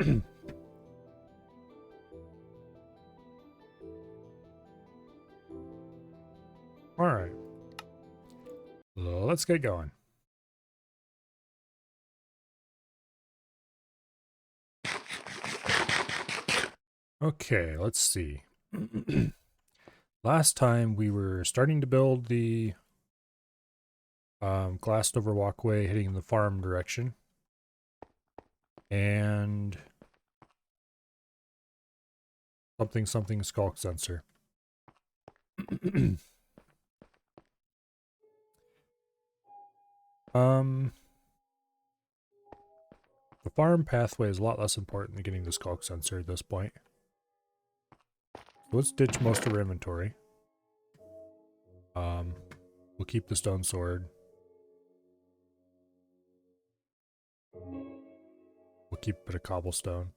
All right. Let's get going. Okay, let's see. Last time we were starting to build the glassed over walkway heading the farm direction. And something skulk sensor. The farm pathway is a lot less important than getting the skulk sensor at this point. So let's ditch most of our inventory. We'll keep the stone sword. We'll keep a bit of cobblestone.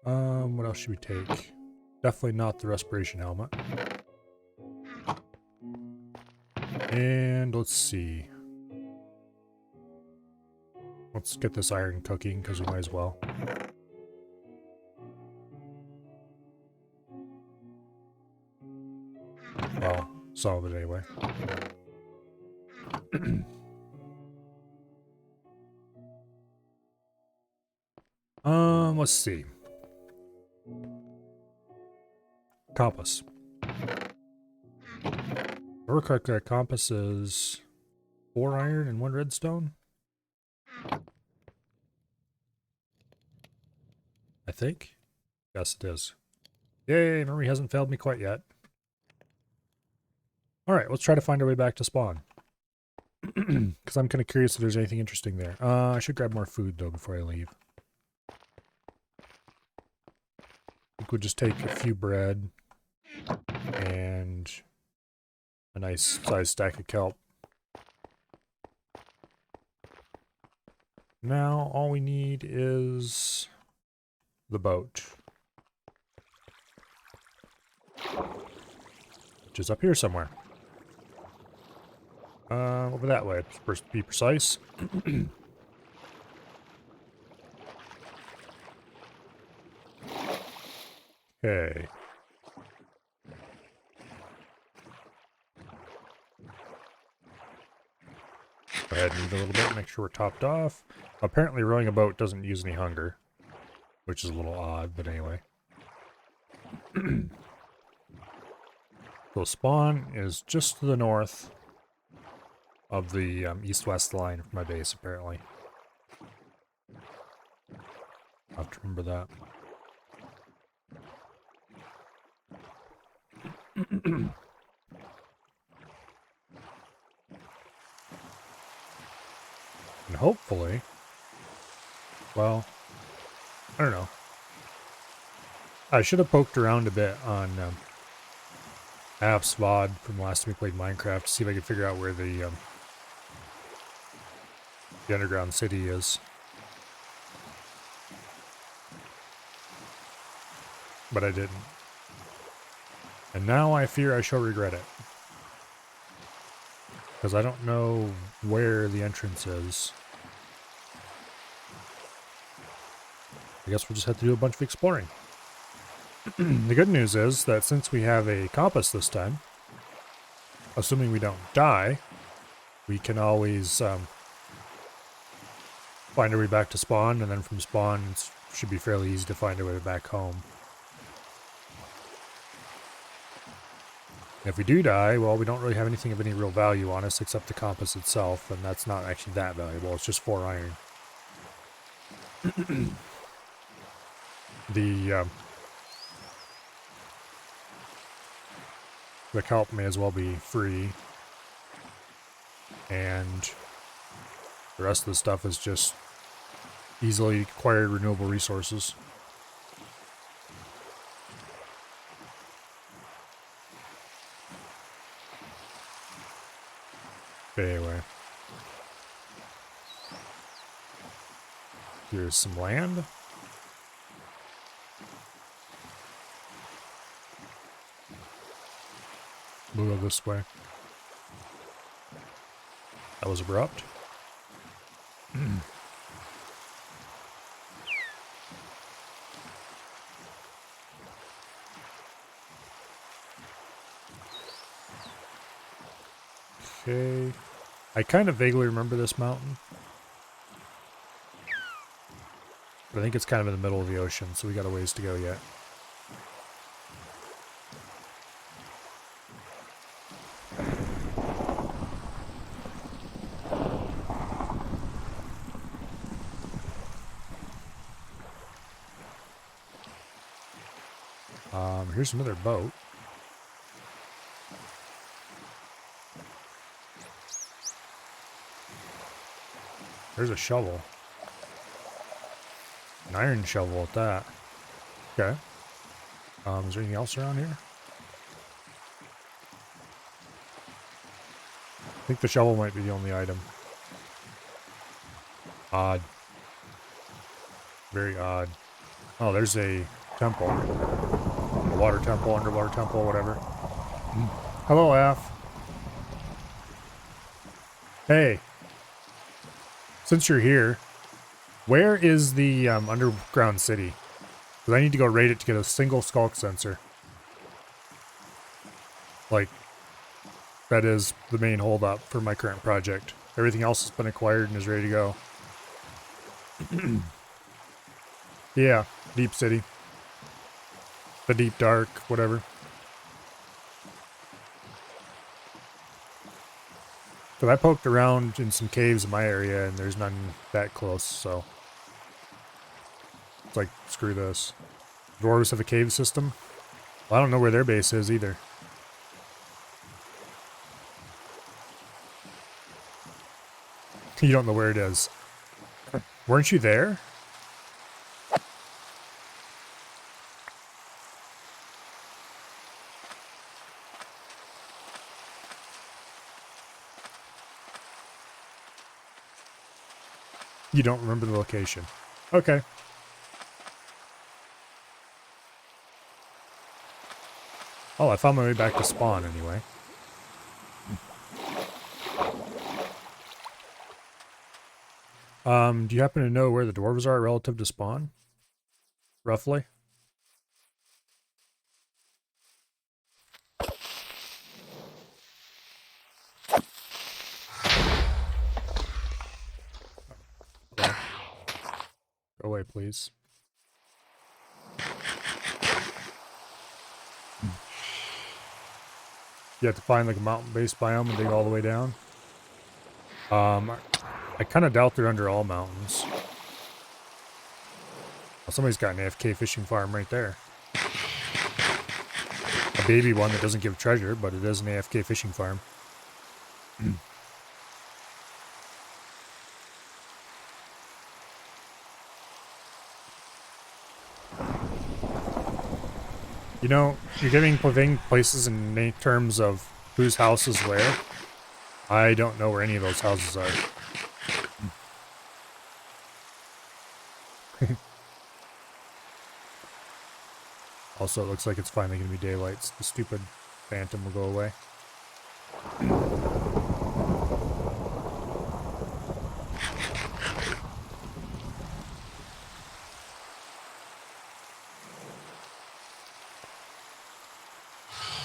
What else should we take? Definitely not the respiration helmet. And let's see. Let's get this iron cooking because we might as well. Well, some of it anyway. Let's see. Compass. If I remember correctly, our compass is 4 iron and 1 redstone. I think. Yes, it is. Yay, memory hasn't failed me quite yet. Alright, let's try to find our way back to spawn. Because I'm kind of curious if there's anything interesting there. I should grab more food, though, before I leave. I think we'll just take a few bread and a nice sized stack of kelp. Now, all we need is the boat. Which is up here somewhere. Over that way, to be precise. Okay. Go ahead and eat a little bit, make sure we're topped off. Apparently rowing a boat doesn't use any hunger, which is a little odd, but anyway. So spawn is just to the north of the east-west line of my base, apparently. I'll have to remember that. And hopefully, well, I don't know. I should have poked around a bit on App's VOD from last time we played Minecraft to see if I could figure out where the underground city is. But I didn't. And now I fear I shall regret it. Because I don't know where the entrance is. I guess we'll just have to do a bunch of exploring. The good news is that since we have a compass this time, assuming we don't die, we can always find our way back to spawn, and then from spawn it should be fairly easy to find our way back home. If we do die, well, we don't really have anything of any real value on us except the compass itself, and that's not actually that valuable. It's just 4 iron. The kelp may as well be free, and the rest of the stuff is just easily acquired renewable resources. But anyway, here's some land. We'll go this way. That was abrupt. Okay. I kind of vaguely remember this mountain. But I think it's kind of in the middle of the ocean, so we got a ways to go yet. Here's another boat. There's a shovel. An iron shovel at that. Okay. Is there anything else around here? I think the shovel might be the only item. Odd. Very odd. Oh, there's a temple. A water temple, underwater temple, whatever. Hello, Af. Hey. Since you're here, where is the underground city? Because I need to go raid it to get a single skulk sensor. Like, that is the main holdup for my current project. Everything else has been acquired and is ready to go. Yeah, Deep City. The Deep Dark, whatever. But I poked around in some caves in my area and there's none that close, so. It's like, screw this. Dwarves have a cave system? Well, I don't know where their base is either. You don't know where it is. Weren't you there? You don't remember the location. Okay. Oh, I found my way back to spawn anyway. Do you happen to know where the dwarves are relative to spawn? Roughly? Okay. Go away, please. You have to find like a mountain-based biome and dig all the way down. I kind of doubt they're under all mountains. Well, somebody's got an AFK fishing farm right there. A baby one that doesn't give treasure, but it is an AFK fishing farm. You know, you're giving places in terms of whose house is where. I don't know where any of those houses are. Also, it looks like it's finally going to be daylight. So the stupid phantom will go away.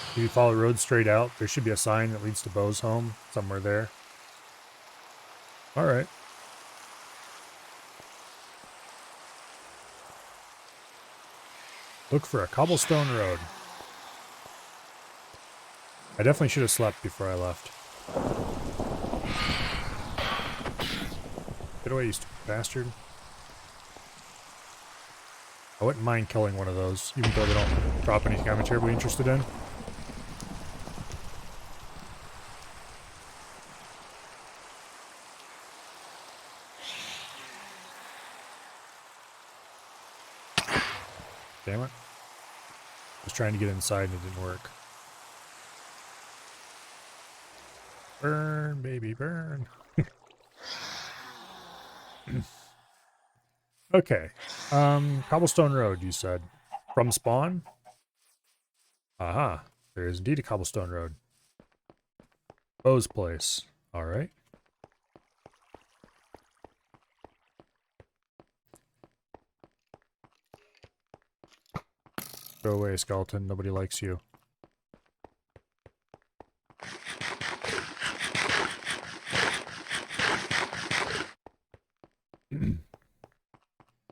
If you follow the road straight out, there should be a sign that leads to Bo's home, somewhere there. Alright. Look for a cobblestone road. I definitely should have slept before I left. Get away, you stupid bastard. I wouldn't mind killing one of those, even though they don't drop anything I'm terribly interested in. Damn it. I was trying to get inside and it didn't work. Burn, baby, burn. Okay. Cobblestone Road, you said. From spawn? Aha. There is indeed a cobblestone road. Bo's place. Alright. Go away, skeleton. Nobody likes you.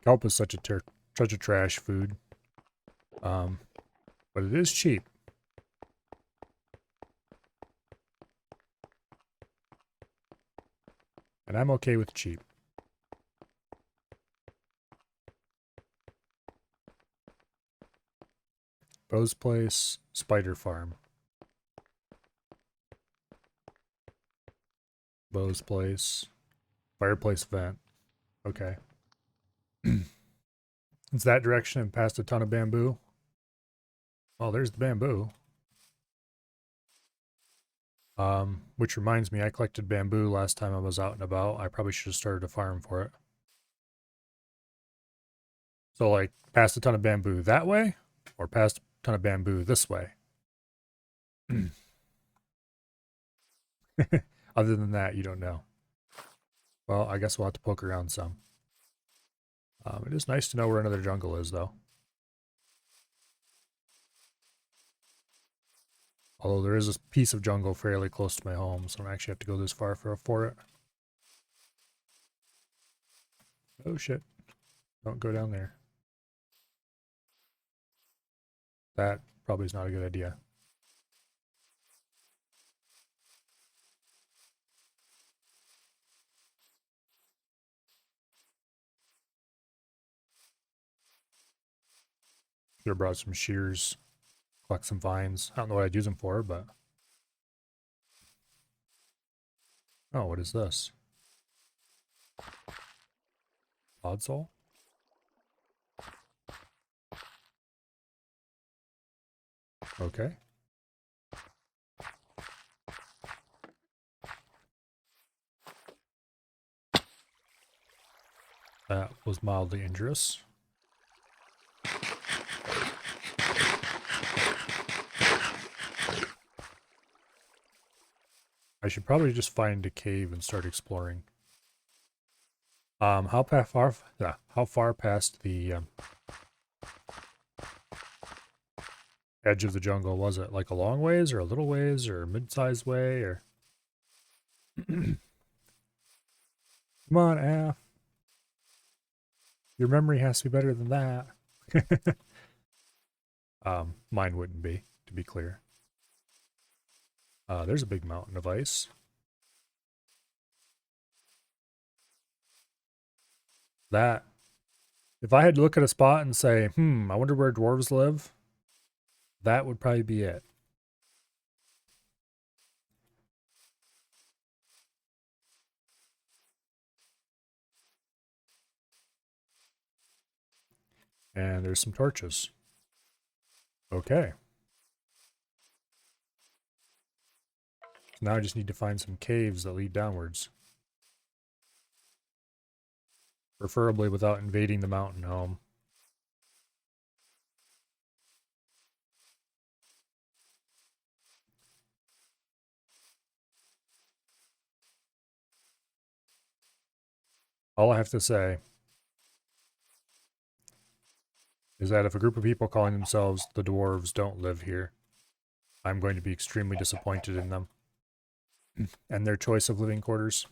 Kelp is such a trash food. But it is cheap. And I'm okay with cheap. Bo's Place, Spider Farm. Bo's Place, Fireplace Vent. Okay. It's that direction and past a ton of bamboo. Well, there's the bamboo. Which reminds me, I collected bamboo last time I was out and about. I probably should have started a farm for it. So, like, past a ton of bamboo that way, or past a ton of bamboo this way? Other than that, you don't know. Well, I guess we'll have to poke around some. It is nice to know where another jungle is, though. Although there is a piece of jungle fairly close to my home, so I don't actually have to go this far for it. Oh shit. Don't go down there. That probably is not a good idea. Should have brought some shears, collect some vines. I don't know what I'd use them for, but... Oh, what is this? Podzol? Okay. That was mildly injurious. I should probably just find a cave and start exploring. How far past the edge of the jungle was it? Like a long ways or a little ways or a mid-sized way or... Come on, Af. Your memory has to be better than that. Mine wouldn't be, to be clear. There's a big mountain of ice. That, if I had to look at a spot and say, I wonder where dwarves live, that would probably be it. And there's some torches. Okay. So now I just need to find some caves that lead downwards. Preferably without invading the mountain home. All I have to say is that if a group of people calling themselves the dwarves don't live here, I'm going to be extremely disappointed in them and their choice of living quarters.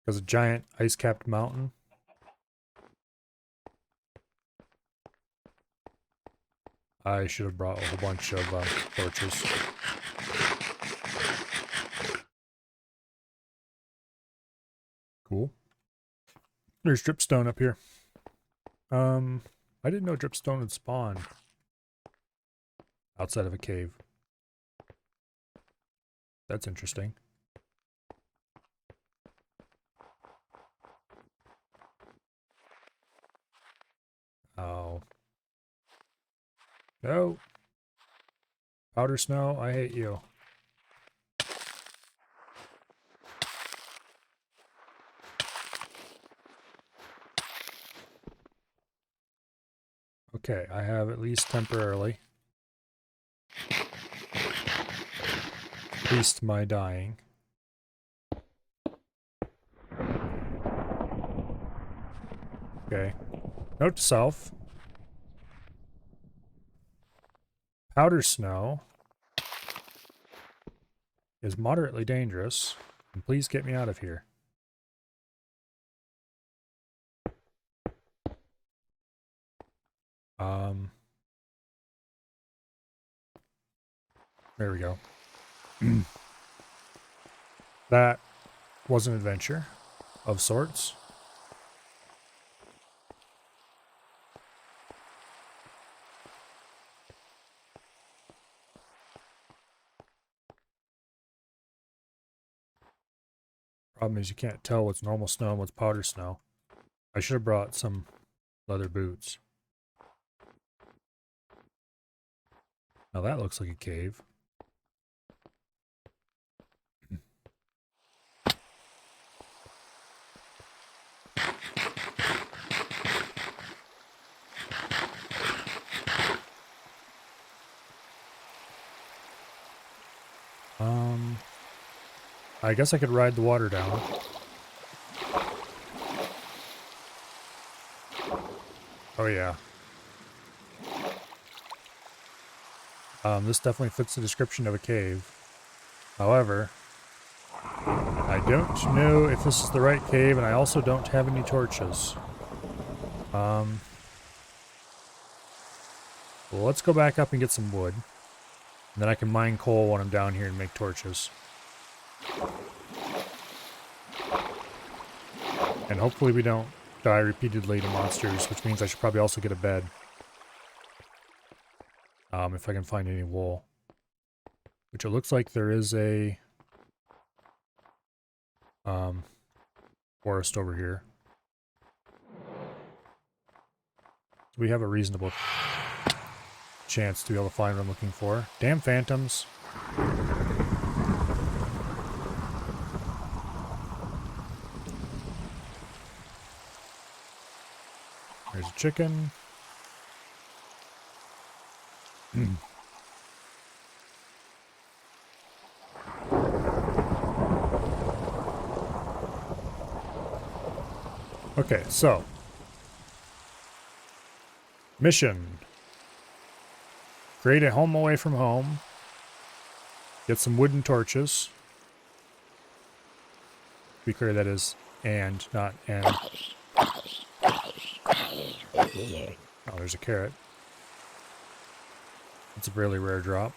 Because a giant ice-capped mountain. I should have brought a whole bunch of torches. Cool. There's dripstone up here. I didn't know dripstone would spawn outside of a cave. That's interesting. Oh. No. Powder snow, I hate you. Okay, I have at least temporarily ceased my dying. Okay. Note to self. Powder snow is moderately dangerous. And please get me out of here. There we go. That was an adventure of sorts. Problem is you can't tell what's normal snow and what's powder snow. I should have brought some leather boots. Now that looks like a cave. I guess I could ride the water down. Oh yeah. This definitely fits the description of a cave. However, I don't know if this is the right cave, and I also don't have any torches. Well, let's go back up and get some wood. And then I can mine coal when I'm down here and make torches. And hopefully we don't die repeatedly to monsters, which means I should probably also get a bed. If I can find any wool. Which it looks like there is a forest over here. So we have a reasonable chance to be able to find what I'm looking for. Damn phantoms. There's a chicken. Okay, so. Mission. Create a home away from home. Get some wooden torches. To be clear, that is and, not and. Oh, there's a carrot. It's a really rare drop.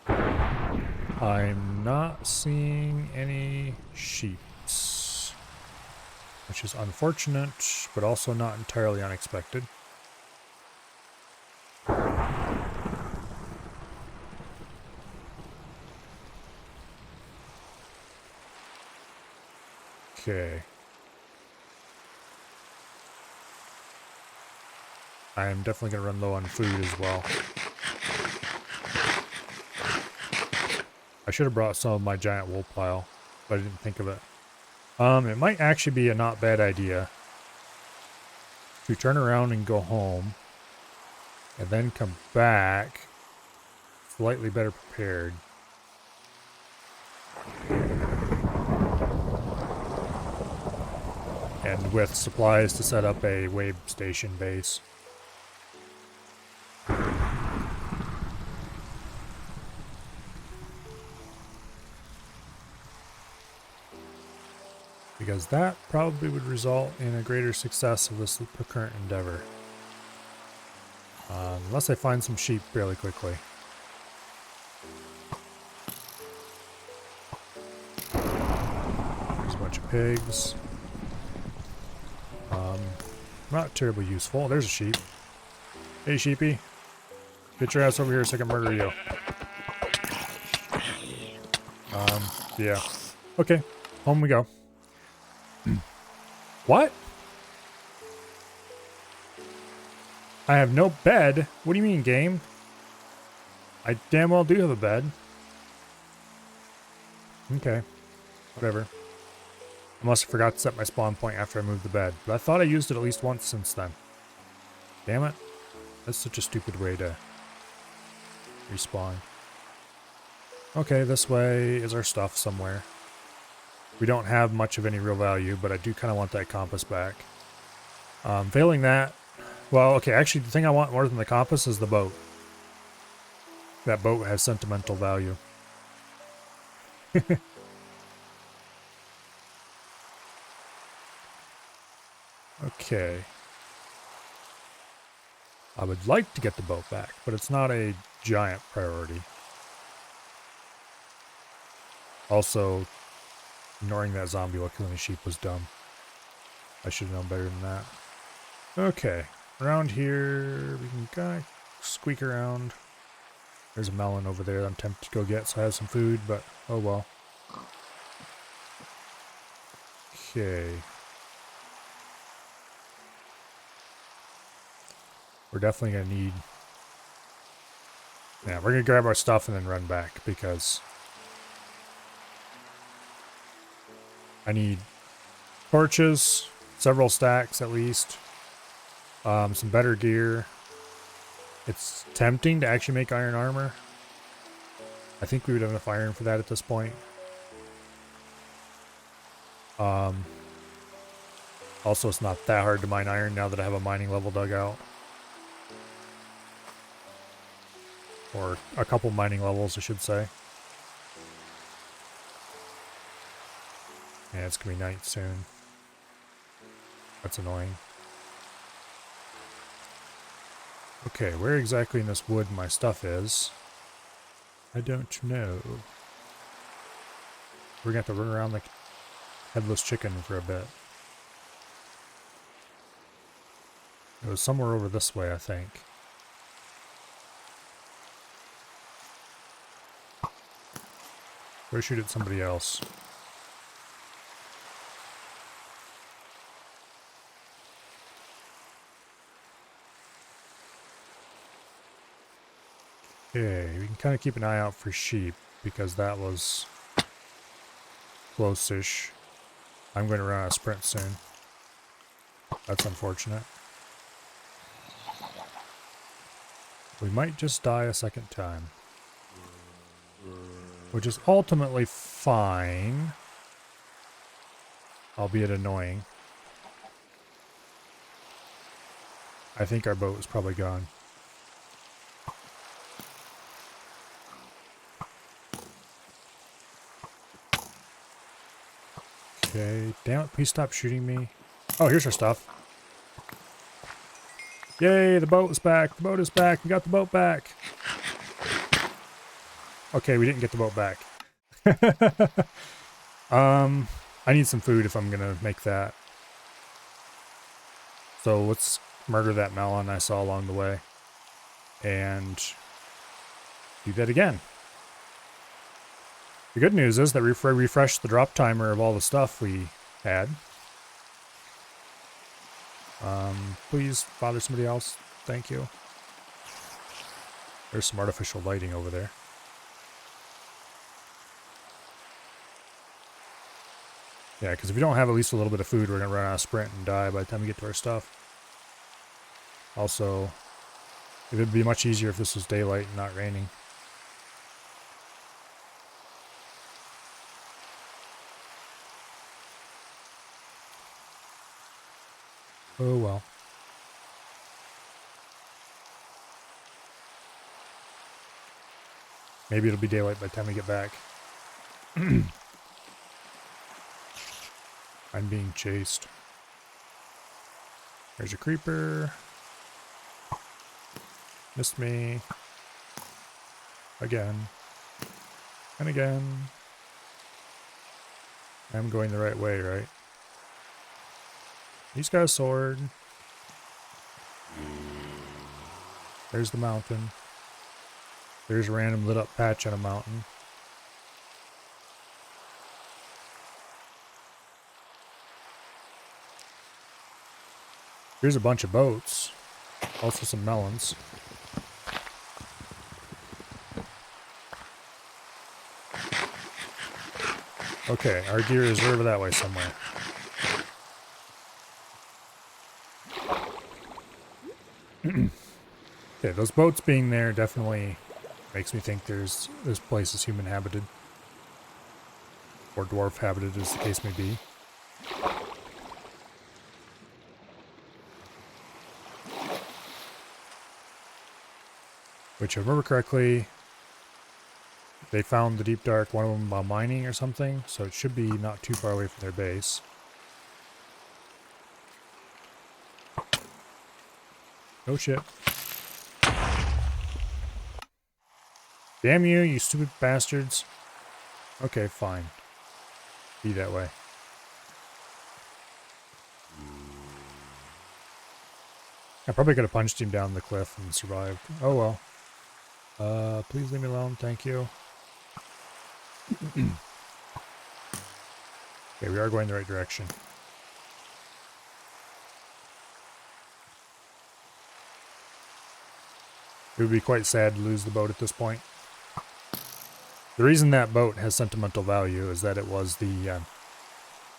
I'm not seeing any sheeps, which is unfortunate, but also not entirely unexpected. Okay. I am definitely going to run low on food as well. I should have brought some of my giant wool pile, but I didn't think of it. It might actually be a not bad idea to turn around and go home, and then come back slightly better prepared. And with supplies to set up a wave station base. Because that probably would result in a greater success of this current endeavor. Unless I find some sheep fairly quickly. There's a bunch of pigs. Not terribly useful. There's a sheep. Hey, sheepy. Get your ass over here so I can murder you. Yeah. Okay. Home we go. What? I have no bed? What do you mean, game? I damn well do have a bed. Okay. Whatever. I must have forgot to set my spawn point after I moved the bed. But I thought I used it at least once since then. Damn it. That's such a stupid way to respawn. Okay, this way is our stuff somewhere. We don't have much of any real value, but I do kind of want that compass back. Failing that, Well, okay, actually, the thing I want more than the compass is the boat. That boat has sentimental value. Okay. I would like to get the boat back, but it's not a giant priority. Also, ignoring that zombie while killing the sheep was dumb. I should have known better than that. Okay. Around here, we can kind of squeak around. There's a melon over there I'm tempted to go get, so I have some food, but oh well. Okay. We're definitely going to need... Yeah, we're going to grab our stuff and then run back, because I need torches, several stacks at least, some better gear. It's tempting to actually make iron armor. I think we would have enough iron for that at this point. Also, it's not that hard to mine iron now that I have a mining level dug out. Or a couple mining levels, I should say. Yeah, it's going to be night soon. That's annoying. Okay, where exactly in this wood my stuff is, I don't know. We're going to have to run around like headless chicken for a bit. It was somewhere over this way, I think. Go shoot at somebody else. Okay, we can kind of keep an eye out for sheep, because that was close-ish. I'm going to run out of sprint soon. That's unfortunate. We might just die a second time. Which is ultimately fine. Albeit annoying. I think our boat is probably gone. Okay, damn it, please stop shooting me. Oh, here's our stuff. Yay, the boat is back. The boat is back. We got the boat back. Okay, we didn't get the boat back. I need some food if I'm gonna make that. So let's murder that melon I saw along the way. And do that again. The good news is that we refreshed the drop timer of all the stuff we had. Please bother somebody else. Thank you. There's some artificial lighting over there. Yeah, because if we don't have at least a little bit of food, we're going to run out of sprint and die by the time we get to our stuff. Also, it would be much easier if this was daylight and not raining. Oh well. Maybe it'll be daylight by the time we get back. I'm being chased. There's a creeper. Missed me. Again. And again. I'm going the right way, right? He's got a sword. There's the mountain. There's a random lit up patch on a mountain. Here's a bunch of boats. Also some melons. Okay, our gear is over that way somewhere. Okay, those boats being there definitely makes me think this place is human habited. Or dwarf habited, as the case may be. Which, if I remember correctly, they found the deep dark, one of them while mining or something, so it should be not too far away from their base. Oh shit. Damn you, you stupid bastards. Okay, fine. Be that way. I probably could have punched him down the cliff and survived. Oh well. Please leave me alone, thank you. Okay, we are going the right direction. It would be quite sad to lose the boat at this point. The reason that boat has sentimental value is that it was the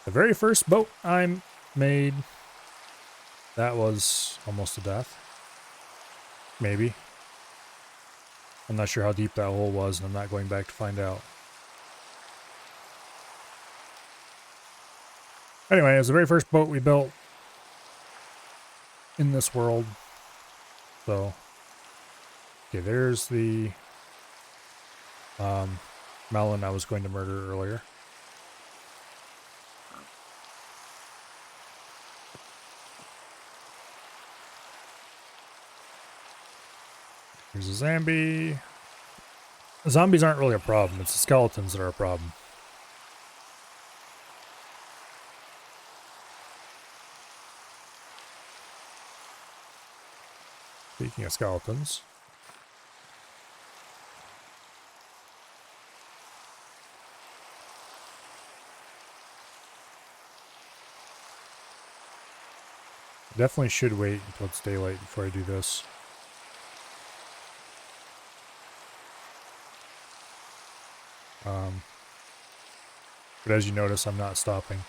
very first boat I made. That was almost a death. Maybe. I'm not sure how deep that hole was, and I'm not going back to find out. Anyway, it was the very first boat we built in this world. So, okay, there's the melon I was going to murder earlier. There's a zombie. The zombies aren't really a problem. It's the skeletons that are a problem. Speaking of skeletons. Definitely should wait until it's daylight before I do this. But as you notice, I'm not stopping.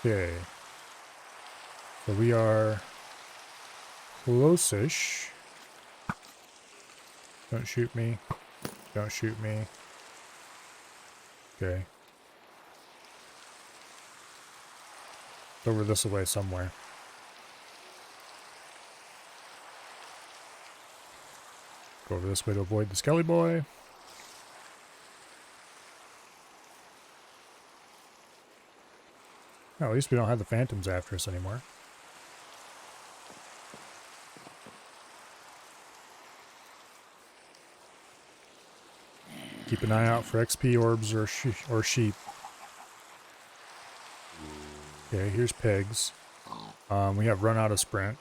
Okay. So we are close-ish. Don't shoot me. Don't shoot me. Okay. It's over this way somewhere. Go over this way to avoid the skelly boy. Oh, at least we don't have the phantoms after us anymore. Keep an eye out for XP orbs or sheep. Okay, here's pigs. We have run out of sprint.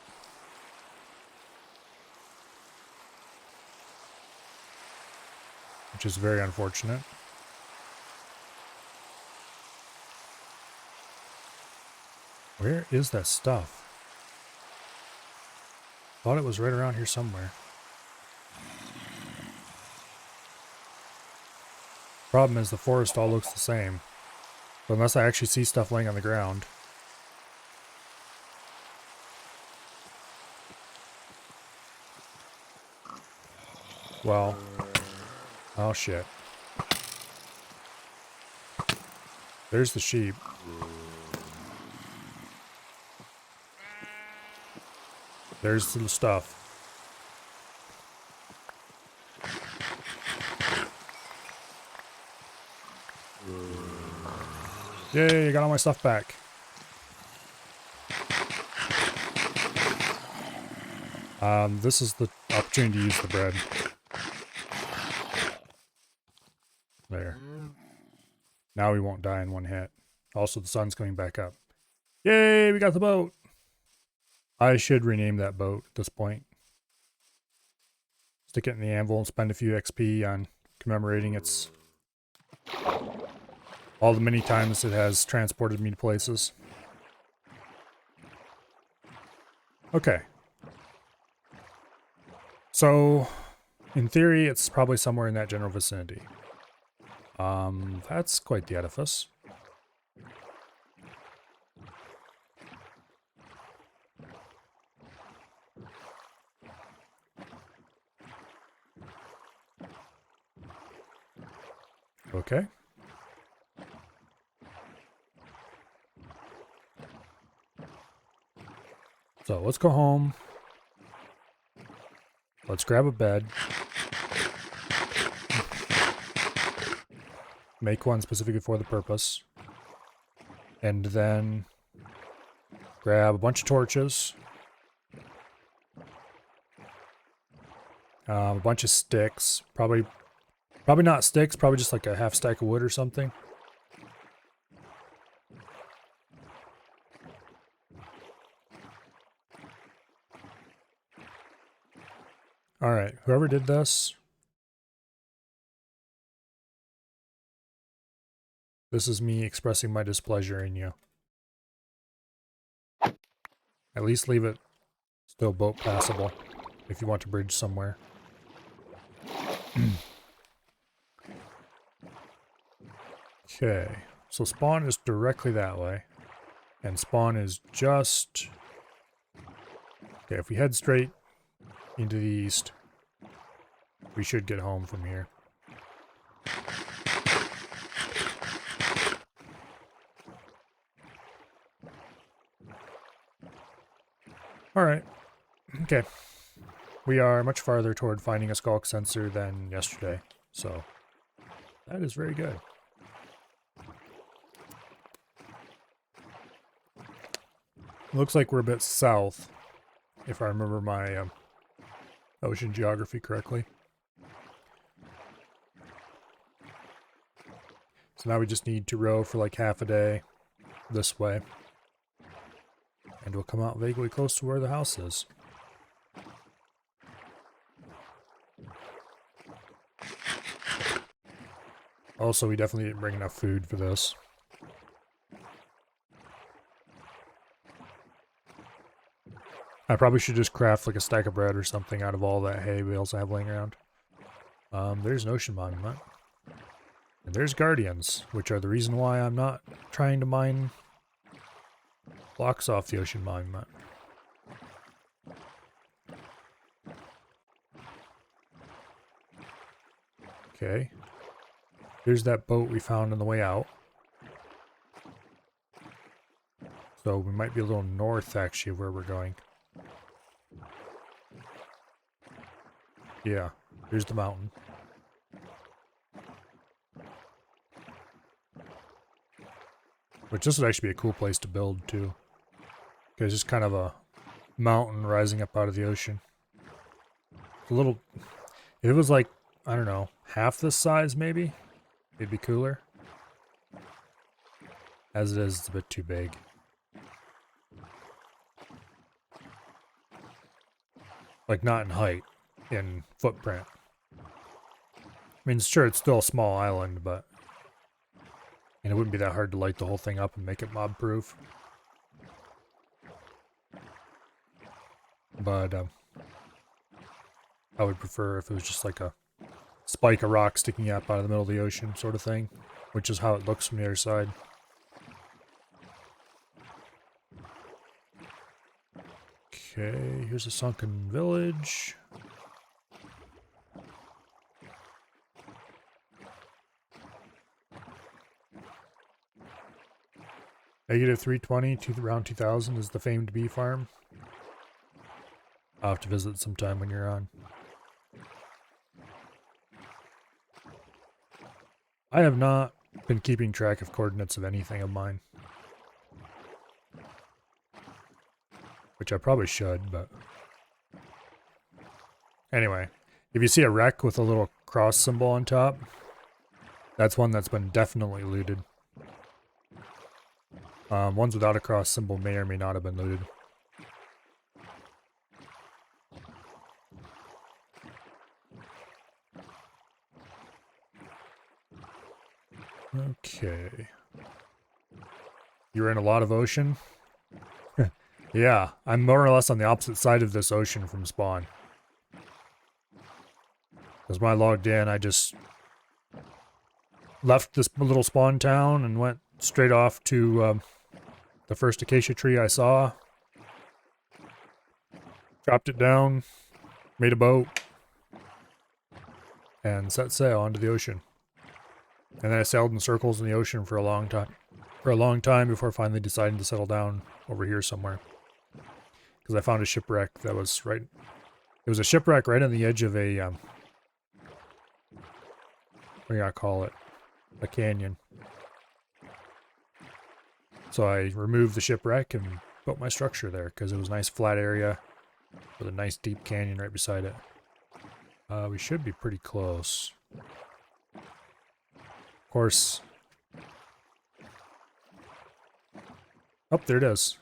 Which is very unfortunate. Where is that stuff? Thought it was right around here somewhere. Problem is the forest all looks the same. So unless I actually see stuff laying on the ground. Well. Oh shit. There's the sheep. There's the stuff. Yay, I got all my stuff back. This is the opportunity to use the bread. There. Now we won't die in one hit. Also, the sun's coming back up. Yay, we got the boat! I should rename that boat at this point. Stick it in the anvil and spend a few XP on commemorating its... all the many times it has transported me to places. Okay. So, in theory, it's probably somewhere in that general vicinity. That's quite the edifice. Okay. So let's go home. Let's grab a bed. Make one specifically for the purpose. And then grab a bunch of torches. A bunch of sticks. Probably not sticks, probably just like a half stack of wood or something. Alright, whoever did this, this is me expressing my displeasure in you. At least leave it still boat passable if you want to bridge somewhere. Okay, so spawn is directly that way. And spawn is just... Okay, if we head straight into the east, we should get home from here. Alright. Okay. We are much farther toward finding a skulk sensor than yesterday, so that is very good. Looks like we're a bit south, if I remember my ocean geography correctly. So now we just need to row for like half a day this way. And we'll come out vaguely close to where the house is. Also, we definitely didn't bring enough food for this. I probably should just craft like a stack of bread or something out of all that hay we also have laying around. There's an ocean monument. And there's guardians, which are the reason why I'm not trying to mine blocks off the ocean monument. Okay. Here's that boat we found on the way out. So we might be a little north, actually, of where we're going. Yeah, here's the mountain. Which this would actually be a cool place to build, too. Because it's just kind of a mountain rising up out of the ocean. It's a little... If it was like, I don't know, half this size, maybe? It'd be cooler. As it is, it's a bit too big. Like, not in height. In footprint. I mean, sure, it's still a small island, but... And it wouldn't be that hard to light the whole thing up and make it mob-proof. But, I would prefer if it was just like a spike of rock sticking up out of the middle of the ocean sort of thing. Which is how it looks from the other side. Okay, here's a sunken village. Negative 320 to around 2000 is the famed bee farm. I'll have to visit sometime when you're on. I have not been keeping track of coordinates of anything of mine. Which I probably should, but... Anyway, if you see a wreck with a little cross symbol on top, that's one that's been definitely looted. Ones without a cross symbol may or may not have been looted. Okay. You're in a lot of ocean? Yeah, I'm more or less on the opposite side of this ocean from spawn. Because when I logged in, I just left this little spawn town and went straight off to the first acacia tree I saw. Dropped it down, made a boat, and set sail onto the ocean. And then I sailed in circles in the ocean for a long time. Before finally deciding to settle down over here somewhere. because I found a shipwreck that was right. It was a shipwreck right on the edge of a what do you call it? A canyon. So I removed the shipwreck and built my structure there because it was a nice flat area with a nice deep canyon right beside it. We should be pretty close. Of course. Oh, there it is.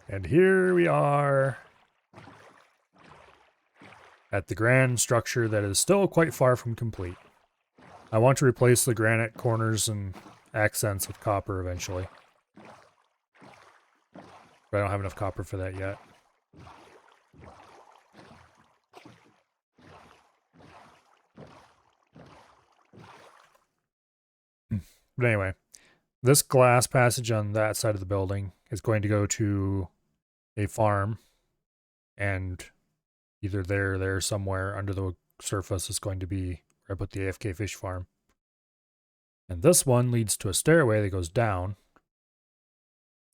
And here we are at the grand structure that is still quite far from complete. I want to replace the granite corners and accents with copper eventually. But I don't have enough copper for that yet. But anyway, this glass passage on that side of the building is going to go to a farm, and either there or there somewhere under the surface is going to be where I put the AFK fish farm. And this one leads to a stairway that goes down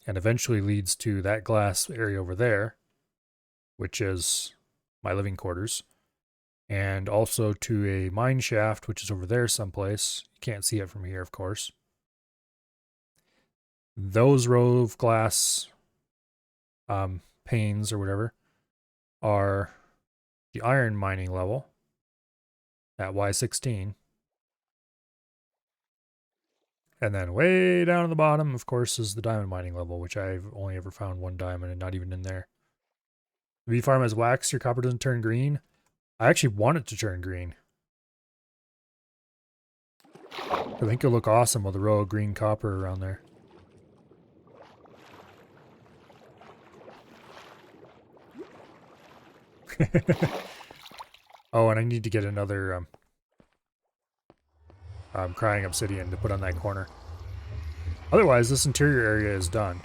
and eventually leads to that glass area over there, which is my living quarters, and also to a mine shaft, which is over there someplace. You can't see it from here, of course. Those row of glass panes or whatever are the iron mining level at Y16. And then way down at the bottom, of course, is the diamond mining level, which I've only ever found one diamond and not even in there. The bee farm has wax, your copper doesn't turn green. I actually want it to turn green. I think it'll look awesome with a row of green copper around there. Oh, and I need to get another crying obsidian to put on that corner. Otherwise, this interior area is done,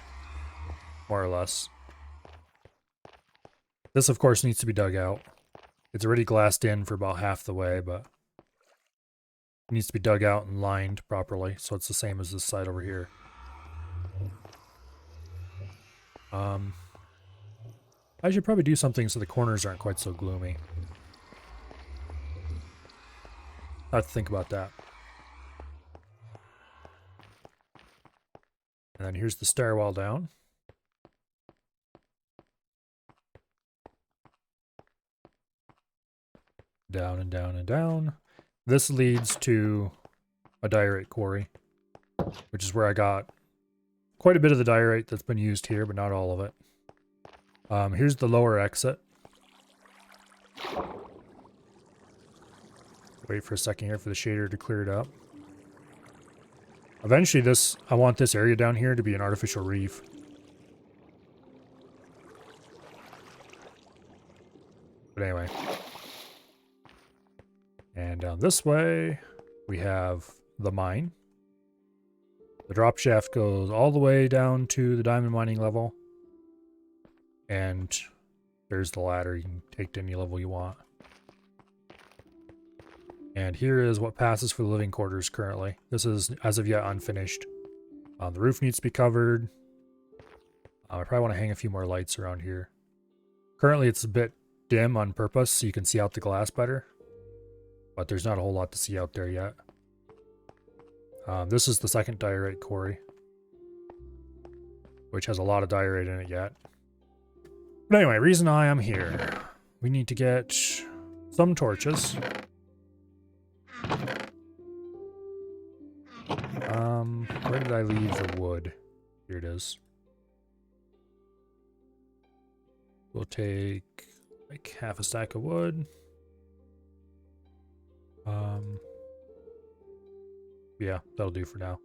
more or less. This, of course, needs to be dug out. It's already glassed in for about half the way, but it needs to be dug out and lined properly, so it's the same as this side over here. I should probably do something so the corners aren't quite so gloomy. I have to think about that. And then here's the stairwell down. Down and down and down. This leads to a diorite quarry, which is where I got quite a bit of the diorite that's been used here, but not all of it. Here's the lower exit. Wait for a second here for the shader to clear it up. Eventually I want this area down here to be an artificial reef. But anyway. And down this way, we have the mine. The drop shaft goes all the way down to the diamond mining level. And there's the ladder. You can take to any level you want. And here is what passes for the living quarters currently. This is, as of yet, unfinished. The roof needs to be covered. I probably want to hang a few more lights around here. Currently, it's a bit dim on purpose so you can see out the glass better. But there's not a whole lot to see out there yet. This is the second diorite quarry, which has a lot of diorite in it yet. But anyway, reason I am here. We need to get some torches. Where did I leave the wood? Here it is. We'll take like half a stack of wood. Yeah, that'll do for now.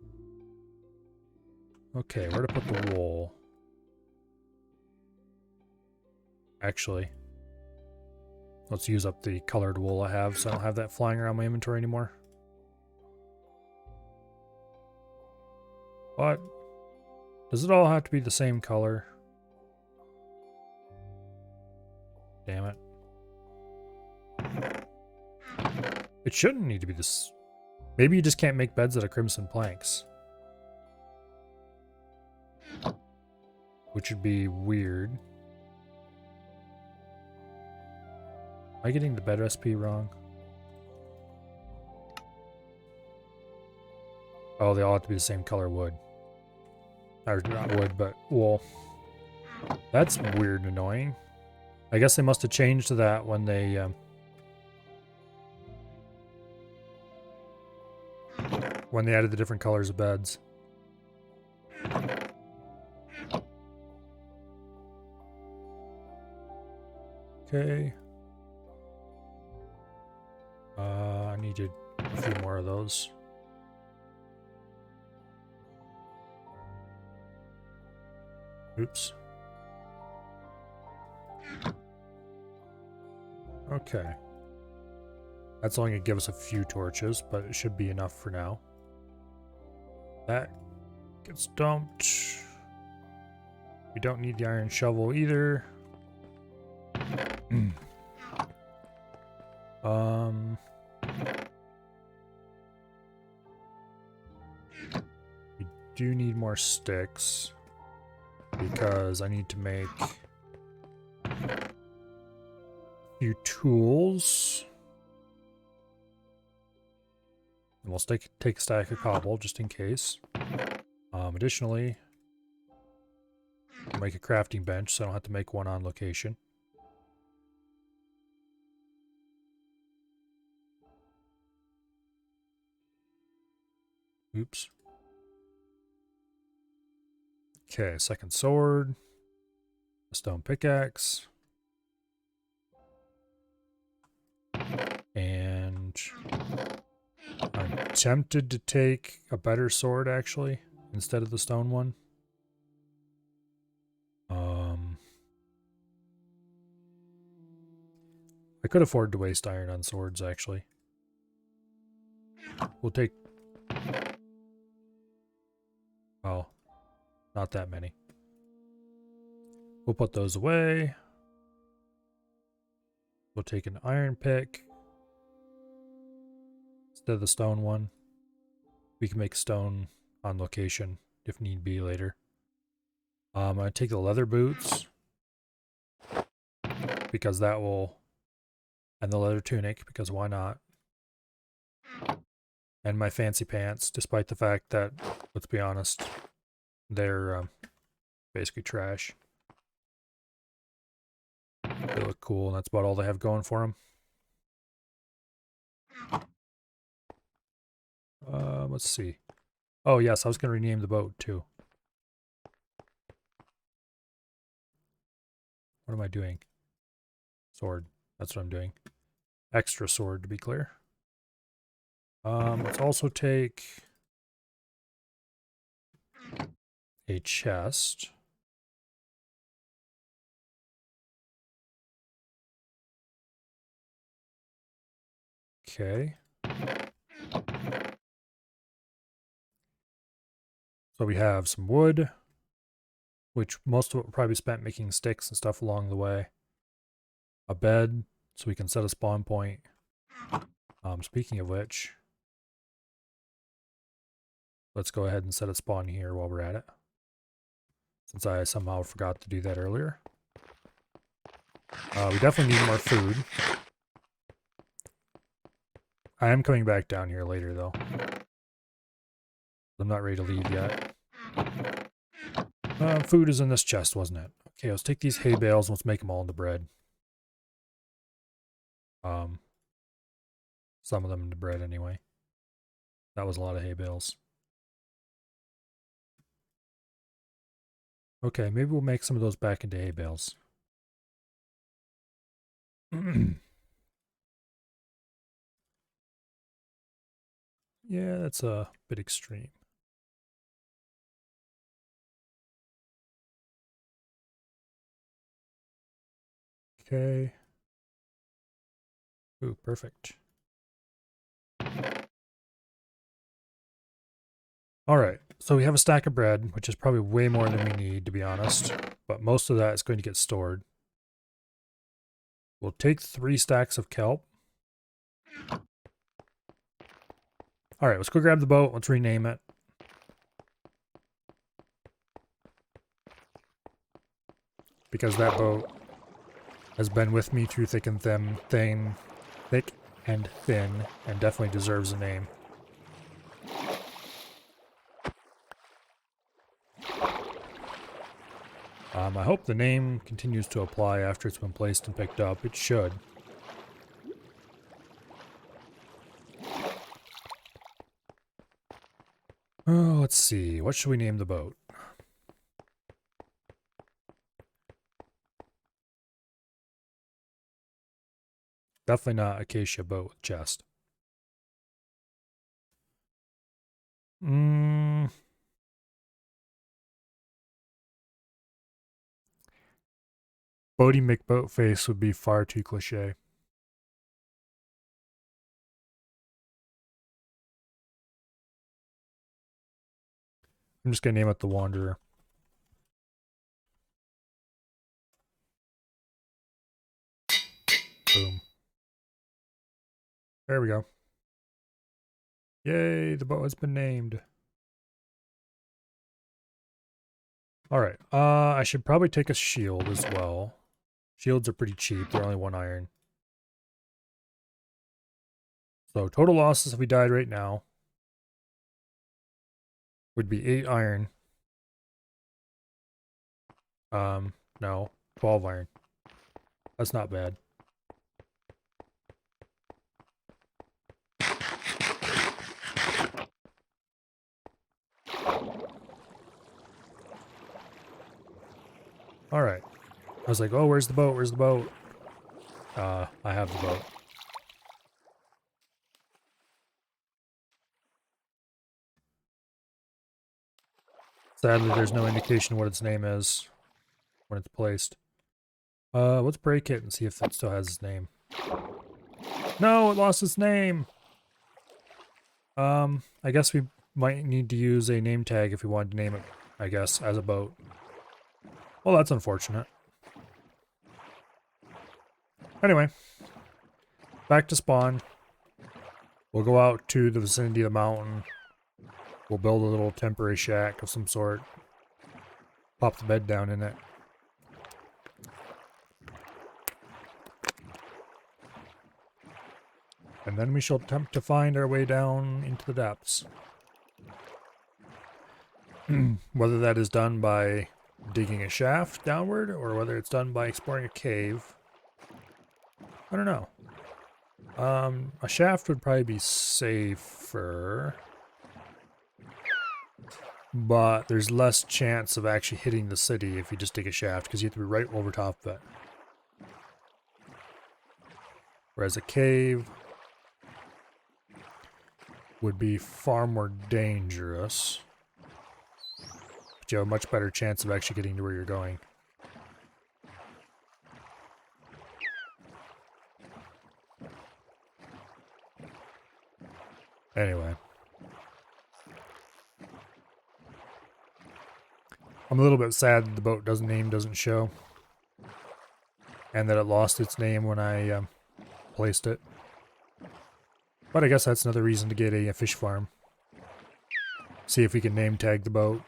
Okay, where to put the wool? Actually, let's use up the colored wool I have so I don't have that flying around my inventory anymore. What? Does it all have to be the same color? Damn it. It shouldn't need to be this. Maybe you just can't make beds out of crimson planks. which would be weird. Am I getting the bed recipe wrong? Oh, they all have to be the same color wood. Or not wood, but wool. That's weird and annoying. I guess they must have changed to that when they added the different colors of beds. Okay. I needed a few more of those. Oops. Okay. That's only going to give us a few torches, but it should be enough for now. That gets dumped. We don't need the iron shovel either. We do need more sticks because I need to make a few tools. And we'll take a stack of cobble just in case. Additionally, I'll make a crafting bench so I don't have to make one on location. Oops. Okay, second sword. A stone pickaxe. And I'm tempted to take a better sword, actually, instead of the stone one. I could afford to waste iron on swords, actually. We'll take... Oh, not that many. We'll put those away. We'll take an iron pick instead of the stone one. We can make stone on location if need be later. I'm going to take the leather boots because that will... And the leather tunic, because why not? And my fancy pants, despite the fact that, let's be honest, they're basically trash. They look cool, and that's about all they have going for them. Let's see. Oh, yes, I was going to rename the boat, too. What am I doing? Sword. That's what I'm doing. Extra sword, to be clear. Let's also take a chest. Okay. So we have some wood, which most of it will probably be spent making sticks and stuff along the way. A bed, so we can set a spawn point. Speaking of which, let's go ahead and set a spawn here while we're at it, since I somehow forgot to do that earlier. We definitely need more food. I am coming back down here later, though. I'm not ready to leave yet. Food is in this chest, wasn't it? Okay, let's take these hay bales and let's make them all into bread. Some of them into bread anyway. That was a lot of hay bales. Okay, maybe we'll make some of those back into hay bales. Yeah, that's a bit extreme. Okay. Ooh, perfect. Alright, so we have a stack of bread, which is probably way more than we need, to be honest. But most of that is going to get stored. We'll take 3 stacks of kelp. Alright, let's go grab the boat. Let's rename it. because that boat has been with me through thick and thin, thick and thin, and definitely deserves a name. I hope the name continues to apply after it's been placed and picked up. It should. Oh, let's see. What should we name the boat? Definitely not Acacia boat with chest. Bodie McBoatface would be far too cliche. I'm just gonna name it the Wanderer. Boom. There we go. Yay, the boat has been named. Alright, I should probably take a shield as well. Shields are pretty cheap, they're only 1 iron. So total losses if we died right now would be 8 iron. No, 12 iron. That's not bad. Alright. I was like, oh, where's the boat? Where's the boat? I have the boat. Sadly, there's no indication what its name is when it's placed. Let's break it and see if it still has its name. No, it lost its name! I guess we might need to use a name tag if we wanted to name it, I guess, as a boat. Well, that's unfortunate. Anyway, back to spawn. We'll go out to the vicinity of the mountain. We'll build a little temporary shack of some sort. Pop the bed down in it. And then we shall attempt to find our way down into the depths. Whether that is done by digging a shaft downward, or whether it's done by exploring a cave, I don't know. A shaft would probably be safer, but there's less chance of actually hitting the city if you just dig a shaft, because you have to be right over top of it. Whereas a cave would be far more dangerous, but you have a much better chance of actually getting to where you're going. Anyway. I'm a little bit sad that the boat name doesn't show. And that it lost its name when I placed it. But I guess that's another reason to get a fish farm. See if we can name tag the boat.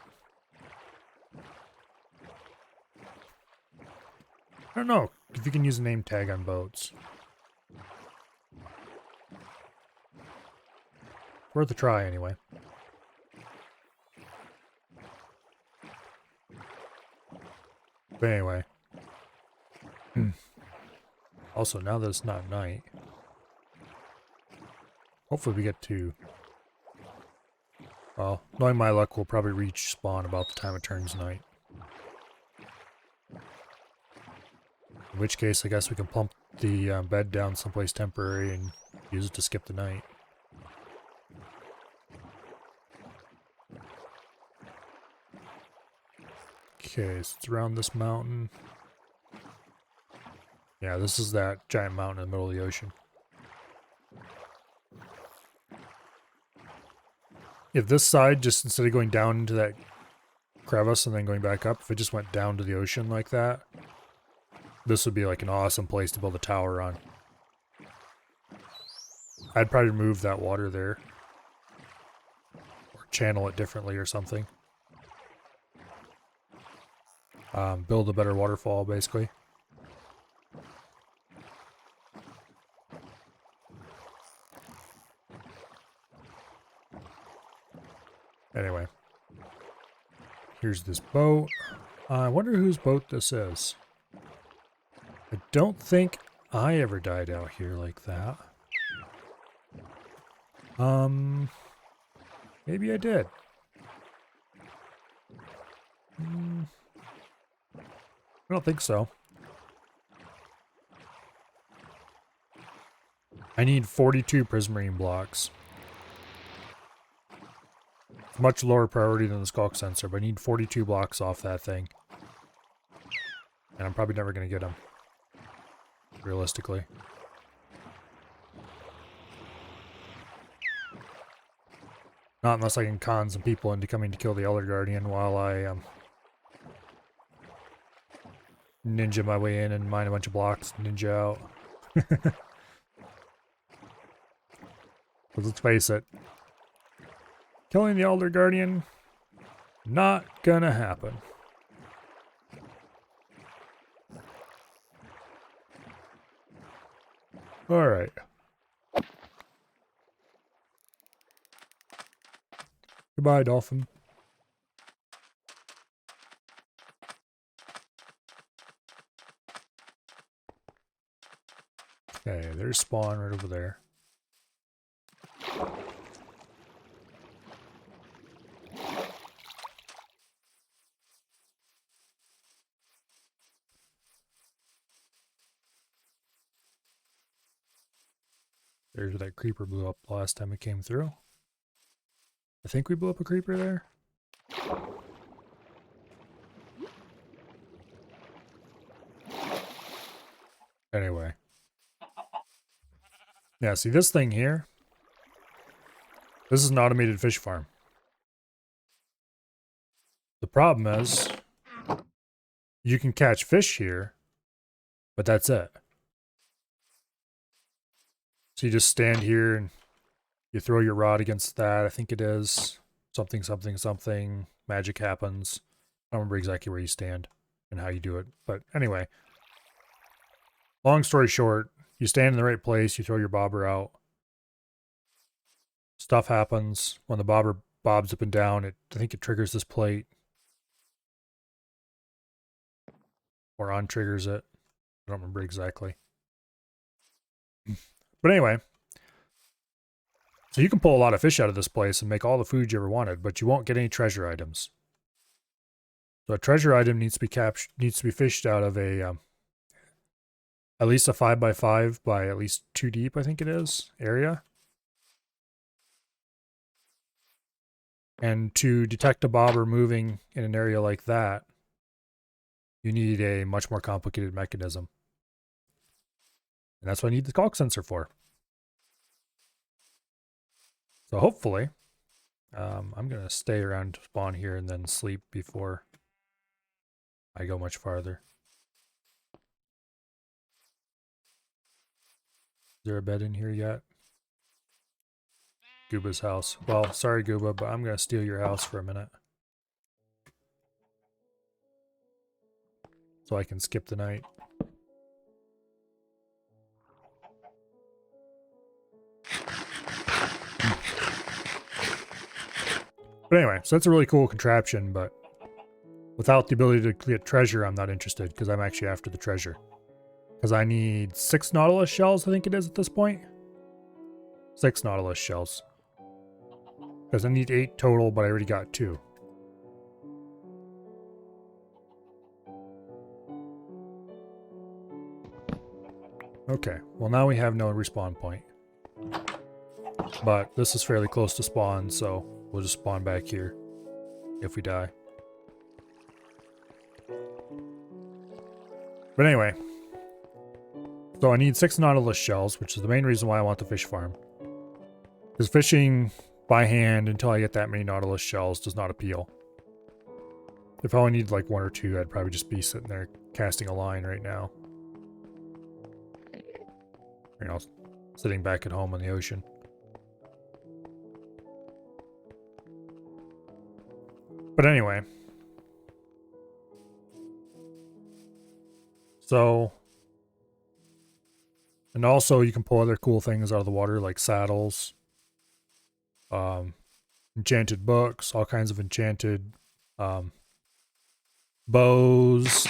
I don't know if you can use a name tag on boats. Worth a try anyway. But anyway. Also, now that it's not night, hopefully we get to... Well, knowing my luck, we'll probably reach spawn about the time it turns night. In which case, I guess we can plump the bed down someplace temporary and use it to skip the night. Okay, so it's around this mountain. Yeah, this is that giant mountain in the middle of the ocean. If this side, just instead of going down into that crevice and then going back up, if it just went down to the ocean like that, this would be like an awesome place to build a tower on. I'd probably remove that water there. Or channel it differently or something. Build a better waterfall, basically. Anyway. Here's this boat. I wonder whose boat this is. I don't think I ever died out here like that. Maybe I did. I don't think so. I need 42 prismarine blocks. It's much lower priority than the skulk sensor, but I need 42 blocks off that thing. And I'm probably never going to get them. Realistically. Not unless I can con some people into coming to kill the Elder Guardian while I ninja my way in and mine a bunch of blocks, ninja out. But let's face it, killing the Elder Guardian, not gonna happen. Alright. Goodbye, dolphin. Okay, there's spawn right over there. There's where that creeper blew up the last time it came through. I think we blew up a creeper there. Anyway. Yeah, see this thing here? This is an automated fish farm. The problem is, you can catch fish here, but that's it. So you just stand here and you throw your rod against that. I think it is something, something, something. Magic happens. I don't remember exactly where you stand and how you do it. But anyway, long story short, you stand in the right place, you throw your bobber out. Stuff happens. When the bobber bobs up and down, I think it triggers this plate. Or untriggers it. I don't remember exactly. But anyway, so you can pull a lot of fish out of this place and make all the food you ever wanted, but you won't get any treasure items. So a treasure item needs to be fished out of a at least a 5x5 by at least 2 deep, I think it is, area. And to detect a bobber moving in an area like that, you need a much more complicated mechanism. And that's what I need the skulk sensor for. So hopefully, I'm going to stay around spawn here and then sleep before I go much farther. Is there a bed in here yet? Gooba's house. Well, sorry Gooba, but I'm going to steal your house for a minute. So I can skip the night. But anyway, so that's a really cool contraption, but without the ability to get treasure, I'm not interested, because I'm actually after the treasure. Because I need 6 Nautilus shells, I think it is at this point. 6 Nautilus shells. Because I need 8 total, but I already got 2. Okay, well now we have no respawn point. But this is fairly close to spawn, so we'll just spawn back here if we die. But anyway, so I need 6 Nautilus shells, which is the main reason why I want the fish farm. Because fishing by hand until I get that many Nautilus shells does not appeal. If I only need like 1 or 2, I'd probably just be sitting there casting a line right now. You know, sitting back at home on the ocean. But anyway. So, and also you can pull other cool things out of the water like saddles, um, enchanted books, all kinds of enchanted um, bows,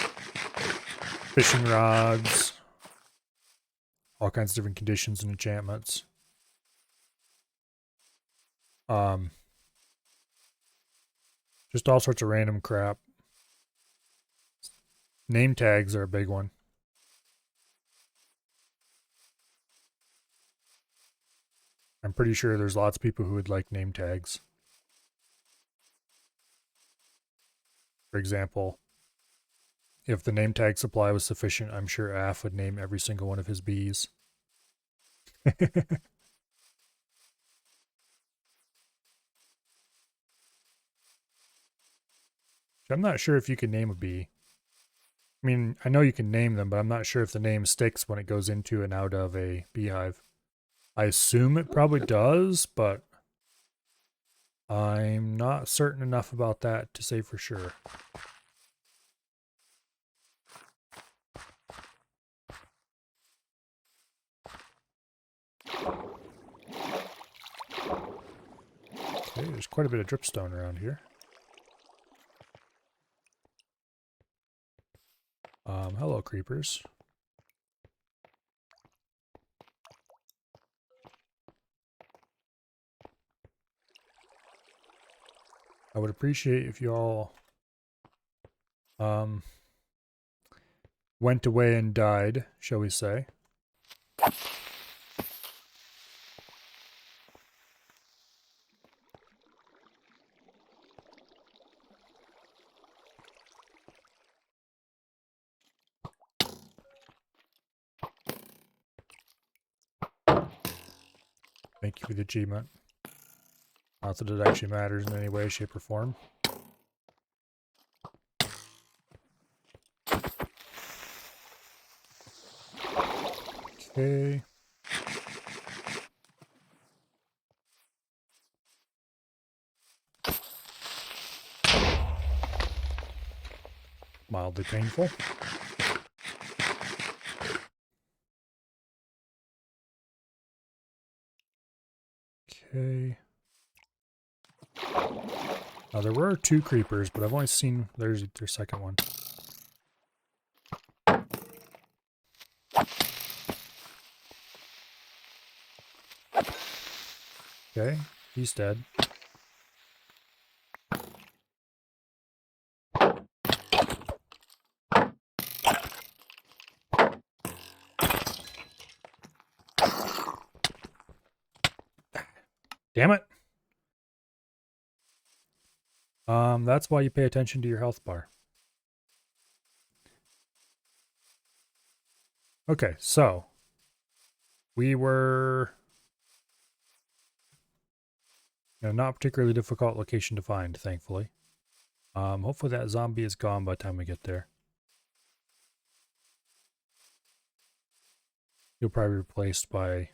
fishing rods, all kinds of different conditions and enchantments. Um, just all sorts of random crap. Name tags are a big one. I'm pretty sure there's lots of people who would like name tags. For example, if the name tag supply was sufficient, I'm sure Af would name every single one of his bees. I'm not sure if you can name a bee. I mean, I know you can name them, but I'm not sure if the name sticks when it goes into and out of a beehive. I assume it probably does, but I'm not certain enough about that to say for sure. Okay, there's quite a bit of dripstone around here. Hello, creepers. I would appreciate if you all went away and died, shall we say. Thank you for the achievement. Not that it actually matters in any way, shape, or form. Okay. Mildly painful. Okay. Now there were 2 creepers, but I've only seen there's their second one. Okay, he's dead. Damn it. That's why you pay attention to your health bar. Okay, so we were in a not particularly difficult location to find, thankfully. Hopefully that zombie is gone by the time we get there. He'll probably be replaced by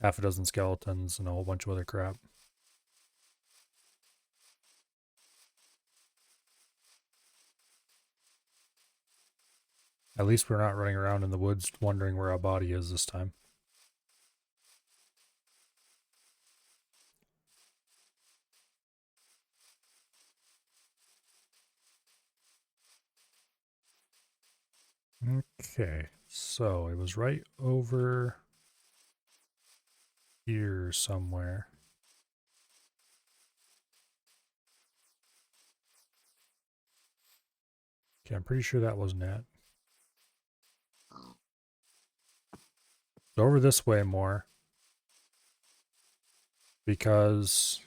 half a dozen skeletons and a whole bunch of other crap. At least we're not running around in the woods wondering where our body is this time. Okay, so it was right over here somewhere. Okay, I'm pretty sure that wasn't it. Over this way more. Because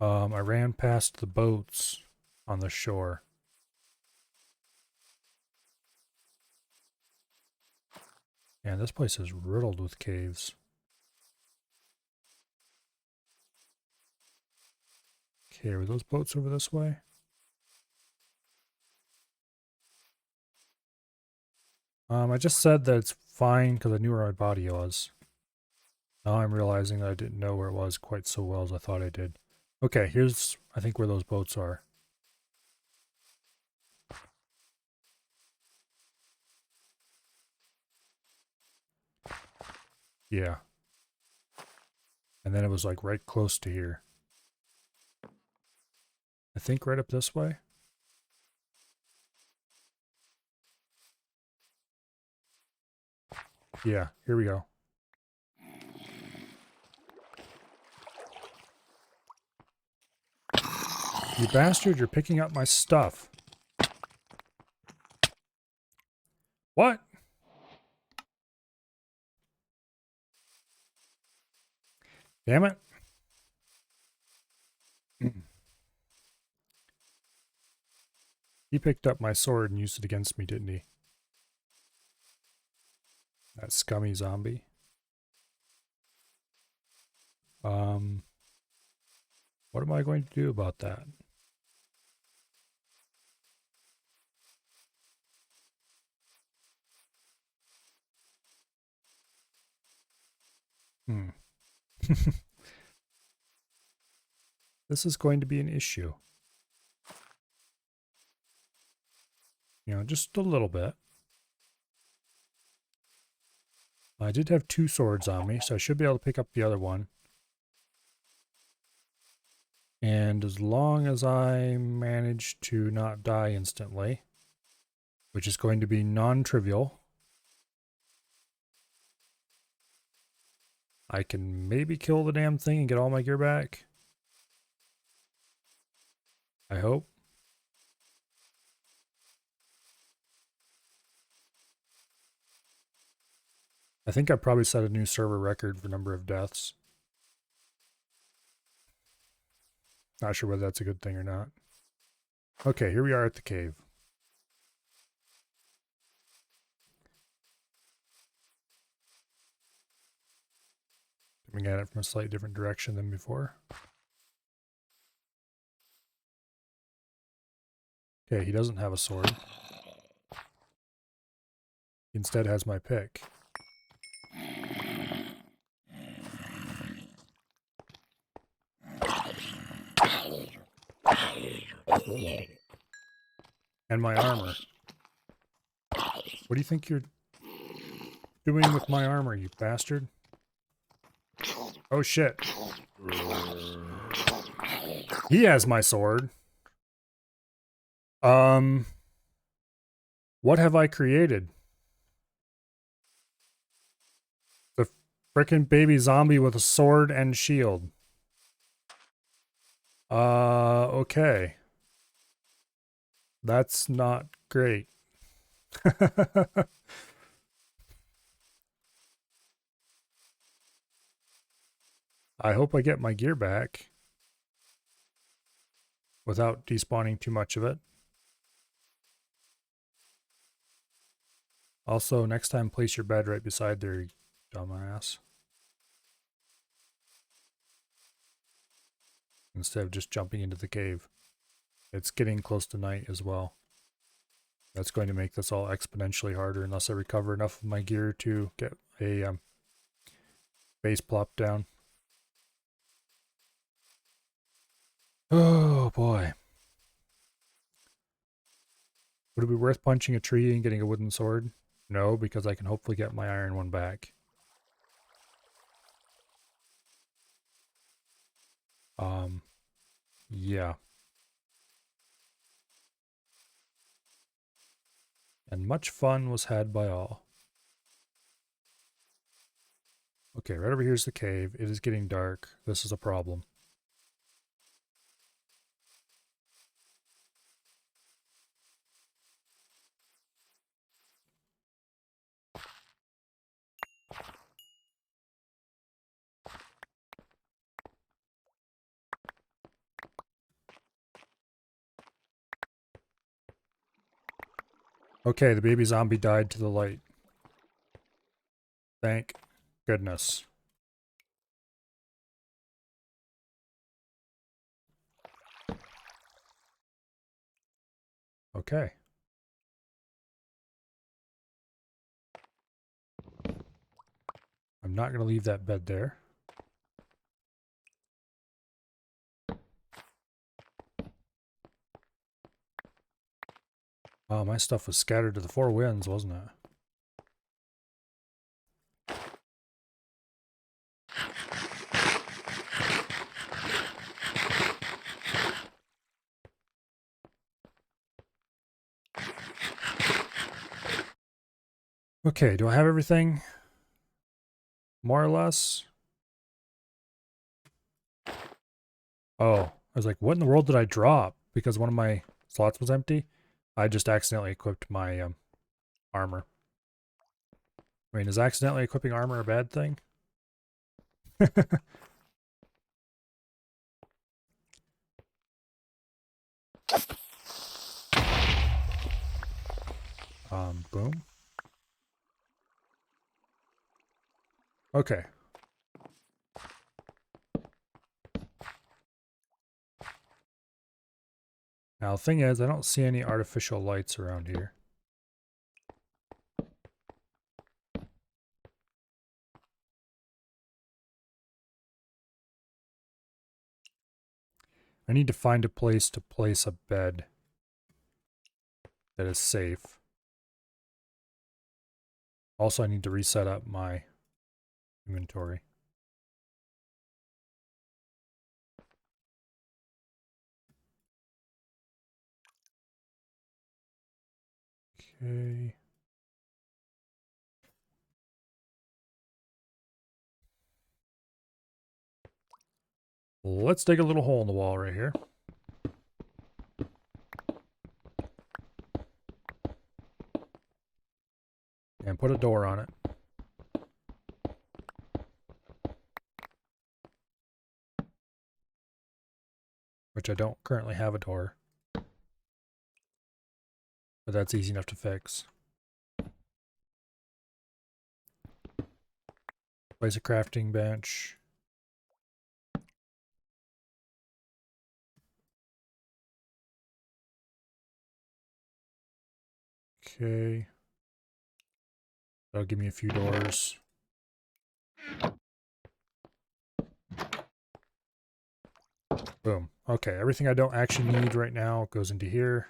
I ran past the boats on the shore. And this place is riddled with caves. Okay, were those boats over this way? I just said that it's fine because I knew where my body was. Now I'm realizing that I didn't know where it was quite so well as I thought I did. Okay, here's, I think, where those boats are. Yeah. And then it was like right close to here. I think right up this way. Yeah, here we go. You bastard, you're picking up my stuff. What? Damn it. He picked up my sword and used it against me, didn't he? That scummy zombie. What am I going to do about that? Hmm. This is going to be an issue. You know, just a little bit. I did have 2 swords on me, so I should be able to pick up the other one. And as long as I manage to not die instantly, which is going to be non-trivial, I can maybe kill the damn thing and get all my gear back. I hope. I think I probably set a new server record for number of deaths. Not sure whether that's a good thing or not. Okay, here we are at the cave. Coming at it from a slightly different direction than before. Okay, he doesn't have a sword. He instead has my pick. And my armor. What do you think you're doing with my armor, you bastard? Oh shit. He has my sword. What have I created? The frickin' baby zombie with a sword and shield. Okay. That's not great. I hope I get my gear back without despawning too much of it. Also, next time place your bed right beside there, you dumbass. Instead of just jumping into the cave. It's getting close to night as well. That's going to make this all exponentially harder unless I recover enough of my gear to get a base plop down. Oh boy. Would it be worth punching a tree and getting a wooden sword? No, because I can hopefully get my iron one back. Yeah. And much fun was had by all. Okay, right over here's the cave. It is getting dark. This is a problem. Okay, the baby zombie died to the light. Thank goodness. Okay. I'm not going to leave that bed there. Oh, my stuff was scattered to the four winds, wasn't it? Okay, do I have everything? More or less? Oh, I was like, what in the world did I drop? Because one of my slots was empty. I just accidentally equipped my armor. I mean, is accidentally equipping armor a bad thing? Boom. Okay. Now, the thing is, I don't see any artificial lights around here. I need to find a place to place a bed that is safe. Also, I need to reset up my inventory. Okay. Let's dig a little hole in the wall right here. And put a door on it. Which I don't currently have a door. But that's easy enough to fix. Place a crafting bench. Okay. That'll give me a few doors. Boom. Okay, everything I don't actually need right now goes into here.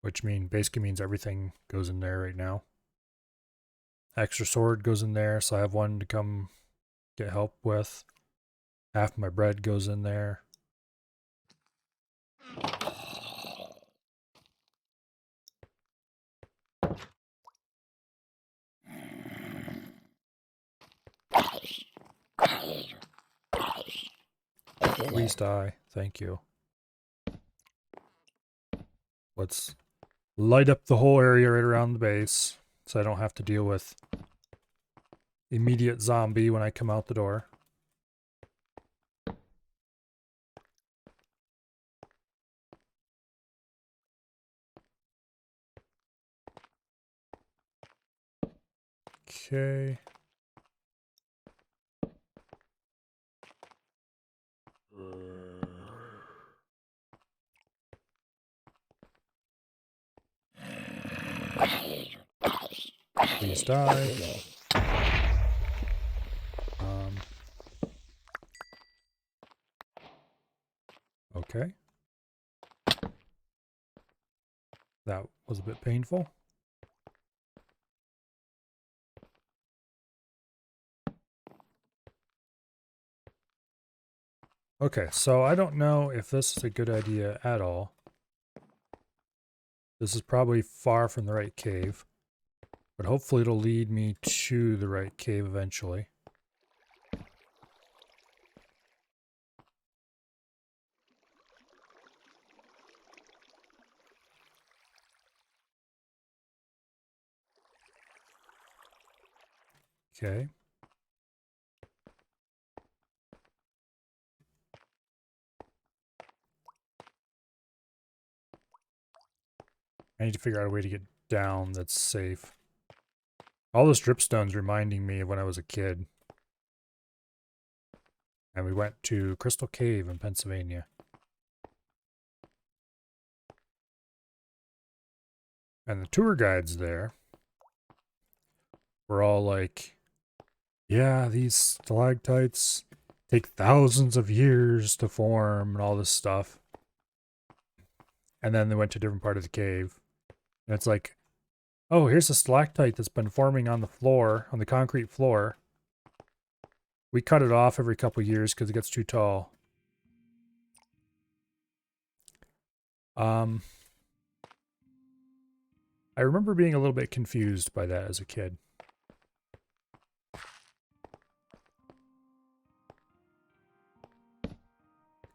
Which basically means everything goes in there right now. Extra sword goes in there, so I have one to come get help with. Half my bread goes in there. Please die. Thank you. Let's light up the whole area right around the base so I don't have to deal with immediate zombie when I come out the door. Okay. Please die. Okay. That was a bit painful. Okay, so I don't know if this is a good idea at all. This is probably far from the right cave, but hopefully it'll lead me to the right cave eventually. Okay. I need to figure out a way to get down that's safe. All those dripstones reminding me of when I was a kid. And we went to Crystal Cave in Pennsylvania. And the tour guides there were all like, yeah, these stalactites take thousands of years to form and all this stuff. And then they went to a different part of the cave. And it's like, oh, here's a stalactite that's been forming on the floor, on the concrete floor. We cut it off every couple years because it gets too tall. I remember being a little bit confused by that as a kid.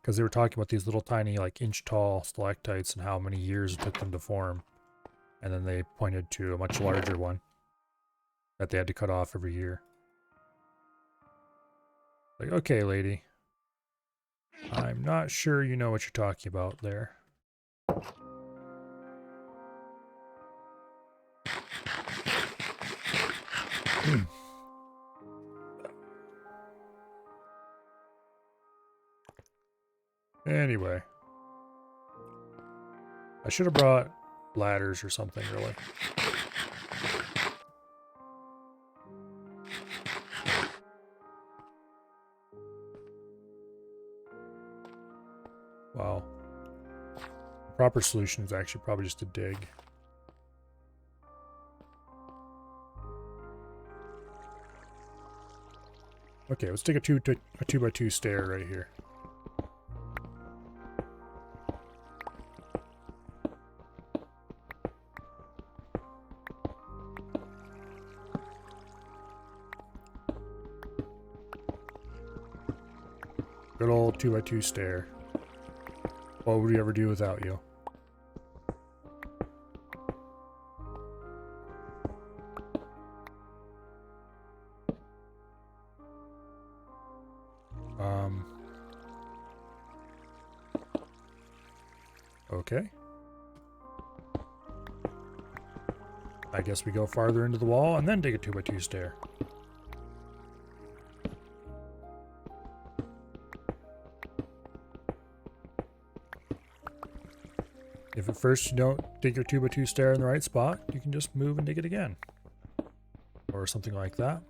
Because they were talking about these little tiny, like inch tall stalactites and how many years it took them to form. And then they pointed to a much larger one that they had to cut off every year. Like, okay, lady. I'm not sure you know what you're talking about there. Anyway. I should have brought ladders or something, really. Wow. The proper solution is actually probably just to dig. Okay, let's take a 2x2 stair right here. Good old 2x2 stair. What would we ever do without you? Okay. I guess we go farther into the wall and then dig a 2x2 stair. If at first you don't dig your 2x2 stair in the right spot, you can just move and dig it again. Or something like that.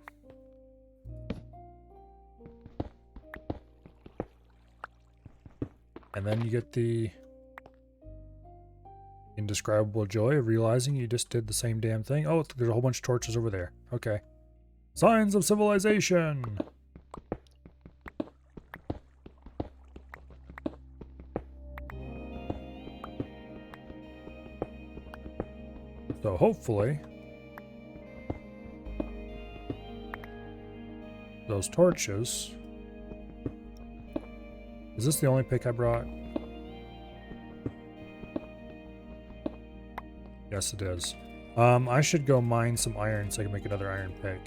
And then you get the indescribable joy of realizing you just did the same damn thing. Oh, there's a whole bunch of torches over there. Okay. Signs of civilization! So hopefully those torches... Is this the only pick I brought? Yes, it is. I should go mine some iron so I can make another iron pick.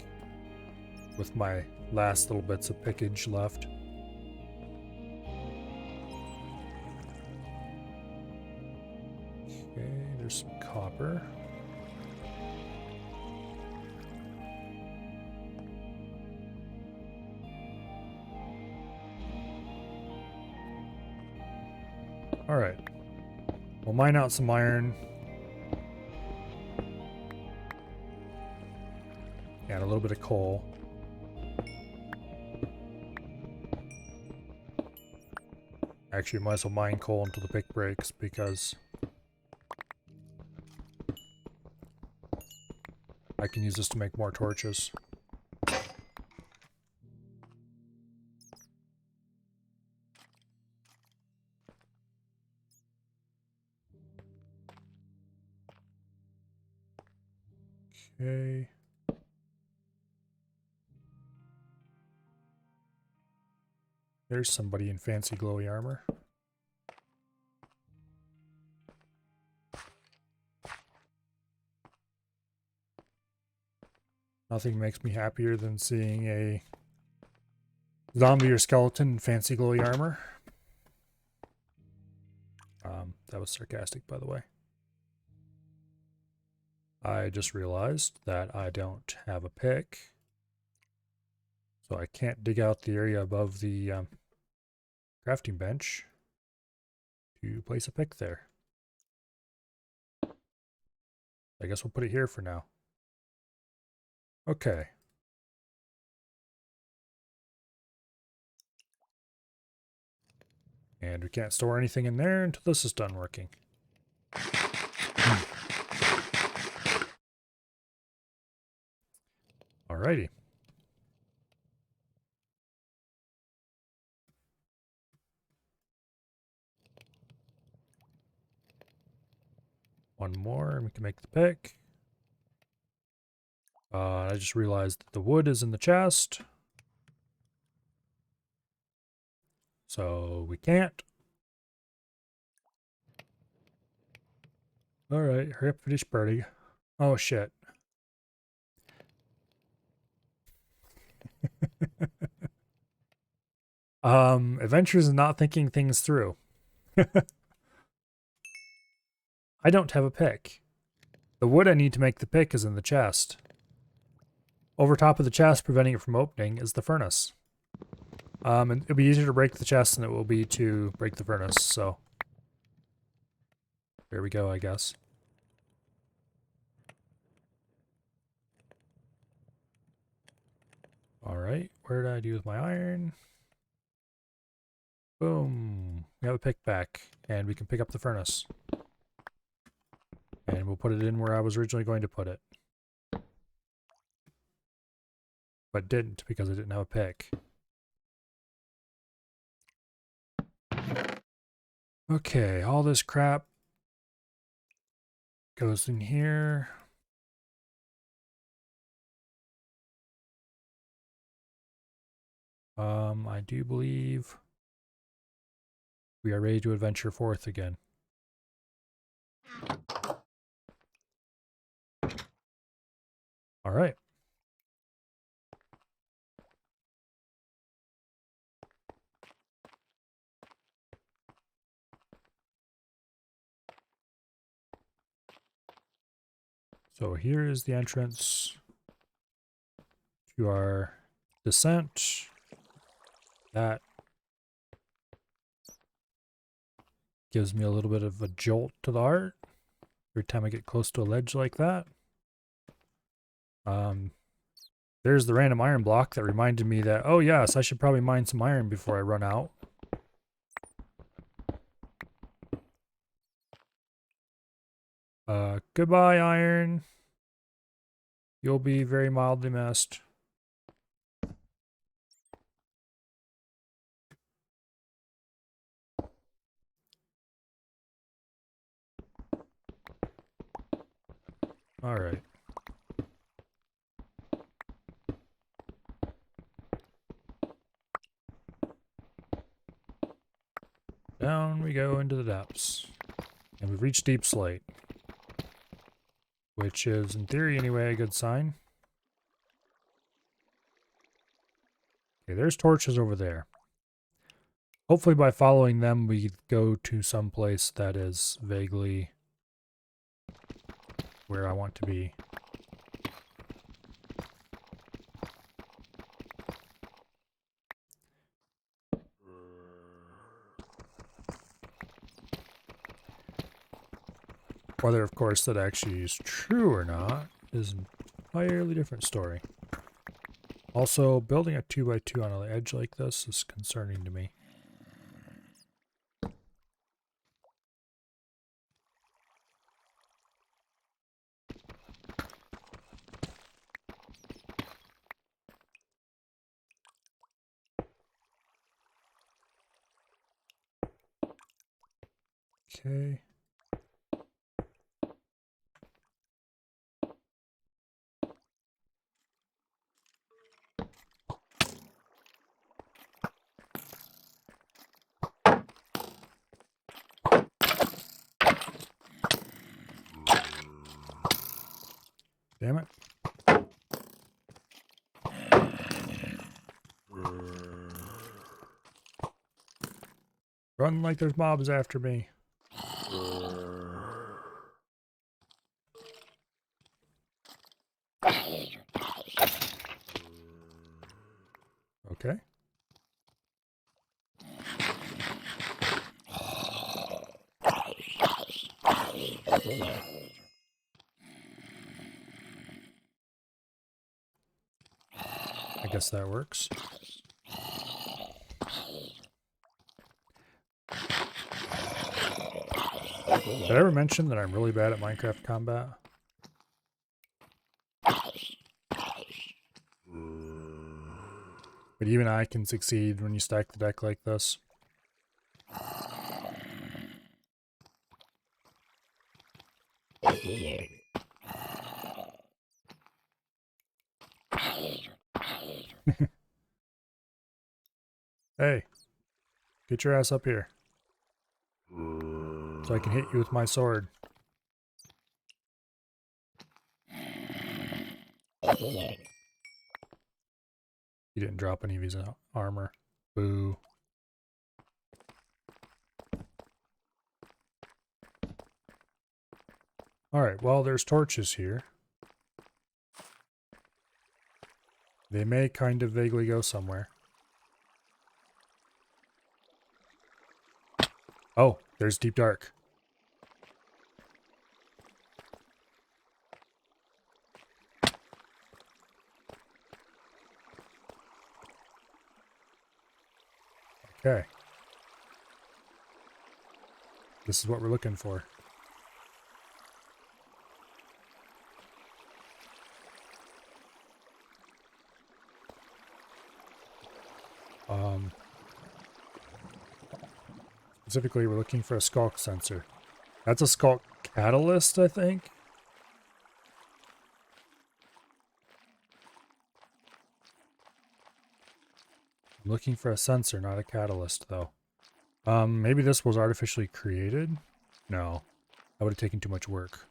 With my last little bits of pickage left. Okay, there's some copper. Alright. We'll mine out some iron. And a little bit of coal. Actually, might as well mine coal until the pick breaks because I can use this to make more torches. Okay. There's somebody in fancy glowy armor. Nothing makes me happier than seeing a zombie or skeleton in fancy glowy armor. That was sarcastic, by the way. I just realized that I don't have a pick. So I can't dig out the area above the crafting bench to place a pick there. I guess we'll put it here for now. Okay. And we can't store anything in there until this is done working. Alrighty. One more, and we can make the pick. I just realized that the wood is in the chest. So we can't. Alright, hurry up, finish birdie. Oh shit. Adventures and not thinking things through. I don't have a pick. The wood I need to make the pick is in the chest. Over top of the chest, preventing it from opening, is the furnace. And it'll be easier to break the chest than it will be to break the furnace, so. There we go, I guess. Alright, where did I do with my iron? Boom. We have a pick back, and we can pick up the furnace. And we'll put it in where I was originally going to put it. But didn't, because I didn't have a pick. Okay, all this crap goes in here. I do believe we are ready to adventure forth again. All right. So here is the entrance to our descent. That gives me a little bit of a jolt to the heart every time I get close to a ledge like that. There's the random iron block that reminded me that, oh yes, I should probably mine some iron before I run out. Goodbye, iron. You'll be very mildly missed. Alright. Down we go into the depths. And we've reached Deep Slate. Which is, in theory anyway, a good sign. Okay, there's torches over there. Hopefully by following them we go to some place that is vaguely where I want to be. Whether, of course, that actually is true or not is an entirely different story. Also, building a 2x2 on an edge like this is concerning to me. Okay. Damn it. Run like there's mobs after me. Okay. I guess that works. Did I ever mention that I'm really bad at Minecraft combat? But even I can succeed when you stack the deck like this. Hey, get your ass up here. So I can hit you with my sword. He didn't drop any of his armor. Boo. Alright, well, there's torches here. They may kind of vaguely go somewhere. Oh, there's Deep Dark. Okay. This is what we're looking for. Specifically, we're looking for a skulk sensor. That's a skulk catalyst, I think. I'm looking for a sensor, not a catalyst, though. Maybe this was artificially created? No. That would have taken too much work.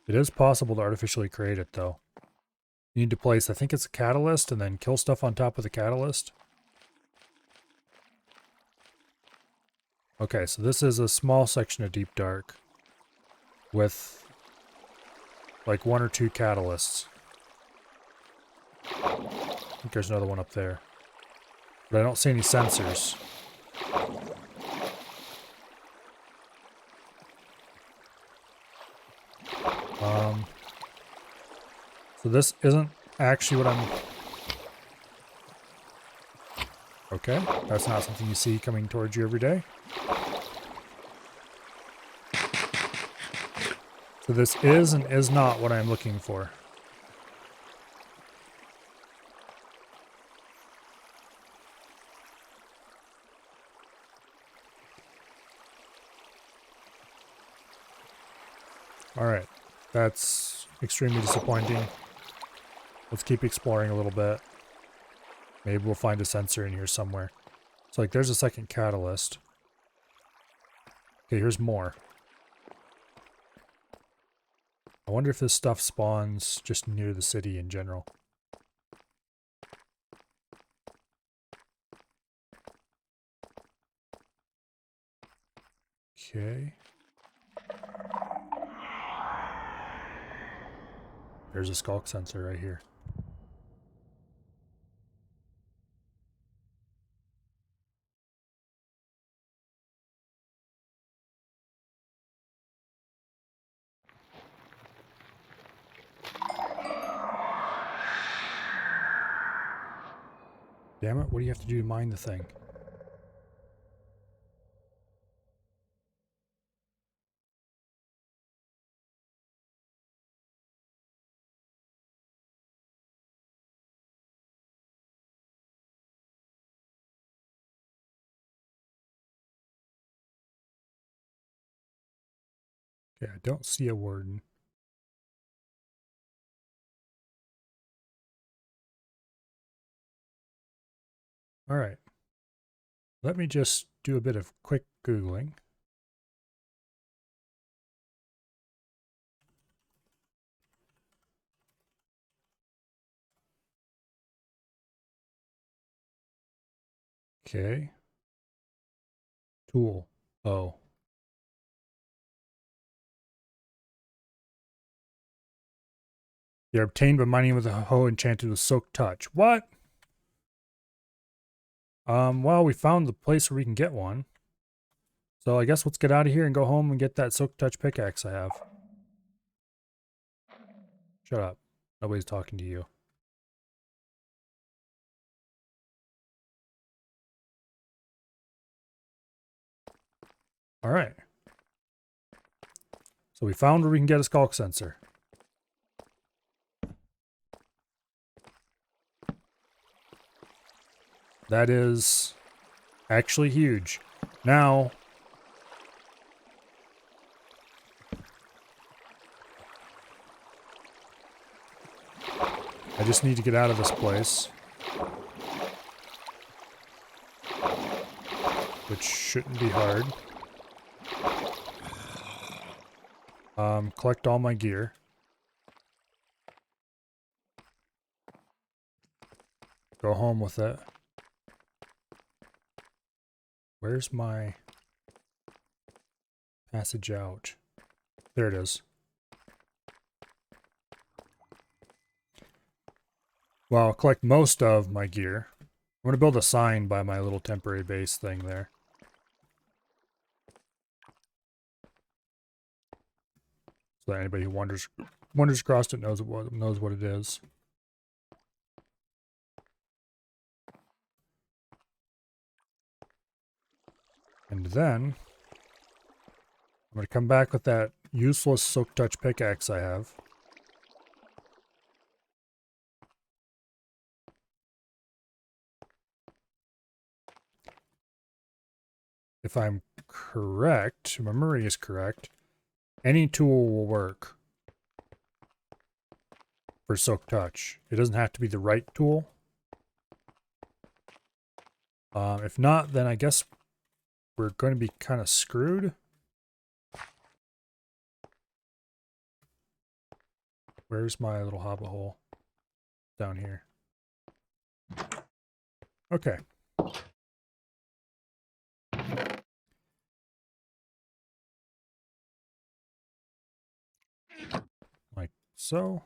It is possible to artificially create it, though. You need to place, I think it's a catalyst, and then kill stuff on top of the catalyst. Okay, so this is a small section of Deep Dark with like 1 or 2 catalysts. I think there's another one up there. But I don't see any sensors. So this isn't actually what I'm... Okay, that's not something you see coming towards you every day. So this is and is not what I'm looking for. Alright, that's extremely disappointing. Let's keep exploring a little bit. Maybe we'll find a sensor in here somewhere. So like there's a second catalyst. Okay, here's more. I wonder if this stuff spawns just near the city in general. Okay. There's a skulk sensor right here. Damn it, what do you have to do to mine the thing? Okay, I don't see a warden. Alright. Let me just do a bit of quick Googling. Okay. Tool. Oh. They're obtained by mining with a hoe enchanted with soak touch. What? Well, we found the place where we can get one. So I guess let's get out of here and go home and get that soak touch pickaxe I have. Shut up. Nobody's talking to you. Alright. So we found where we can get a skulk sensor. That is actually huge. Now, I just need to get out of this place, which shouldn't be hard. Collect all my gear. Go home with it. Where's my passage out? There it is. Well, I'll collect most of my gear. I'm going to build a sign by my little temporary base thing there. So that anybody who wanders across it knows what it is. And then I'm going to come back with that useless silk touch pickaxe I have. If I'm correct, my memory is correct, any tool will work for silk touch. It doesn't have to be the right tool. If not, then I guess we're going to be kind of screwed. Where's my little hobbit hole? Down here. Okay. Like so.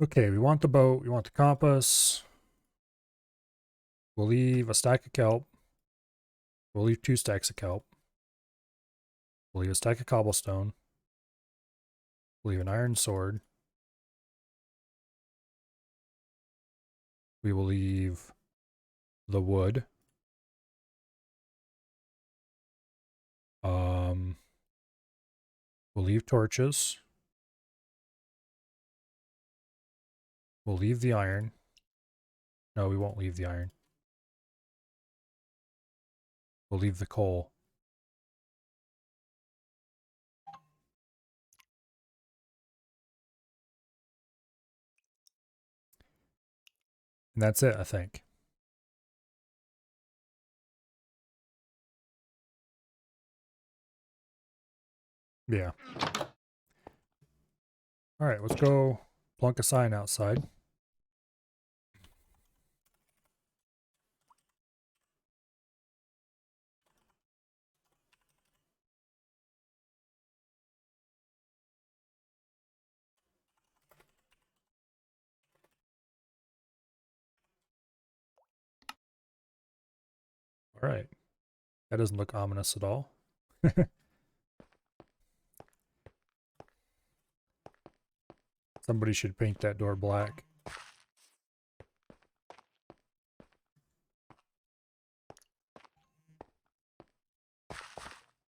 Okay, we want the boat, we want the compass. We'll leave a stack of kelp. We'll leave 2 stacks of kelp. We'll leave a stack of cobblestone. We'll leave an iron sword. We will leave the wood. We'll leave torches. We'll leave the iron. No, we won't leave the iron. We'll leave the coal. And that's it, I think. Yeah. All right, let's go plunk a sign outside. All right. That doesn't look ominous at all. Somebody should paint that door black.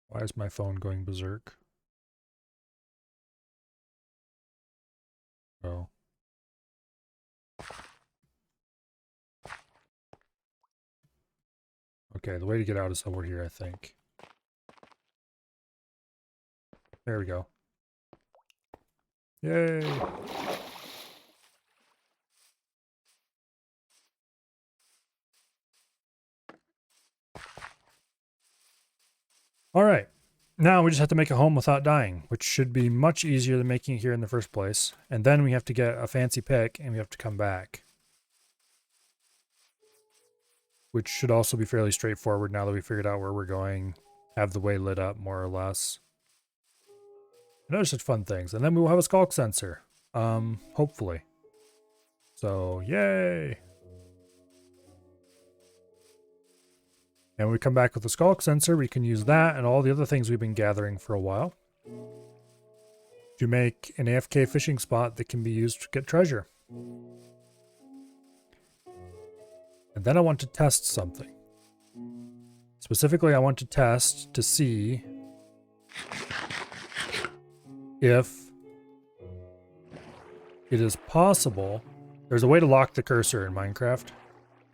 Why is my phone going berserk? Oh. Okay, the way to get out is over here, I think. There we go. Yay! All right. Now we just have to make a home without dying, which should be much easier than making it here in the first place. And then we have to get a fancy pick and we have to come back. Which should also be fairly straightforward now that we figured out where we're going, have the way lit up more or less. And those are such fun things. And then we will have a skulk sensor. Hopefully. So, yay! And when we come back with the skulk sensor, we can use that and all the other things we've been gathering for a while to make an AFK fishing spot that can be used to get treasure. And then I want to test something. Specifically, I want to test to see if it is possible, there's a way to lock the cursor in Minecraft.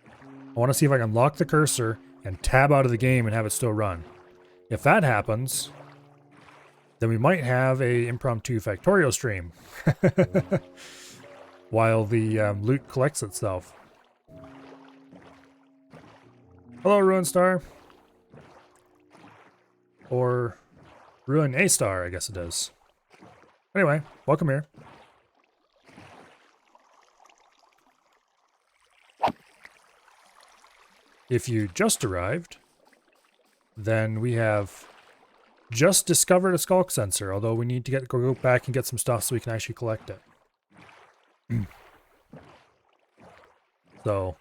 I want to see if I can lock the cursor and tab out of the game and have it still run. If that happens, then we might have a impromptu Factorio stream while the loot collects itself. Hello, Ruin Star. Or Ruin A Star, I guess it is. Anyway, welcome here. If you just arrived, then we have just discovered a skulk sensor, although we need to go back and get some stuff so we can actually collect it. So,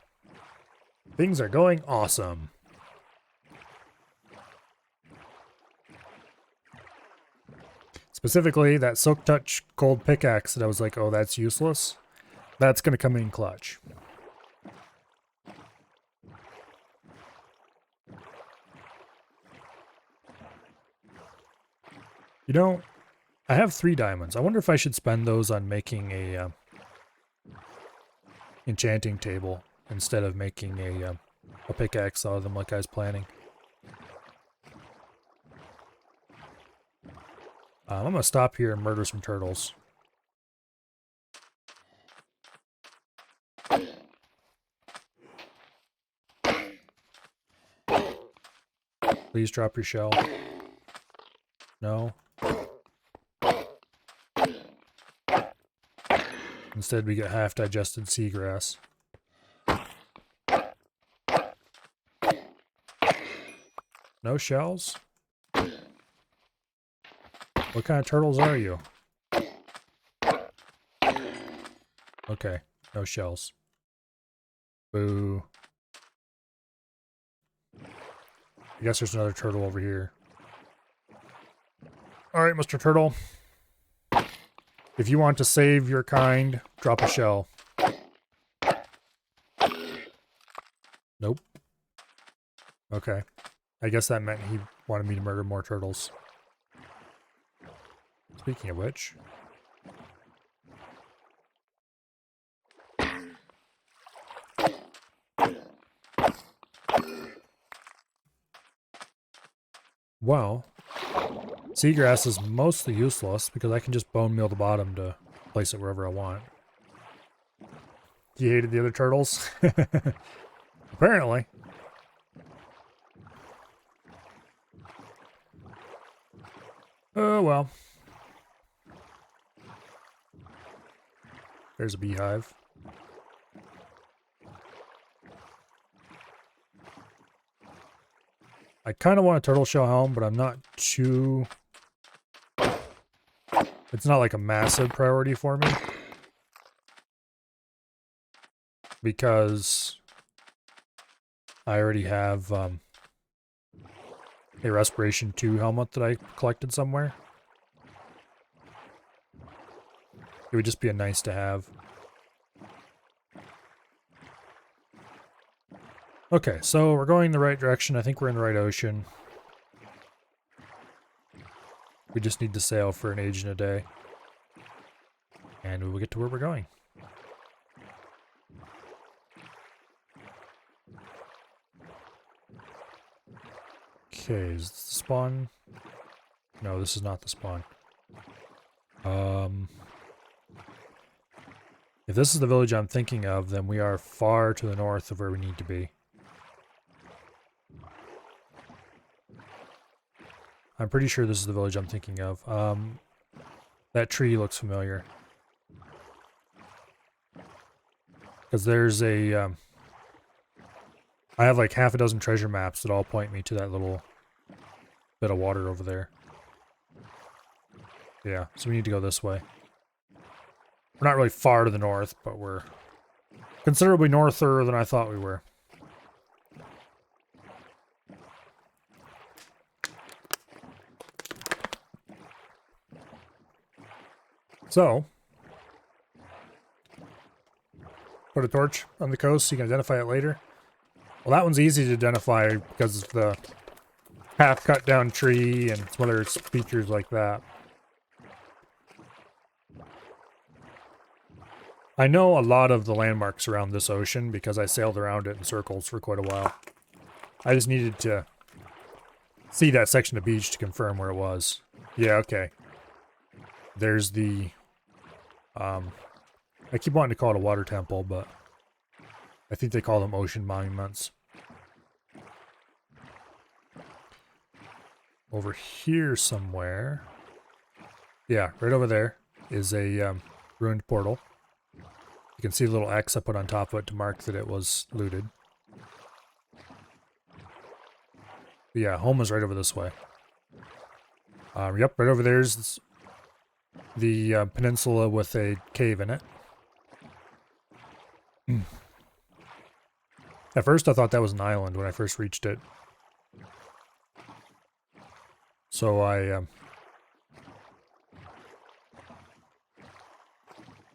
things are going awesome. Specifically, that Silk Touch gold pickaxe that I was like, oh, that's useless. That's going to come in clutch. You know, I have 3 diamonds. I wonder if I should spend those on making a enchanting table instead of making a pickaxe out of them like I was planning. I'm going to stop here and murder some turtles. Please drop your shell. No. Instead, we get half-digested seagrass. No shells? What kind of turtles are you? Okay, no shells. Boo. I guess there's another turtle over here. Alright, Mr. Turtle. If you want to save your kind, drop a shell. Nope. Okay. I guess that meant he wanted me to murder more turtles. Speaking of which... Well, seagrass is mostly useless because I can just bone meal the bottom to place it wherever I want. You hated the other turtles? Apparently. Oh, well. There's a beehive. I kind of want a turtle shell helm, but I'm not too... It's not like a massive priority for me. Because I already have a Respiration 2 helmet that I collected somewhere. It would just be a nice to have. Okay, so we're going the right direction. I think we're in the right ocean. We just need to sail for an age and a day. And we will get to where we're going. Okay, is this the spawn? No, this is not the spawn. If this is the village I'm thinking of, then we are far to the north of where we need to be. I'm pretty sure this is the village I'm thinking of. That tree looks familiar. Because there's a... I have like half a dozen treasure maps that all point me to that little bit of water over there. Yeah, so we need to go this way. We're not really far to the north, but we're considerably norther than I thought we were. So, put a torch on the coast so you can identify it later. Well, that one's easy to identify because of the half cut down tree and some other features like that. I know a lot of the landmarks around this ocean because I sailed around it in circles for quite a while. I just needed to see that section of beach to confirm where it was. Yeah, okay. There's the... I keep wanting to call it a water temple, but I think they call them ocean monuments. Over here somewhere... Yeah, right over there is a ruined portal. You can see a little X I put on top of it to mark that it was looted. But yeah, home is right over this way. Yep, right over there's the peninsula with a cave in it. At first I thought that was an island when I first reached it. So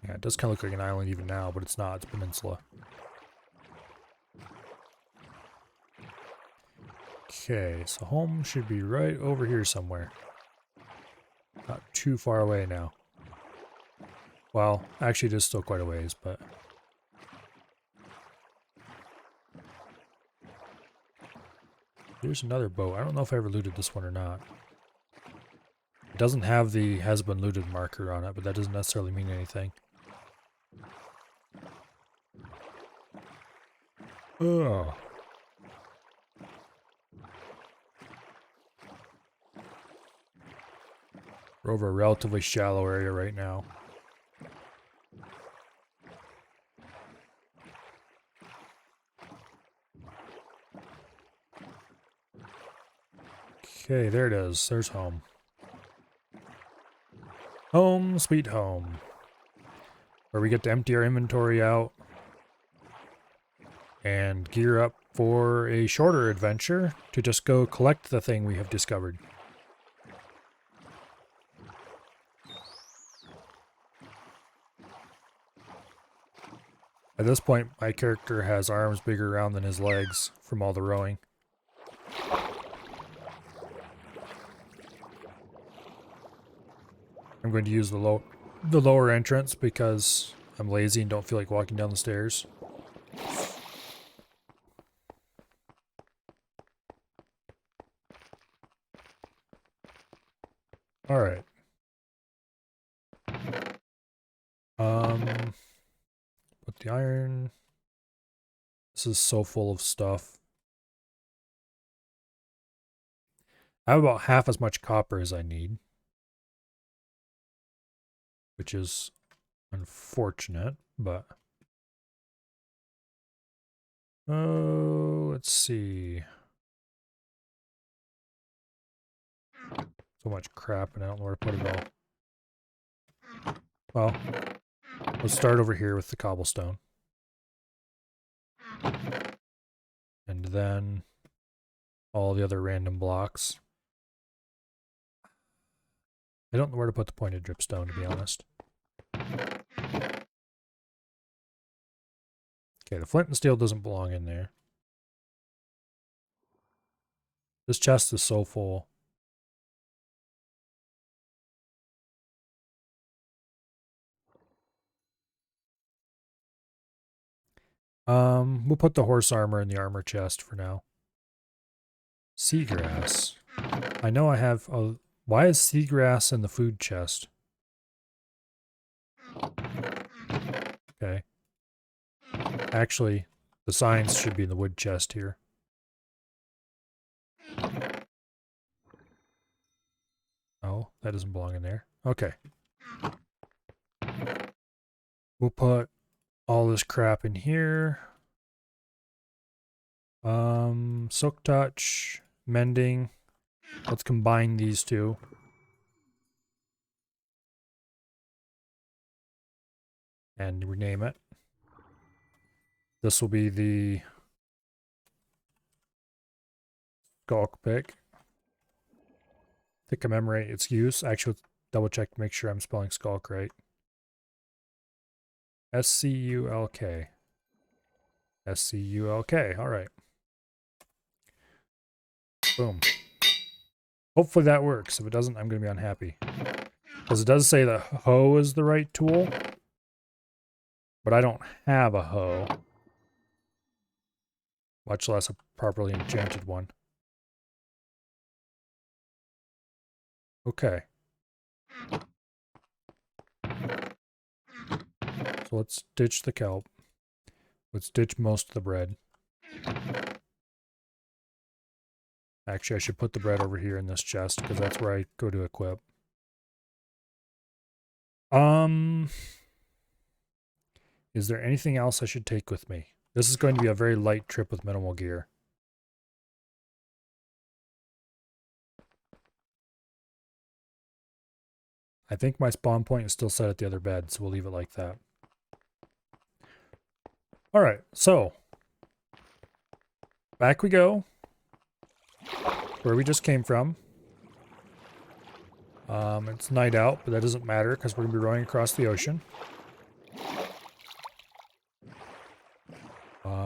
yeah, it does kind of look like an island even now, but it's not. It's a peninsula. Okay, so home should be right over here somewhere. Not too far away now. Well, actually it is still quite a ways, but... Here's another boat. I don't know if I ever looted this one or not. It doesn't have the has been looted marker on it, but that doesn't necessarily mean anything. Oh. We're over a relatively shallow area right now. Okay, there it is. There's home. Home, sweet home. Where we get to empty our inventory out and gear up for a shorter adventure to just go collect the thing we have discovered. At this point, my character has arms bigger around than his legs from all the rowing. I'm going to use the lower entrance because I'm lazy and don't feel like walking down the stairs. Alright. Put the iron. This is so full of stuff. I have about half as much copper as I need, which is unfortunate, but... Oh, let's see. So much crap and I don't know where to put it all. Well, let's start over here with the cobblestone. And then all the other random blocks. I don't know where to put the pointed dripstone, to be honest. Okay, the flint and steel doesn't belong in there. This chest is so full. We'll put the horse armor in the armor chest for now. Seagrass. I know I have a... Why is seagrass in the food chest? Okay. Actually, the signs should be in the wood chest here. Oh, that doesn't belong in there. Okay. We'll put all this crap in here. Silk touch, mending. Let's combine these two. And rename it. This will be the skulk pick. To commemorate its use. Actually, double check to make sure I'm spelling skulk right. S-C-U-L-K. S-C-U-L-K. Alright. Boom. Hopefully that works. If it doesn't, I'm going to be unhappy. Because it does say that hoe is the right tool. But I don't have a hoe. Much less a properly enchanted one. Okay. So let's ditch the kelp. Let's ditch most of the bread. Actually, I should put the bread over here in this chest because that's where I go to equip. Is there anything else I should take with me? This is going to be a very light trip with minimal gear. I think my spawn point is still set at the other bed, so we'll leave it like that. Alright, so back we go. Where we just came from. It's night out, but that doesn't matter because we're going to be rowing across the ocean.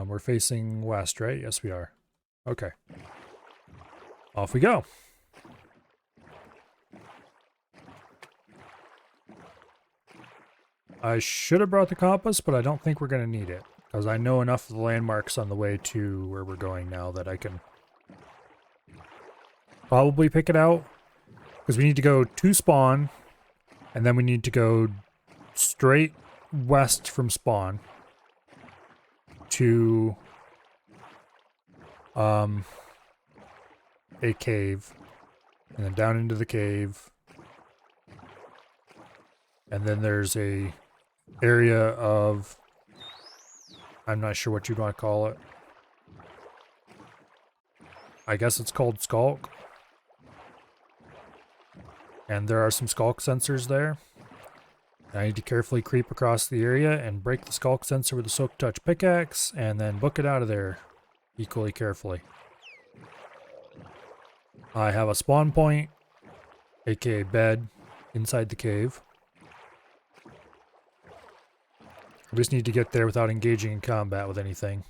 We're facing west, right? Yes, we are. Okay. Off we go. I should have brought the compass, but I don't think we're going to need it. Because I know enough of the landmarks on the way to where we're going now that I can probably pick it out. Because we need to go to spawn, and then we need to go straight west from spawn to a cave, and then down into the cave, and then there's a area of, I'm not sure what you'd want to call it. I guess it's called skulk. And there are some skulk sensors there. I need to carefully creep across the area and break the skulk sensor with a soak touch pickaxe, and then book it out of there equally carefully. I have a spawn point, aka bed, inside the cave. I just need to get there without engaging in combat with anything.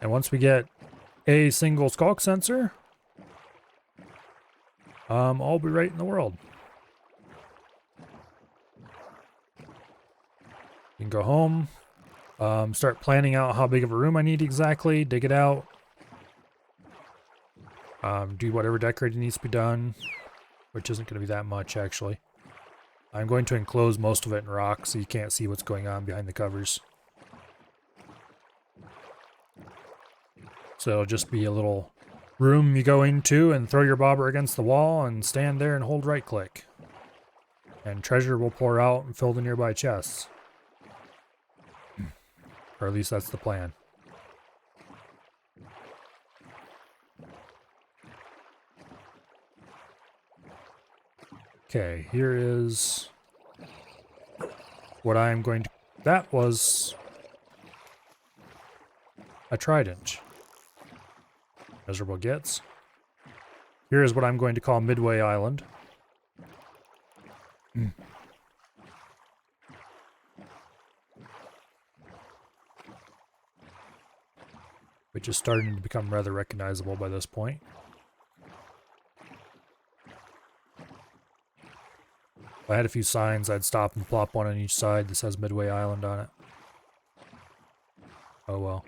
And once we get a single skulk sensor, I'll be right in the world. You can go home, start planning out how big of a room I need exactly, dig it out, do whatever decorating needs to be done, which isn't going to be that much actually. I'm going to enclose most of it in rock so you can't see what's going on behind the covers. So it'll just be a little room you go into and throw your bobber against the wall and stand there and hold right click. And treasure will pour out and fill the nearby chests. Or at least that's the plan. Okay, here is what I'm going to... That was a trident. Miserable gets. Here is what I'm going to call Midway Island. Which is starting to become rather recognizable by this point. If I had a few signs, I'd stop and plop one on each side that says Midway Island on it. Oh well.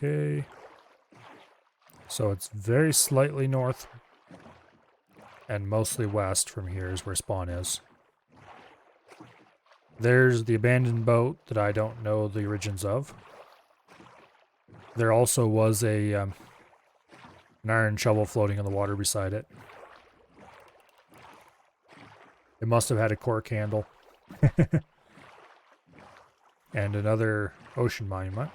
Okay. So it's very slightly north and mostly west from here is where spawn is. There's the abandoned boat that I don't know the origins of. There also was an iron shovel floating in the water beside it. It must have had a cork handle. And another ocean monument.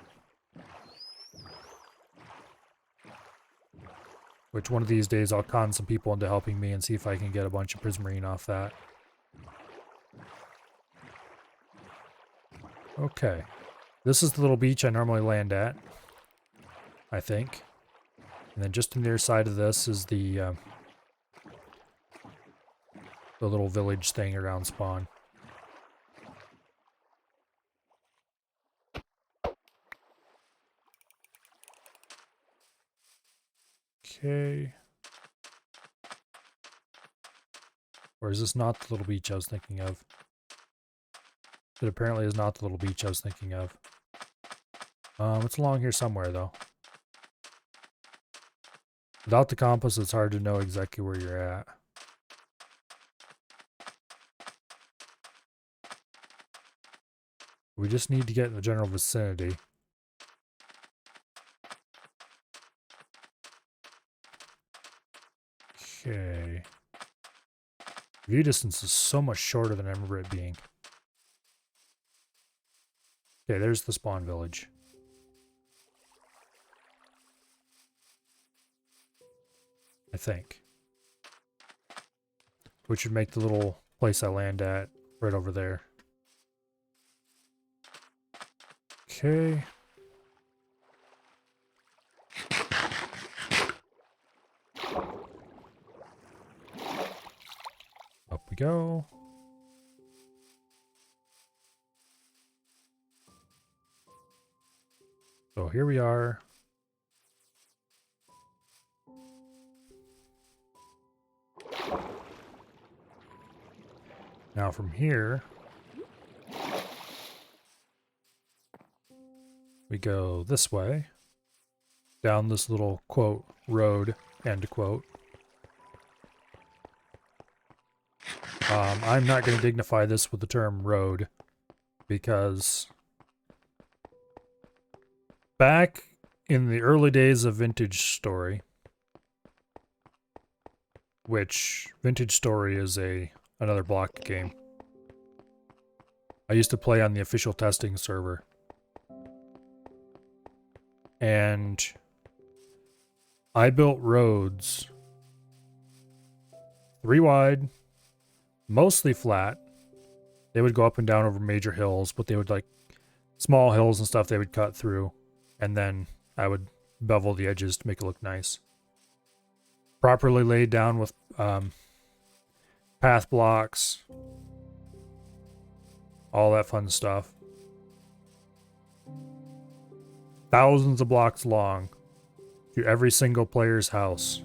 Which one of these days I'll con some people into helping me and see if I can get a bunch of prismarine off that. Okay. This is the little beach I normally land at. I think. And then just on the other side of this is the little village thing around spawn. Okay. Or is this not the little beach I was thinking of? It apparently is not the little beach I was thinking of. It's along here somewhere, though. Without the compass, it's hard to know exactly where you're at. We just need to get in the general vicinity. Okay. View distance is so much shorter than I remember it being. Okay, there's the spawn village. I think. Which would make the little place I land at right over there. Okay. Up we go. So here we are. Now from here, we go this way, down this little, quote, road, end quote. I'm not going to dignify this with the term road, because back in the early days of Vintage Story, which Vintage Story is another block game. I used to play on the official testing server. And I built roads 3 wide, mostly flat. They would go up and down over major hills, but they would like small hills and stuff they would cut through. And then I would bevel the edges to make it look nice. Properly laid down with path blocks, all that fun stuff. Thousands of blocks long to every single player's house.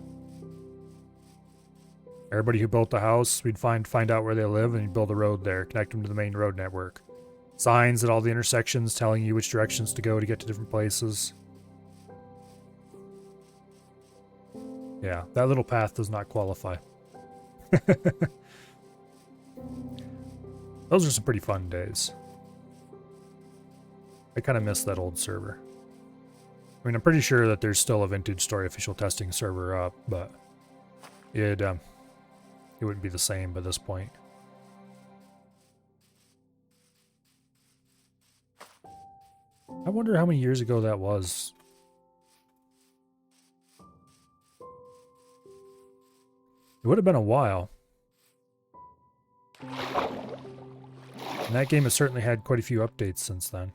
Everybody who built the house, we'd find out where they live and you'd build a road there, connect them to the main road network. Signs at all the intersections telling you which directions to go to get to different places. Yeah, that little path does not qualify. Those are some pretty fun days. I kind of miss that old server. I mean, I'm pretty sure that there's still a Vintage Story official testing server up, but it wouldn't be the same by this point. I wonder how many years ago that was. It would have been a while. And that game has certainly had quite a few updates since then.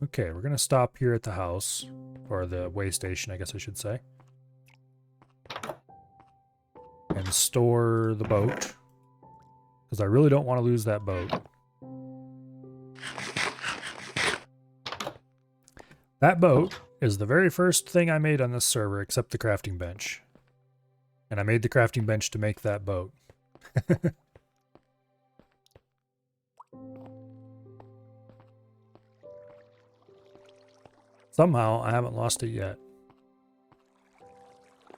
Okay, we're going to stop here at the house. Or the way station, I guess I should say. And store the boat. Because I really don't want to lose that boat. That boat is the very first thing I made on this server except the crafting bench. And I made the crafting bench to make that boat. Somehow, I haven't lost it yet.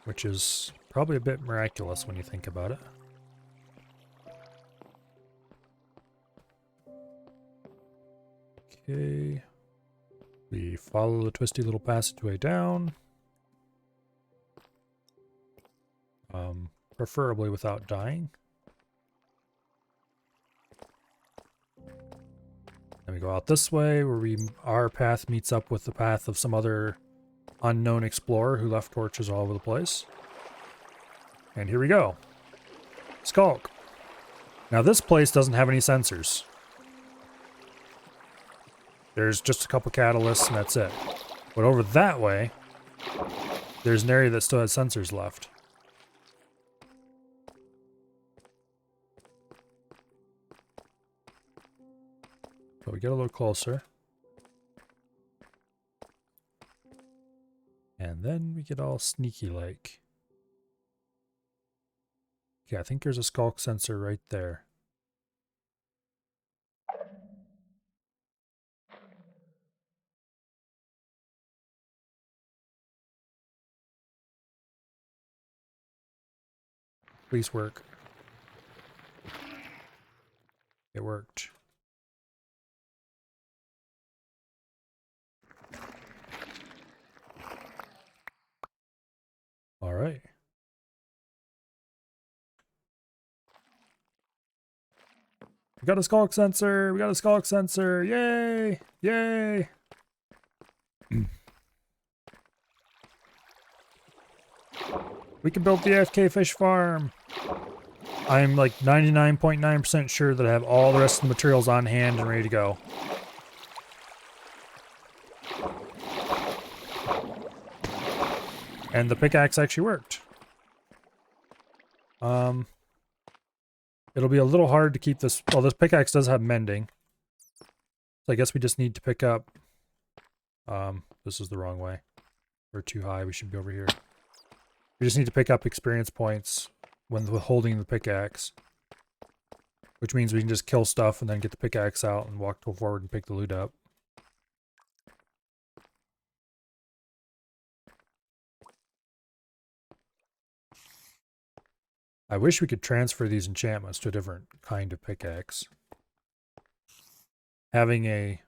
Which is probably a bit miraculous when you think about it. Okay. We follow the twisty little passageway down. Preferably without dying. Then we go out this way where our path meets up with the path of some other unknown explorer who left torches all over the place. And here we go. Skulk. Now this place doesn't have any sensors. There's just a couple catalysts and that's it. But over that way, there's an area that still has sensors left. So we get a little closer. And then we get all sneaky like. Yeah, I think there's a skulk sensor right there. Please work. It worked. All right. We got a skulk sensor. We got a skulk sensor. Yay! Yay! We can build the AFK fish farm. I'm like 99.9% sure that I have all the rest of the materials on hand and ready to go. And the pickaxe actually worked. It'll be a little hard to keep this. Well, this pickaxe does have mending. So I guess we just need to pick up. This is the wrong way. We're too high. We should be over here. We just need to pick up experience points when holding the pickaxe. Which means we can just kill stuff and then get the pickaxe out and walk forward and pick the loot up. I wish we could transfer these enchantments to a different kind of pickaxe. Having a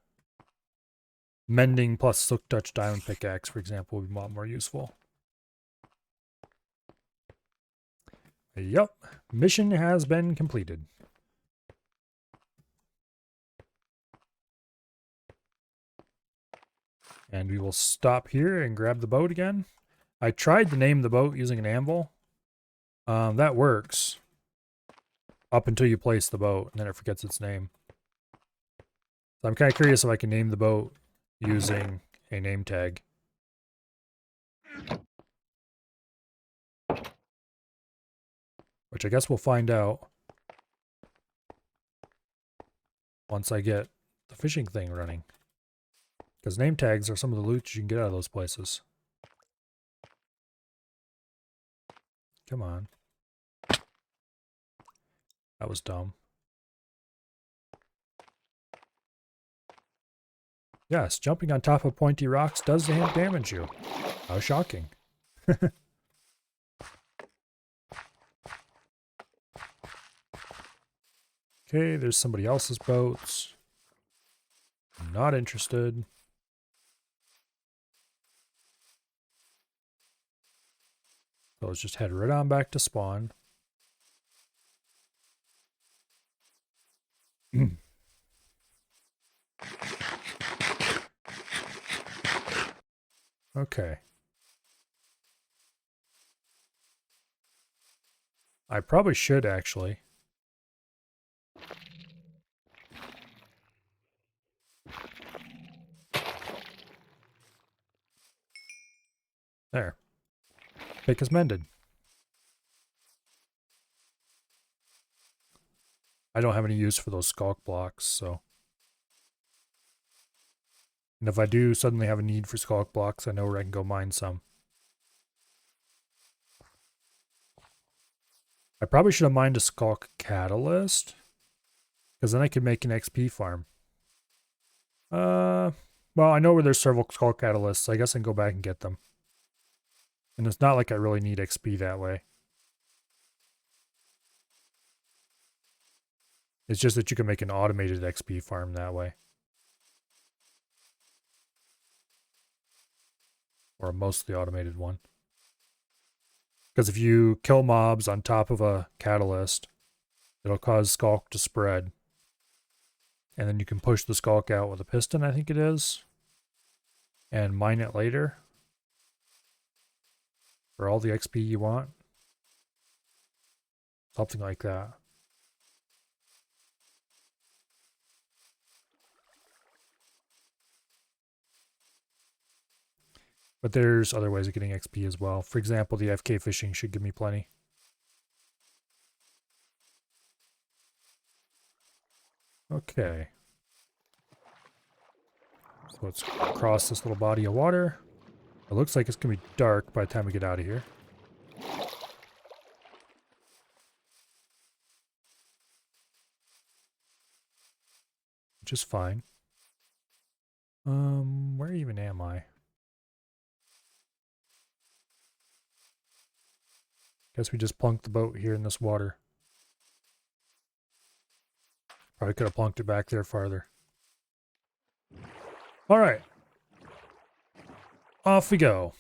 mending plus silk touch diamond pickaxe, for example, would be a lot more useful. Yup, mission has been completed. And we will stop here and grab the boat again. I tried to name the boat using an anvil. That works. Up until you place the boat, and then it forgets its name. So I'm kind of curious if I can name the boat using a name tag. Which I guess we'll find out once I get the fishing thing running. Because name tags are some of the loot you can get out of those places. Come on. That was dumb. Yes, jumping on top of pointy rocks does damage you. How shocking. Okay, there's somebody else's boats. Not interested. So let's just head right on back to spawn. Okay. I probably should actually. There. Pick is mended. I don't have any use for those skulk blocks, so. And if I do suddenly have a need for skulk blocks, I know where I can go mine some. I probably should have mined a skulk catalyst. Because then I could make an XP farm. Well, I know where there's several skulk catalysts, so I guess I can go back and get them. And it's not like I really need XP that way. It's just that you can make an automated XP farm that way. Or a mostly automated one. Because if you kill mobs on top of a catalyst, it'll cause skulk to spread. And then you can push the skulk out with a piston, I think it is. And mine it later. For all the XP you want. Something like that. But there's other ways of getting XP as well. For example, the FK fishing should give me plenty. Okay. So let's cross this little body of water. It looks like it's going to be dark by the time we get out of here. which is fine. Where even am I? Guess we just plunked the boat here in this water. Probably could have plunked it back there farther. All right. Off we go.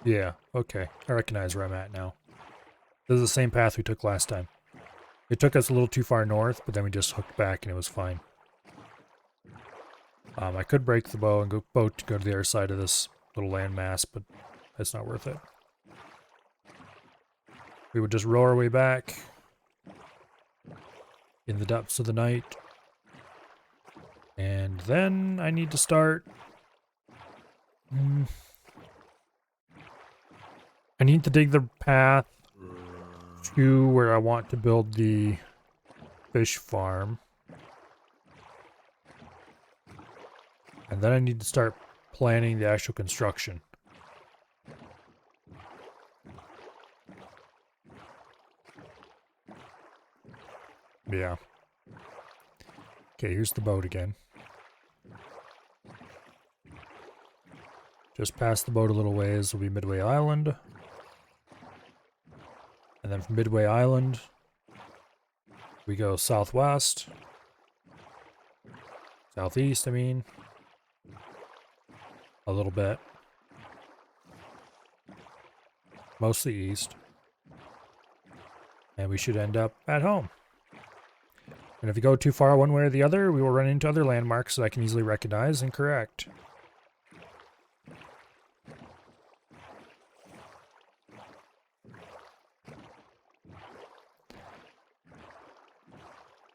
Yeah, okay. I recognize where I'm at now. This is the same path we took last time. It took us a little too far north, but then we just hooked back and it was fine. I could break the bow and boat to go to the other side of this little landmass, but that's not worth it. We would just row our way back in the depths of the night. And then I need to start... I need to dig the path to where I want to build the fish farm. And then I need to start planning the actual construction. Yeah. Okay, here's the boat again. Just past the boat a little ways will be Midway Island. And then from Midway Island, we go southwest. Southeast, I mean. A little bit. Mostly east. And we should end up at home. And if you go too far one way or the other, we will run into other landmarks that I can easily recognize and correct.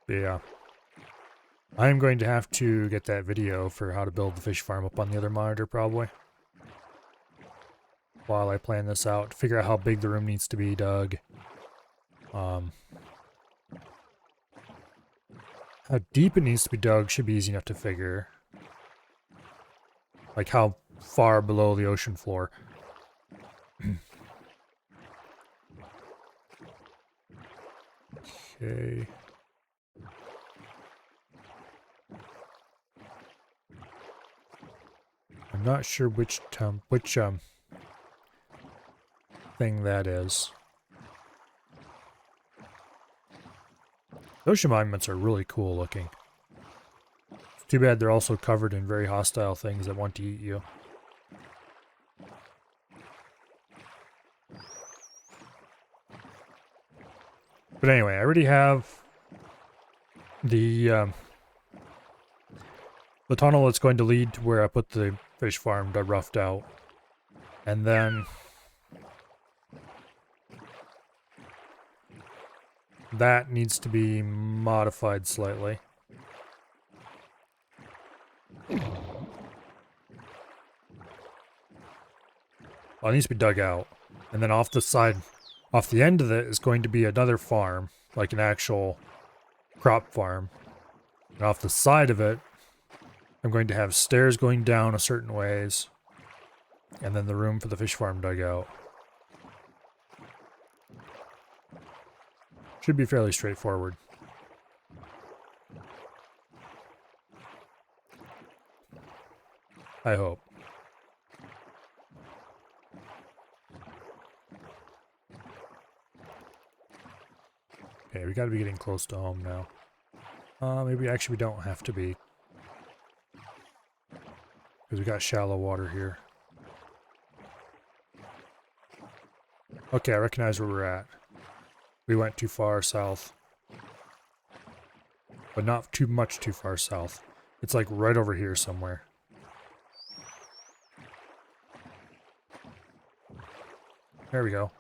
But yeah. I'm going to have to get that video for how to build the fish farm up on the other monitor, probably. While I plan this out, to figure out how big the room needs to be dug. How deep it needs to be dug should be easy enough to figure. Like how far below the ocean floor. Okay. I'm not sure which thing that is. Ocean monuments are really cool looking. It's too bad they're also covered in very hostile things that want to eat you. But anyway, I already have the tunnel that's going to lead to where I put the fish farm roughed out. And then that needs to be modified slightly. Well, it needs to be dug out. And then off the side, off the end of it is going to be another farm, like an actual crop farm. And off the side of it, I'm going to have stairs going down a certain ways. And then the room for the fish farm dug out. Should be fairly straightforward. I hope. Okay, we gotta be getting close to home now. Maybe actually we don't have to be. Because we got shallow water here. Okay, I recognize where we're at. We went too far south. But not too much too far south. It's like right over here somewhere. There we go.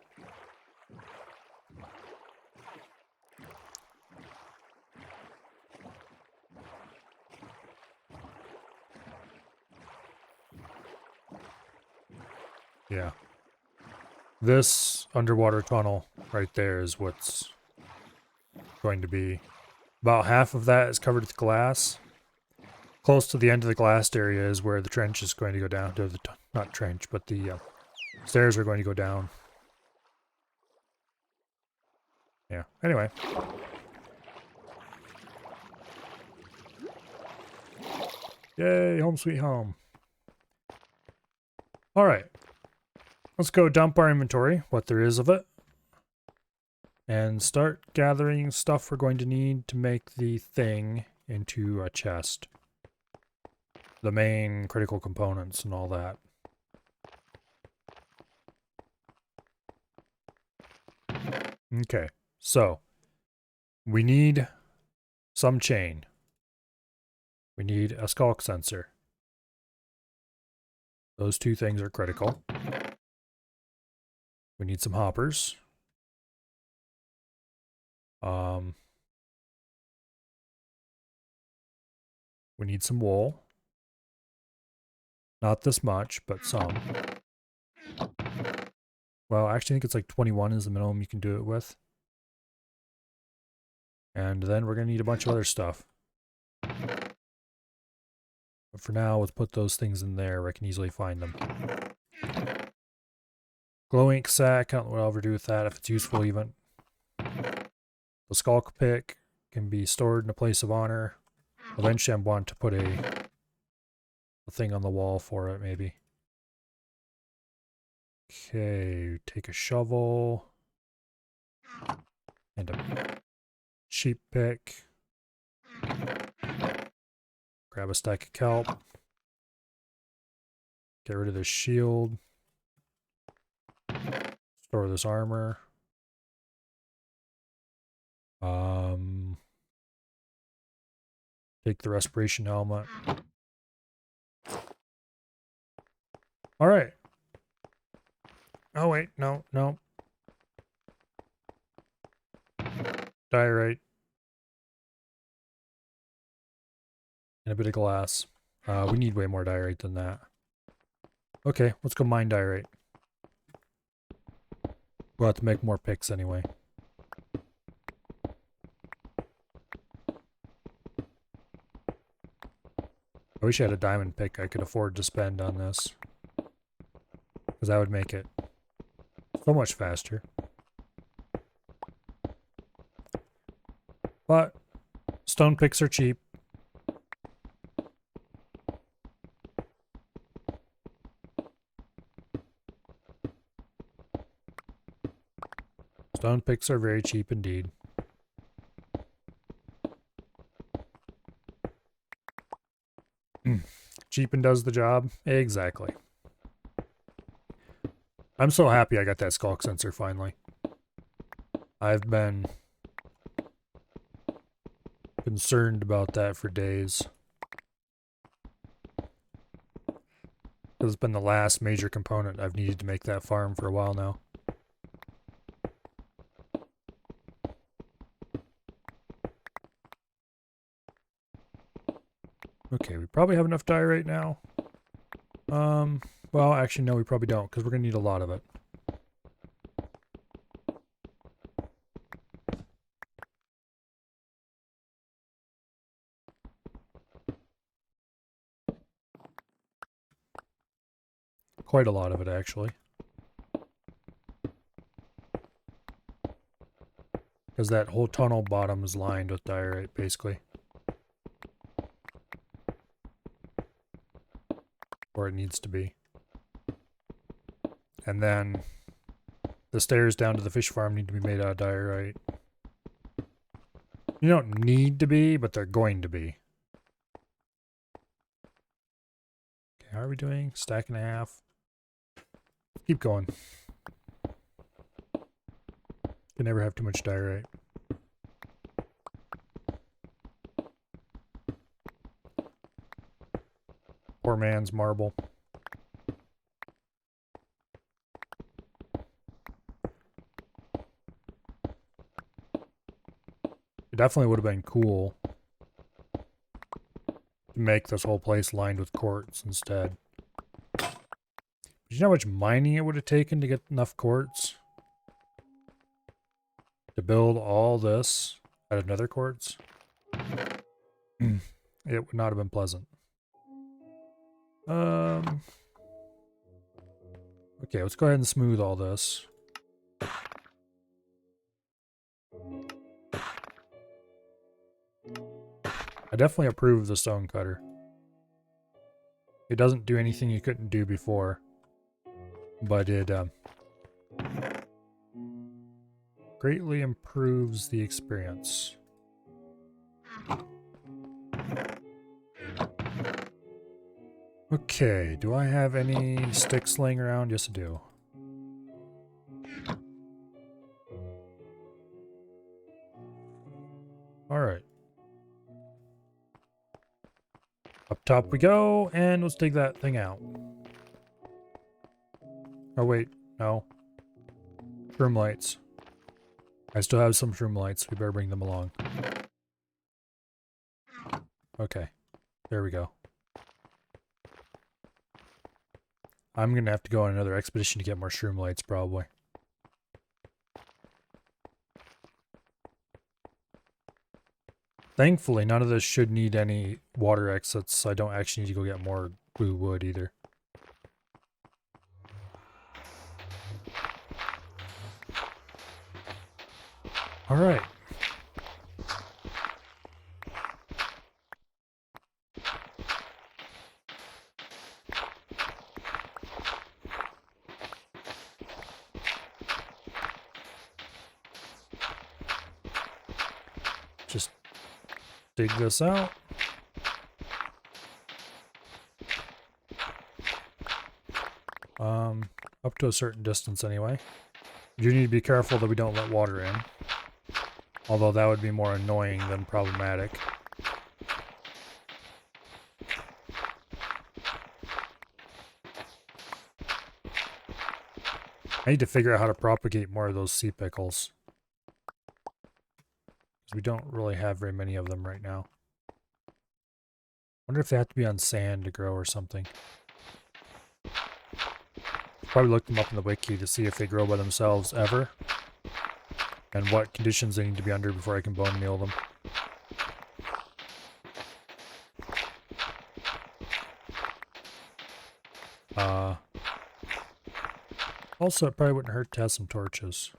Yeah. This underwater tunnel right there is what's going to be. About half of that is covered with glass. close to the end of the glassed area is where the trench is going to go down to the, not trench, but the stairs are going to go down. Yeah, anyway. Yay, home sweet home. Alright. Let's go dump our inventory, what there is of it. And start gathering stuff we're going to need to make the thing into a chest. The main critical components and all that. Okay, so we need some chain. We need a skulk sensor. Those two things are critical. We need some hoppers. We need some wool. Not this much, but some. Well, I actually think it's like 21 is the minimum you can do it with. And then we're going to need a bunch of other stuff. But for now, let's put those things in there where I can easily find them. Glow ink sack, I don't know what I'll ever do with that, if it's useful even. The skulk pick can be stored in a place of honor. Eventually I want to put a thing on the wall for it, maybe. Okay, take a shovel. And a sheep pick. Grab a stack of kelp. Get rid of this shield. Store this armor. Take the respiration helmet. Alright. Oh wait, no. Diorite. And a bit of glass. We need way more diorite than that. Okay, let's go mine diorite. We'll have to make more picks anyway. I wish I had a diamond pick I could afford to spend on this. Because that would make it so much faster. But stone picks are cheap. Stone picks are very cheap indeed. Cheap and does the job? Exactly. I'm so happy I got that skulk sensor finally. I've been concerned about that for days. Because it's been the last major component I've needed to make that farm for a while now. Okay, we probably have enough dye right now. Well, actually, no, we probably don't, because we're going to need a lot of it. Quite a lot of it, actually. Because that whole tunnel bottom is lined with diorite, basically. Where it needs to be. And then the stairs down to the fish farm need to be made out of diorite. You don't need to be, but they're going to be. Okay, how are we doing? Stack and a half. Keep going. Can never have too much diorite. Poor man's marble. It definitely would have been cool to make this whole place lined with quartz instead. But you know how much mining it would have taken to get enough quartz? To build all this out of nether quartz? It would not have been pleasant. Okay, let's go ahead and smooth all this. I definitely approve of the stone cutter. It doesn't do anything you couldn't do before, but it greatly improves the experience. Okay, do I have any sticks laying around? Yes, I do. Alright. Up top we go, and let's dig that thing out. Oh wait, no. Shroom lights. I still have some shroom lights. We better bring them along. Okay, there we go. I'm gonna have to go on another expedition to get more shroom lights, probably. Thankfully, none of this should need any water exits, so I don't actually need to go get more blue wood either. Alright. Just dig this out. Up to a certain distance anyway. You need to be careful that we don't let water in. Although that would be more annoying than problematic. I need to figure out how to propagate more of those sea pickles. Because we don't really have very many of them right now. Wonder if they have to be on sand to grow or something. Probably look them up in the wiki to see if they grow by themselves ever. And what conditions they need to be under before I can bone meal them. Also, it probably wouldn't hurt to have some torches.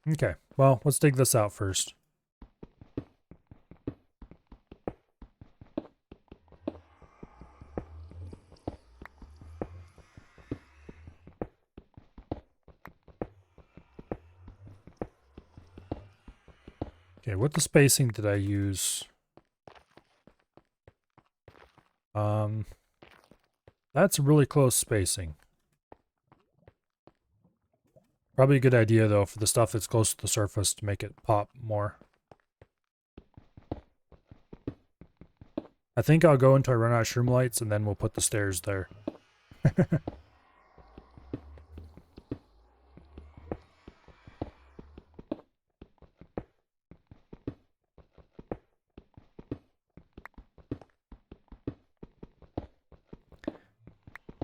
Okay, well, let's dig this out first. Okay, what the spacing did I use? That's really close spacing. Probably a good idea, though, for the stuff that's close to the surface to make it pop more. I think I'll go until I run out of shroom lights, and then we'll put the stairs there.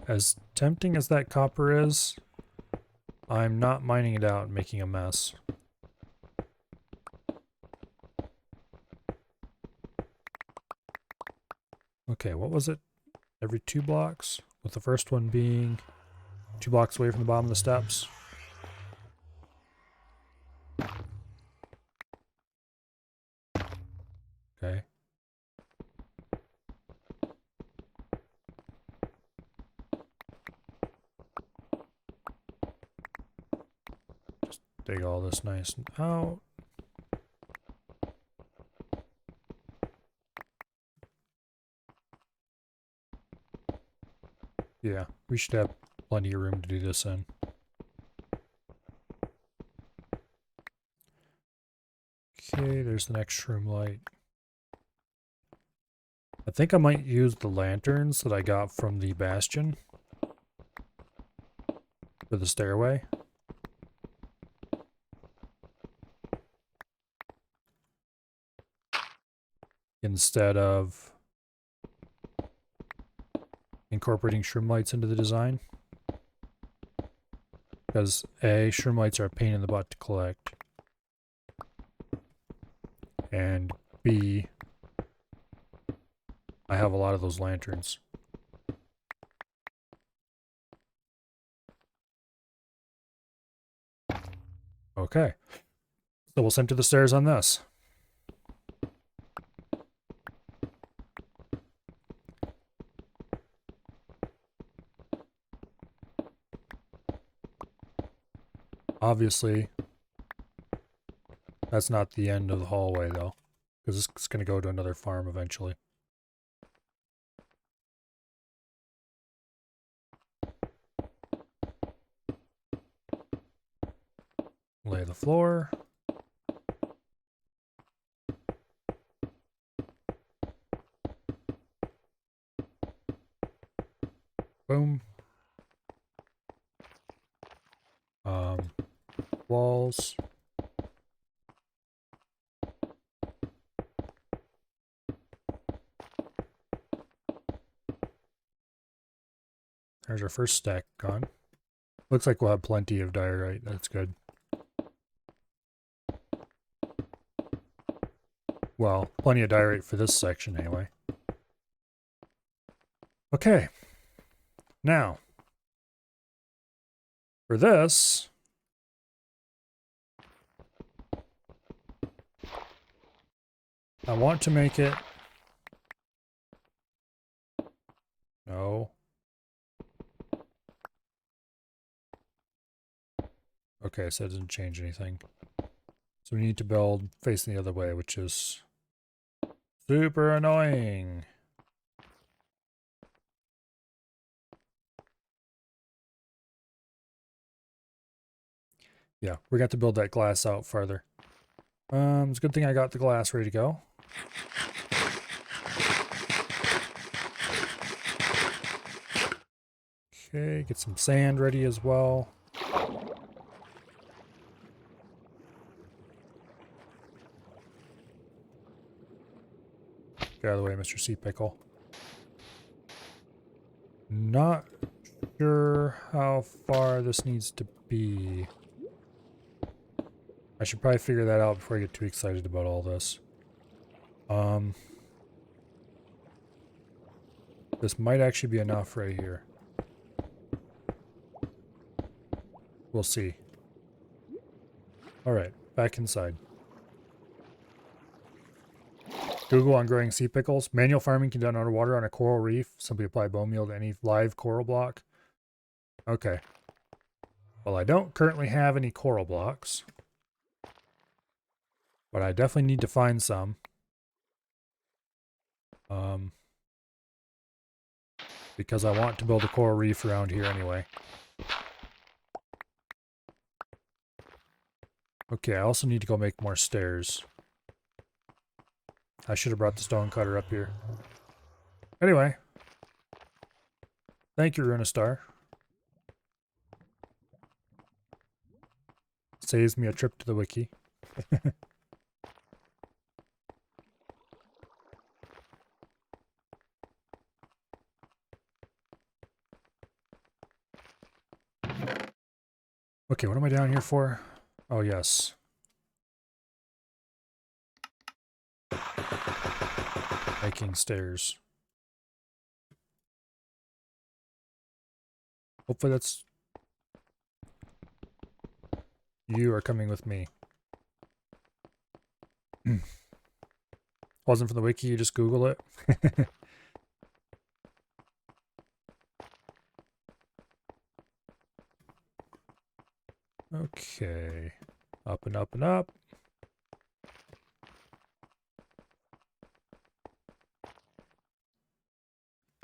As tempting as that copper is, I'm not mining it out and making a mess. Okay, what was it? Every 2 blocks? With the first one being 2 blocks away from the bottom of the steps. Okay. Just dig all this nice and out. Yeah, we should have plenty of room to do this in. Okay, there's the next shroom light. I think I might use the lanterns that I got from the bastion for the stairway. Instead of incorporating shroom lights into the design. Because A, shroom lights are a pain in the butt to collect. And B, I have a lot of those lanterns. Okay. So we'll send to the stairs on this. Obviously, that's not the end of the hallway, though, because it's going to go to another farm eventually. Lay the floor. Boom. Walls. There's our first stack gone. Looks like we'll have plenty of diorite. That's good. Well, plenty of diorite for this section anyway. Okay. Now, for this, I want to make it... No. Okay, so it doesn't change anything. So we need to build facing the other way, which is super annoying. Yeah, we got to build that glass out farther. It's a good thing I got the glass ready to go. Okay, get some sand ready as well. Get out of the way, Mr. Sea Pickle. Not sure how far this needs to be. I should probably figure that out before I get too excited about all this. This might actually be enough right here. We'll see. Alright, back inside. Google on growing sea pickles. Manual farming can be done underwater on a coral reef. Simply apply bone meal to any live coral block. Okay. Well, I don't currently have any coral blocks. But I definitely need to find some. Because I want to build a coral reef around here anyway. Okay, I also need to go make more stairs. I should have brought the stone cutter up here. Anyway. Thank you, Runestar. Saves me a trip to the wiki. Okay, what am I down here for? Oh, yes. Making stairs. Hopefully that's... You are coming with me. Wasn't from the wiki, you just Google it. Okay. Up and up and up.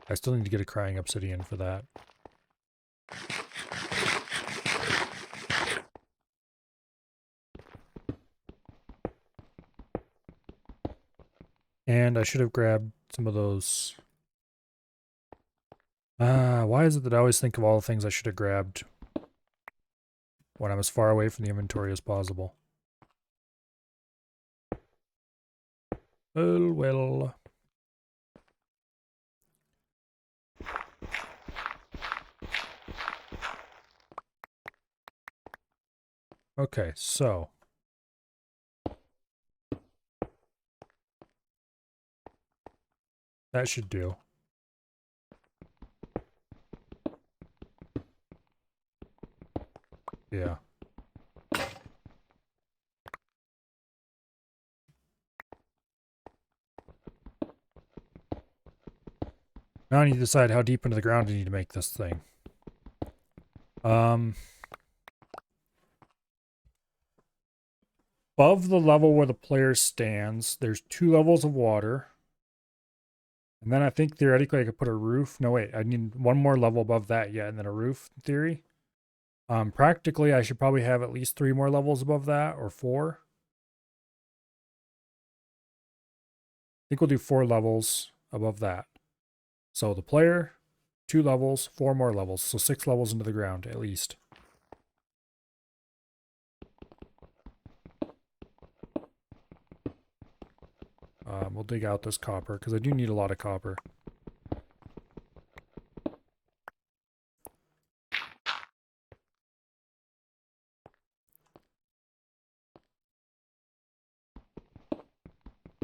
I still need to get a crying obsidian for that. And I should have grabbed some of those. Why is it that I always think of all the things I should have grabbed when I'm as far away from the inventory as possible? Oh, well. Okay, so. That should do. Yeah. Now I need to decide how deep into the ground I need to make this thing. Above the level where the player stands, there's 2 levels of water. And then I think theoretically I could put a roof. No, wait, I need 1 more level above that yet, and then a roof in theory. Practically, I should probably have at least 3 more levels above that, or 4. I think we'll do 4 levels above that. So the player, 2 levels, 4 more levels. So 6 levels into the ground, at least. We'll dig out this copper, because I do need a lot of copper.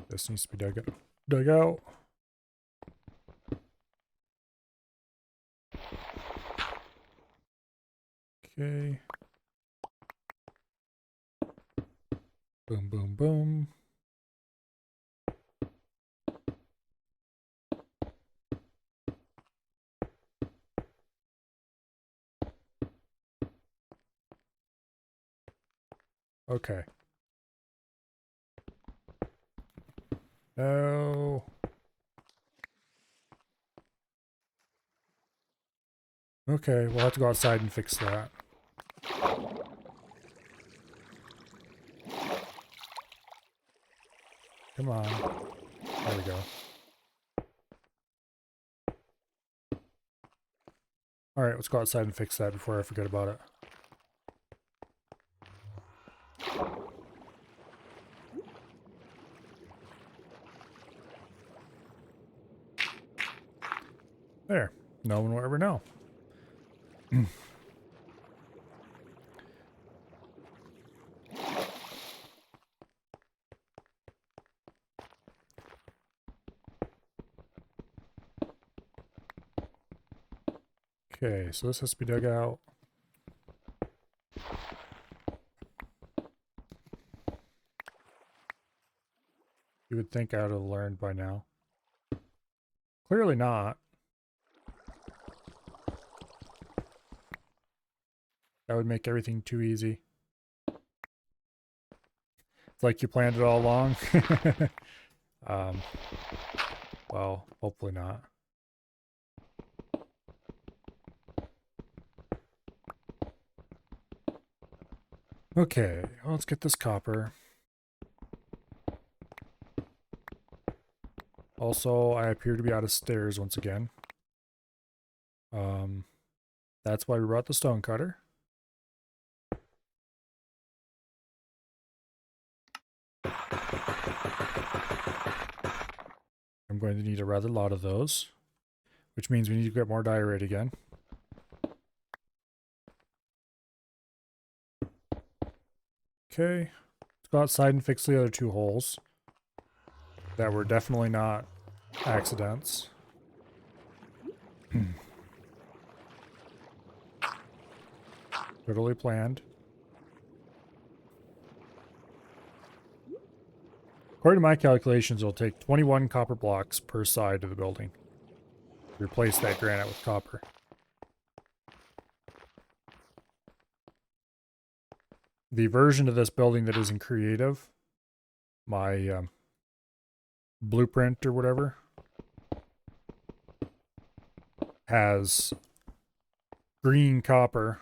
This needs to be dug out. Okay. Boom, boom, boom. Okay. No. Okay, we'll have to go outside and fix that. Come on. There we go. Alright, let's go outside and fix that before I forget about it. There. No one will ever know. Okay, so this has to be dug out. You would think I would have learned by now. Clearly not. That would make everything too easy. It's like you planned it all along. Well, hopefully not. Okay, well, let's get this copper. Also, I appear to be out of stairs once again. That's why we brought the stone cutter. I'm going to need a rather lot of those, which means we need to get more diorite again. Okay, let's go outside and fix the other 2 holes that were definitely not accidents. Totally planned. According to my calculations, it'll take 21 copper blocks per side of the building to replace that granite with copper. The version of this building that isn't creative, my blueprint or whatever, has green copper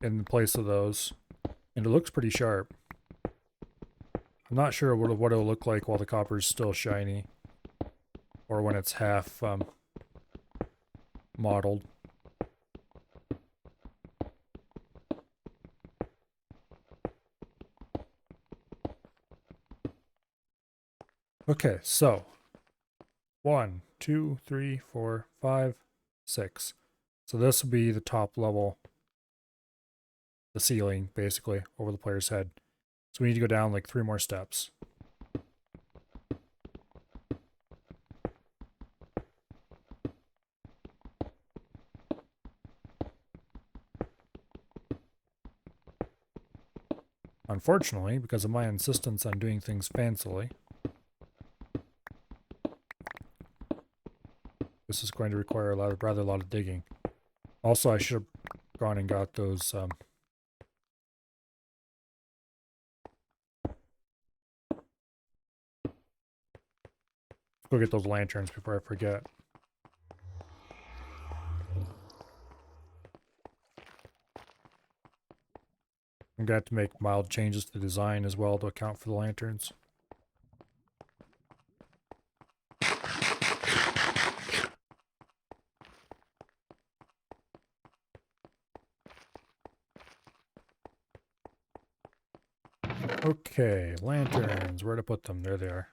in place of those, and it looks pretty sharp. I'm not sure what it'll look like while the copper is still shiny, or when it's half modeled. Okay, so 1, 2, 3, 4, 5, 6. So this will be the top level, the ceiling, basically, over the player's head. So we need to go down like 3 more steps. Unfortunately, because of my insistence on doing things fancily, this is going to require rather a lot of digging. Also, I should have gone and got those go get those lanterns before I forget. I'm going to have to make mild changes to the design as well to account for the lanterns. Okay, lanterns. Where to put them? There they are.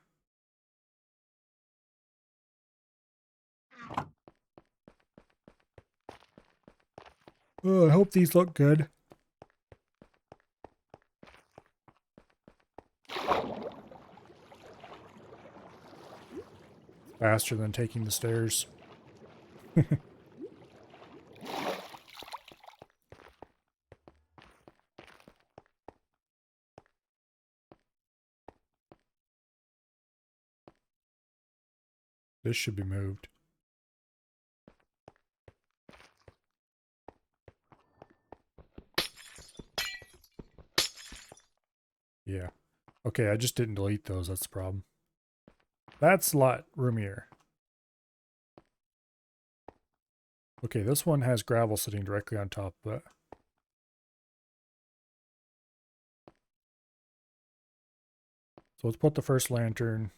Oh, I hope these look good. Faster than taking the stairs. This should be moved. Yeah. Okay, I just didn't delete those. That's the problem. That's a lot roomier. Okay, this one has gravel sitting directly on top of it. So let's put the first lantern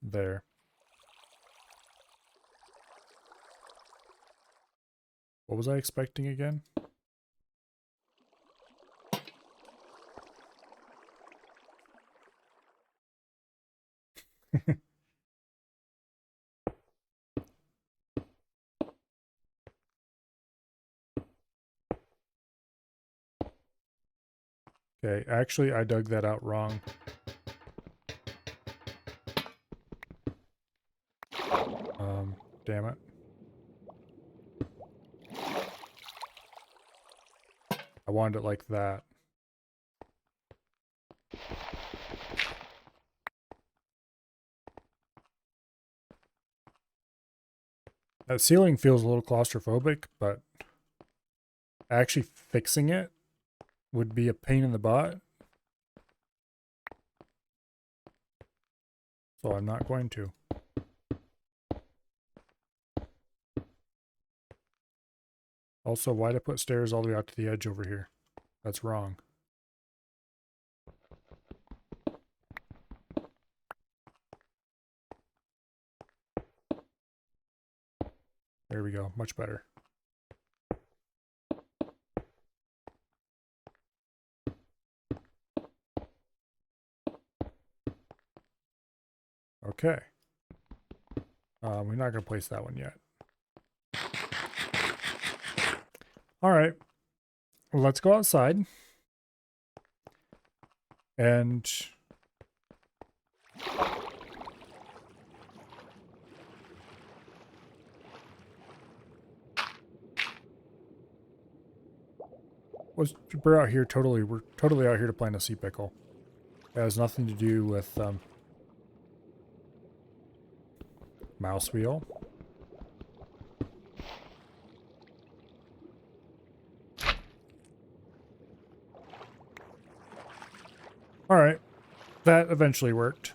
there. What was I expecting again? Okay, actually I dug that out wrong. Damn it. I wanted it like that. That ceiling feels a little claustrophobic, but actually fixing it would be a pain in the butt. So I'm not going to. Also, why'd I put stairs all the way out to the edge over here? That's wrong. There we go. Much better. Okay. We're not going to place that one yet. All right. Let's go outside. And we're out here we're totally out here to plant a sea pickle. It has nothing to do with mouse wheel. All right. That eventually worked.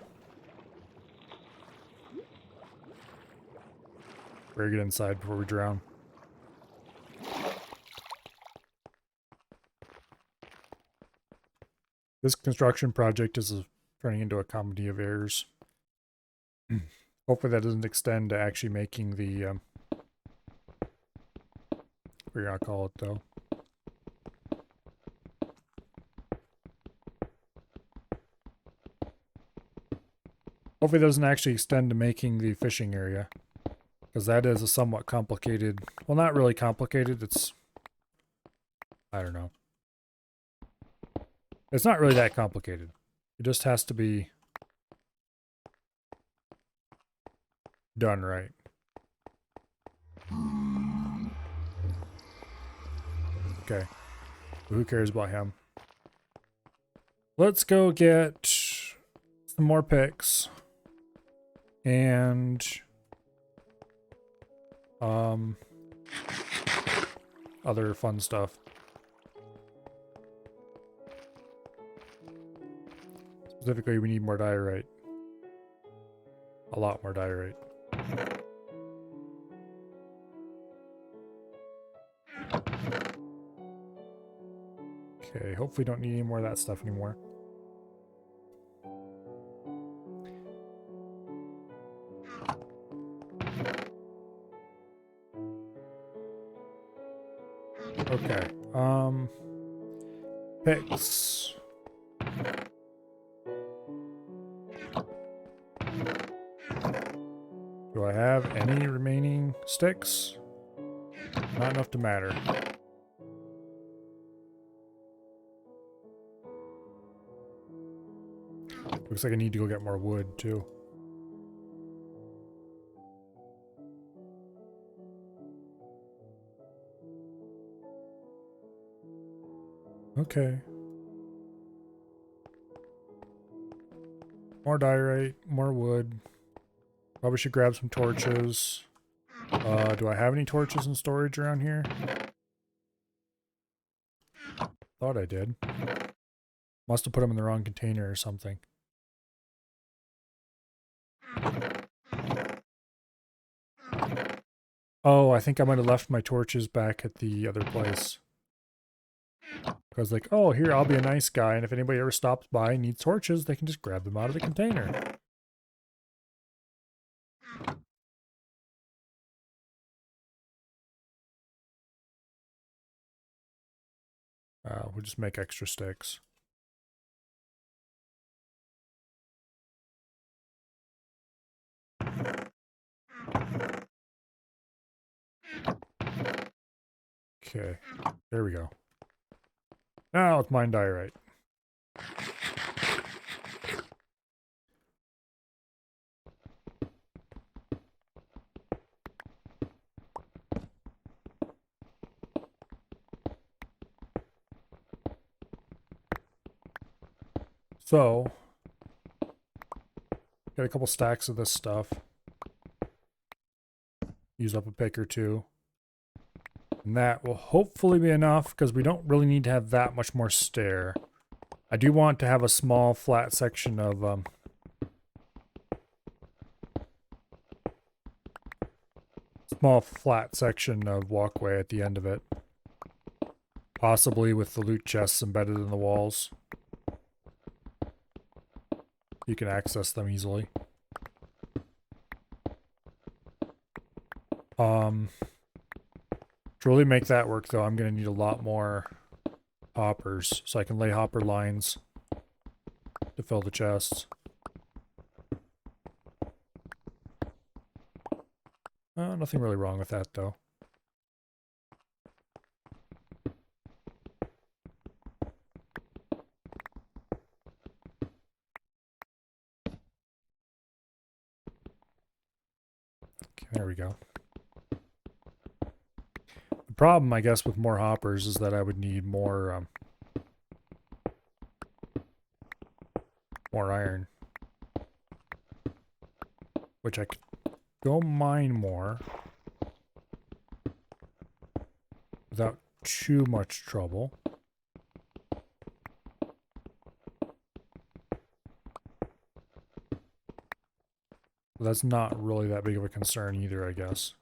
Better get inside before we drown. This construction project is turning into a comedy of errors. Hopefully that doesn't extend to actually making the, what are you gonna call it though? Hopefully it doesn't actually extend to making the fishing area. Because that is a somewhat complicated, well not really complicated, it's I don't know. It's not really that complicated. It just has to be done right. Okay. Who cares about him? Let's go get some more picks. And other fun stuff. Specifically, we need more diorite. A lot more diorite. Okay, hopefully don't need any more of that stuff anymore. Okay, picks. Do I have any remaining sticks? Not enough to matter. Looks like I need to go get more wood, too. Okay. More diorite, more wood. Probably should grab some torches. Do I have any torches in storage around here? Thought I did. Must have put them in the wrong container or something. Oh, I think I might have left my torches back at the other place. Because like, oh, here, I'll be a nice guy, and if anybody ever stops by and needs torches, they can just grab them out of the container. We'll just make extra sticks. Okay, there we go. Now let's mine diorite. So, got a couple stacks of this stuff. Use up a pick or two. And that will hopefully be enough because we don't really need to have that much more stair. I do want to have a small flat section of walkway at the end of it. Possibly with the loot chests embedded in the walls. You can access them easily. To really make that work though, I'm going to need a lot more hoppers so I can lay hopper lines to fill the chests. Nothing really wrong with that though. Okay, there we go. The problem, I guess, with more hoppers is that I would need more iron. Which I could go mine more without too much trouble. But that's not really that big of a concern either, I guess.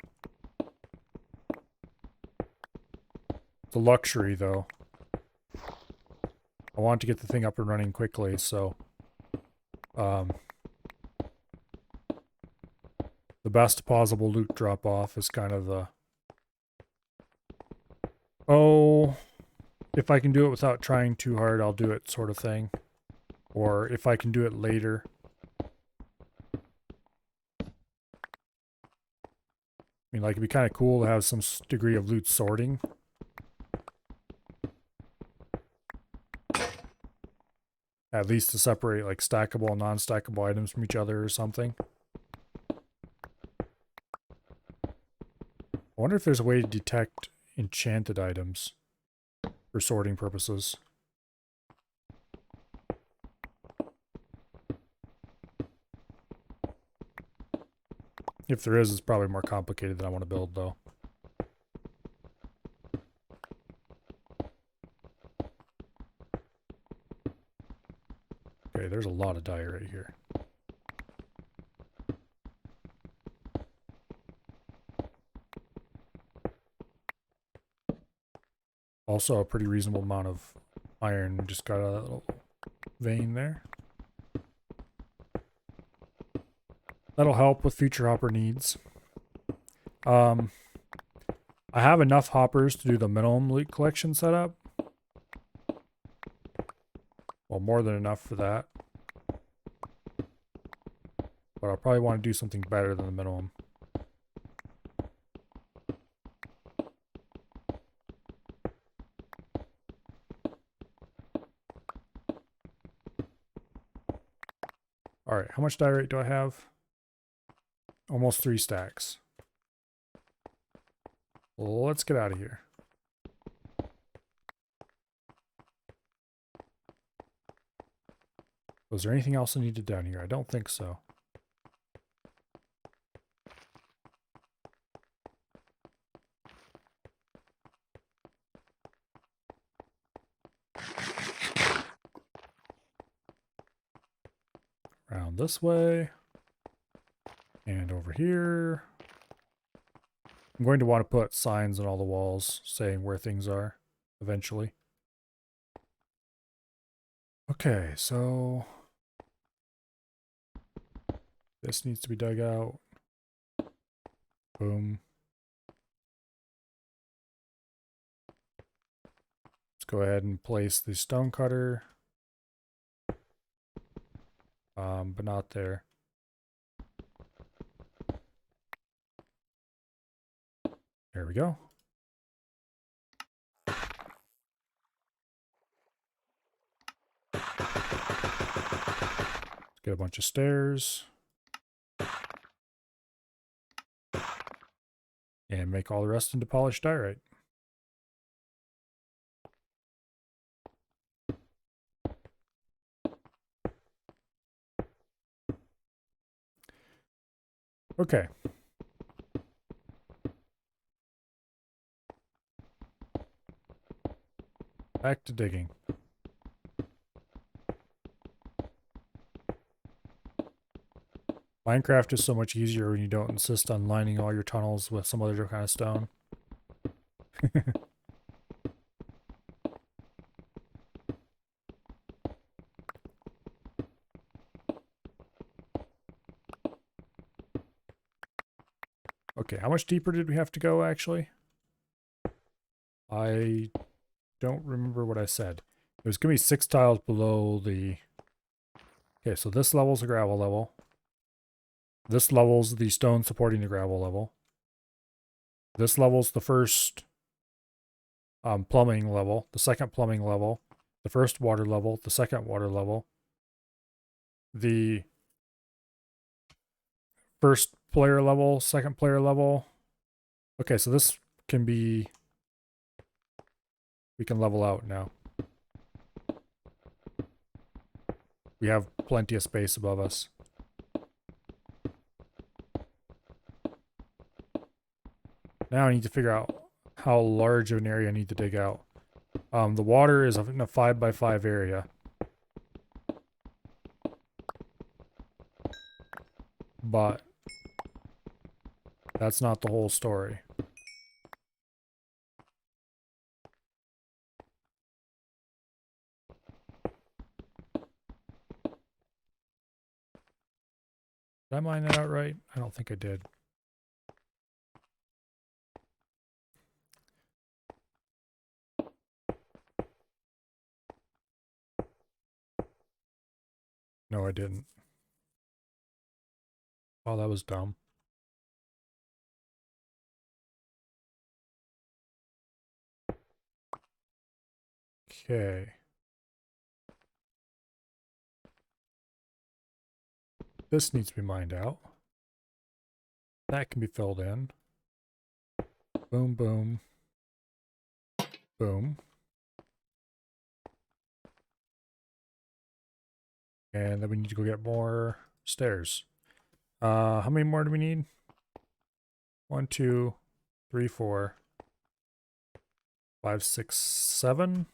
It's a luxury, though. I want to get the thing up and running quickly, so... the best possible loot drop-off is kind of the... Oh, if I can do it without trying too hard, I'll do it sort of thing. Or if I can do it later. I mean, like, it'd be kind of cool to have some degree of loot sorting. At least to separate like stackable and non-stackable items from each other or something. I wonder if there's a way to detect enchanted items for sorting purposes. If there is, it's probably more complicated than I want to build, though. Okay, there's a lot of dye right here. Also a pretty reasonable amount of iron. Just got a little vein there. That'll help with future hopper needs. I have enough hoppers to do the minimum loot collection setup. Well, more than enough for that. But I'll probably want to do something better than the minimum. Alright, how much diorite do I have? Almost 3 stacks. Let's get out of here. Was there anything else I needed down here? I don't think so. Around this way. And over here. I'm going to want to put signs on all the walls saying where things are eventually. Okay, so this needs to be dug out. Boom. Let's go ahead and place the stone cutter. But not there. There we go. Let's get a bunch of stairs. And make all the rest into polished diorite. Okay. Back to digging. Minecraft is so much easier when you don't insist on lining all your tunnels with some other kind of stone. Okay, how much deeper did we have to go, actually? I don't remember what I said. It was going to be 6 tiles below the... Okay, so this level's the gravel level. This level's the stone supporting the gravel level. This level's the first plumbing level, the second plumbing level, the first water level, the second water level, the first player level, second player level. Okay, so this can be... We can level out now. We have plenty of space above us. Now I need to figure out how large of an area I need to dig out. The water is in a 5x5 area. But that's not the whole story. Did I mine that out right? I don't think I did. No, I didn't. Oh, that was dumb. Okay. This needs to be mined out. That can be filled in. Boom, boom. Boom. And then we need to go get more stairs. How many more do we need? 1, 2, 3, 4, 5, 6, 7.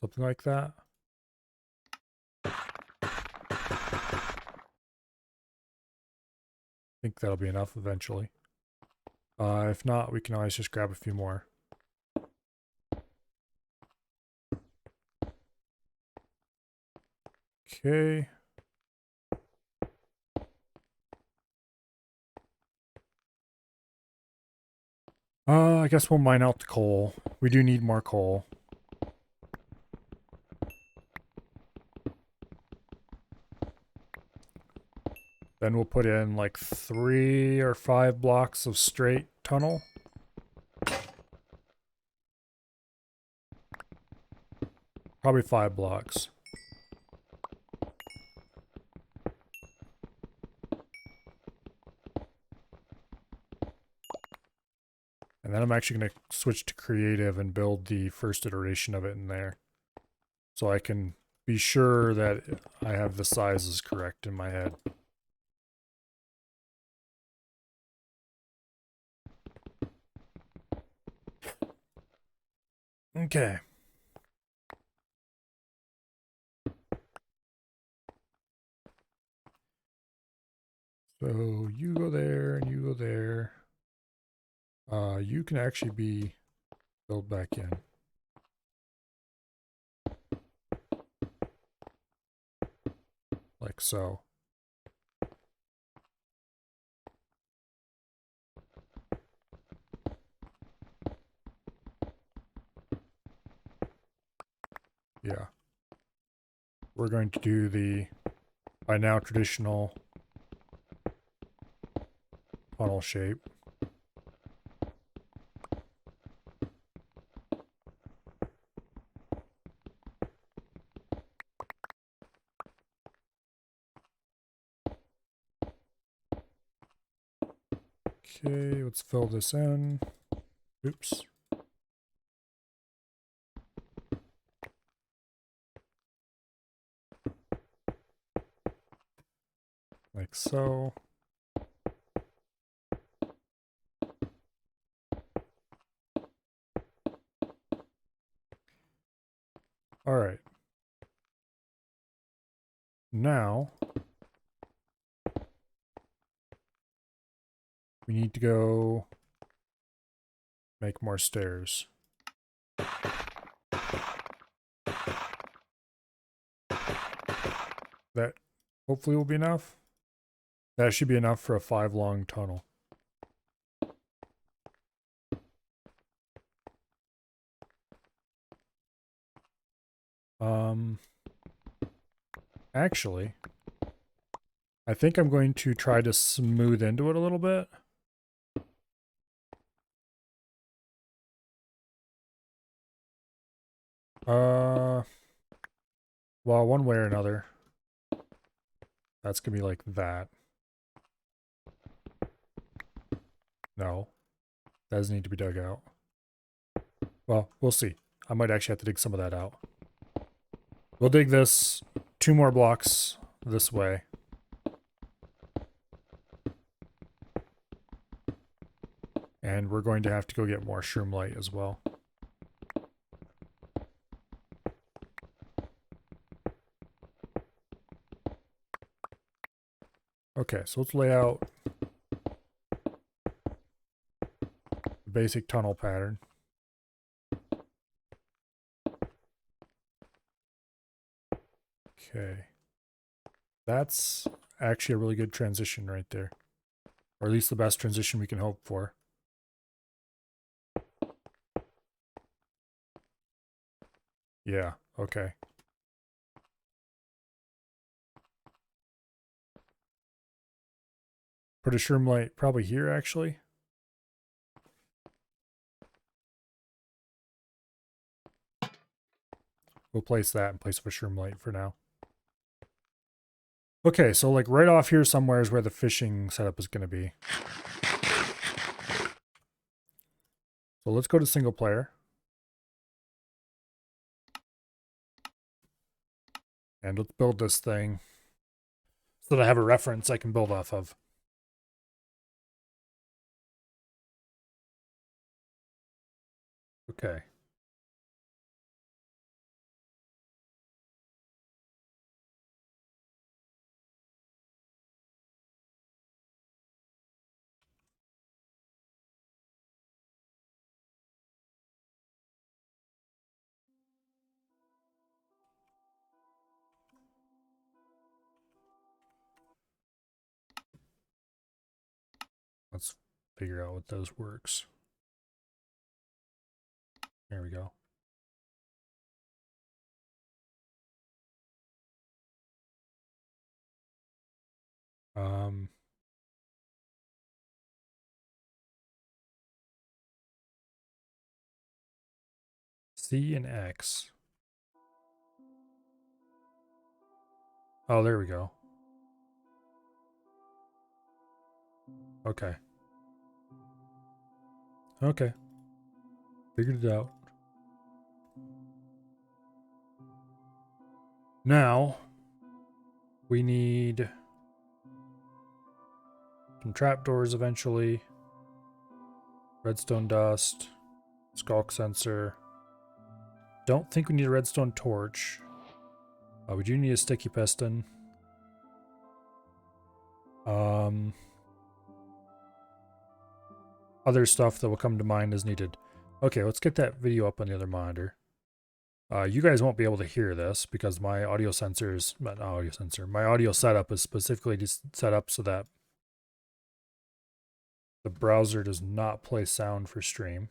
Something like that. I think that'll be enough eventually. If not, we can always just grab a few more. Okay. I guess we'll mine out the coal. We do need more coal. Then we'll put in like 3 or 5 blocks of straight tunnel. Probably 5 blocks. And then I'm actually going to switch to creative and build the first iteration of it in there. So I can be sure that I have the sizes correct in my head. Okay. So you go there and you go there. You can actually be filled back in. Like so. Yeah. We're going to do the, by now, traditional funnel shape. Okay, let's fill this in. Oops. Like so. All right. Now, we need to go make more stairs. That hopefully will be enough. That should be enough for a 5 long tunnel. Actually, I think I'm going to try to smooth into it a little bit. Well, one way or another. That's gonna be like that. No. That doesn't need to be dug out. Well, we'll see. I might actually have to dig some of that out. We'll dig this 2 more blocks this way. And we're going to have to go get more shroom light as well. Okay, so let's lay out the basic tunnel pattern. Okay. That's actually a really good transition right there. Or at least the best transition we can hope for. Yeah, okay. Put a shroom light probably here, actually. We'll place that in place of a shroom light for now. Okay, so like right off here somewhere is where the fishing setup is going to be. So let's go to single player. And let's build this thing so that I have a reference I can build off of. Okay. Let's figure out what those works. There we go. C and X. Oh, there we go. Okay. Okay. Figured it out. Now, we need some trapdoors eventually. Redstone dust. Skulk sensor. Don't think we need a redstone torch. We do need a sticky piston. Other stuff that will come to mind as needed. Okay, let's get that video up on the other monitor. You guys won't be able to hear this because my audio sensors, not audio sensor, my audio setup is specifically just set up so that the browser does not play sound for stream.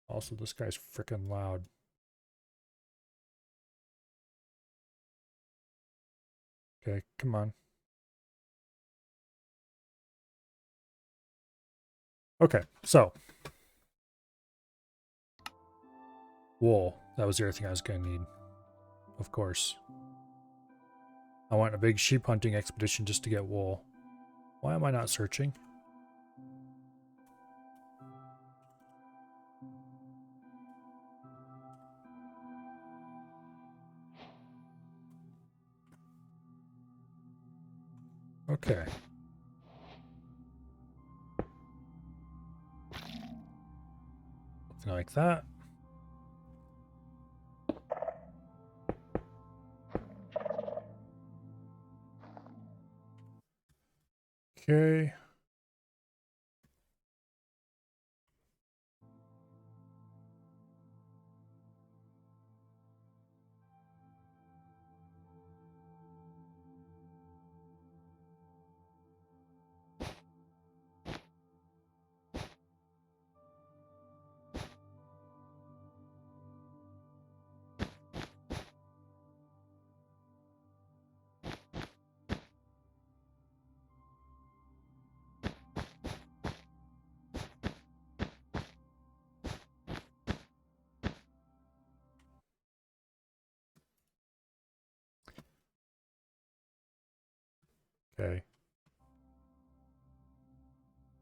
Also, this guy's freaking loud. Okay, come on. Okay, so wool. That was the other thing I was going to need. Of course. I want a big sheep hunting expedition just to get wool. Why am I not searching? Okay. Something like that. Okay. Okay.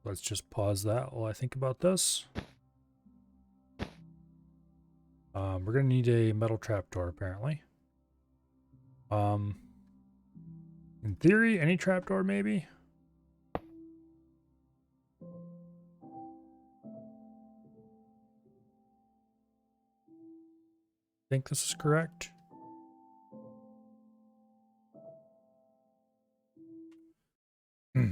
Let's just pause that while I think about this. We're gonna need a metal trapdoor apparently. In theory, any trapdoor maybe? Think this is correct? Hmm.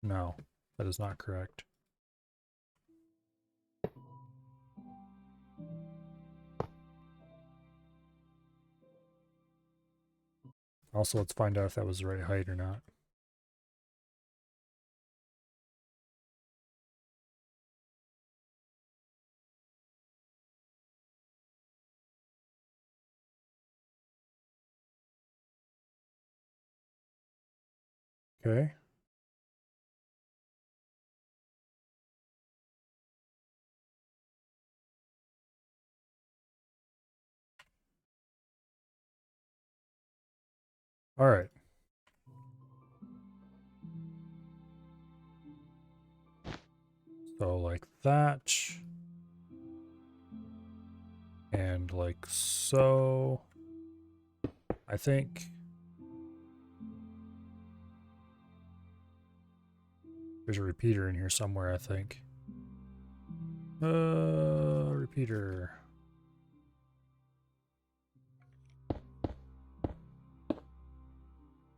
No, that is not correct. Also, let's find out if that was the right height or not. Okay. All right. So like that. And like so. I think there's a repeater in here somewhere, I think. Repeater.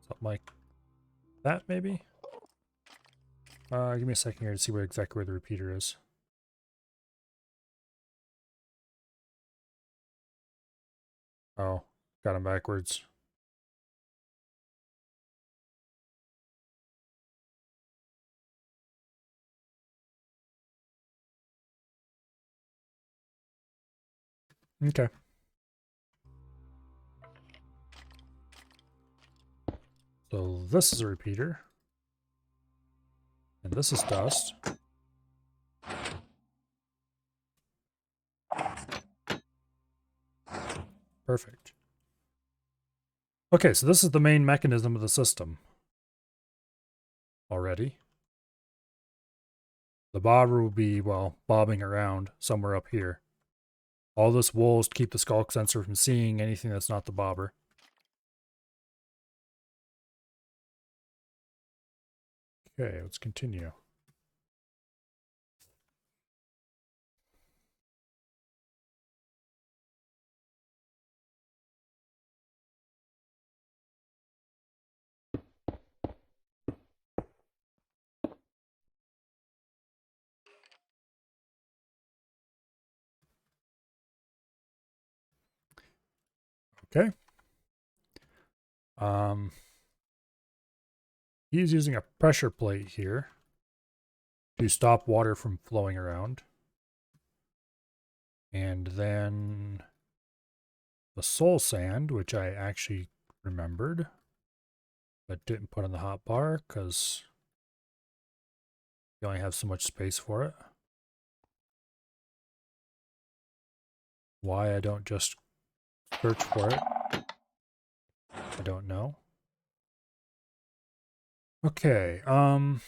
Something like that, maybe? Give me a second here to see exactly where the repeater is. Oh, got him backwards. Okay. So this is a repeater. And this is dust. Perfect. Okay, so this is the main mechanism of the system. Already. The bobber will be, well, bobbing around somewhere up here. All this wool is to keep the skulk sensor from seeing anything that's not the bobber. Okay, let's continue. Okay. He's using a pressure plate here to stop water from flowing around. And then the soul sand, which I actually remembered, but didn't put on the hot bar because you only have so much space for it. Why I don't just search for it, I don't know. Okay, and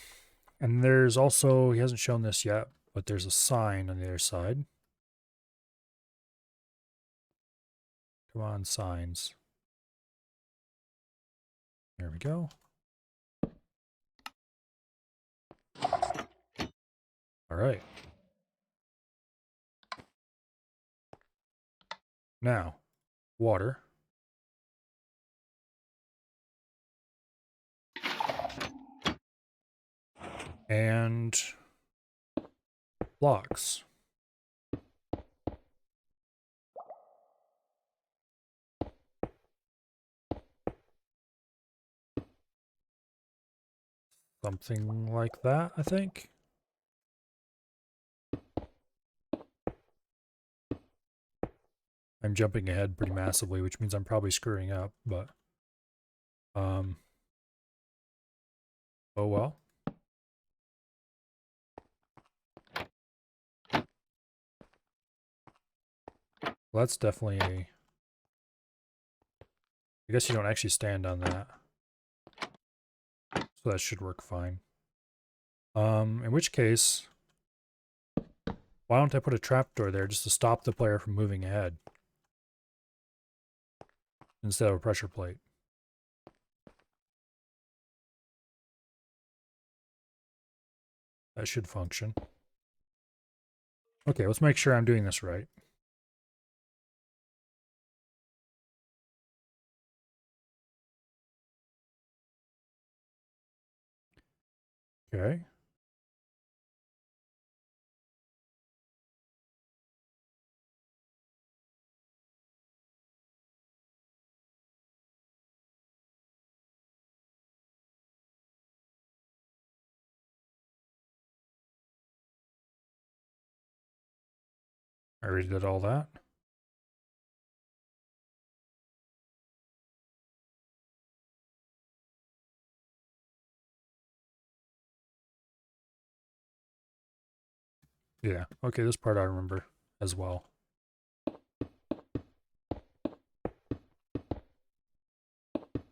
there's also, he hasn't shown this yet, but there's a sign on the other side. Come on, signs. There we go. All right. Now, water. And blocks. Something like that, I think. I'm jumping ahead pretty massively, which means I'm probably screwing up, but oh well. Well, that's definitely a, I guess you don't actually stand on that. So that should work fine. In which case, why don't I put a trapdoor there just to stop the player from moving ahead instead of a pressure plate? That should function. Okay, let's make sure I'm doing this right. Okay. I already did all that. Yeah, okay, this part I remember as well.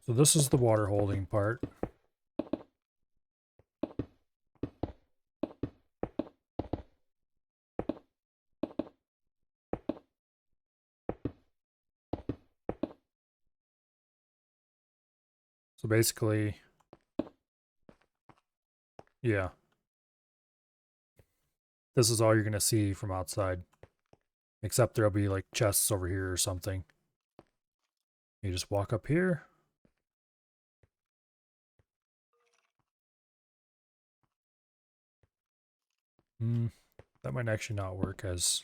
So this is the water holding part. So basically, yeah, this is all you're going to see from outside, except there'll be like chests over here or something. You just walk up here. That might actually not work as...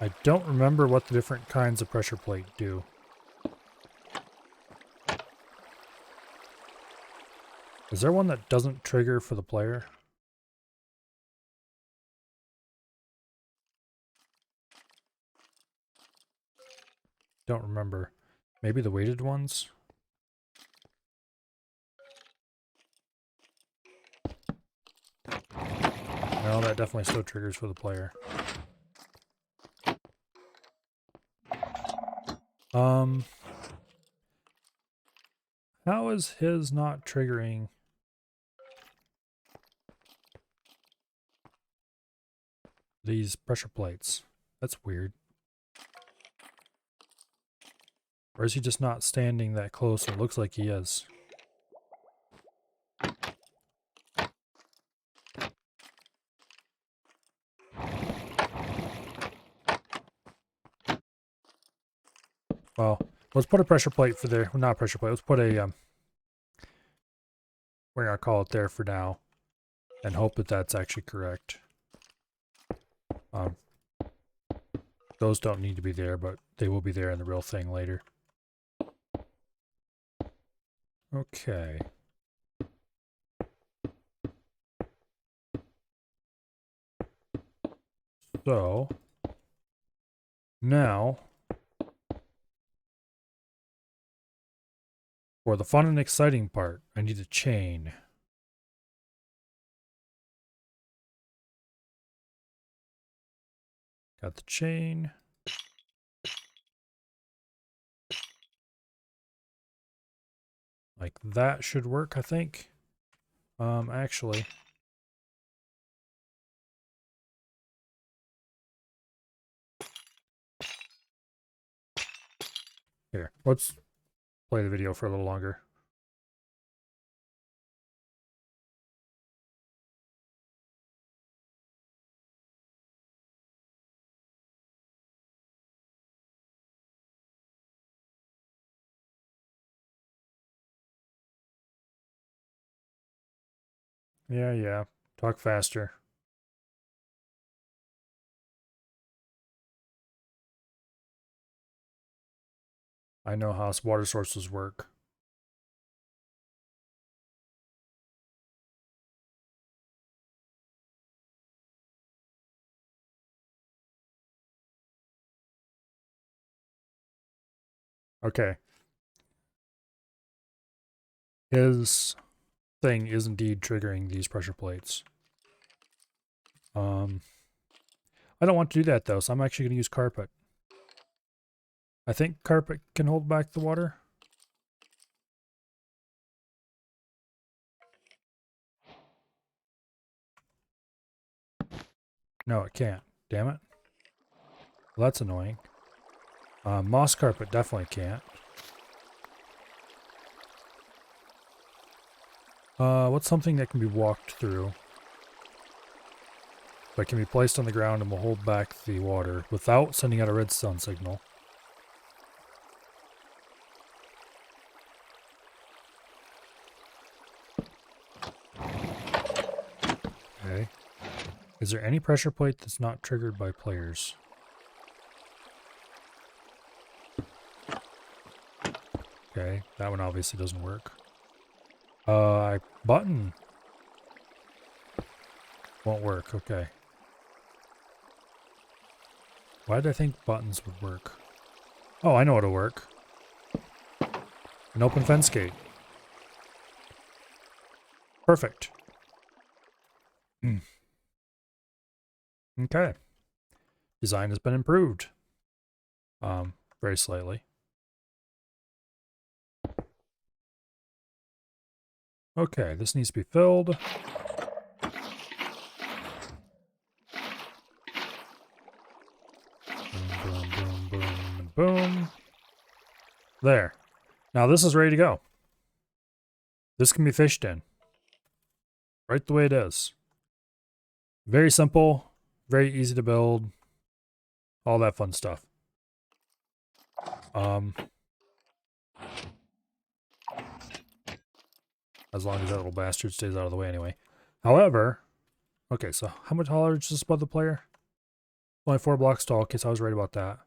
I don't remember what the different kinds of pressure plate do. Is there one that doesn't trigger for the player? Don't remember. Maybe the weighted ones? No, that definitely still triggers for the player. How is his not triggering? These pressure plates. That's weird. Or is he just not standing that close? It looks like he is. Well, let's put a pressure plate for there. Well, not a pressure plate. Let's put a, we're going to call it there for now. And hope that that's actually correct. Those don't need to be there, but they will be there in the real thing later. Okay. So, now, for the fun and exciting part, I need a chain. Got the chain. Like that should work, I think. Actually. Here, let's play the video for a little longer. Yeah. Talk faster. I know how water sources work. Okay. His thing is indeed triggering these pressure plates. I don't want to do that though, so I'm actually going to use carpet. I think carpet can hold back the water. No, it can't. Damn it. Well, that's annoying. Moss carpet definitely can't. What's something that can be walked through? But can be placed on the ground and will hold back the water without sending out a redstone signal. Okay. Is there any pressure plate that's not triggered by players? Okay, that one obviously doesn't work. Button won't work, okay. Why did I think buttons would work? Oh, I know what'll work. An open fence gate. Perfect. Okay. Design has been improved. Very slightly. Okay, this needs to be filled. Boom, boom, boom, boom, boom. There. Now this is ready to go. This can be fished in. Right the way it is. Very simple, very easy to build, all that fun stuff. As long as that little bastard stays out of the way anyway. However, okay, so how much taller is this above the player? Only 4 blocks tall. Okay, so I was right about that.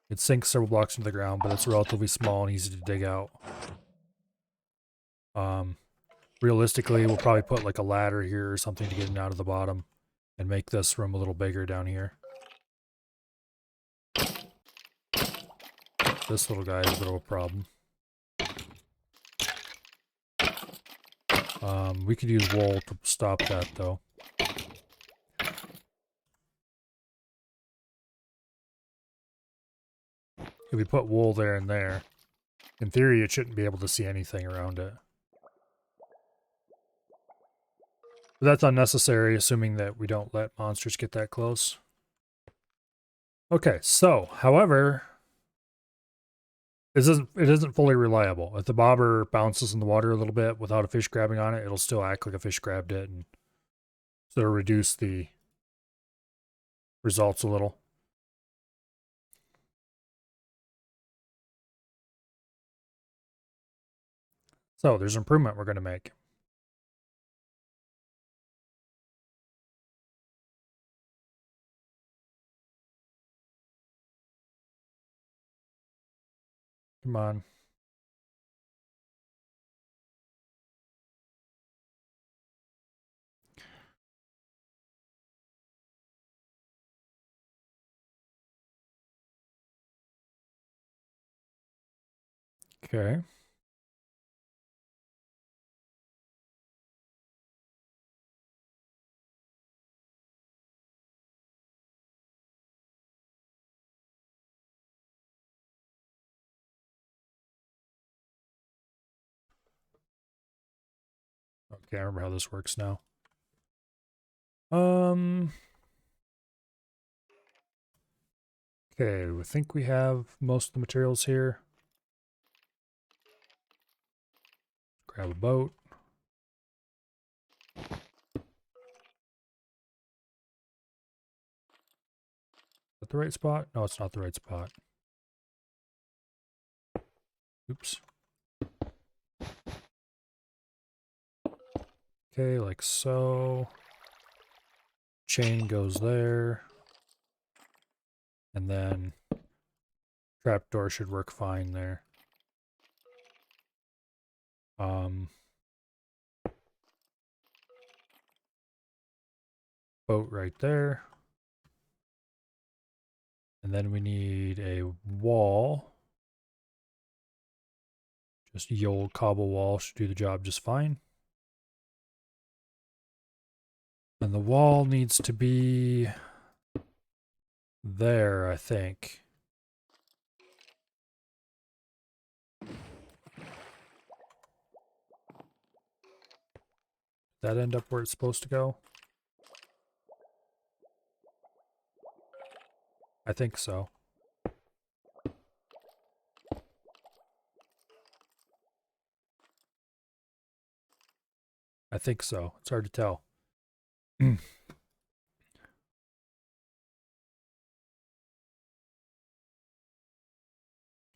It sinks several blocks into the ground, but it's relatively small and easy to dig out. Realistically, we'll probably put like a ladder here or something to get it out of the bottom and make this room a little bigger down here. This little guy is a bit of a problem. We could use wool to stop that though. If we put wool there and there, in theory it shouldn't be able to see anything around it. But that's unnecessary, assuming that we don't let monsters get that close. Okay, so, however, it isn't fully reliable. If the bobber bounces in the water a little bit without a fish grabbing on it, it'll still act like a fish grabbed it and sort of reduce the results a little. So there's an improvement we're going to make. Come on. Okay. Okay, I remember how this works now. Okay, I think we have most of the materials here. Grab a boat. Is that the right spot? No, it's not the right spot. Oops. Okay, like so. Chain goes there. And then trapdoor should work fine there. Boat right there. And then we need a wall. Just the old cobble wall should do the job just fine. And the wall needs to be there, I think. That end up where it's supposed to go? I think so. I think so. It's hard to tell.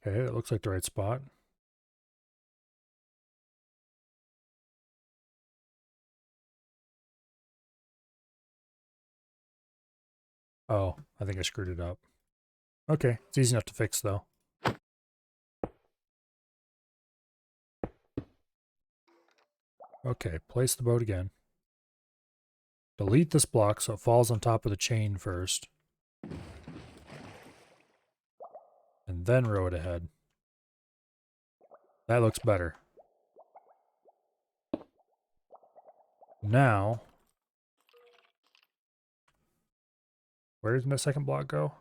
Okay, it looks like the right spot. Oh, I think I screwed it up. Okay, it's easy enough to fix though. Okay, place the boat again. Delete this block so it falls on top of the chain first. And then row it ahead. That looks better. Now, Where does my second block go?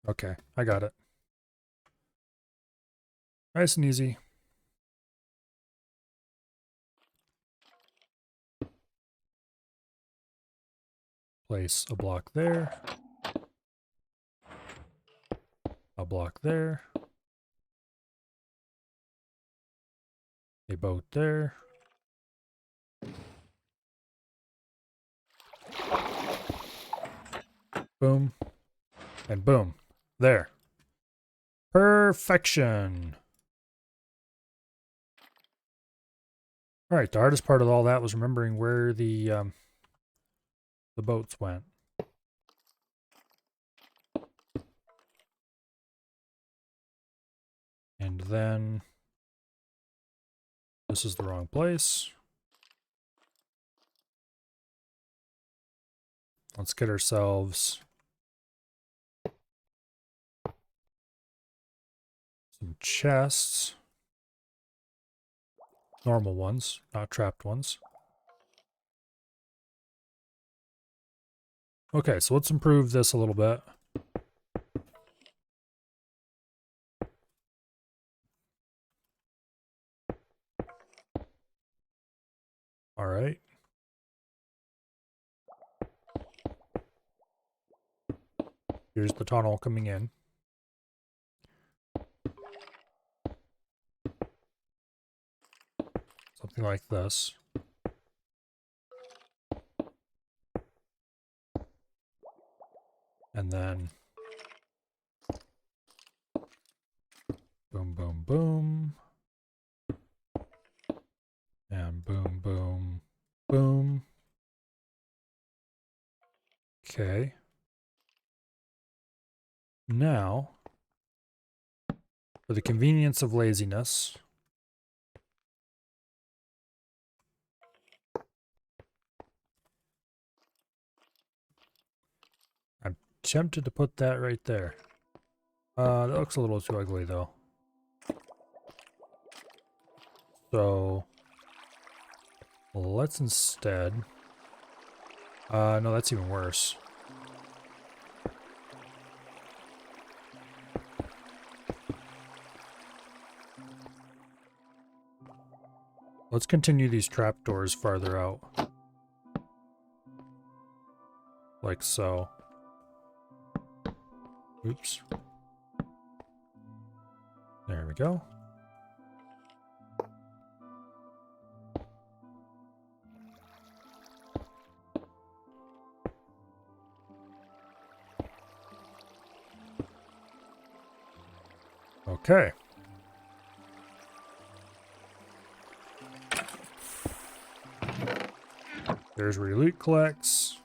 Okay, I got it. Nice and easy. Place a block there. A block there. A boat there. Boom. And boom. There. Perfection. All right, the hardest part of all that was remembering where the boats went. And then this is the wrong place. Let's get ourselves some chests. Normal ones, not trapped ones. Okay, so let's improve this a little bit. All right. Here's the tunnel coming in. Something like this. And then boom, boom, boom. And boom, boom, boom. Okay. Now, for the convenience of laziness, I'm tempted to put that right there. That looks a little too ugly though. So let's instead, no, that's even worse. Let's continue these trapdoors farther out. Like so. Oops. There we go. Okay. There's where your loot collects.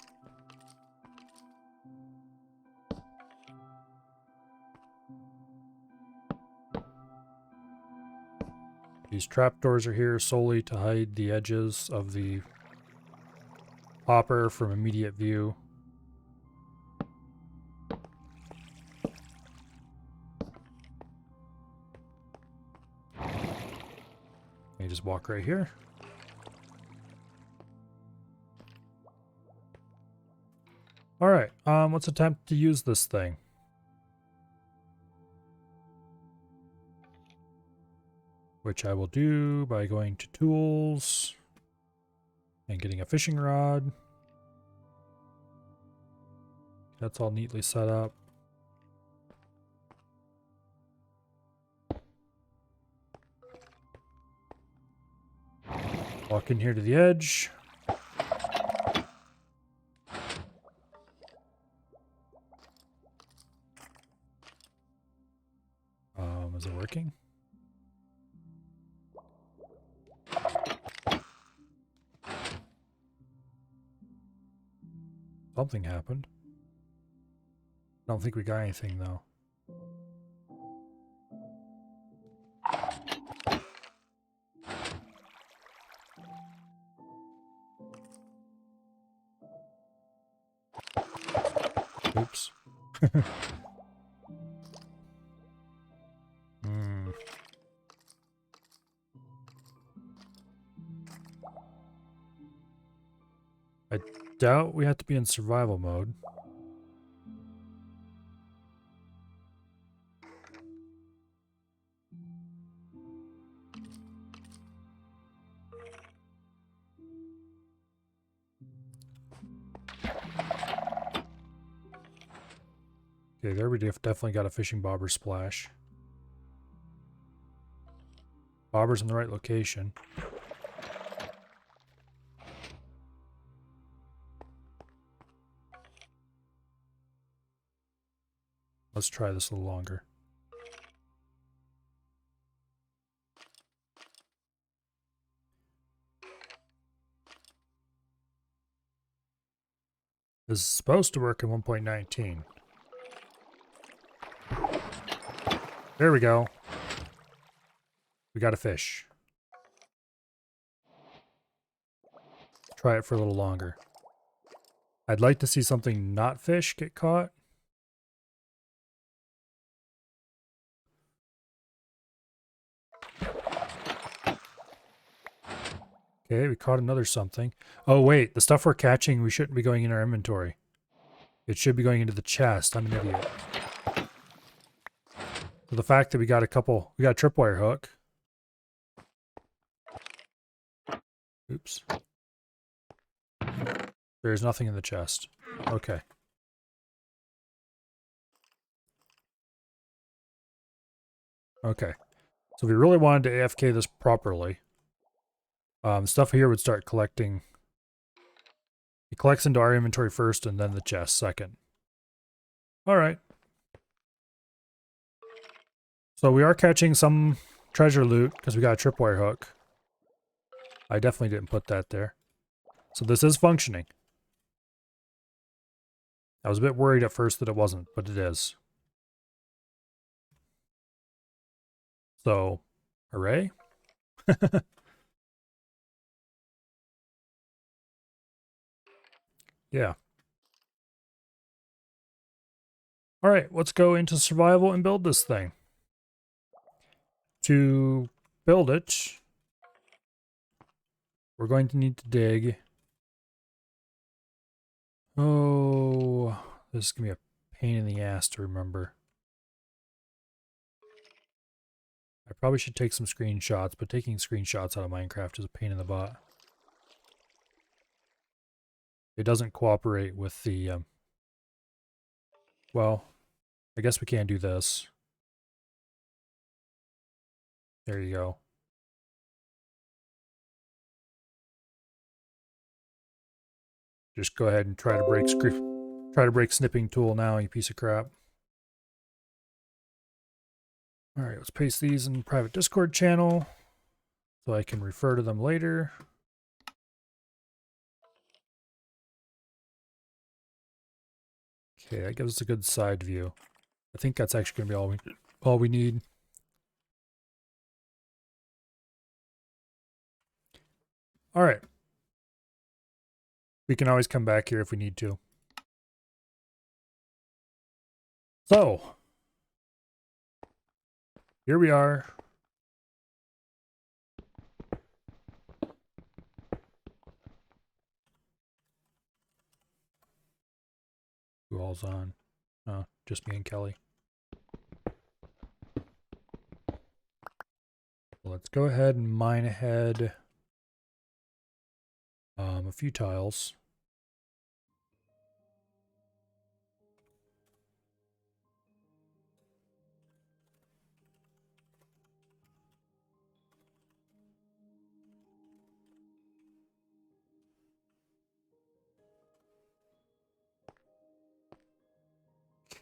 These trapdoors are here solely to hide the edges of the hopper from immediate view. You just walk right here. All right, let's attempt to use this thing. Which I will do by going to tools and getting a fishing rod. That's all neatly set up. Walk in here to the edge. Is it working? Something happened. I don't think we got anything though. Oops. Hmm. I doubt we have to be in survival mode. Okay, there we definitely got a fishing bobber splash. Bobber's in the right location. Let's try this a little longer. This is supposed to work in 1.19. There we go. We got a fish. Try it for a little longer. I'd like to see something not fish get caught. Okay, we caught another something. Oh wait, the stuff we're catching, we shouldn't be going in our inventory. It should be going into the chest. I'm an idiot. So the fact that we got a tripwire hook. Oops. There's nothing in the chest. Okay. Okay. So if we really wanted to AFK this properly, stuff here would start collecting. It collects into our inventory first and then the chest second. Alright. So we are catching some treasure loot because we got a tripwire hook. I definitely didn't put that there. So this is functioning. I was a bit worried at first that it wasn't, but it is. So, hooray. Yeah. Alright, let's go into survival and build this thing. To build it, we're going to need to dig. Oh, this is going to be a pain in the ass to remember. I probably should take some screenshots, but taking screenshots out of Minecraft is a pain in the butt. It doesn't cooperate with the, well, I guess we can't do this. There you go. Just go ahead and try to break snipping tool now, you piece of crap. Alright, let's paste these in private Discord channel so I can refer to them later. Okay, that gives us a good side view. I think that's actually going to be all we need. Alright. We can always come back here if we need to. So, here we are. Who all's on? Just me and Kelly. Let's go ahead and mine ahead a few tiles.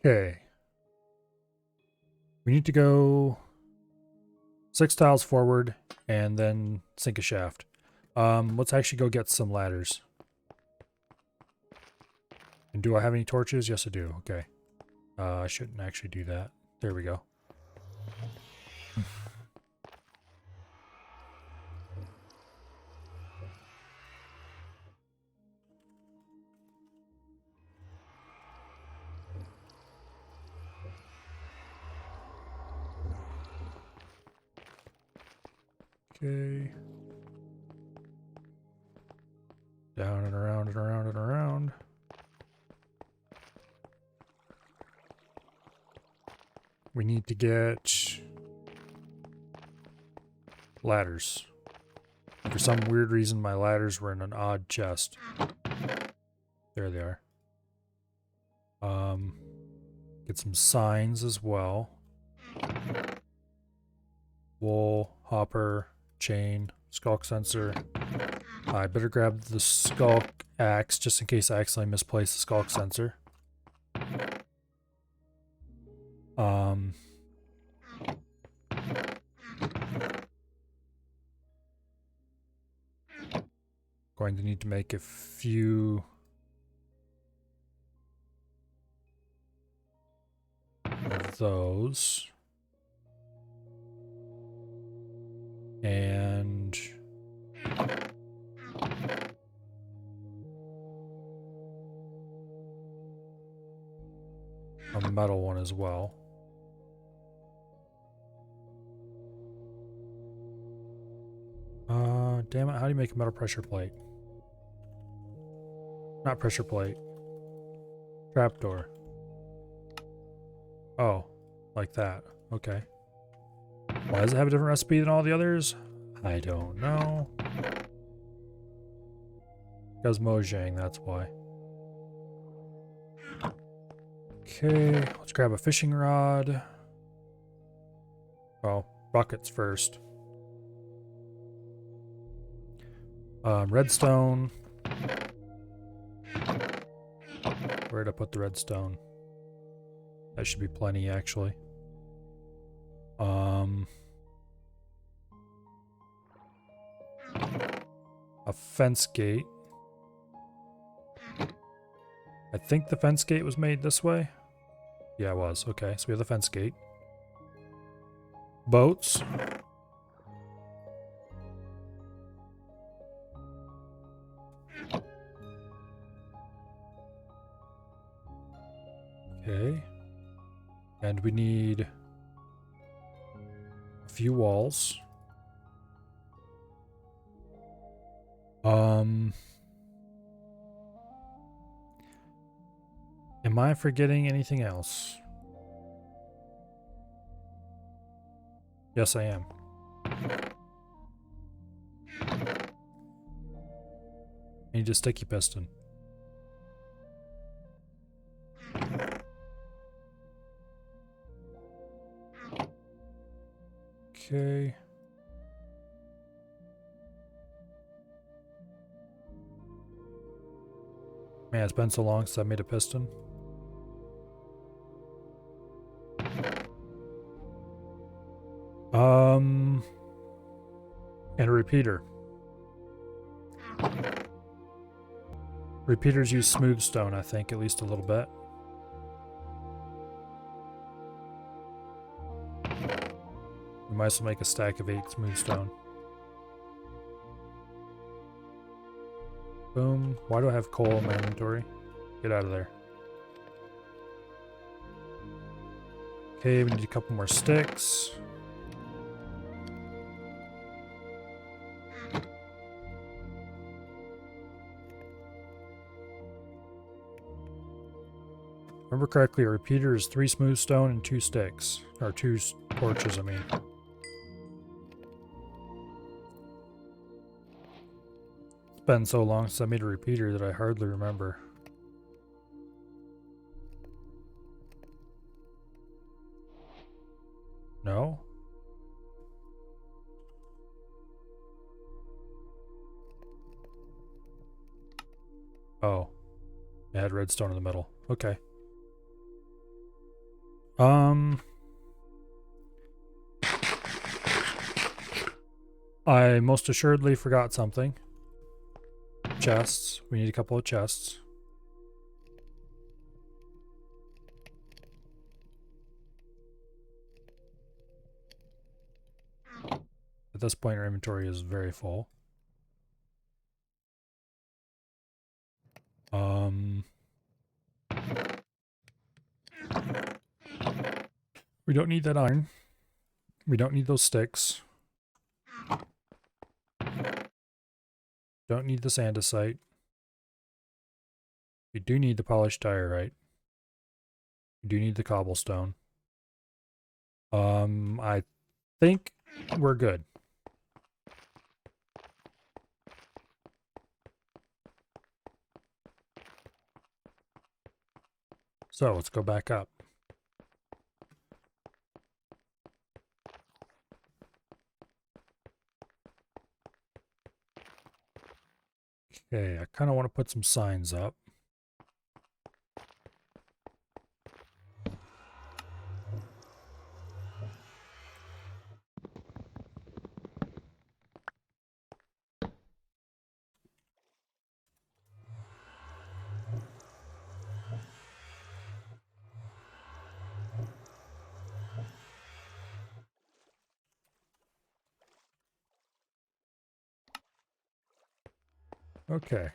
Okay. We need to go 6 tiles forward and then sink a shaft. Let's actually go get some ladders. And do I have any torches? Yes, I do. Okay. I shouldn't actually do that. There we go. Okay. Down and around and around and around. We need to get ladders. For some weird reason, my ladders were in an odd chest. There they are. Get some signs as well. Wool, hopper, chain, skulk sensor. I better grab the skulk axe just in case I accidentally misplace the skulk sensor. Going to need to make a few of those. And a metal one as well. Damn it, how do you make a metal pressure plate? Not pressure plate. Trapdoor. Oh, like that. Okay. Why does it have a different recipe than all the others? I don't know. Because Mojang, that's why. Okay, let's grab a fishing rod. Oh, buckets first. Redstone. Where'd I put the redstone? That should be plenty, actually. A fence gate. I think the fence gate was made this way. Yeah, it was. Okay, so we have the fence gate. Boats. Okay. And we need a few walls. Am I forgetting anything else? Yes, I am. I need a sticky piston. Okay. Man, it's been so long since I made a piston. And a repeater. Repeaters use smooth stone, I think, at least a little bit. We might as well make a stack of 8 smooth stone. Boom. Why do I have coal in my inventory? Get out of there. Okay, we need a couple more sticks. Remember correctly, a repeater is 3 smooth stone and 2 sticks. Or 2 torches, I mean. It's been so long since I made a repeater that I hardly remember. No? Oh. It had redstone in the middle. Okay. I most assuredly forgot something. Chests. We need a couple of chests. At this point, our inventory is very full. We don't need that iron. We don't need those sticks. Don't need the andesite. You do need the polished diorite. You do need the cobblestone. I think we're good. So let's go back up. Okay, I kind of want to put some signs up. Okay.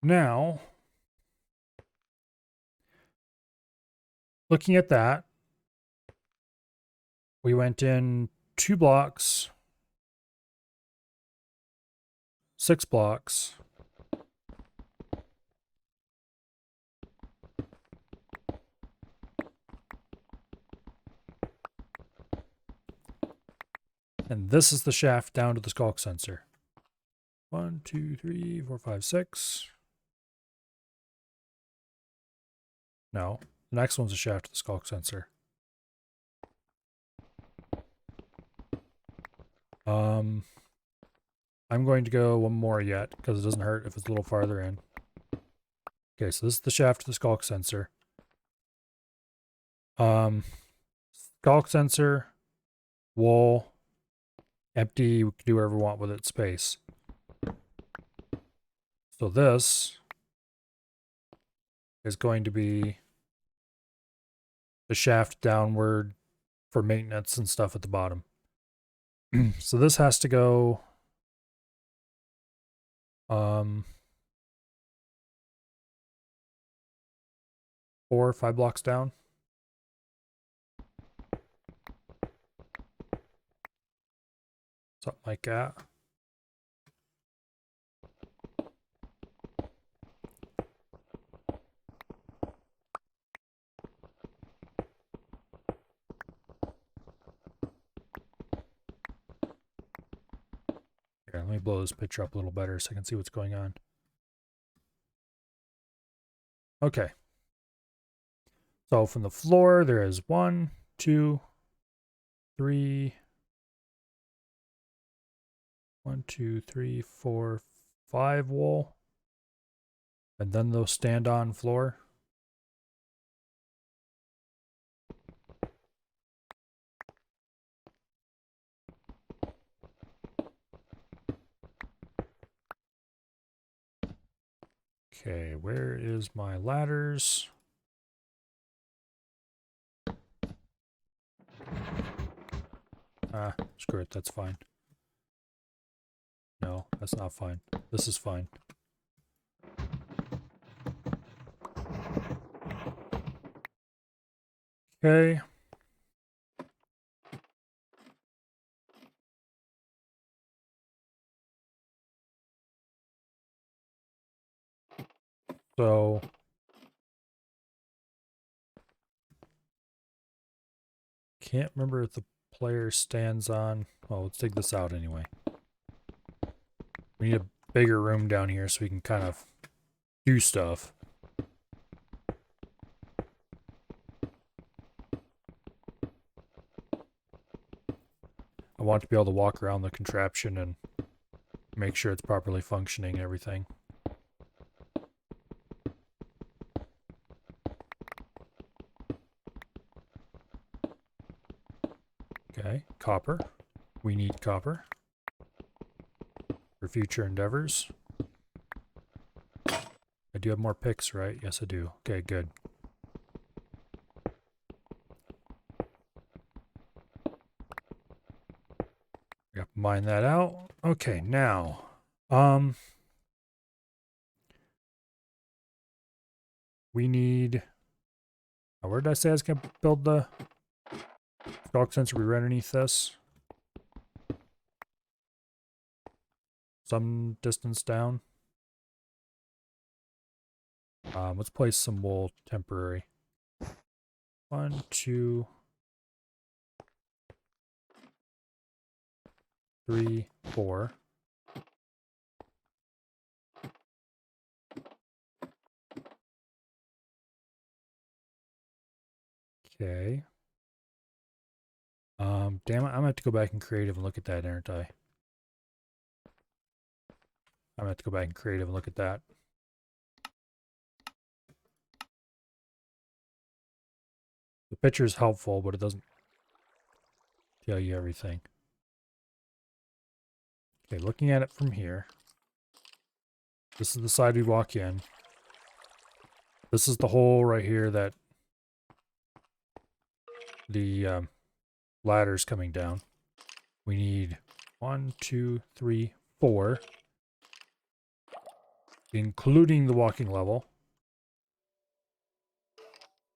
Now, looking at that, we went in 2 blocks, 6 blocks, and this is the shaft down to the skulk sensor. 1, 2, 3, 4, 5, 6. No, the next one's a shaft to the skulk sensor. I'm going to go one more yet because it doesn't hurt if it's a little farther in. Okay, so this is the shaft to the skulk sensor. Skulk sensor, wall, empty. We can do whatever we want with it. Space. So this is going to be the shaft downward for maintenance and stuff at the bottom. So this has to go 4 or 5 blocks down. Something like that. Here, let me blow this picture up a little better so I can see what's going on. Okay. So from the floor, there is 1, 2, 3, 1, 2, 3, 4, 5 wool. And then they'll stand on floor. Okay, where is my ladders? Ah, screw it, that's fine. No, that's not fine. This is fine. Okay. So can't remember if the player stands on. Well, let's take this out anyway. We need a bigger room down here so we can kind of do stuff. I want to be able to walk around the contraption and make sure it's properly functioning and everything. Okay, copper. We need copper for future endeavors. I do have more picks, right? Yes, I do. Okay, good. Got to mine that out. Okay, now, we need Now, where did I say I was going to build the skulk sensor? We right underneath this. Some distance down. Let's place some wool temporary. 1, 2, 3, 4. Okay. Damn it, I'm gonna have to go back in creative and look at that, aren't I? I'm gonna have to go back in creative and look at that. The picture is helpful, but it doesn't tell you everything. Okay, looking at it from here. This is the side we walk in. This is the hole right here that the ladder's coming down. We need 1, 2, 3, 4, including the walking level.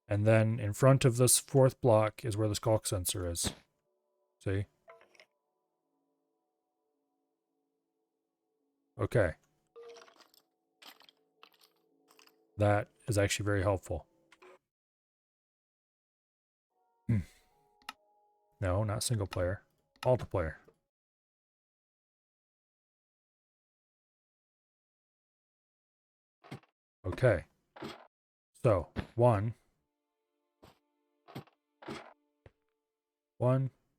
And then in front of this 4th block is where the skulk sensor is. See? Okay. That is actually very helpful. No, not single player. Multiplayer. Okay. So, 1,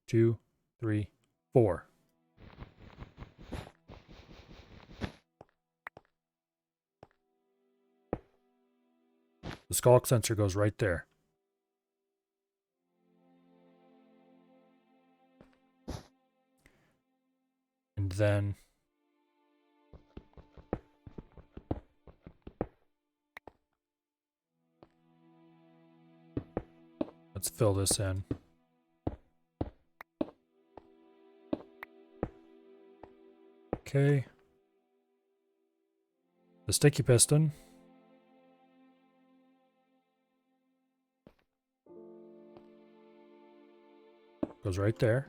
2, 3, 4. The skulk sensor goes right there. And then let's fill this in. Okay. The sticky piston goes right there.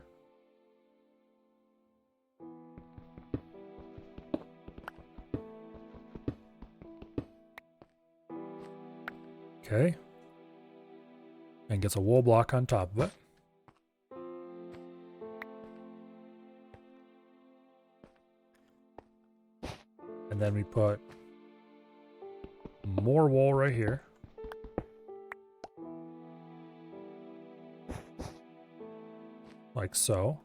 Okay. And gets a wool block on top of it. And then we put more wool right here. Like so.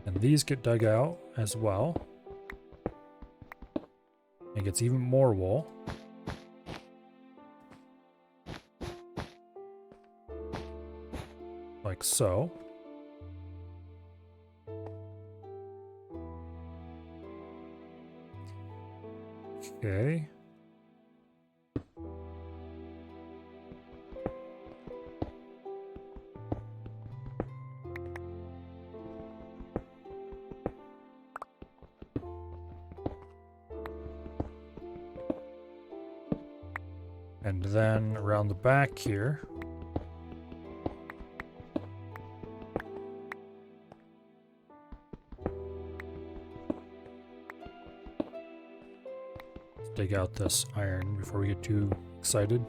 And these get dug out as well. And gets even more wool. Like so. Okay. And then around the back here, let's dig out this iron before we get too excited.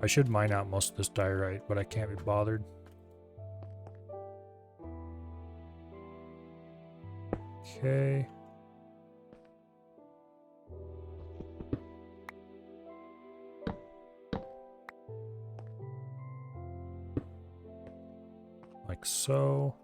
I should mine out most of this diorite, but I can't be bothered. Okay. Like so.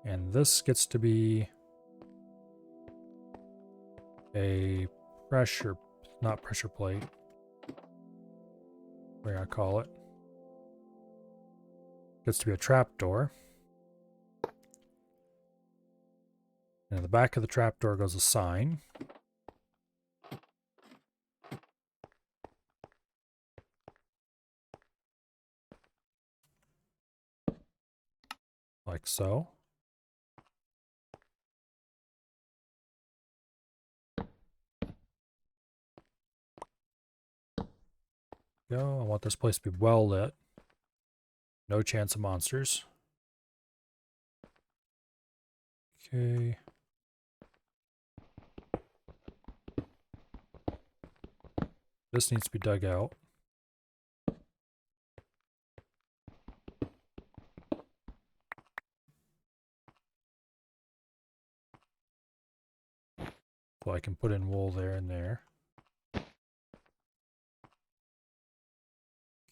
And this gets to be a pressure, not pressure plate. What do I call it? Gets to be a trapdoor. And in the back of the trapdoor goes a sign. like so. Go. I want this place to be well lit. No chance of monsters. Okay. This needs to be dug out. So I can put in wool there and there.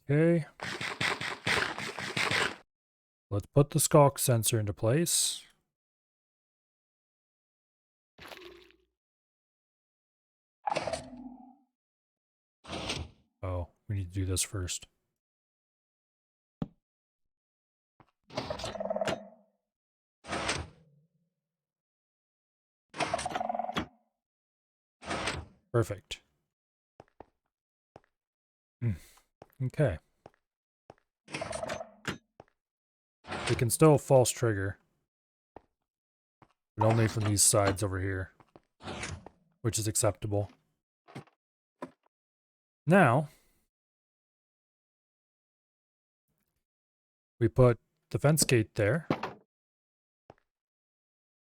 Okay. Let's put the skulk sensor into place. Oh, we need to do this first. Perfect. Okay. We can still false trigger, but only from these sides over here, which is acceptable. Now, we put the fence gate there,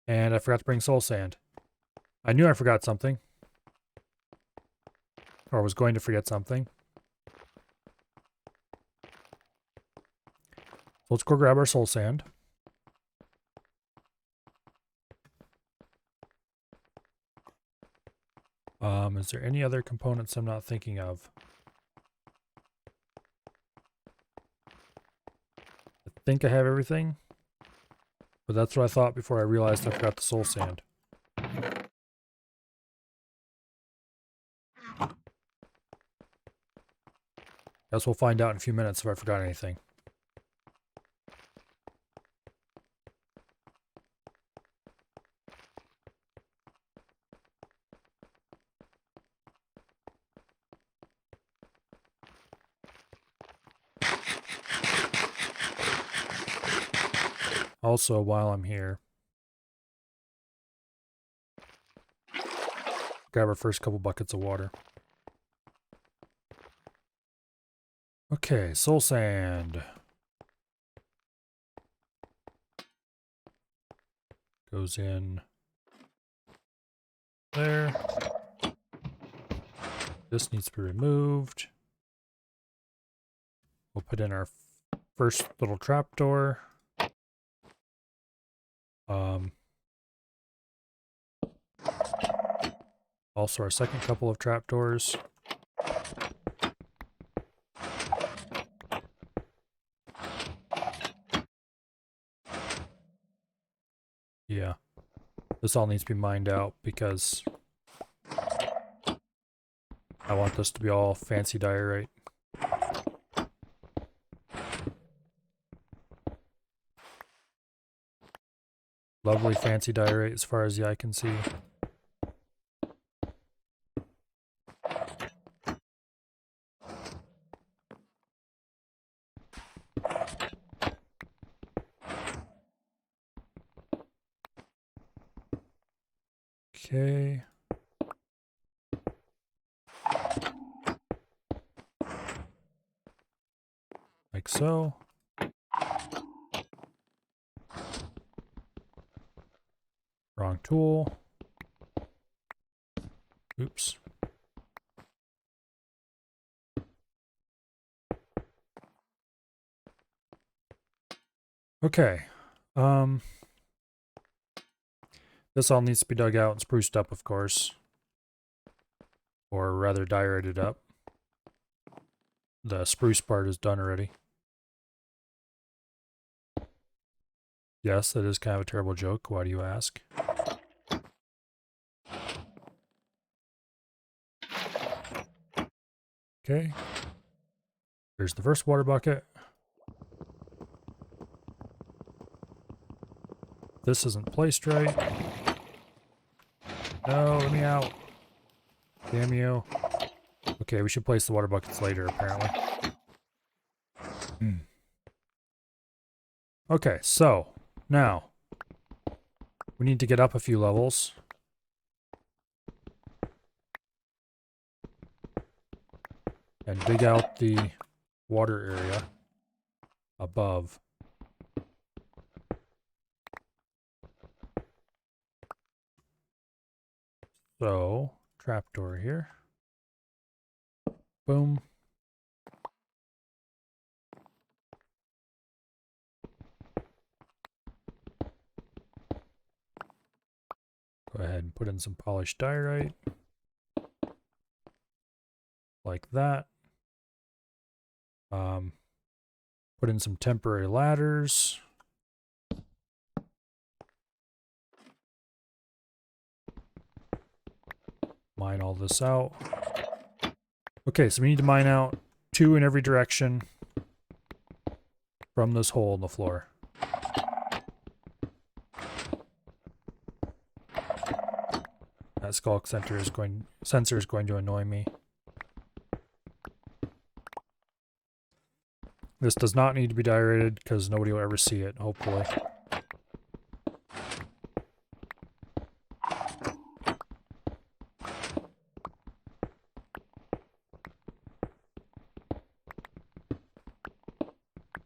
and I forgot to bring soul sand. I knew I forgot something, or was going to forget something. So let's go grab our soul sand. Is there any other components I'm not thinking of? I think I have everything, but that's what I thought before I realized I forgot the soul sand. Guess we'll find out in a few minutes if I forgot anything. Also, while I'm here, grab our first couple buckets of water. Okay, soul sand. Goes in there. This needs to be removed. We'll put in our first little trapdoor. Also our second couple of trapdoors. Yeah. This all needs to be mined out because I want this to be all fancy diorite. Lovely fancy diorite as far as the eye can see. Okay. Like so. Wrong tool. Oops. Okay. This all needs to be dug out and spruced up, of course. Or rather, diorited up. The spruce part is done already. Yes, that is kind of a terrible joke. Why do you ask? Okay. Here's the first water bucket. This isn't placed right. No, let me out. Damn you. Okay, we should place the water buckets later, apparently. Okay, so Now, we need to get up a few levels. And dig out the water area above. So, trapdoor here. Boom. Go ahead and put in some polished diorite. Like that. Put in some temporary ladders. Mine all this out. Okay, so we need to mine out 2 in every direction from this hole in the floor. That skulk sensor is going to annoy me. This does not need to be dilated because nobody will ever see it, hopefully.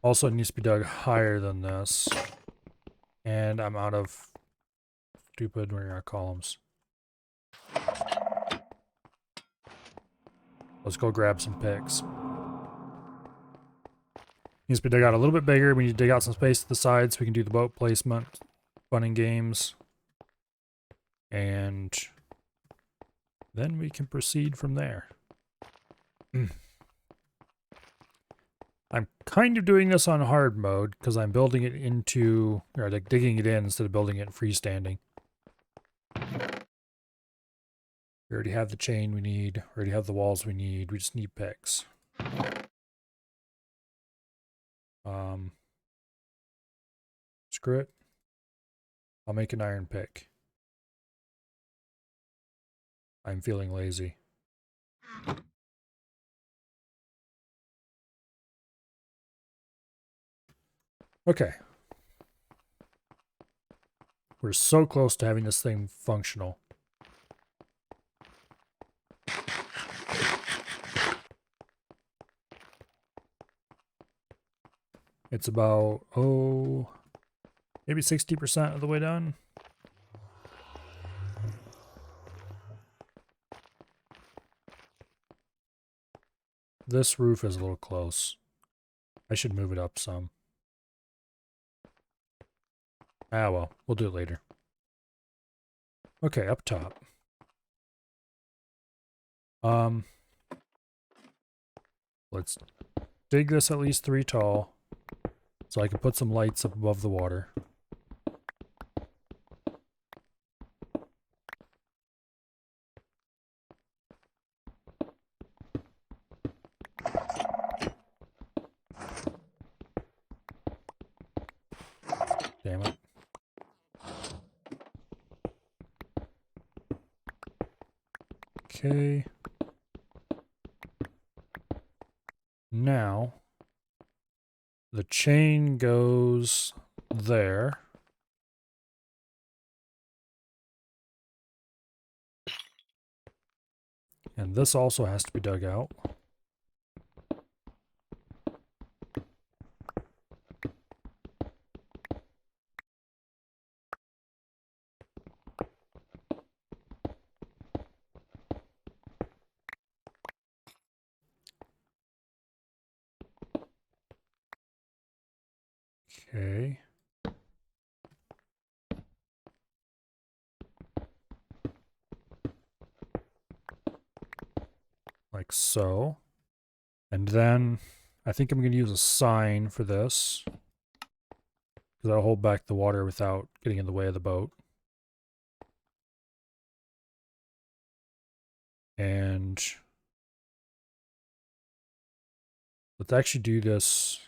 Also, it needs to be dug higher than this. And I'm out of stupid columns. Let's go grab some picks. Needs to be dug out a little bit bigger. We need to dig out some space to the side so we can do the boat placement, fun and games. And then we can proceed from there. I'm kind of doing this on hard mode because I'm building it into, or like digging it in instead of building it freestanding. We already have the chain we need, we already have the walls we need, we just need picks. Screw it. I'll make an iron pick. I'm feeling lazy. Okay. We're so close to having this thing functional. It's about, maybe 60% of the way done. This roof is a little close. I should move it up some. Ah, well, we'll do it later. Okay, up top. Let's dig this at least 3 tall so I can put some lights up above the water. Damn it. Okay. Now, the chain goes there. And this also has to be dug out. Okay. Like so. And then I think I'm going to use a sign for this, because that'll hold back the water without getting in the way of the boat. And let's actually do this.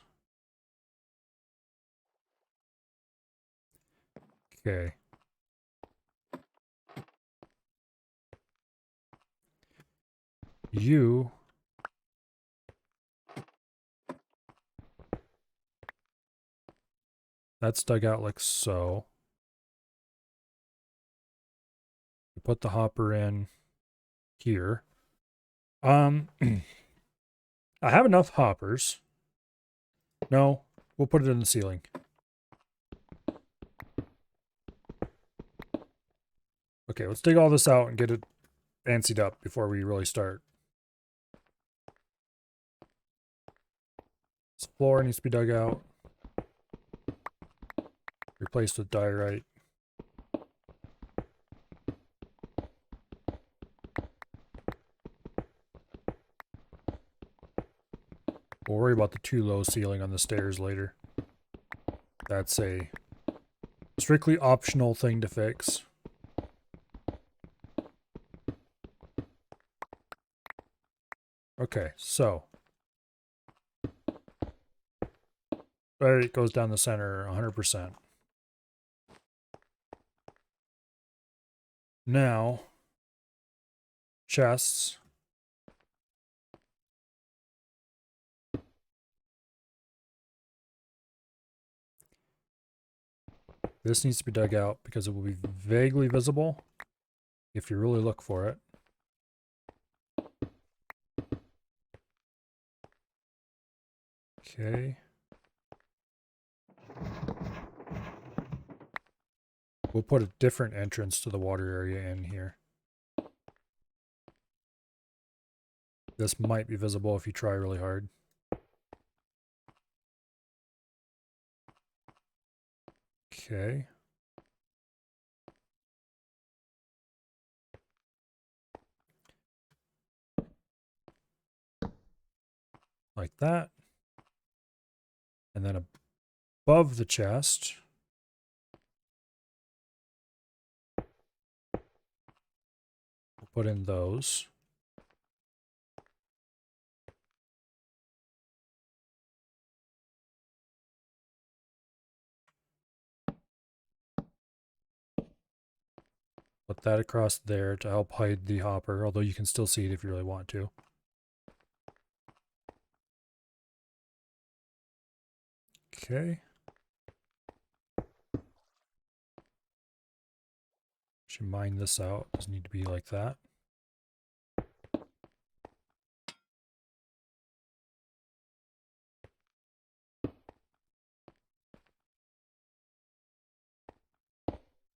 Okay. You That's dug out like so. We put the hopper in here. I have enough hoppers. No, we'll put it in the ceiling. Okay, let's dig all this out and get it fancied up before we really start. This floor needs to be dug out. Replaced with diorite. We'll worry about the too low ceiling on the stairs later. That's a strictly optional thing to fix. Okay, so there it goes down the center 100%. Now, chests. This needs to be dug out because it will be vaguely visible if you really look for it. Okay. We'll put a different entrance to the water area in here. This might be visible if you try really hard. Okay. Like that. And then above the chest, we'll put in those. Put that across there to help hide the hopper, although you can still see it if you really want to. Okay. Should mine this out. Doesn't need to be like that.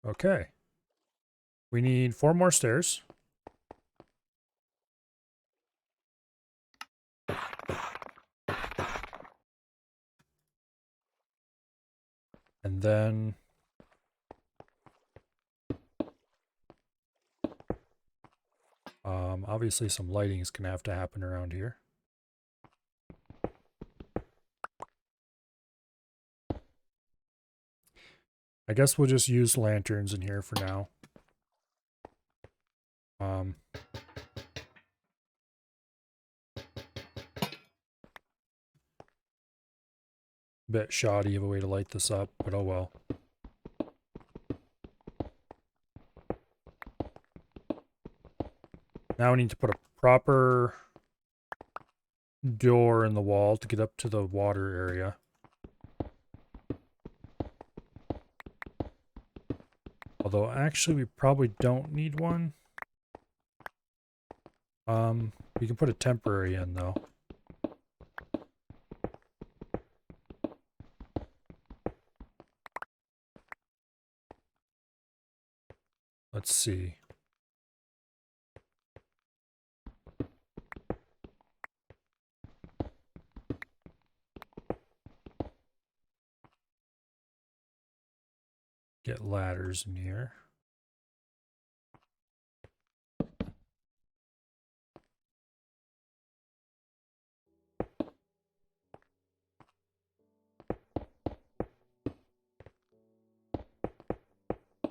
Okay. We need 4 more stairs. And then obviously some lighting is going to have to happen around here. I guess we'll just use lanterns in here for now. Bit shoddy of a way to light this up, but oh well. Now we need to put a proper door in the wall to get up to the water area. Although actually we probably don't need one. We can put a temporary in though. Let's see. Get ladders in here.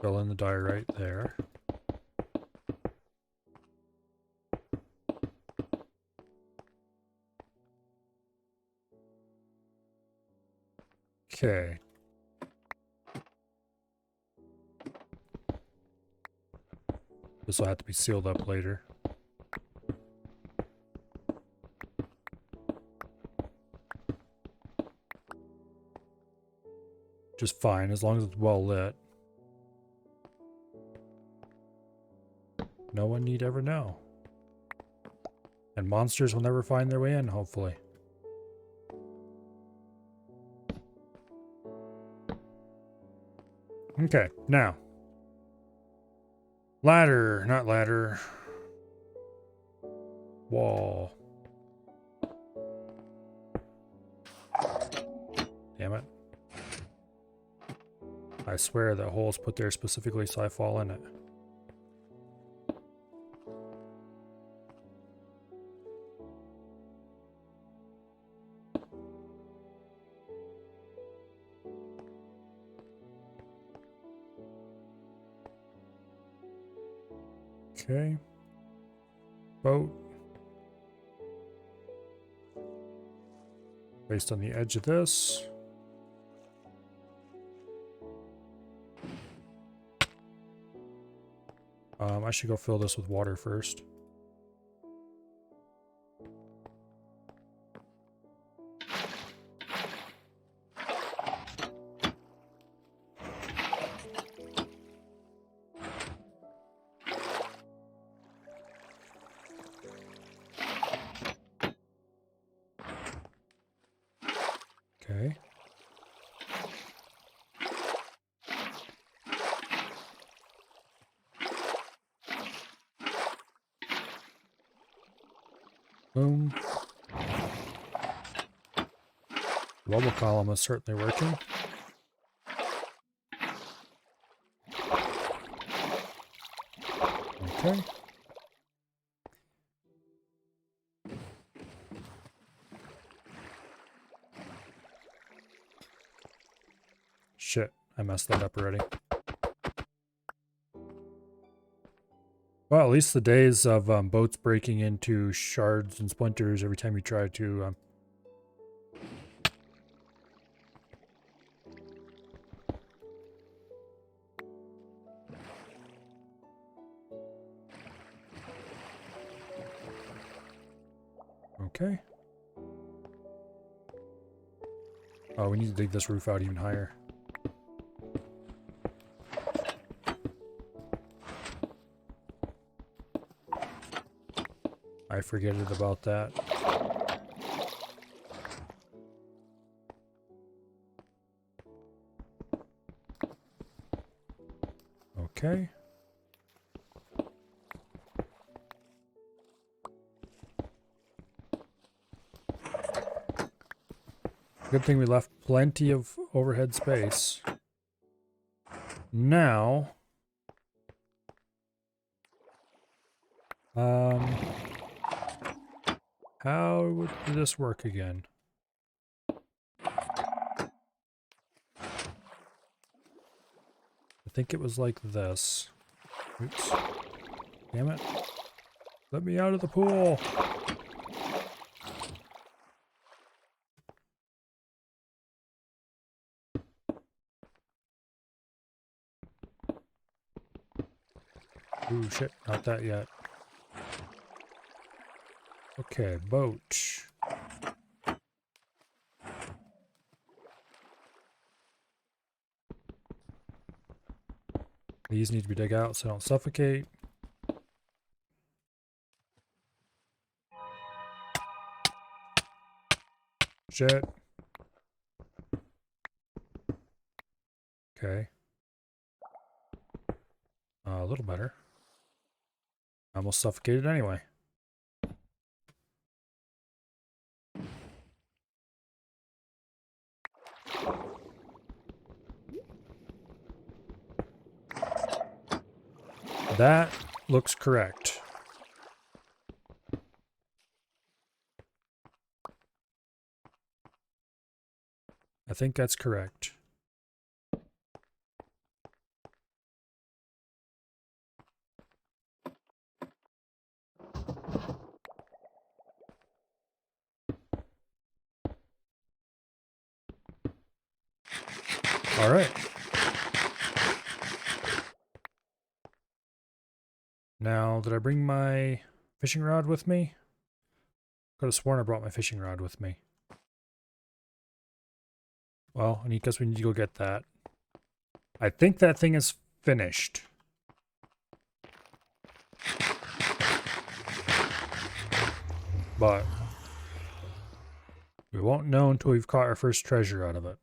Fill in the diorite there. Okay. This will have to be sealed up later. just fine as long as it's well lit. No one need ever know. And monsters will never find their way in, hopefully. Okay, now. Ladder, not ladder. Wall. Damn it. I swear that hole's put there specifically so I fall in it. Okay. Boat. Based on the edge of this. I should go fill this with water first. Okay. Boom. Global column is certainly working. Okay. Shit, I messed that up already. Well, at least the days of boats breaking into shards and splinters every time you try to... Okay. Oh, we need to dig this roof out even higher. I forgetted about that. Okay. Good thing we left plenty of overhead space. Now... how would this work again? I think it was like this. Oops. Damn it. Let me out of the pool. Ooh, shit. Not that yet. Okay, boat. These need to be dug out so I don't suffocate. Shit. Okay. A little better. I almost suffocated anyway. That looks correct. I think that's correct. All right. Now, did I bring my fishing rod with me? Could have sworn I brought my fishing rod with me. Well, I guess we need to go get that. I think that thing is finished. But we won't know until we've caught our first treasure out of it.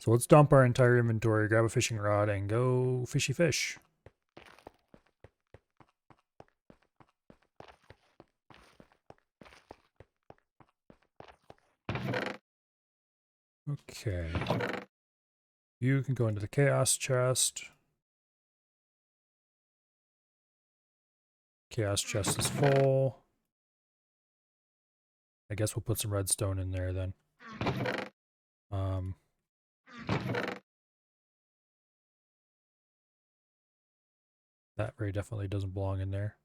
So let's dump our entire inventory, grab a fishing rod, and go fishy fish. Okay. You can go into the chaos chest. Chaos chest is full. I guess we'll put some redstone in there then. That very definitely doesn't belong in there.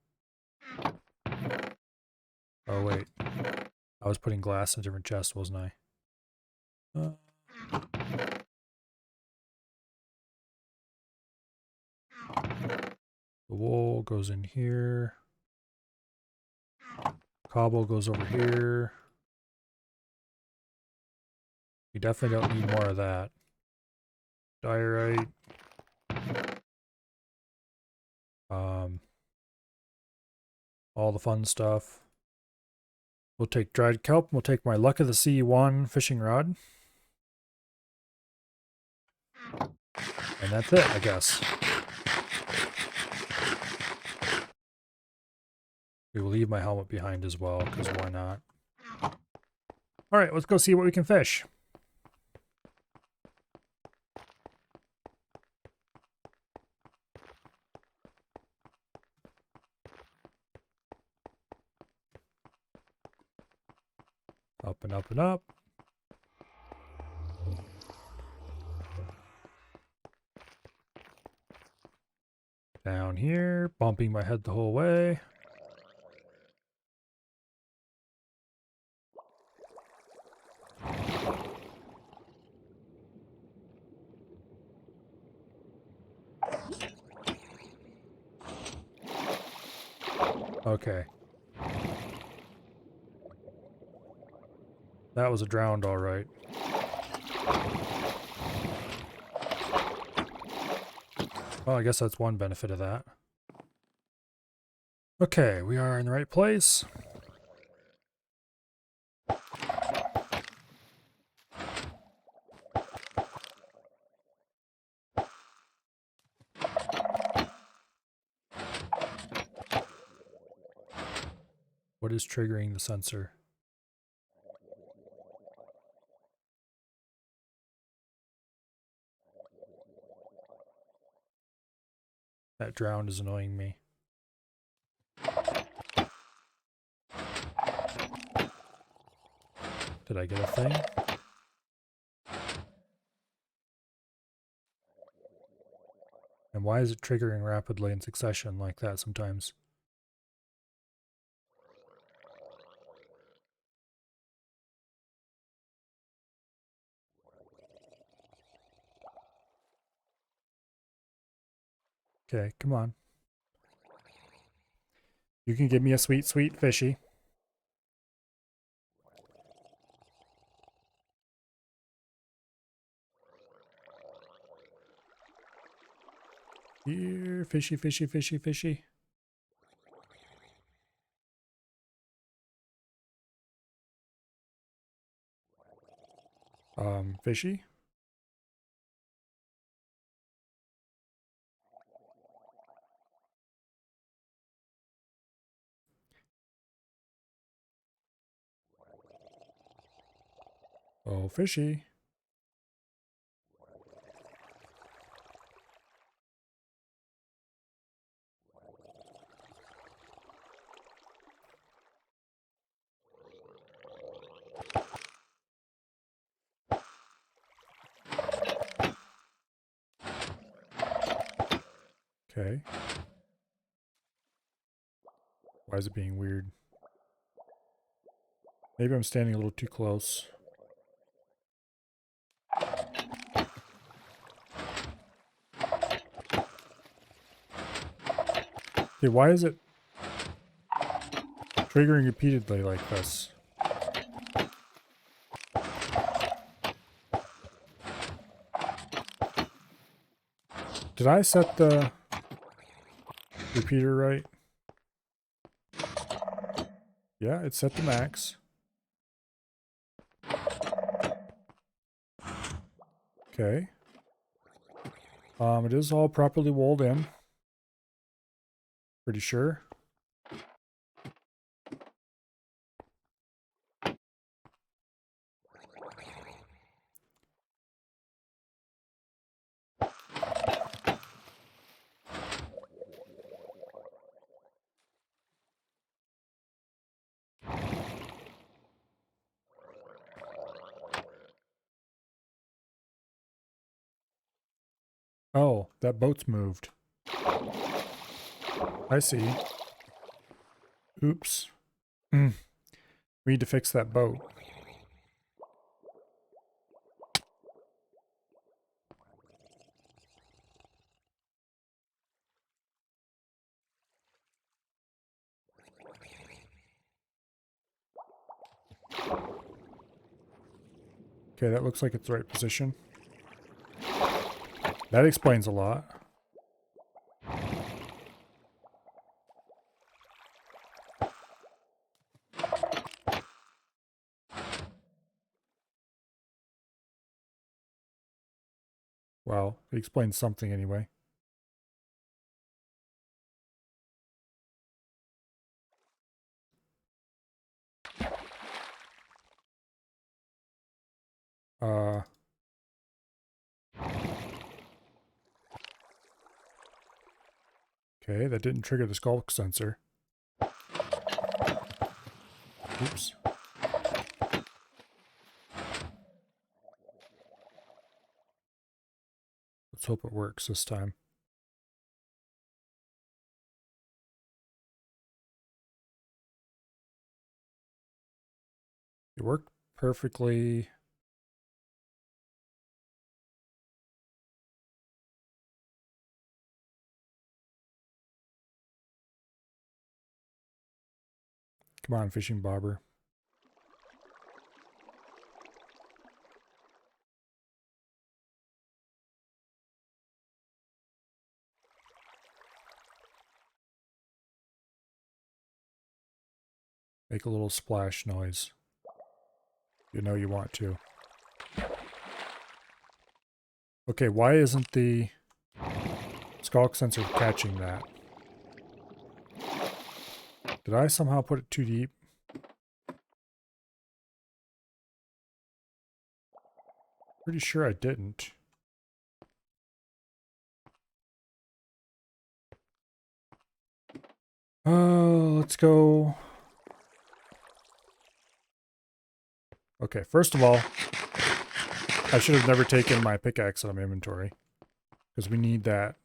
Oh wait. I was putting glass in a different chest, wasn't I? The wool goes in here. Cobble goes over here. We definitely don't need more of that. Diorite. All the fun stuff. We'll take dried kelp. We'll take my Luck of the Sea 1 fishing rod. And that's it, I guess. We will leave my helmet behind as well, because why not? Alright, let's go see what we can fish. Up and up and up. Down here, bumping my head the whole way. Okay. That was a drowned, all right. Well, I guess that's one benefit of that. Okay, we are in the right place. What is triggering the sensor? That drowned is annoying me. Did I get a thing? And why is it triggering rapidly in succession like that sometimes? Okay, come on. You can give me a sweet, sweet fishy. Here, fishy, fishy, fishy, fishy. Fishy? Oh, fishy. Okay. Why is it being weird? Maybe I'm standing a little too close. Okay, why is it triggering repeatedly like this? Did I set the repeater right? Yeah, it's set to max. Okay. It is all properly walled in. Pretty sure. Oh, that boat's moved. I see. Oops. We need to fix that boat. Okay, that looks like it's the right position. That explains a lot. Well, it explains something anyway. Uh... Okay, that didn't trigger the skulk sensor. Oops. Let's hope it works this time. It worked perfectly. Come on, fishing bobber. Make a little splash noise. You know you want to. Okay, why isn't the skulk sensor catching that? Did I somehow put it too deep? Pretty sure I didn't. Let's go. Okay, first of all, I should have never taken my pickaxe out of my inventory, because we need that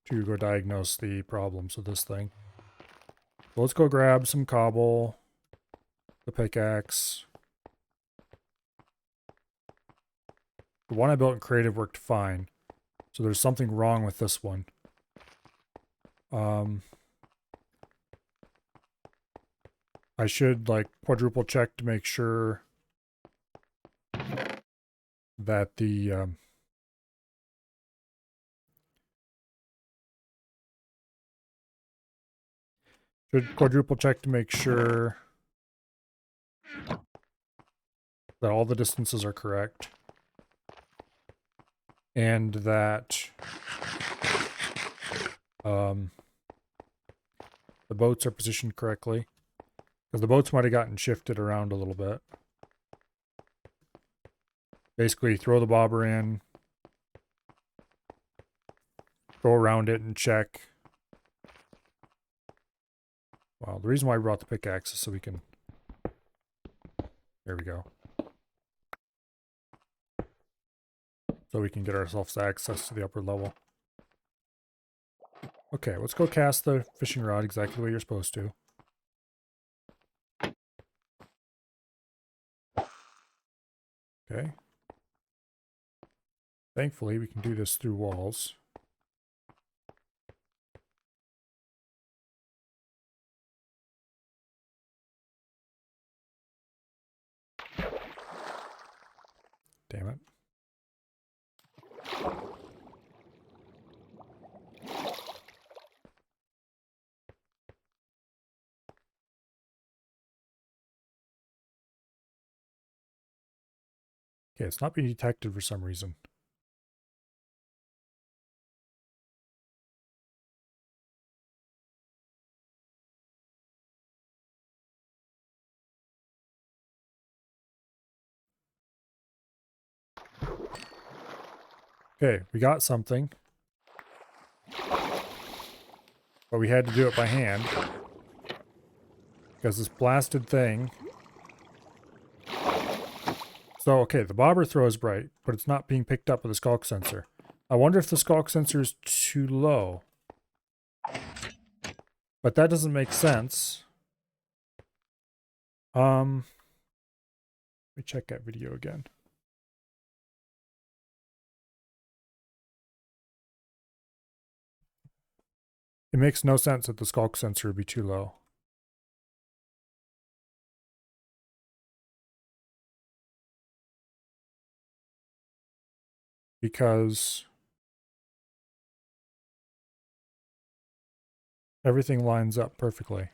to go diagnose the problems with this thing. So let's go grab some cobble, the pickaxe. The one I built in creative worked fine, so there's something wrong with this one. I should like quadruple check to make sure that the should quadruple check to make sure that all the distances are correct and that the boats are positioned correctly, because the boats might have gotten shifted around a little bit. Basically, throw the bobber in, go around it and check. Well, the reason why I brought the pickaxe is so we can... There we go. So we can get ourselves access to the upper level. Okay, let's go cast the fishing rod exactly the way you're supposed to. Okay. Thankfully, we can do this through walls. Damn it. Okay, it's not being detected for some reason. Okay, we got something. But we had to do it by hand. Because this blasted thing... So, okay, the bobber throw is bright, but it's not being picked up with the skulk sensor. I wonder if the skulk sensor is too low. But that doesn't make sense. Let me check that video again. It makes no sense that the skulk sensor would be too low. Because everything lines up perfectly.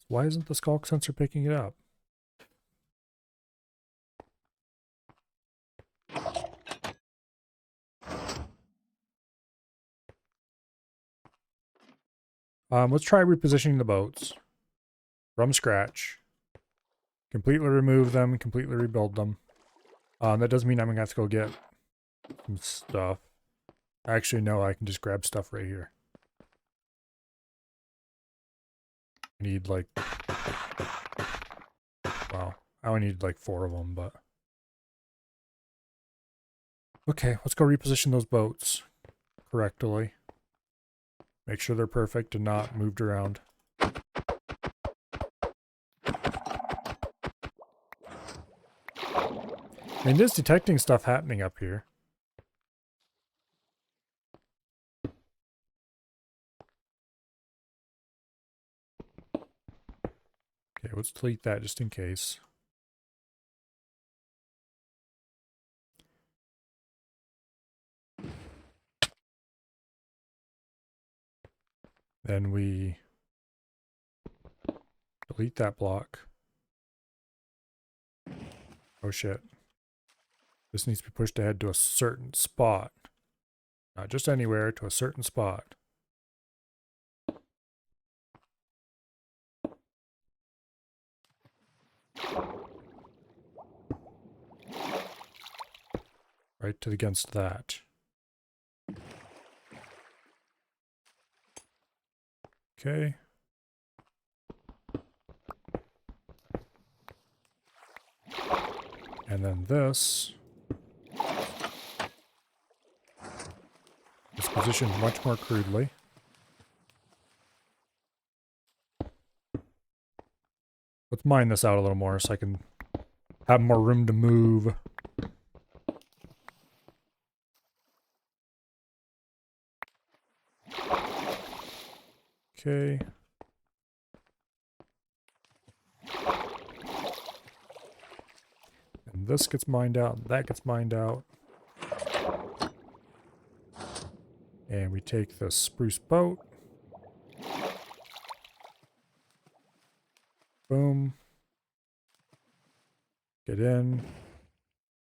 Why isn't the skulk sensor picking it up? Let's try repositioning the boats from scratch. Completely remove them, completely rebuild them. That doesn't mean I'm gonna have to go get some stuff. Actually, no, I can just grab stuff right here. I need like... Wow, I only need like 4 of them, but... Okay, let's go reposition those boats correctly. Make sure they're perfect and not moved around. I mean, there's detecting stuff happening up here. Okay, let's delete that just in case. Then we delete that block. Oh shit. This needs to be pushed ahead to a certain spot. Not just anywhere, to a certain spot. Right to against that. Okay. And then this is positioned much more crudely. Let's mine this out a little more so I can have more room to move. Okay. And this gets mined out, and that gets mined out. And we take the spruce boat. Boom. Get in.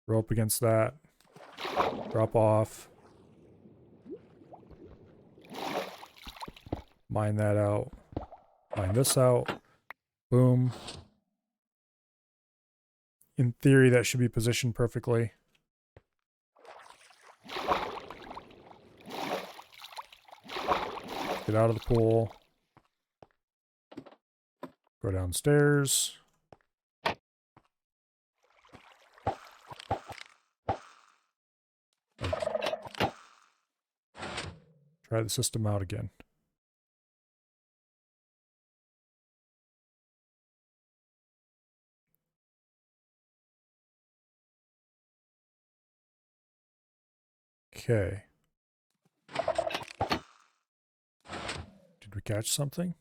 Row up against that. Drop off. Mine that out. Mine this out. Boom. In theory, that should be positioned perfectly. Get out of the pool. Go downstairs. Try the system out again. Okay. Did we catch something?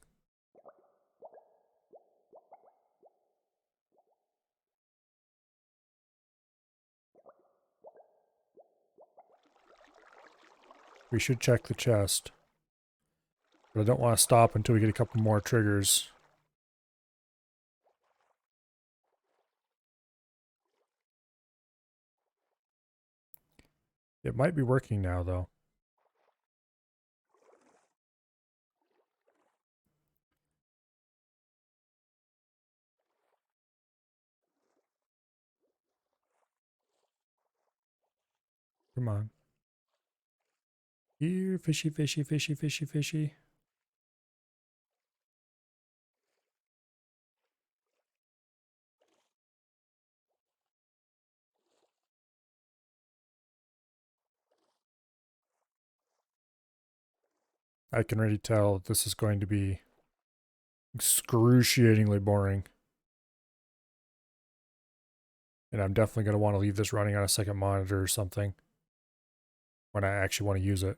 We should check the chest. But I don't want to stop until we get a couple more triggers. It might be working now, though. Come on. Here, fishy, fishy, fishy, fishy, fishy. I can already tell this is going to be excruciatingly boring. And I'm definitely going to want to leave this running on a second monitor or something when I actually want to use it.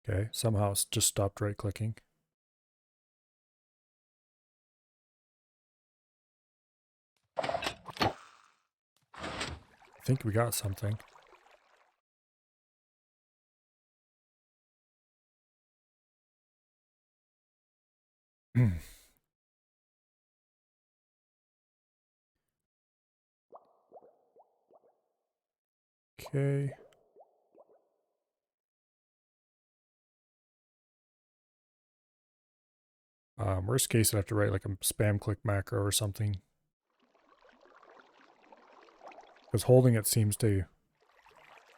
Okay, somehow it's just stopped right clicking. I think we got something. Okay. Worst case, I'd have to write like a spam click macro or something. Because holding it seems to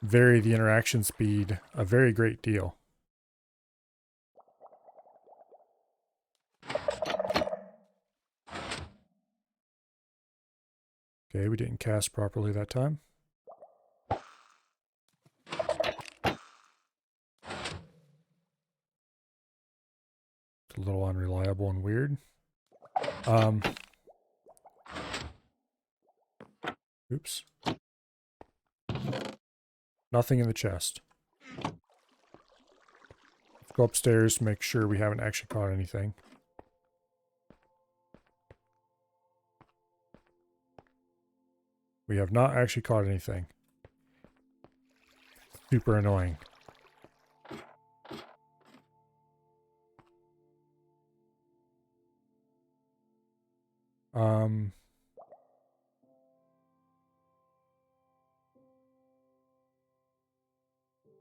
vary the interaction speed a very great deal. Okay, we didn't cast properly that time. It's a little unreliable and weird. Oops. Nothing in the chest. Let's go upstairs to make sure we haven't actually caught anything. We have not actually caught anything. Super annoying.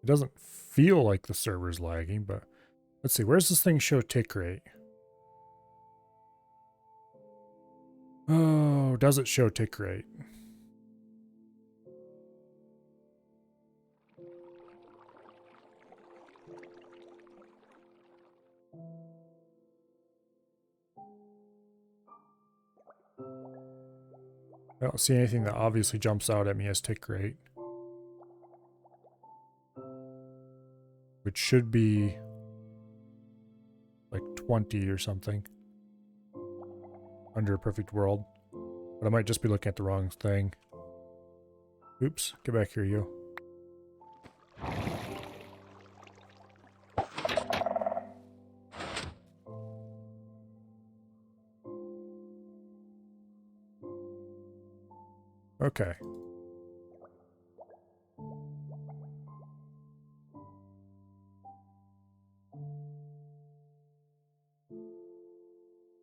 It doesn't feel like the server's lagging, but let's see. Where's this thing show tick rate? Oh, does it show tick rate? I don't see anything that obviously jumps out at me as tick rate. Which should be like 20 or something. Under a perfect world. But I might just be looking at the wrong thing. Oops, get back here, you. Okay.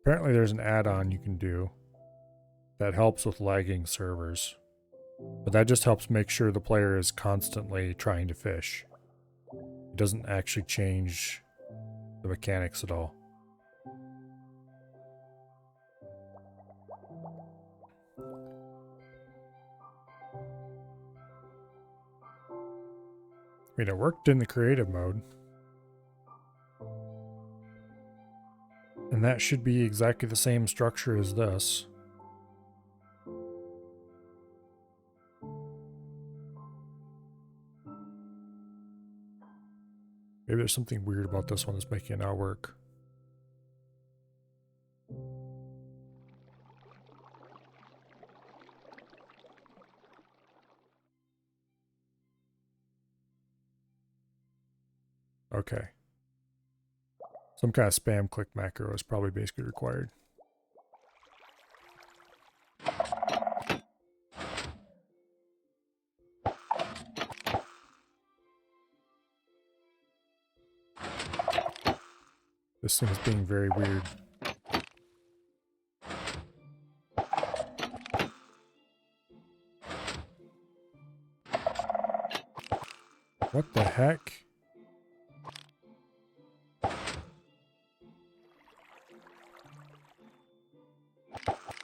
Apparently there's an add-on you can do that helps with lagging servers. But that just helps make sure the player is constantly trying to fish. It doesn't actually change the mechanics at all. I mean, it worked in the creative mode. And that should be exactly the same structure as this. Maybe there's something weird about this one that's making it not work. Okay. Some kind of spam click macro is probably basically required. This thing is being very weird. What the heck?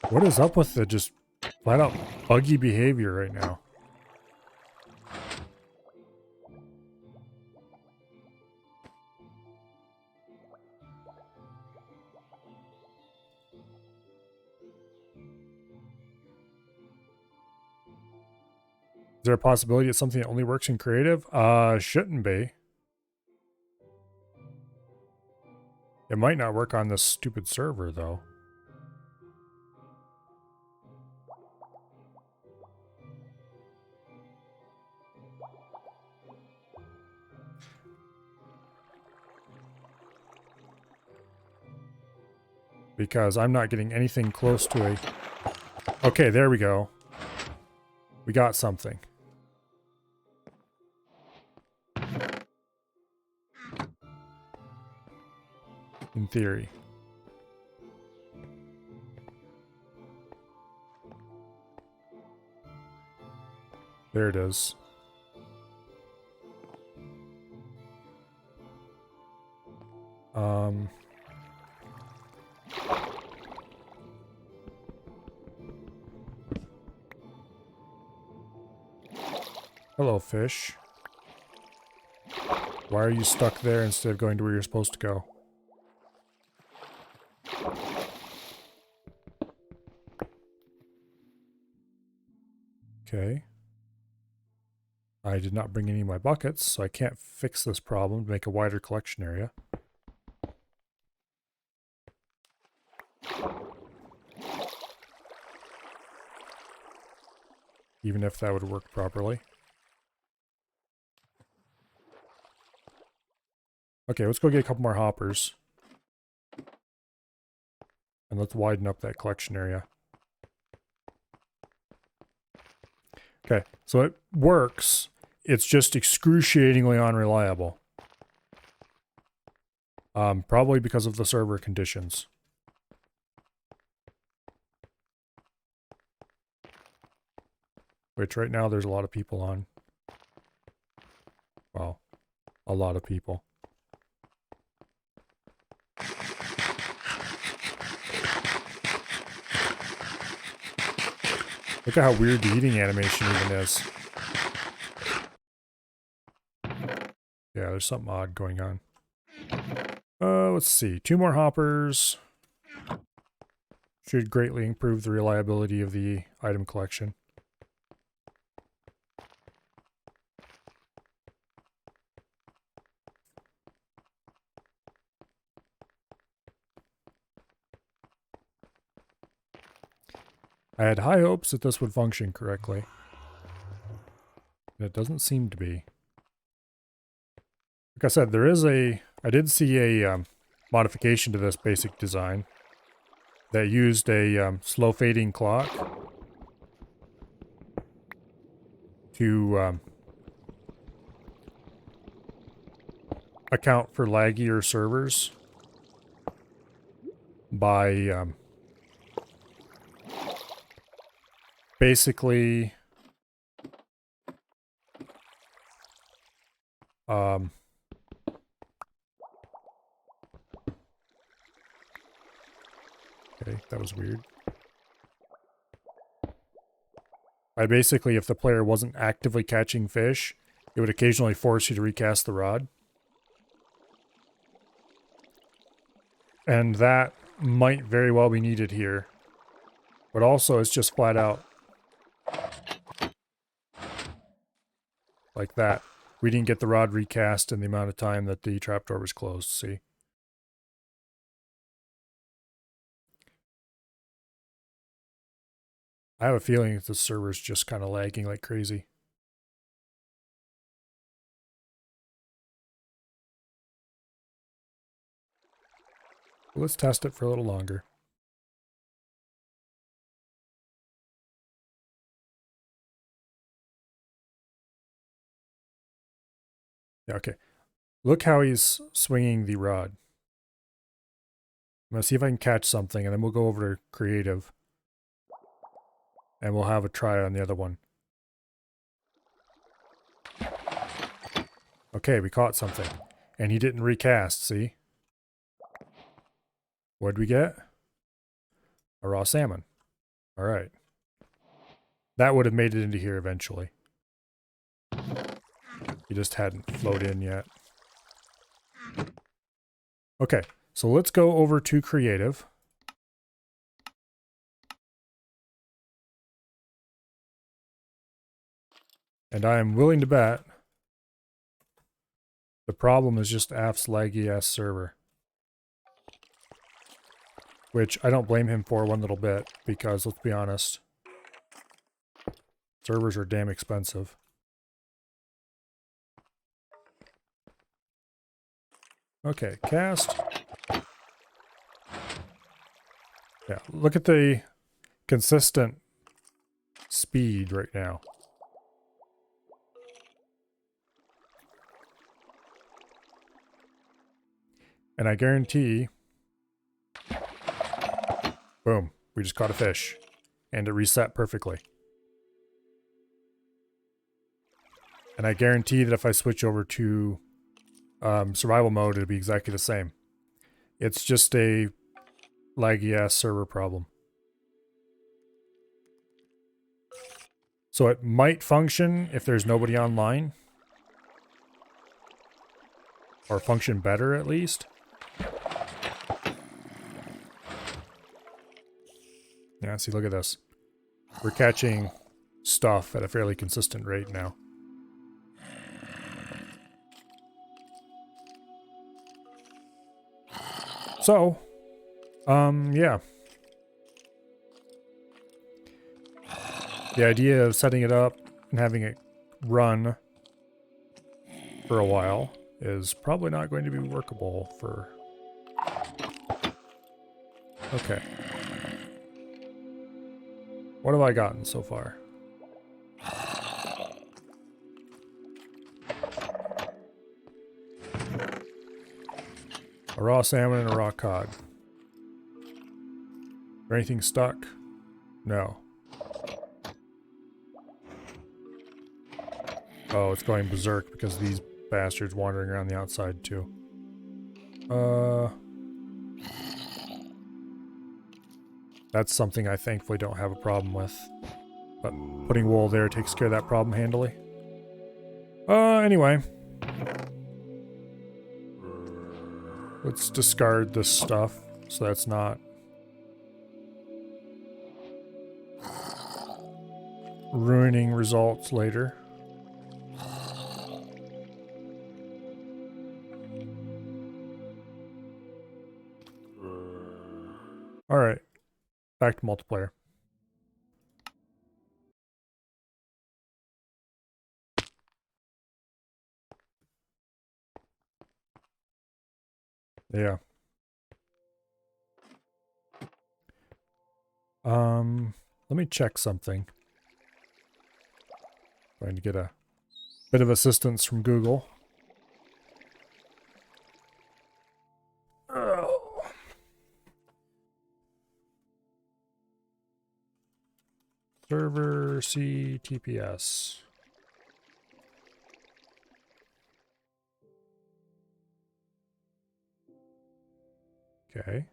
What is up with the just flat out buggy behavior right now? Is there a possibility it's something that only works in creative? Shouldn't be. It might not work on this stupid server, though. Because I'm not getting anything close to a... Okay, there we go. We got something. In theory. There it is. Hello, fish. Why are you stuck there instead of going to where you're supposed to go? Okay. I did not bring any of my buckets, so I can't fix this problem to make a wider collection area. Even if that would work properly. Okay, let's go get a couple more hoppers. And let's widen up that collection area. Okay, so it works. It's just excruciatingly unreliable. Probably because of the server conditions. Which right now there's a lot of people on. Well, a lot of people. Look at how weird the eating animation even is. Yeah, there's something odd going on. Let's see. 2 more hoppers. Should greatly improve the reliability of the item collection. I had high hopes that this would function correctly. It doesn't seem to be. Like I said, I did see a modification to this basic design that used a slow fading clock to account for laggier servers by basically okay, that was weird. Basically, if the player wasn't actively catching fish, it would occasionally force you to recast the rod. And that might very well be needed here. But also, it's just flat out like that. We didn't get the rod recast in the amount of time that the trapdoor was closed, see? I have a feeling that the server's just kind of lagging like crazy. Let's test it for a little longer. Yeah, okay. Look how he's swinging the rod. I'm going to see if I can catch something, and then we'll go over to creative. And we'll have a try on the other one. Okay, we caught something. And he didn't recast, see? What'd we get? A raw salmon. Alright. That would have made it into here eventually. He just hadn't flowed in yet. Okay, so let's go over to creative. And I am willing to bet the problem is just Af's laggy ass server. Which I don't blame him for one little bit, because let's be honest, servers are damn expensive. Okay, cast. Yeah, look at the consistent speed right now. And I guarantee, boom, we just caught a fish. And it reset perfectly. And I guarantee that if I switch over to survival mode, it'll be exactly the same. It's just a laggy ass server problem. So it might function if there's nobody online. Or function better at least. Yeah, see, look at this. We're catching stuff at a fairly consistent rate now. So, yeah. The idea of setting it up and having it run for a while is probably not going to be workable for... Okay. What have I gotten so far? A raw salmon and a raw cod. Is there anything stuck? No. Oh, it's going berserk because of these bastards wandering around the outside too. That's something I thankfully don't have a problem with. But putting wool there takes care of that problem handily. Anyway. Let's discard this stuff so that's not ruining results later. Alright. Back to multiplayer. Yeah. Let me check something. Going to get a bit of assistance from Google. Oh. Server CTPS. Okay.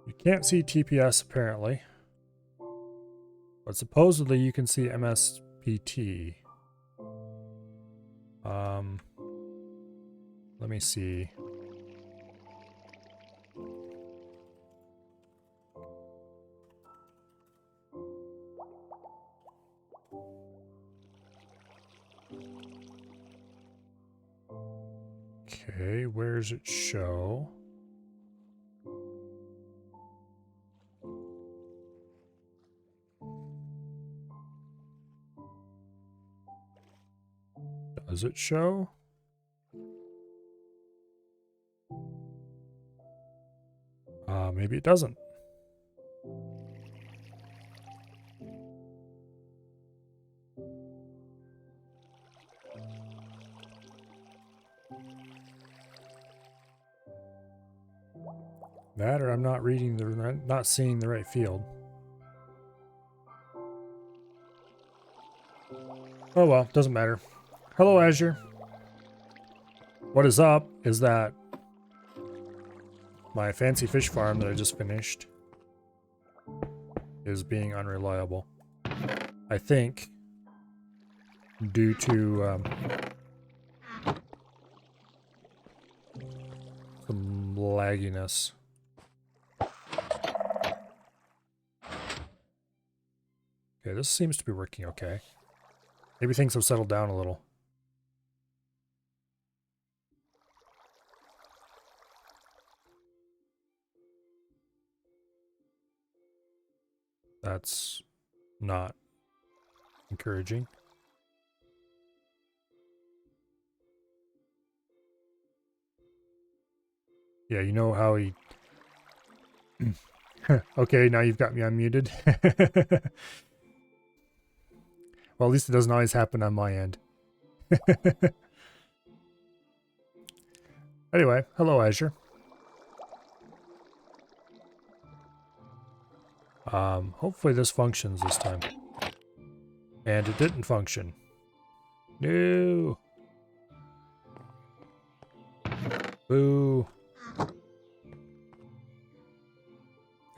You can't see TPS apparently, but supposedly you can see MSPT. Let me see. Okay, where does it show? Does it show? Maybe it doesn't. That or I'm not reading not seeing the right field. Oh well, doesn't matter. Hello, Azure. What is up is that my fancy fish farm that I just finished is being unreliable. I think due to some lagginess. Okay, this seems to be working okay. Maybe things have settled down a little. That's not encouraging. Yeah, you know how he... Okay, now you've got me unmuted. Well, at least it doesn't always happen on my end. Anyway, hello, Azure. Hopefully this functions this time. And it didn't function. No! Boo!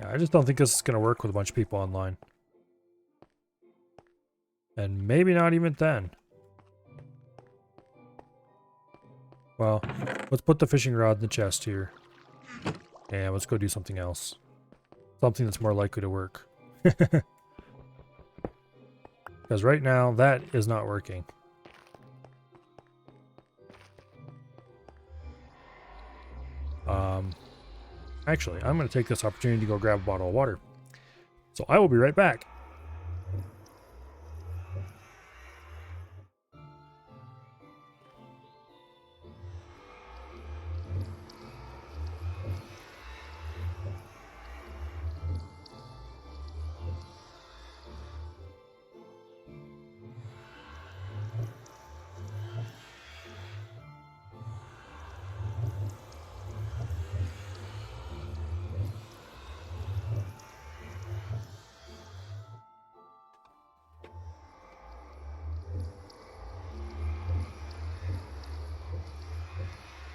Yeah, I just don't think this is going to work with a bunch of people online. And maybe not even then. Well, let's put the fishing rod in the chest here. And let's go do something else. Something that's more likely to work. Because right now, that is not working. Actually, I'm going to take this opportunity to go grab a bottle of water. So I will be right back.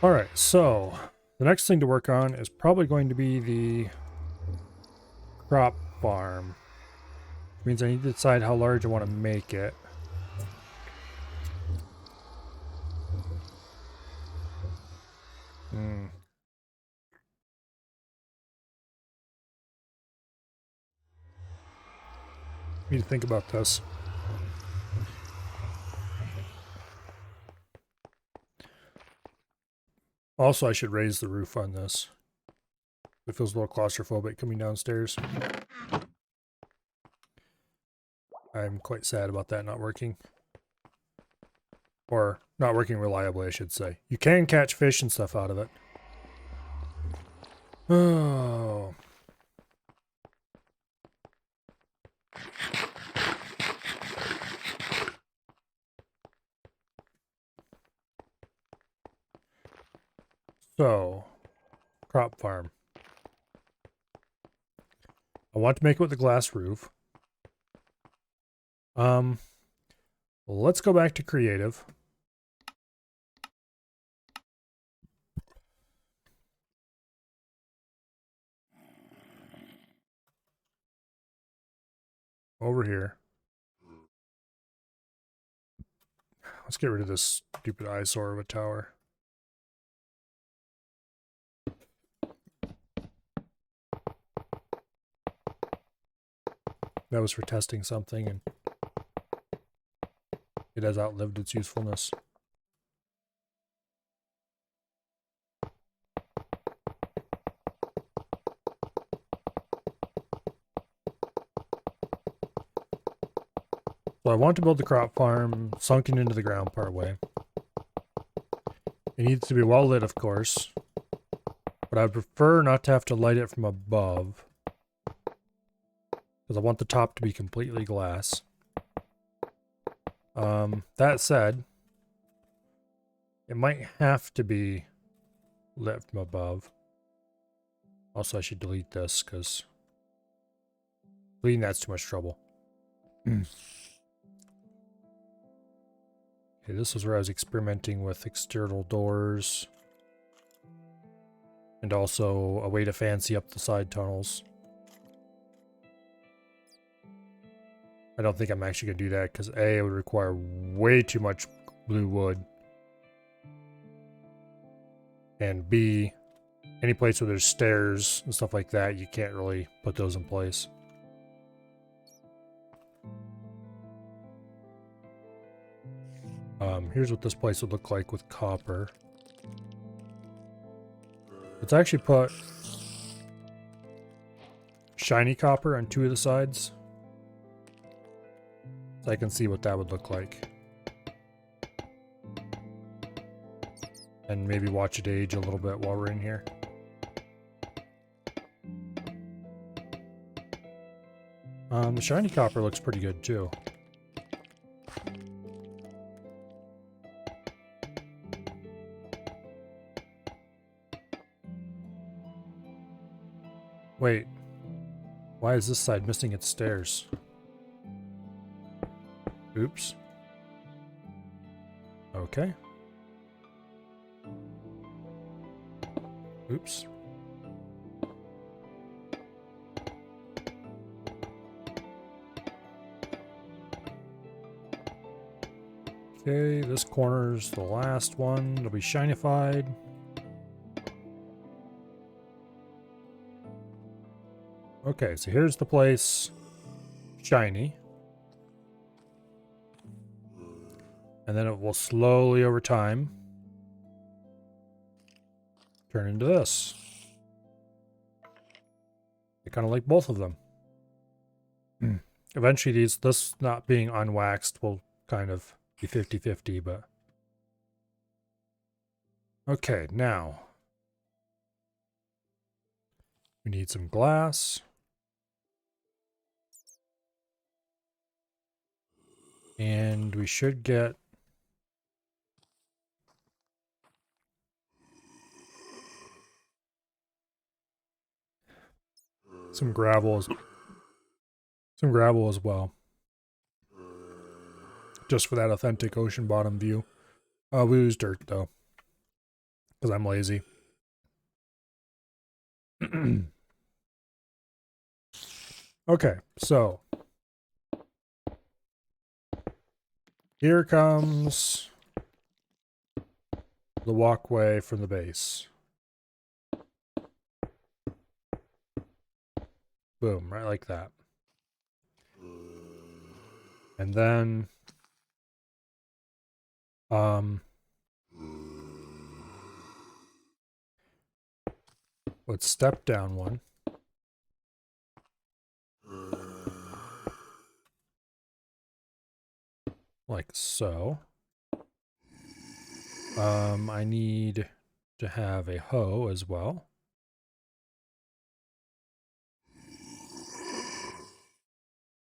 Alright, so the next thing to work on is probably going to be the crop farm. Which means I need to decide how large I want to make it. Need to think about this. Also, I should raise the roof on this. It feels a little claustrophobic coming downstairs. I'm quite sad about that not working. Or not working reliably, I should say. You can catch fish and stuff out of it. Oh. So, crop farm. I want to make it with a glass roof. Let's go back to creative. Over here. Let's get rid of this stupid eyesore of a tower. That was for testing something, and it has outlived its usefulness. So I want to build the crop farm sunken into the ground part way. It needs to be well lit, of course. But But I prefer not to have to light it from above, because I want the top to be completely glass. That said, it might have to be lit from above. Also, I should delete this, because deleting that's too much trouble. Okay, this was where I was experimenting with external doors. And also a way to fancy up the side tunnels. I don't think I'm actually going to do that, because A, it would require way too much blue wood. And B, any place where there's stairs and stuff like that, you can't really put those in place. Here's what this place would look like with copper. Let's actually put shiny copper on 2 of the sides, so I can see what that would look like. And maybe watch it age a little bit while we're in here. The shiny copper looks pretty good too. Wait, why is this side missing its stairs? Oops. Okay. Oops. Okay, this corner's the last one. It'll be shinified. Okay, so here's the place. Shiny. And then it will slowly, over time, turn into this. I kind of like both of them. Eventually, this not being unwaxed will kind of be 50-50, but... Okay, now... we need some glass. And we should get... some gravel as well. Just for that authentic ocean bottom view. We use dirt though, because I'm lazy. Okay, so here comes the walkway from the base. Boom, right like that. And then let's step down one. Like so. I need to have a hoe as well.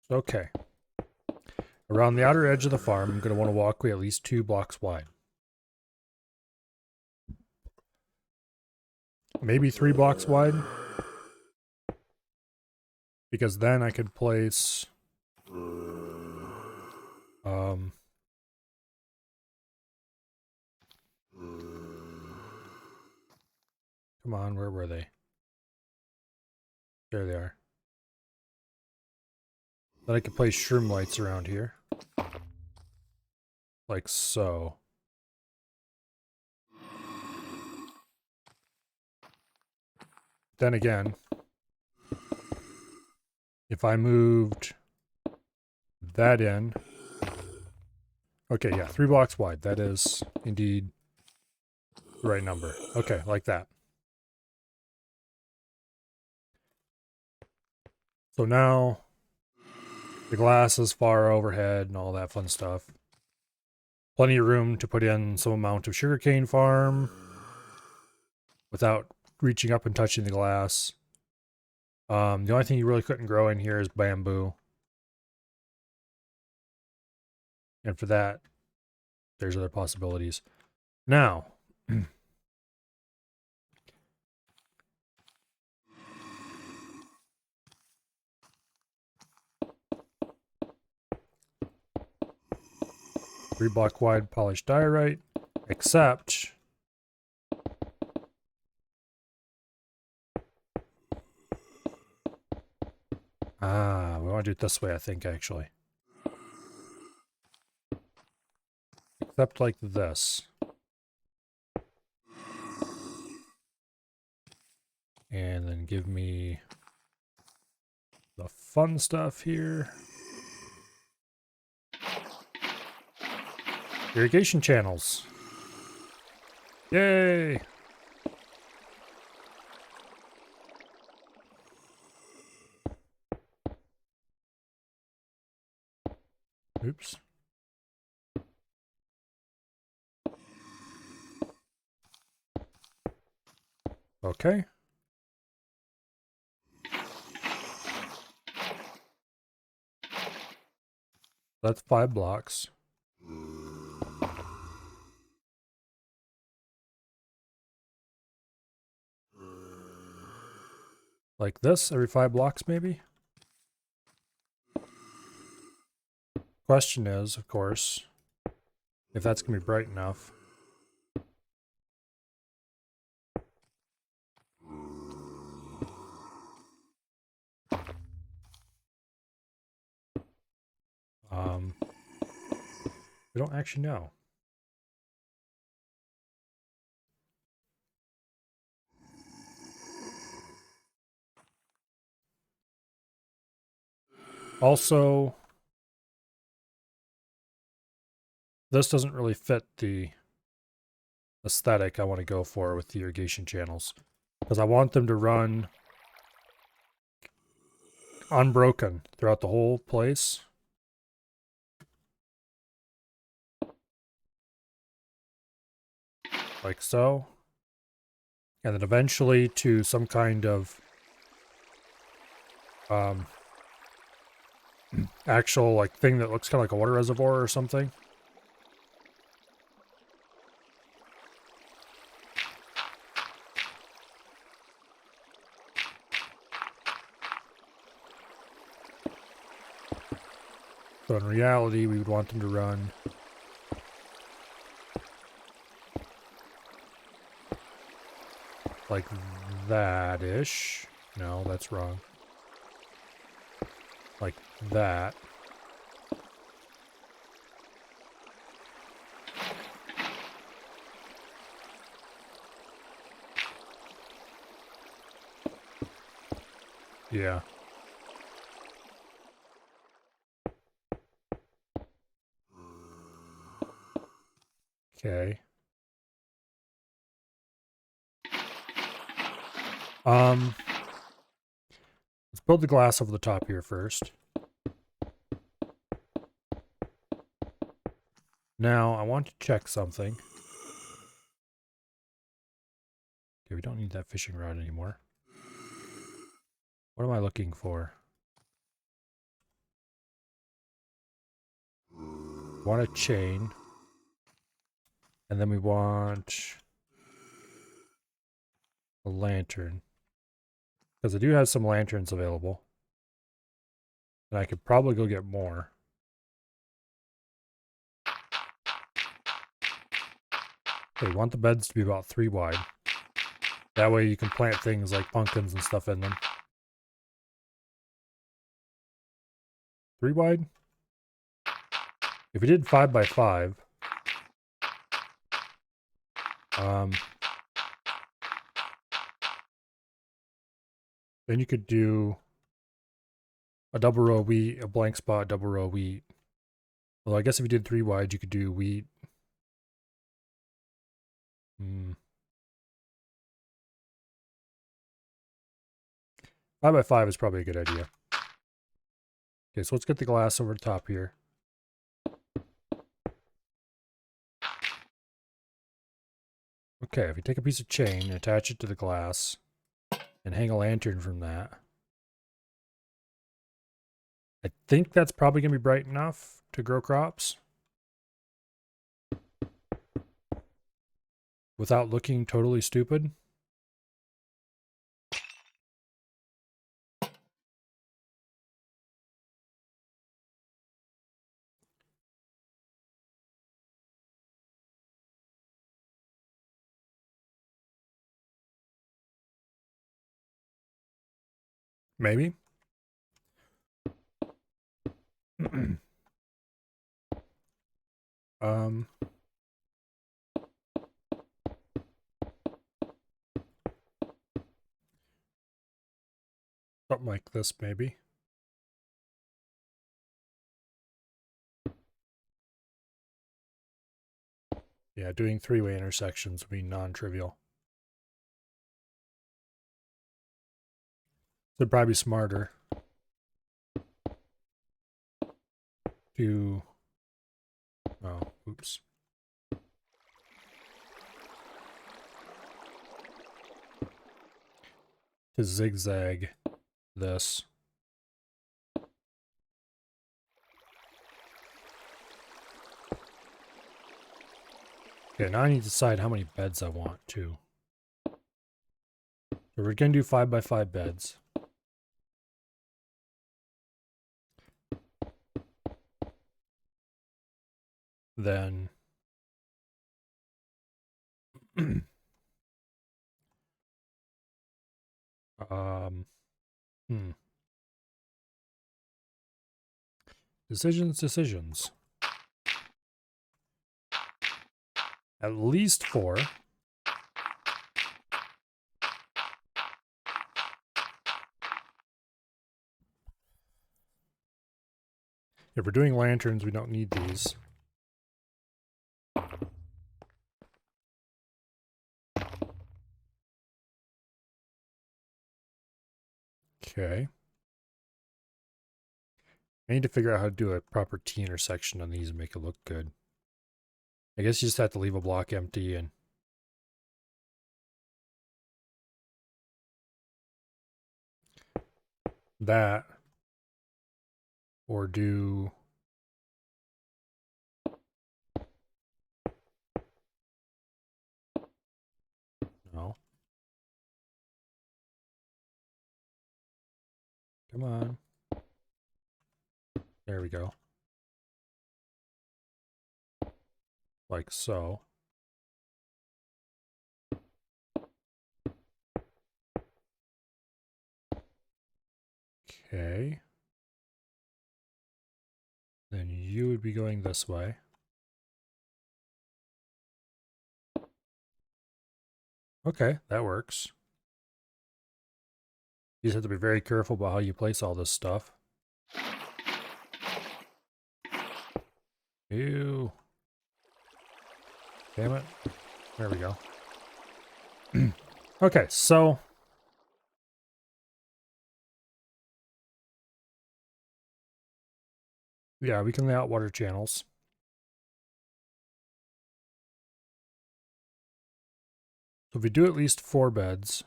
Okay. Around the outer edge of the farm, I'm going to want a walkway at least 2 blocks wide. Maybe 3 blocks wide. Because then I could place... come on, where were they? There they are. Then I could place shroom lights around here. Like so. Then again, if I moved that in... okay, yeah, 3 blocks wide. That is indeed the right number. Okay, like that. So now the glass is far overhead and all that fun stuff. Plenty of room to put in some amount of sugarcane farm without reaching up and touching the glass. The only thing you really couldn't grow in here is bamboo. And for that, there's other possibilities. Now, three block wide polished diorite, except we want to do it this way, I think, actually. Except like this. And then give me the fun stuff here. Irrigation channels. Yay! Oops. Okay. That's 5 blocks. Like this, every 5 blocks maybe? Question is, of course, if that's going to be bright enough. We don't actually know. Also, this doesn't really fit the aesthetic I want to go for with the irrigation channels, because I want them to run unbroken throughout the whole place. Like so. And then eventually to some kind of actual like thing that looks kind of like a water reservoir or something. So in reality, we would want them to run like that-ish. No, that's wrong. Like that. Yeah. Okay. Let's build the glass over the top here first. Now, I want to check something. Okay, we don't need that fishing rod anymore. What am I looking for? Want a chain. And then we want a lantern. Because I do have some lanterns available. And I could probably go get more. Okay, we want the beds to be about 3 wide. That way you can plant things like pumpkins and stuff in them. 3 wide? If we did 5 by 5, then you could do a double row wheat, a blank spot, double row wheat. Well, I guess if you did 3 wide, you could do wheat. 5 by 5 is probably a good idea. Okay, so let's get the glass over the top here. Okay, if you take a piece of chain and attach it to the glass and hang a lantern from that, I think that's probably going to be bright enough to grow crops without looking totally stupid. Maybe. um, Something like this, maybe. Yeah, doing three-way intersections would be non-trivial. It'd probably be smarter to... Oh, oops. To zigzag this. Okay, now I need to decide how many beds I want to. So we're going to do 5x5 beds. Then... um... Hmm. Decisions. At least 4. If we're doing lanterns, we don't need these. Okay. I need to figure out how to do a proper T intersection on these and make it look good. I guess you just have to leave a block empty and... that. Or do... No. Come on. There we go. Like so. Okay. Then you would be going this way. Okay, that works. You just have to be very careful about how you place all this stuff. Ew. Damn it. There we go. Okay, so... yeah, we can lay out water channels. So if we do at least 4 beds,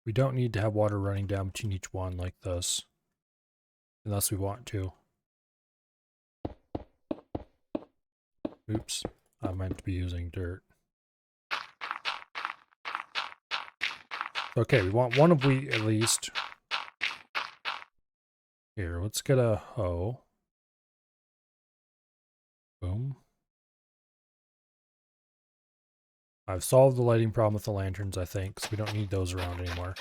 we don't need to have water running down between each one like this. Unless we want to. Oops, I meant to be using dirt. Okay, we want one of wheat at least. Here, let's get a hoe. Boom. I've solved the lighting problem with the lanterns, I think, so we don't need those around anymore.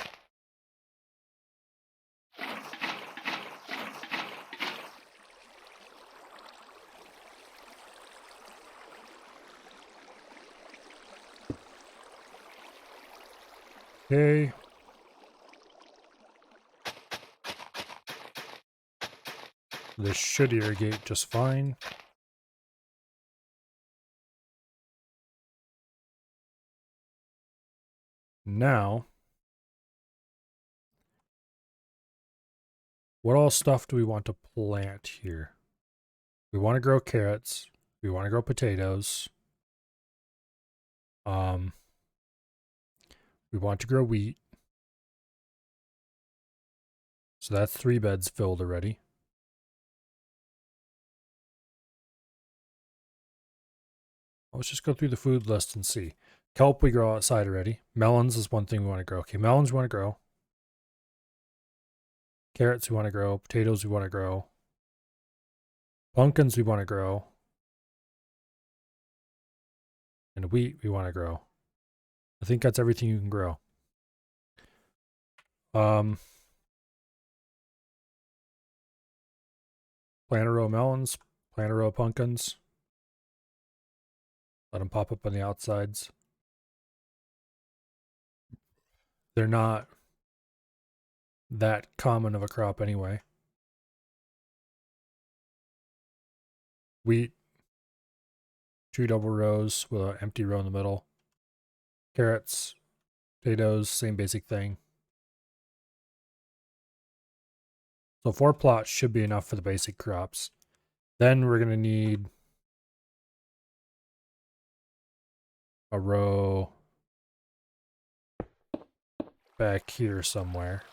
Okay. This should irrigate just fine. Now, what all stuff do we want to plant here? We want to grow carrots. We want to grow potatoes. We want to grow wheat. So that's 3 beds filled already. Let's just go through the food list and see. Kelp we grow outside already. Melons is one thing we want to grow. Okay, melons we want to grow. Carrots we want to grow. Potatoes we want to grow. Pumpkins we want to grow. And wheat we want to grow. I think that's everything you can grow. Plant a row of melons. Plant a row of pumpkins. Let them pop up on the outsides. They're not that common of a crop anyway. Wheat, 2 double rows with an empty row in the middle. Carrots, potatoes, same basic thing. So 4 plots should be enough for the basic crops. Then we're going to need a row back here somewhere.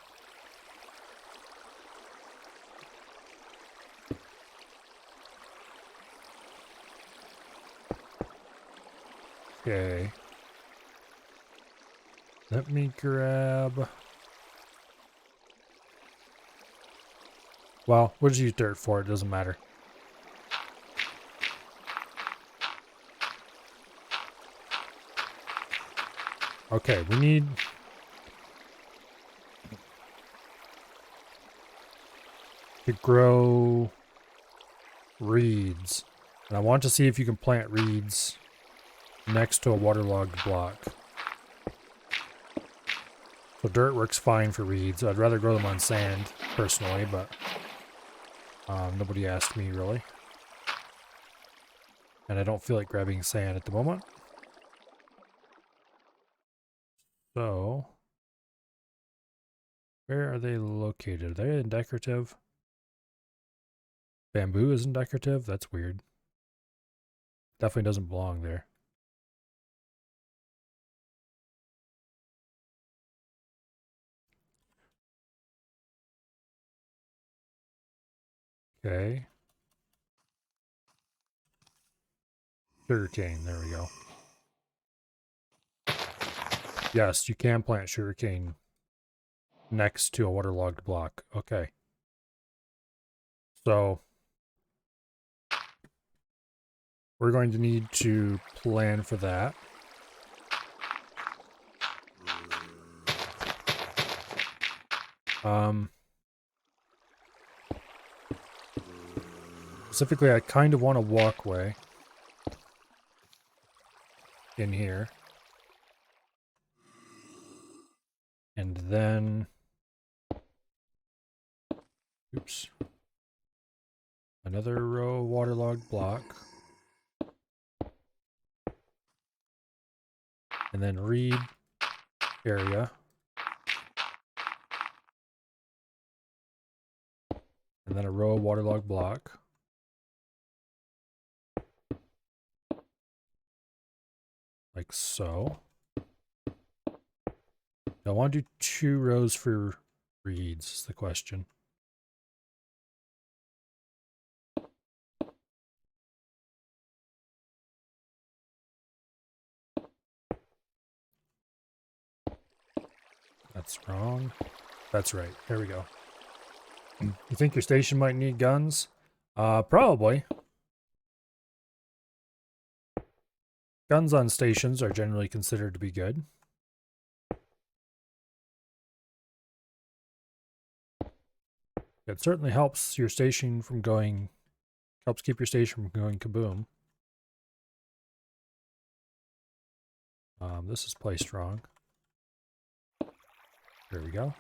Okay. Let me grab... Well, we'll just use dirt for it. It doesn't matter. Okay, we need... to grow reeds. And I want to see if you can plant reeds next to a waterlogged block. So dirt works fine for reeds. I'd rather grow them on sand, personally, but nobody asked me, really. And I don't feel like grabbing sand at the moment. So, where are they located? Are they in decorative? Bamboo isn't decorative? That's weird. Definitely doesn't belong there. Okay. Sugarcane, there we go. Yes, you can plant sugarcane next to a waterlogged block. Okay. So, we're going to need to plan for that. Specifically, I kind of want a walkway in here. And then... Oops. Another row of waterlogged block. And then reed area. And then a row of waterlogged block. Like so. I want to do 2 rows for reeds, is the question. That's wrong. That's right. There we go. You think your station might need guns? Probably. Guns on stations are generally considered to be good. It certainly helps your station from going... Helps keep your station from going kaboom. This is placed wrong. There we go.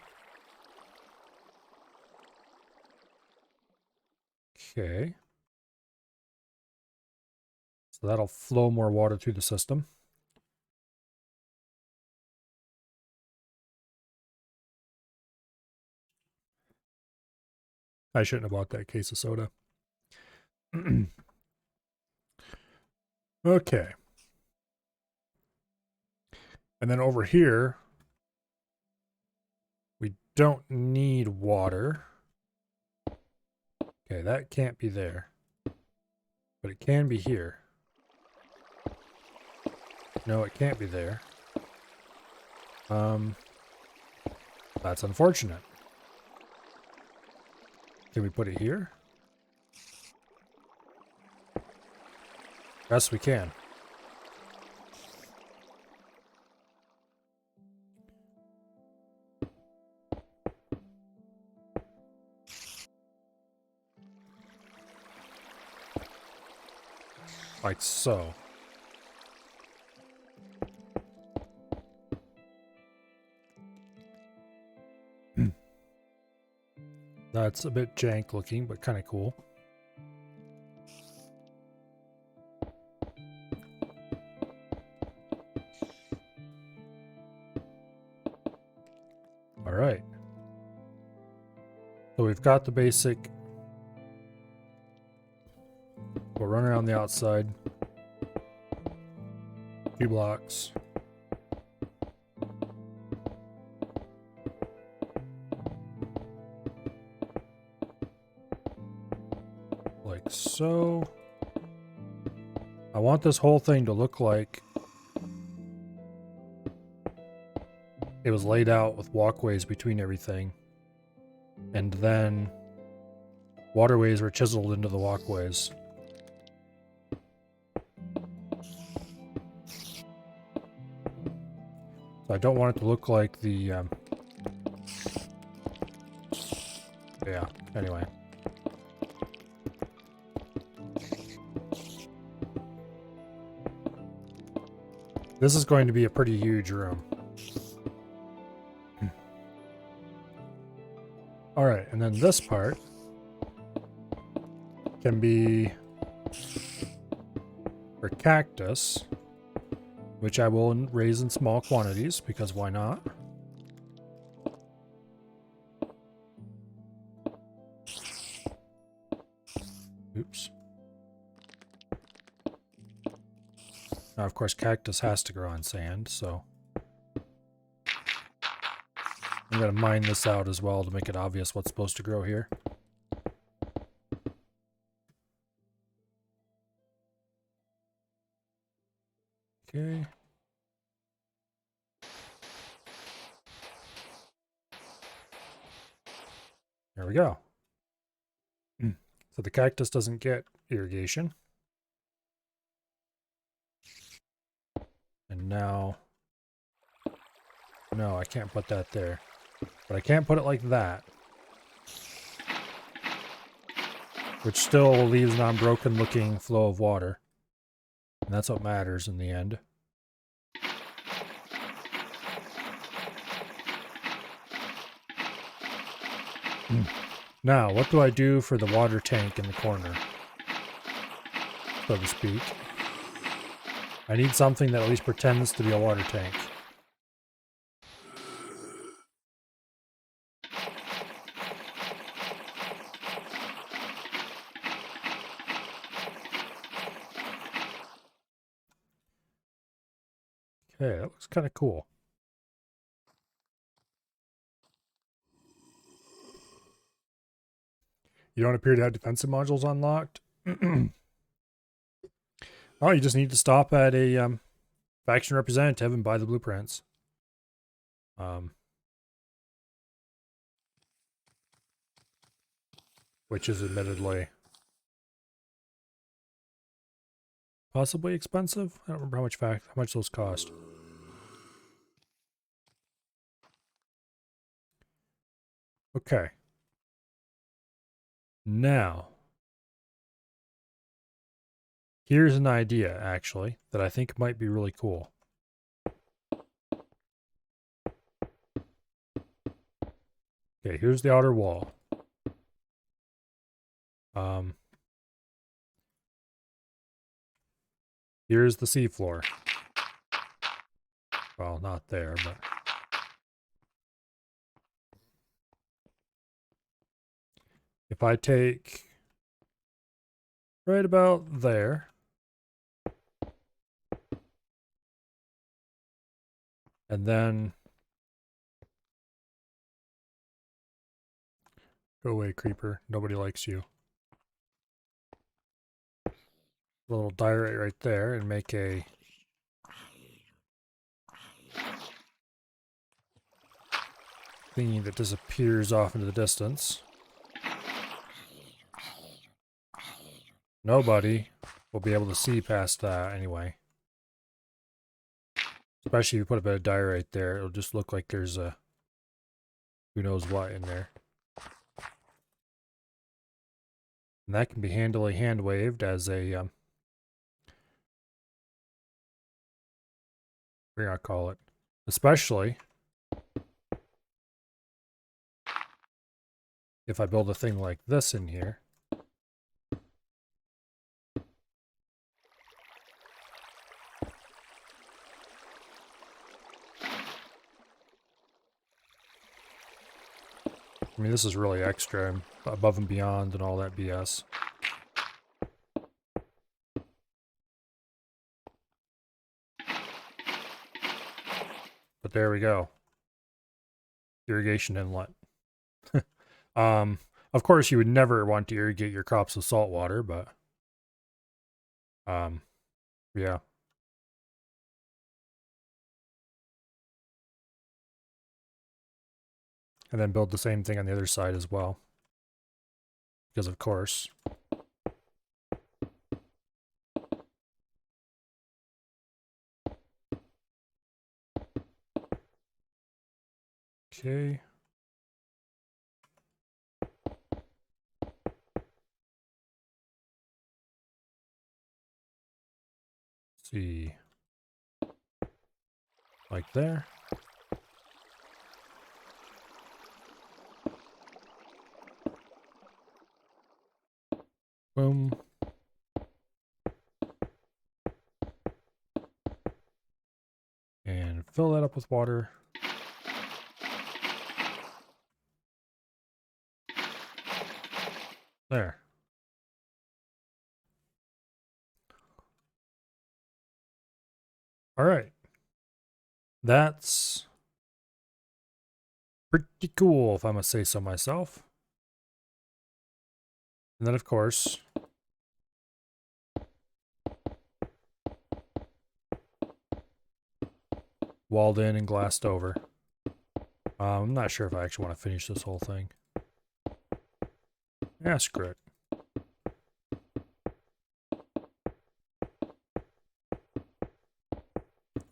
Okay. So that'll flow more water through the system. I shouldn't have bought that case of soda. Okay. And then over here, we don't need water. Okay, that can't be there. But it can be here. No, it can't be there. That's unfortunate. Can we put it here? Yes, we can. Like so. That's a bit jank looking, but kind of cool. All right. So we've got the basic. We'll run around the outside. 2 blocks. Like so. I want this whole thing to look like it was laid out with walkways between everything. And then waterways were chiseled into the walkways. So I don't want it to look like the, yeah, anyway. This is going to be a pretty huge room. Alright, and then this part can be for cactus, which I will raise in small quantities, because why not? Oops. Now, of course, cactus has to grow on sand, so I'm going to mine this out as well to make it obvious what's supposed to grow here. Okay. There we go. So the cactus doesn't get irrigation. And now... No, I can't put that there. But I can't put it like that. Which still leaves an unbroken looking flow of water. And that's what matters in the end. Now, what do I do for the water tank in the corner? So to speak. I need something that at least pretends to be a water tank. Okay, that looks kind of cool. You don't appear to have defensive modules unlocked. Oh, you just need to stop at a faction representative and buy the blueprints. Which is admittedly possibly expensive. I don't remember how much those cost. Okay. Now, here's an idea, actually, that I think might be really cool. Okay, here's the outer wall. Here's the seafloor. Well, not there, but... If I take right about there, And then go away, creeper. Nobody likes you. A little diorite right there and make a thingy that disappears off into the distance. Nobody will be able to see past that anyway. Especially if you put a bit of diorite there, it'll just look like there's a who knows what in there. And that can be handily hand waved as a what do you call it? Especially if I build a thing like this in here. I mean, this is really extra, above and beyond and all that BS. But there we go. Irrigation inlet. Of course, you would never want to irrigate your crops with salt water, but yeah. And then build the same thing on the other side as well. Because of course. Okay. Let's see. Like there. Boom. And fill that up with water. There. All right. That's pretty cool, if I must say so myself. And then, of course, walled in and glassed over. I'm not sure if I actually want to finish this whole thing. Yeah, screw it.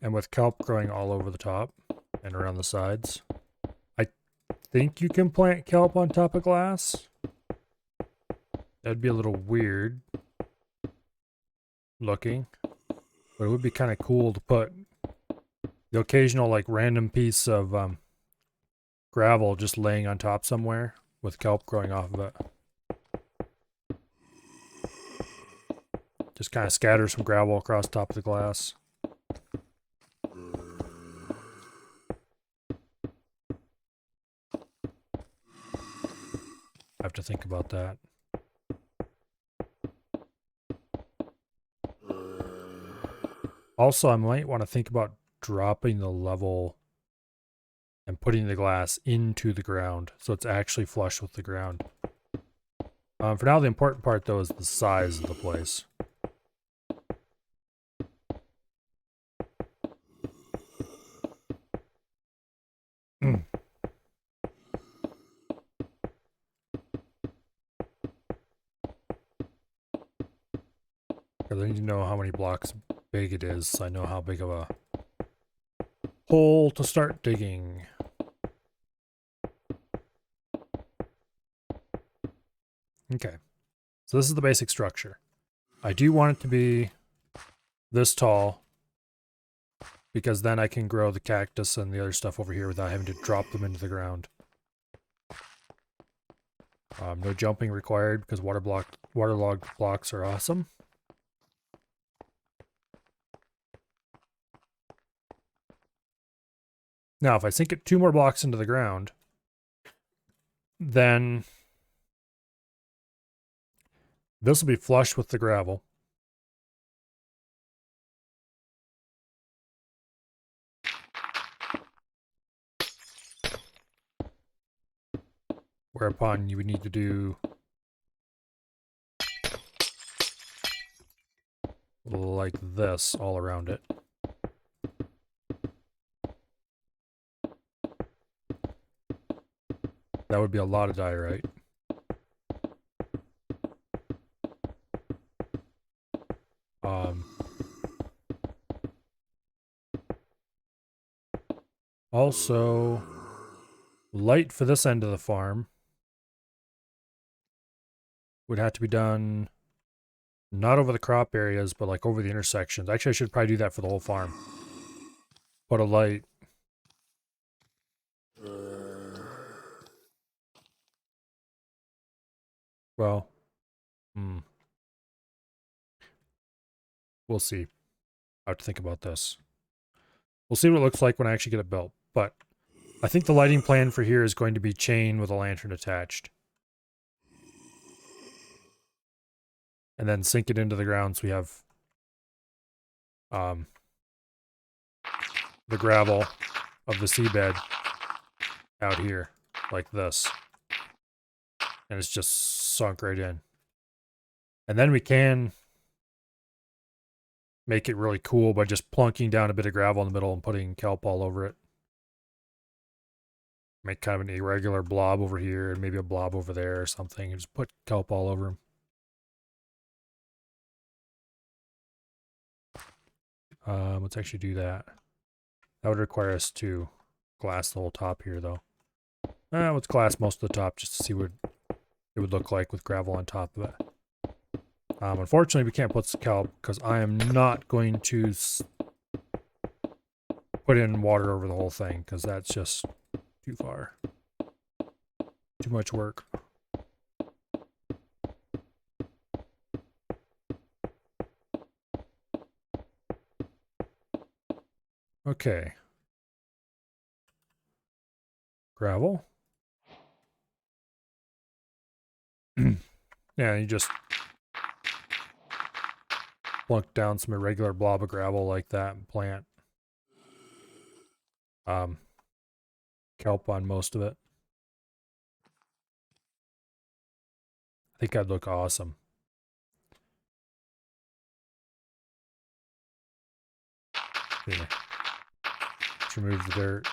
And with kelp growing all over the top and around the sides, I think you can plant kelp on top of glass. That'd be a little weird looking, but it would be kind of cool to put the occasional like random piece of gravel just laying on top somewhere with kelp growing off of it. Just kind of scatter some gravel across top of the glass. I have to think about that. Also, I might want to think about dropping the level and putting the glass into the ground so it's actually flush with the ground. For now, the important part though is the size of the place. Because I need to know how many blocks big it is so I know how big of a hole to start digging. Okay, so this is the basic structure. I do want it to be this tall because then I can grow the cactus and the other stuff over here without having to drop them into the ground. No jumping required because waterlogged blocks are awesome. Now, if I sink it 2 more blocks into the ground, then this will be flush with the gravel. Whereupon you would need to do like this all around it. That would be a lot of diorite. Also, light for this end of the farm would have to be done not over the crop areas, but like over the intersections. Actually, I should probably do that for the whole farm. Put a light. Well, we'll see. I have to think about this. We'll see what it looks like when I actually get it built. But I think the lighting plan for here is going to be chain with a lantern attached. And then sink it into the ground so we have the gravel of the seabed out here, like this. And it's just sunk right in. And then we can make it really cool by just plunking down a bit of gravel in the middle and putting kelp all over it. Make kind of an irregular blob over here and maybe a blob over there or something. And just put kelp all over them. Let's actually do that. That would require us to glass the whole top here, though. Let's glass most of the top just to see what it would look like with gravel on top of it. Unfortunately, we can't put kelp because I am not going to put in water over the whole thing because that's just too far. Too much work. Okay. Gravel. Yeah, you just plunk down some irregular blob of gravel like that and plant kelp on most of it. I think that'd look awesome. Here. Let's remove the dirt.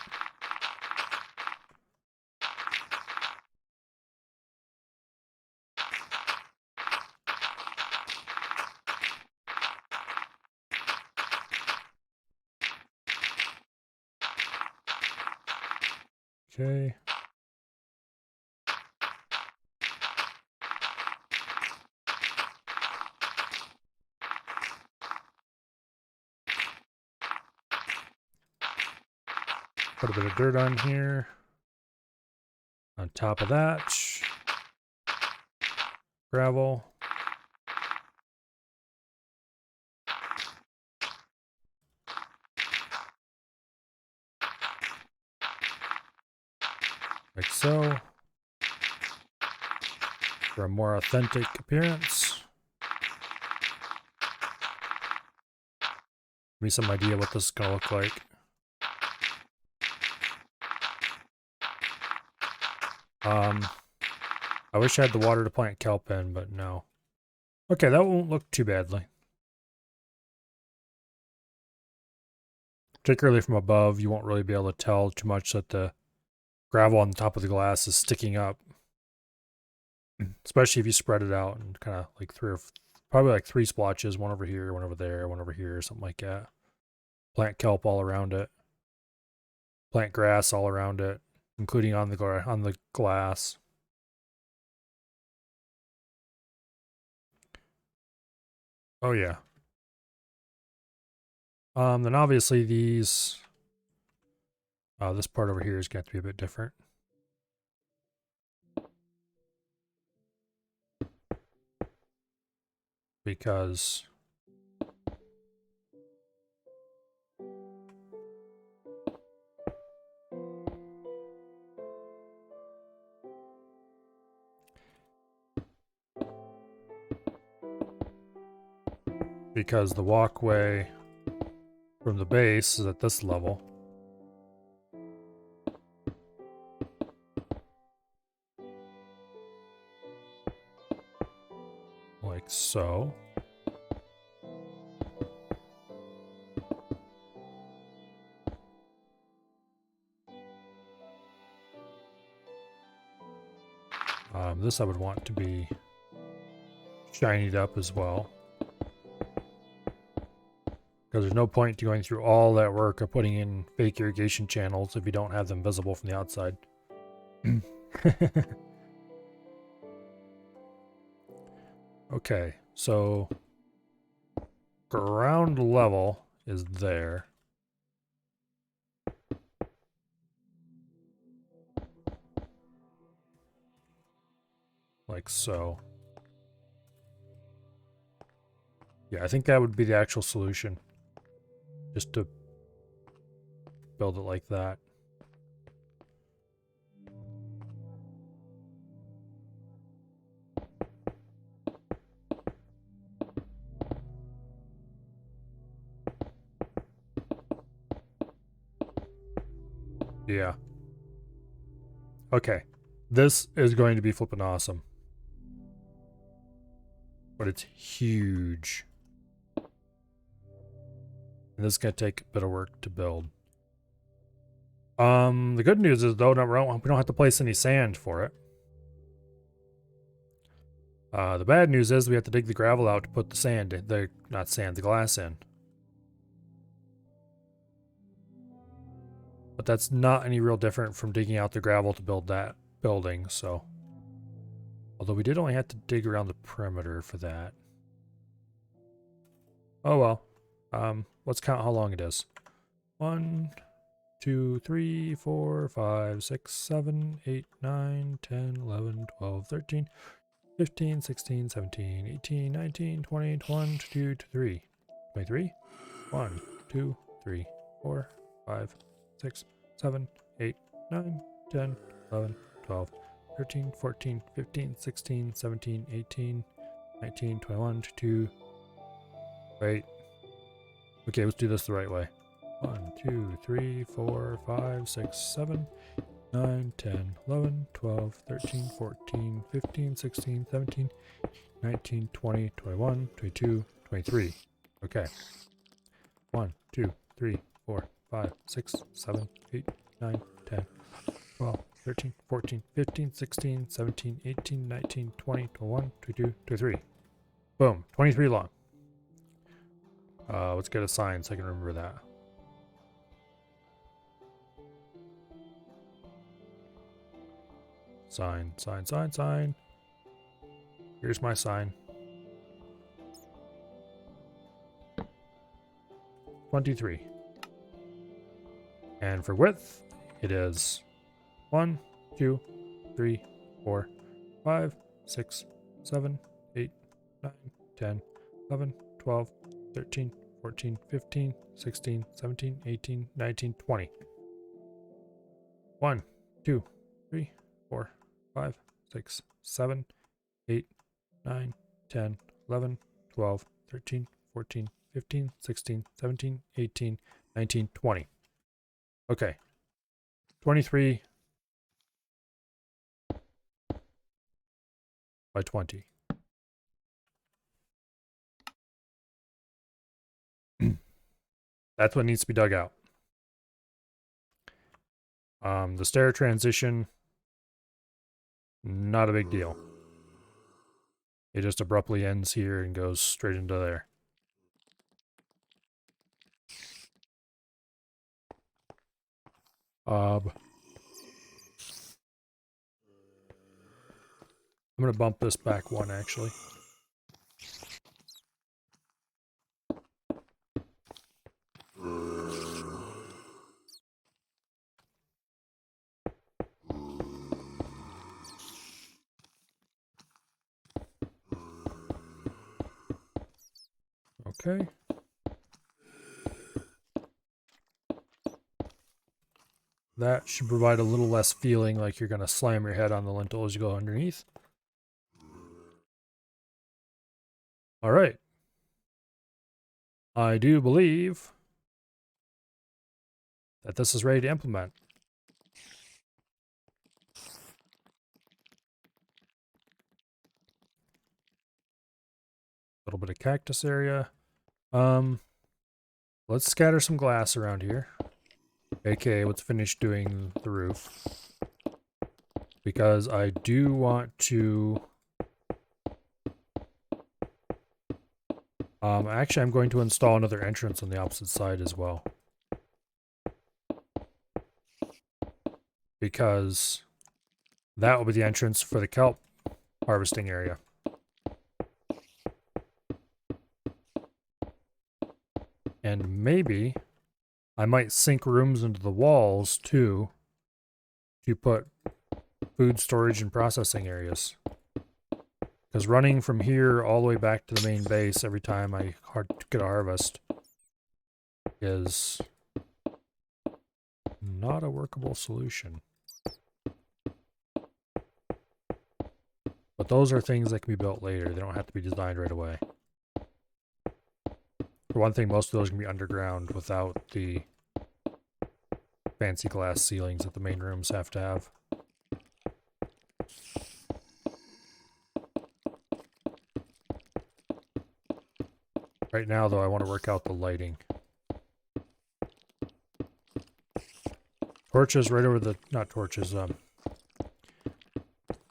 Okay. Put a bit of dirt on here. On top of that, gravel. Like so. For a more authentic appearance. Give me some idea what this is going to look like. I wish I had the water to plant kelp in, but no. Okay, that won't look too badly. Particularly from above, you won't really be able to tell too much that the gravel on the top of the glass is sticking up. Especially if you spread it out and kind of like probably like three splotches, one over here, one over there, one over here, something like that. Plant kelp all around it. Plant grass all around it, including on the glass. Oh yeah. Then obviously these, this part over here is going to have to be a bit different. Because the walkway from the base is at this level. so. This I would want to be shinied up as well. Because there's no point to going through all that work of putting in fake irrigation channels if you don't have them visible from the outside. Okay, so ground level is there. Like so. Yeah, I think that would be the actual solution. Just to build it like that. Yeah. Okay. This is going to be flippin' awesome. But it's huge. And this is going to take a bit of work to build. The good news is, though, we don't have to place any sand for it. The bad news is we have to dig the gravel out to put the sand in. The glass in. But that's not any real different from digging out the gravel to build that building, so. Although we did only have to dig around the perimeter for that. Oh well. Let's count how long it is. 1, 2, 3, 4, 5, 6, 7, 8, 9, 10, 11, 12, 13, 15, 16, 17, 18, 19, 20, 21, 22, 23. 23? 1, 2, 3, 4, 5, 6, 7, 8, 9, 10, 11, 12, 13, 14, 15, 16, 17, 18, 19, 21, 22. Wait. Okay, let's do this the right way. 1, 2, 3, 4, 5, 6, 7, 9, 10, 11, 12, 13, 14, 15, 16, 17, 19, 20, 21, 22, 23. Okay. 1, 2, 3, 4, 5, 6, 7, 8, 9, 10, 12, 13, 14, 15, 16, 17, 18, 19, 20, 21, 22, 23. Boom. 23 long. Let's get a sign so I can remember that. Sign, sign, sign, sign. Here's my sign. 23. And for width, it is 1, 2, 3, 4, 5, 6, 7, 8, 9, 10, 11, 12, 13, 14, 15, 16, 17, 18, 19, 20. 1, 2, 3, 4, 5, 6, 7, 8, 9, 10, 11, 12, 13, 14, 15, 16, 17, 18, 19, 20. Okay. 23 by 20. That's what needs to be dug out. The stair transition, not a big deal. It just abruptly ends here and goes straight into there. I'm going to bump this back one, actually. Okay. That should provide a little less feeling like you're going to slam your head on the lintel as you go underneath. All right. I do believe that this is ready to implement. little bit of cactus area. Let's scatter some glass around here. Okay, let's finish doing the roof. Because I do want to... actually, I'm going to install another entrance on the opposite side as well. Because that will be the entrance for the kelp harvesting area. And maybe I might sink rooms into the walls too to put food storage and processing areas. Because running from here all the way back to the main base every time I get a harvest is not a workable solution. But those are things that can be built later. They don't have to be designed right away. For one thing, most of those can be underground without the fancy glass ceilings that the main rooms have to have. Right now, though, I want to work out the lighting. Torches right over the... not torches,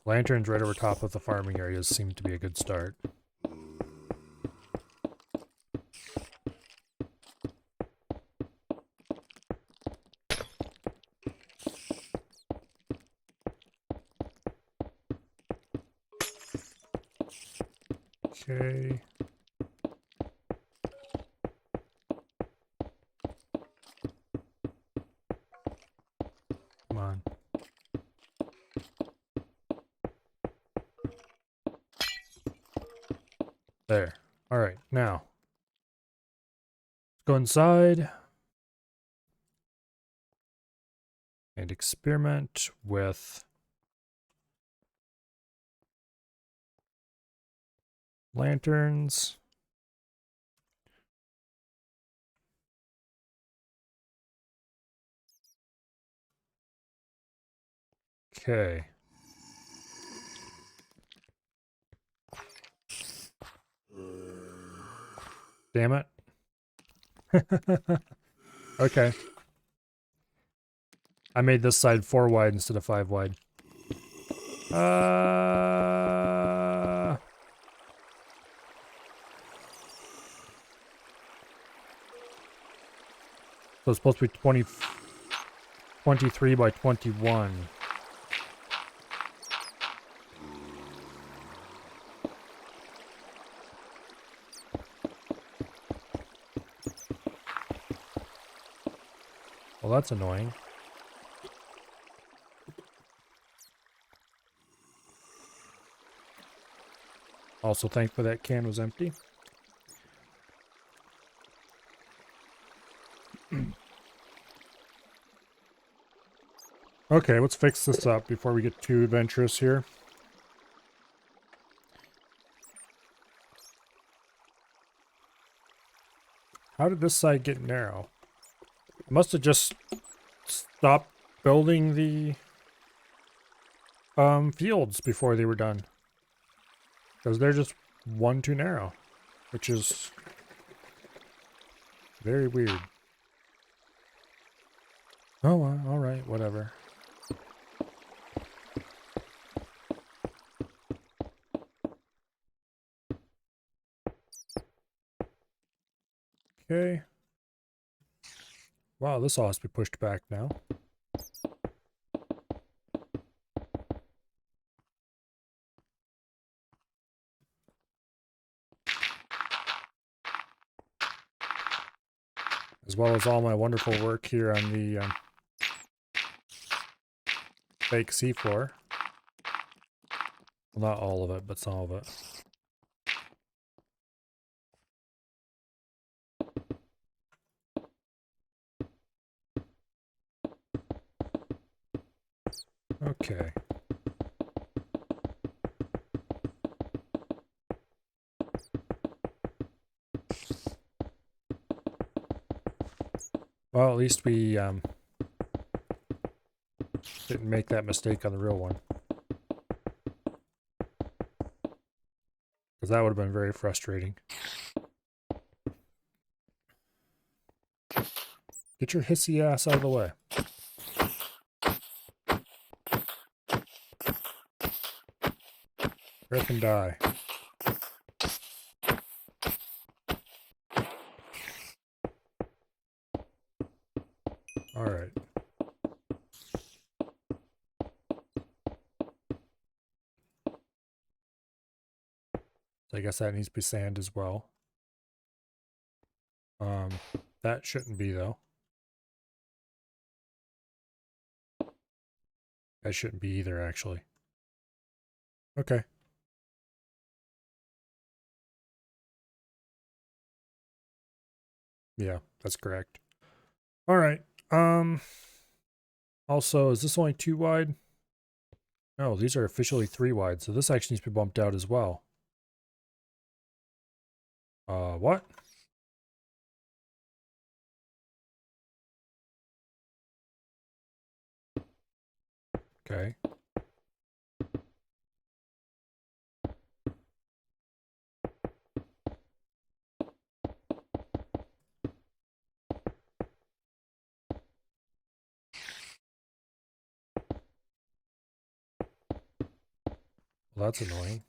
lanterns right over top of the farming areas seem to be a good start. Okay. Come on. There. Alright, now. Let's go inside. And experiment with lanterns. Okay. Damn it. Okay. I made this side 4 wide instead of 5 wide. So it's supposed to be 23 by 21. Well, that's annoying. Also thankful that can was empty. Okay, let's fix this up before we get too adventurous here. How did this side get narrow? I must have just stopped building the fields before they were done. Because they're just one too narrow, which is very weird. Oh, alright, whatever. Okay. Wow, this all has to be pushed back now. As well as all my wonderful work here on the fake seafloor. Well, not all of it, but some of it. Okay. Well, at least we didn't make that mistake on the real one. Because that would have been very frustrating. Get your hissy ass out of the way. Rip and die. Alright. So I guess that needs to be sand as well. That shouldn't be though. That shouldn't be either, actually. Okay. Yeah, that's correct. Alright. Also, is this only 2 wide? No, these are officially 3 wide, so this actually needs to be bumped out as well. What? Okay. Well, that's annoying.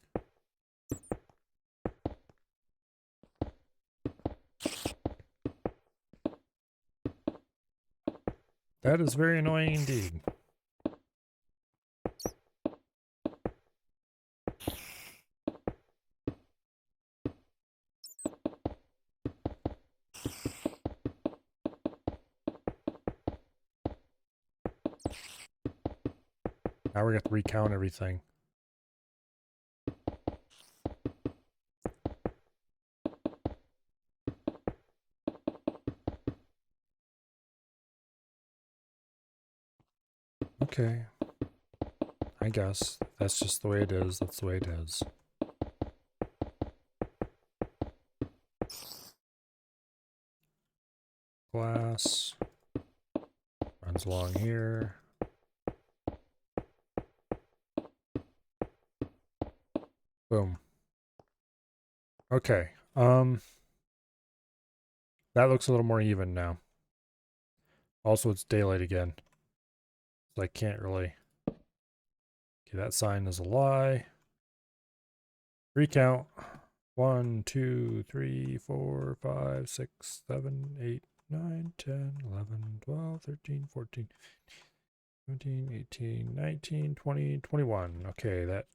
That is very annoying indeed. Now we're going to have to recount everything. Okay. I guess. That's just the way it is. That's the way it is. Glass. Runs along here. Boom. Okay. That looks a little more even now. Also, it's daylight again. So I can't really... Okay, that sign is a lie. Recount. 1, 2, 3, 4, 5, 6, 7, 8, 9, 10, 11, 12, 13, 14, 17, 18, 19, 20, 21. Okay, that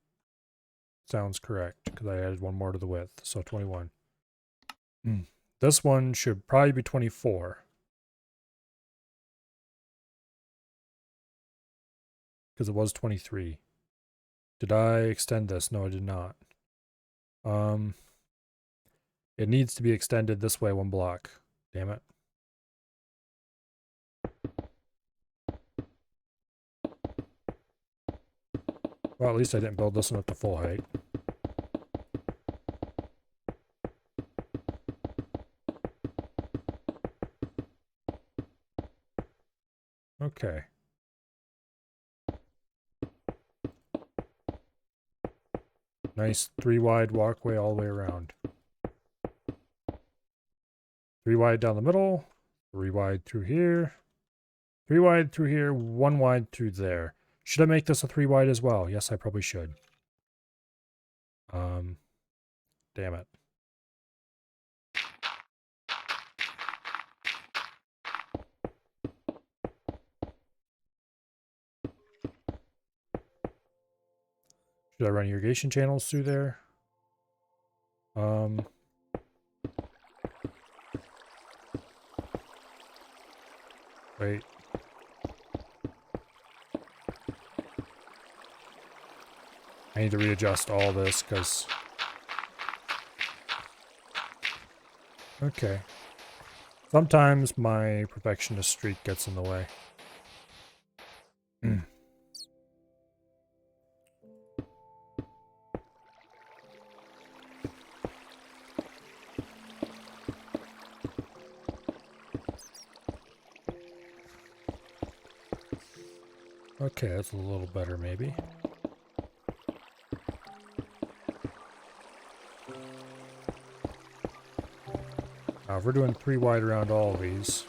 sounds correct because I added one more to the width, so 21. This one should probably be 24. Because it was 23. Did I extend this? No, I did not. It needs to be extended this way 1 block. Damn it. Well, at least I didn't build this one up to full height. Okay. Nice 3 wide walkway all the way around. 3 wide down the middle, 3 wide through here, 3 wide through here, 1 wide through there. Should I make this a 3 wide as well? Yes, I probably should. Damn it. Should I run irrigation channels through there? Wait. I need to readjust all this because... Okay. Sometimes my perfectionist streak gets in the way. Okay, that's a little better maybe. Now, if we're doing 3 wide around all of these,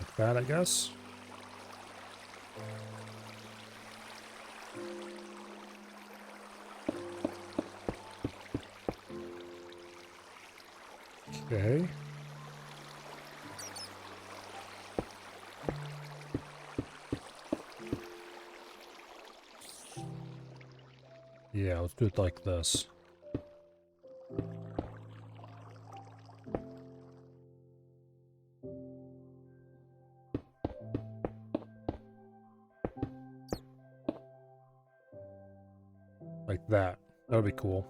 like that, I guess. Okay. Yeah, let's do it like this. Like that. That would be cool.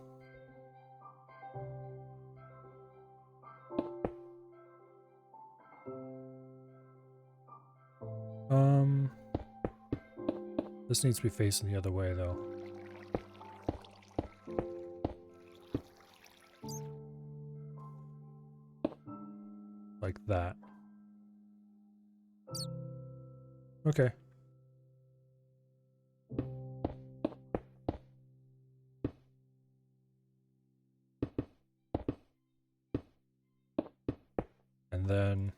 This needs to be facing the other way, though. Like that. Okay. And then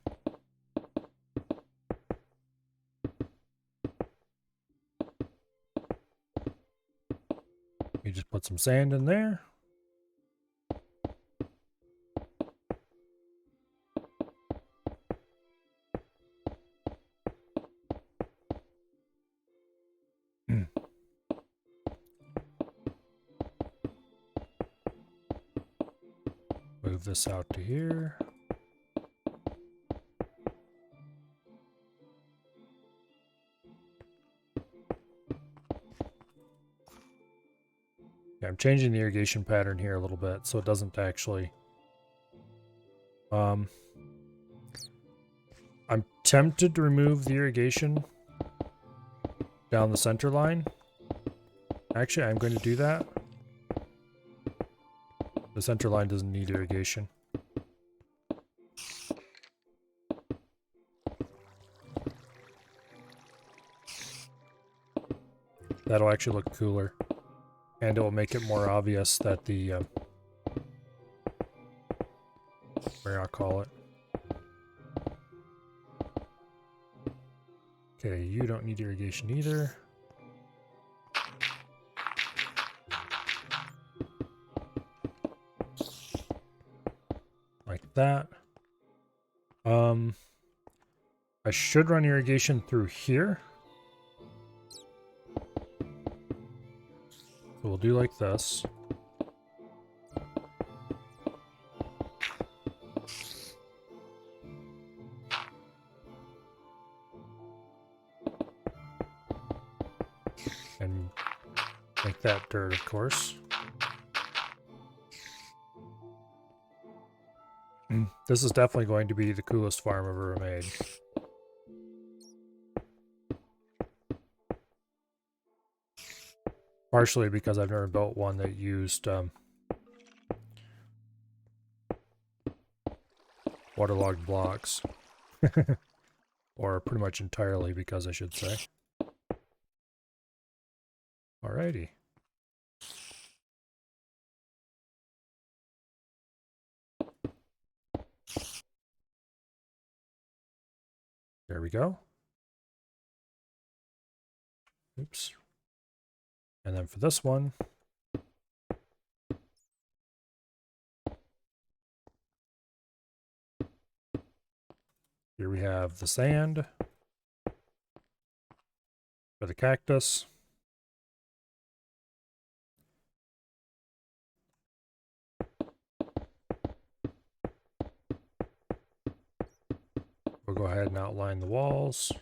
you just put some sand in there. Move this out to here. Yeah, I'm changing the irrigation pattern here a little bit so it doesn't actually... I'm tempted to remove the irrigation down the center line. Actually, I'm going to do that. The center line doesn't need irrigation. That'll actually look cooler. And it will make it more obvious that the... where I'll call it. Okay, you don't need irrigation either. Like that. I should run irrigation through here. So we'll do like this. And make that dirt, of course. This is definitely going to be the coolest farm I've ever made. Partially because I've never built one that used waterlogged blocks. Or pretty much entirely because I should say. Alrighty. There we go. Oops. And then for this one, here we have the sand for the cactus. We'll go ahead and outline the walls.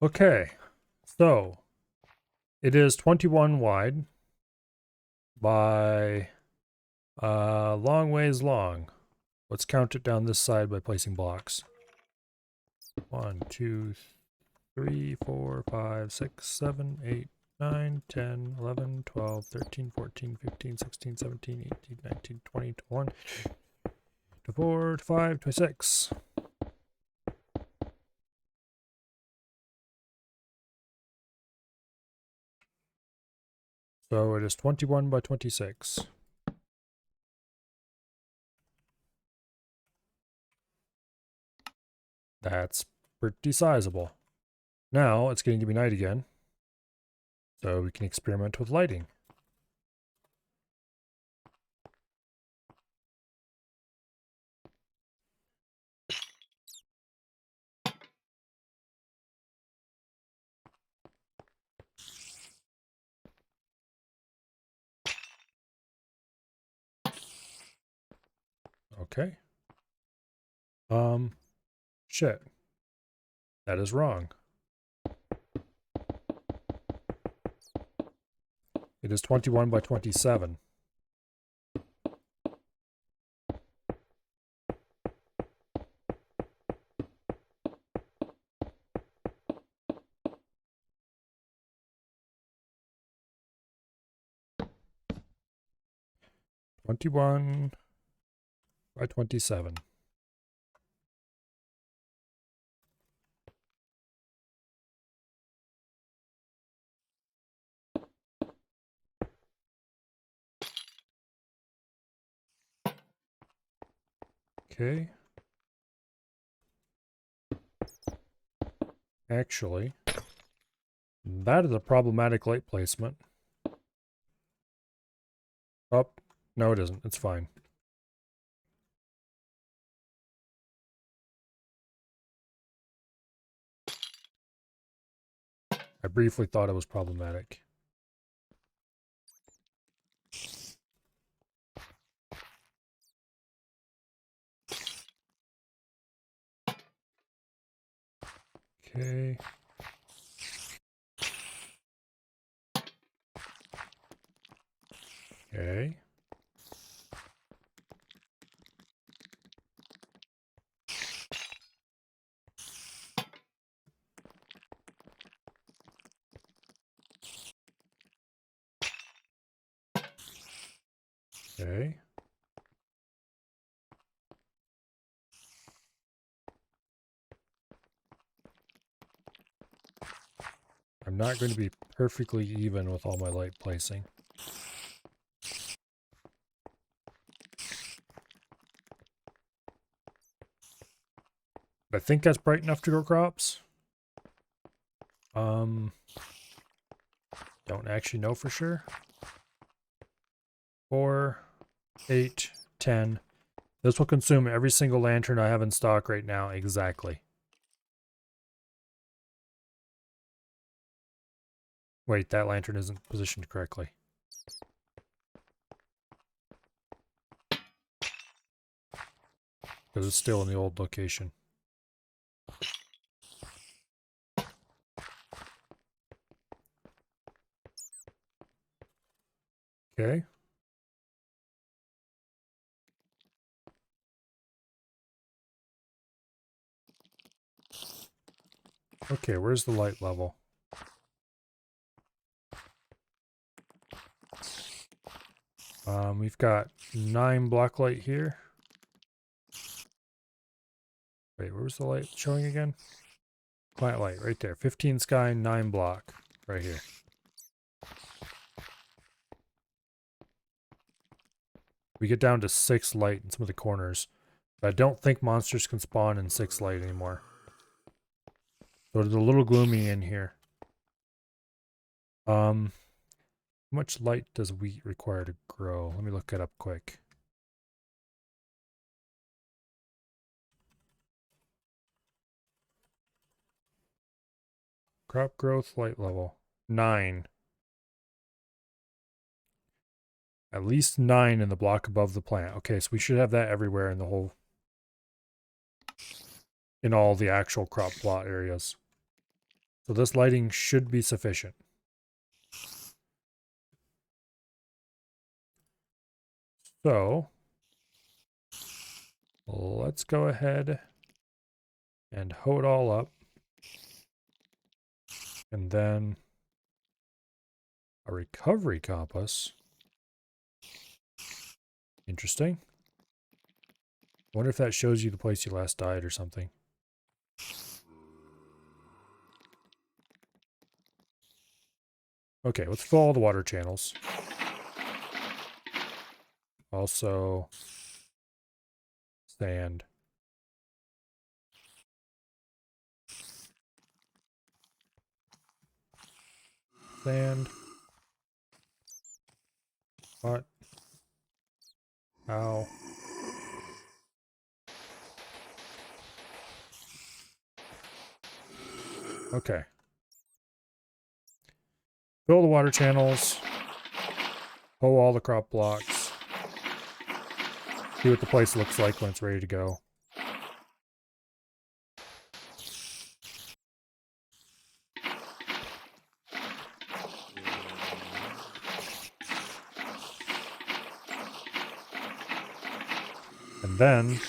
Okay, so it is 21 wide by long ways long. Let's count it down this side by placing blocks. 1, 2, 3, 4, 5, 6, 7, 8, 9, 10, 11, 12, 13, 14, 15, 16, 17, 18, 19, 20, 21, 24, 25, 26. So it is 21 by 26. That's pretty sizable. Now it's getting to be night again, so we can experiment with lighting. Okay. Shit. That is wrong. It is 21 by 27. Twenty-one by 27. Okay. Actually, that is a problematic light placement. Oh, no it isn't. It's fine. I briefly thought it was problematic. Okay. Okay. Okay. I'm not going to be perfectly even with all my light placing. I think that's bright enough to grow crops. Don't actually know for sure. 4, 8, 10. This will consume every single lantern I have in stock right now exactly. Wait, that lantern isn't positioned correctly. Because it's still in the old location. Okay. Okay, where's the light level? We've got 9 block light here. Wait, where was the light showing again? Client light, right there. 15 sky, 9 block. Right here. We get down to 6 light in some of the corners. But I don't think monsters can spawn in 6 light anymore. So it's a little gloomy in here. How much light does wheat require to grow? Let me look it up quick. Crop growth light level. 9. At least 9 in the block above the plant. Okay, so we should have that everywhere in the whole... in all the actual crop plot areas. So this lighting should be sufficient. So, let's go ahead and hoe it all up. And then A recovery compass. Interesting. Wonder if that shows you the place you last died or something. Okay, let's fill all the water channels. Also, sand. Sand. What? How? Okay. Fill the water channels. Pull all the crop blocks. See what the place looks like when it's ready to go. And then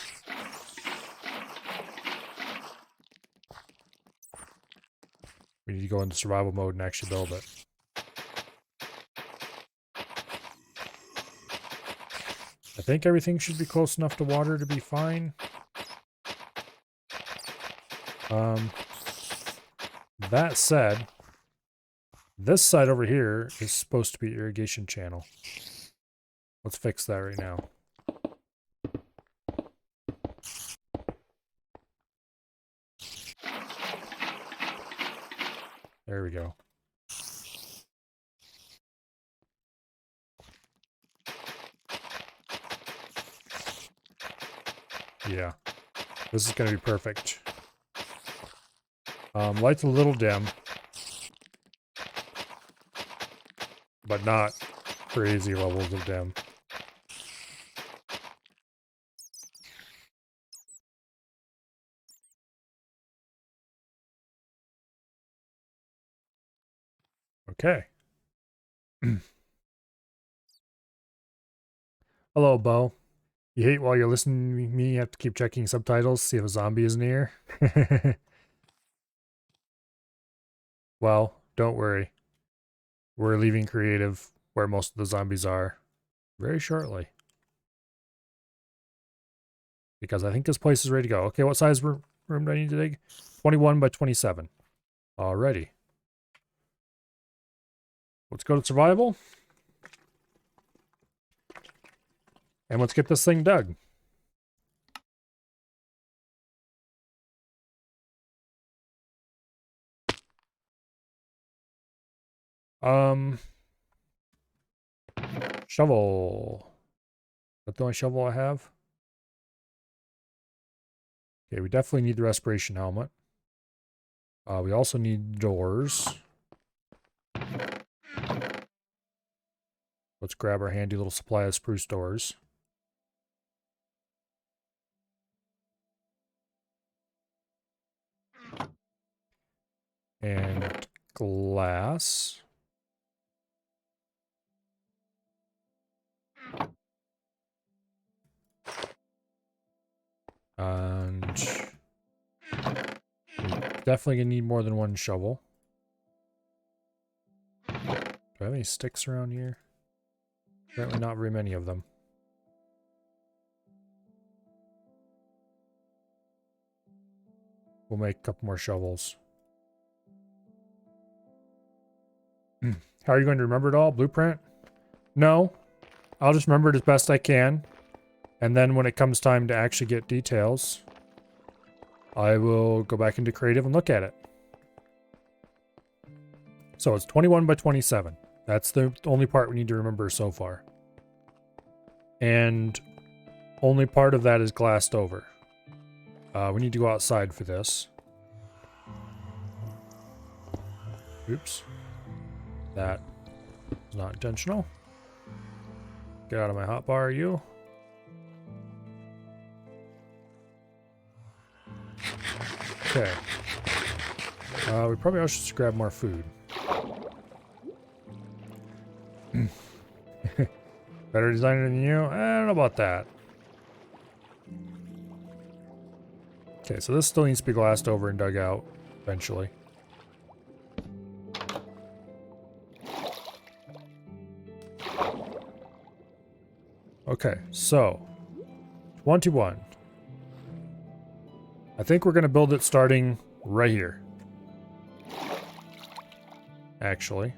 we need to go into survival mode and actually build it. I think everything should be close enough to water to be fine. That said, this side over here is supposed to be irrigation channel. Let's fix that right now. There we go. Yeah, this is going to be perfect. Light's a little dim, but not crazy levels of dim. Okay. Hello, Bo. You hate while you're listening to me, you have to keep checking subtitles, see if a zombie is near. Well, don't worry. We're leaving creative where most of the zombies are very shortly. Because I think this place is ready to go. Okay, what size room do I need to dig? 21 by 27. Alrighty. Let's go to survival. And let's get this thing dug. Shovel. Is that the only shovel I have? Okay, we definitely need the respiration helmet. We also need doors. Let's grab our handy little supply of spruce doors. And glass. And definitely gonna need more than one shovel. Do I have any sticks around here? Apparently not very many of them. We'll make a couple more shovels. How are you going to remember it all? Blueprint? No. I'll just remember it as best I can. And then when it comes time to actually get details, I will go back into creative and look at it. So it's 21 by 27. That's the only part we need to remember so far. And only part of that is glassed over. We need to go outside for this. Oops. That was not intentional. Get out of my hotbar, you. Okay. We probably should just grab more food. Better designer than you? I don't know about that. Okay, so this still needs to be glassed over and dug out eventually. Okay, so 21. I think we're going to build it starting right here. Actually.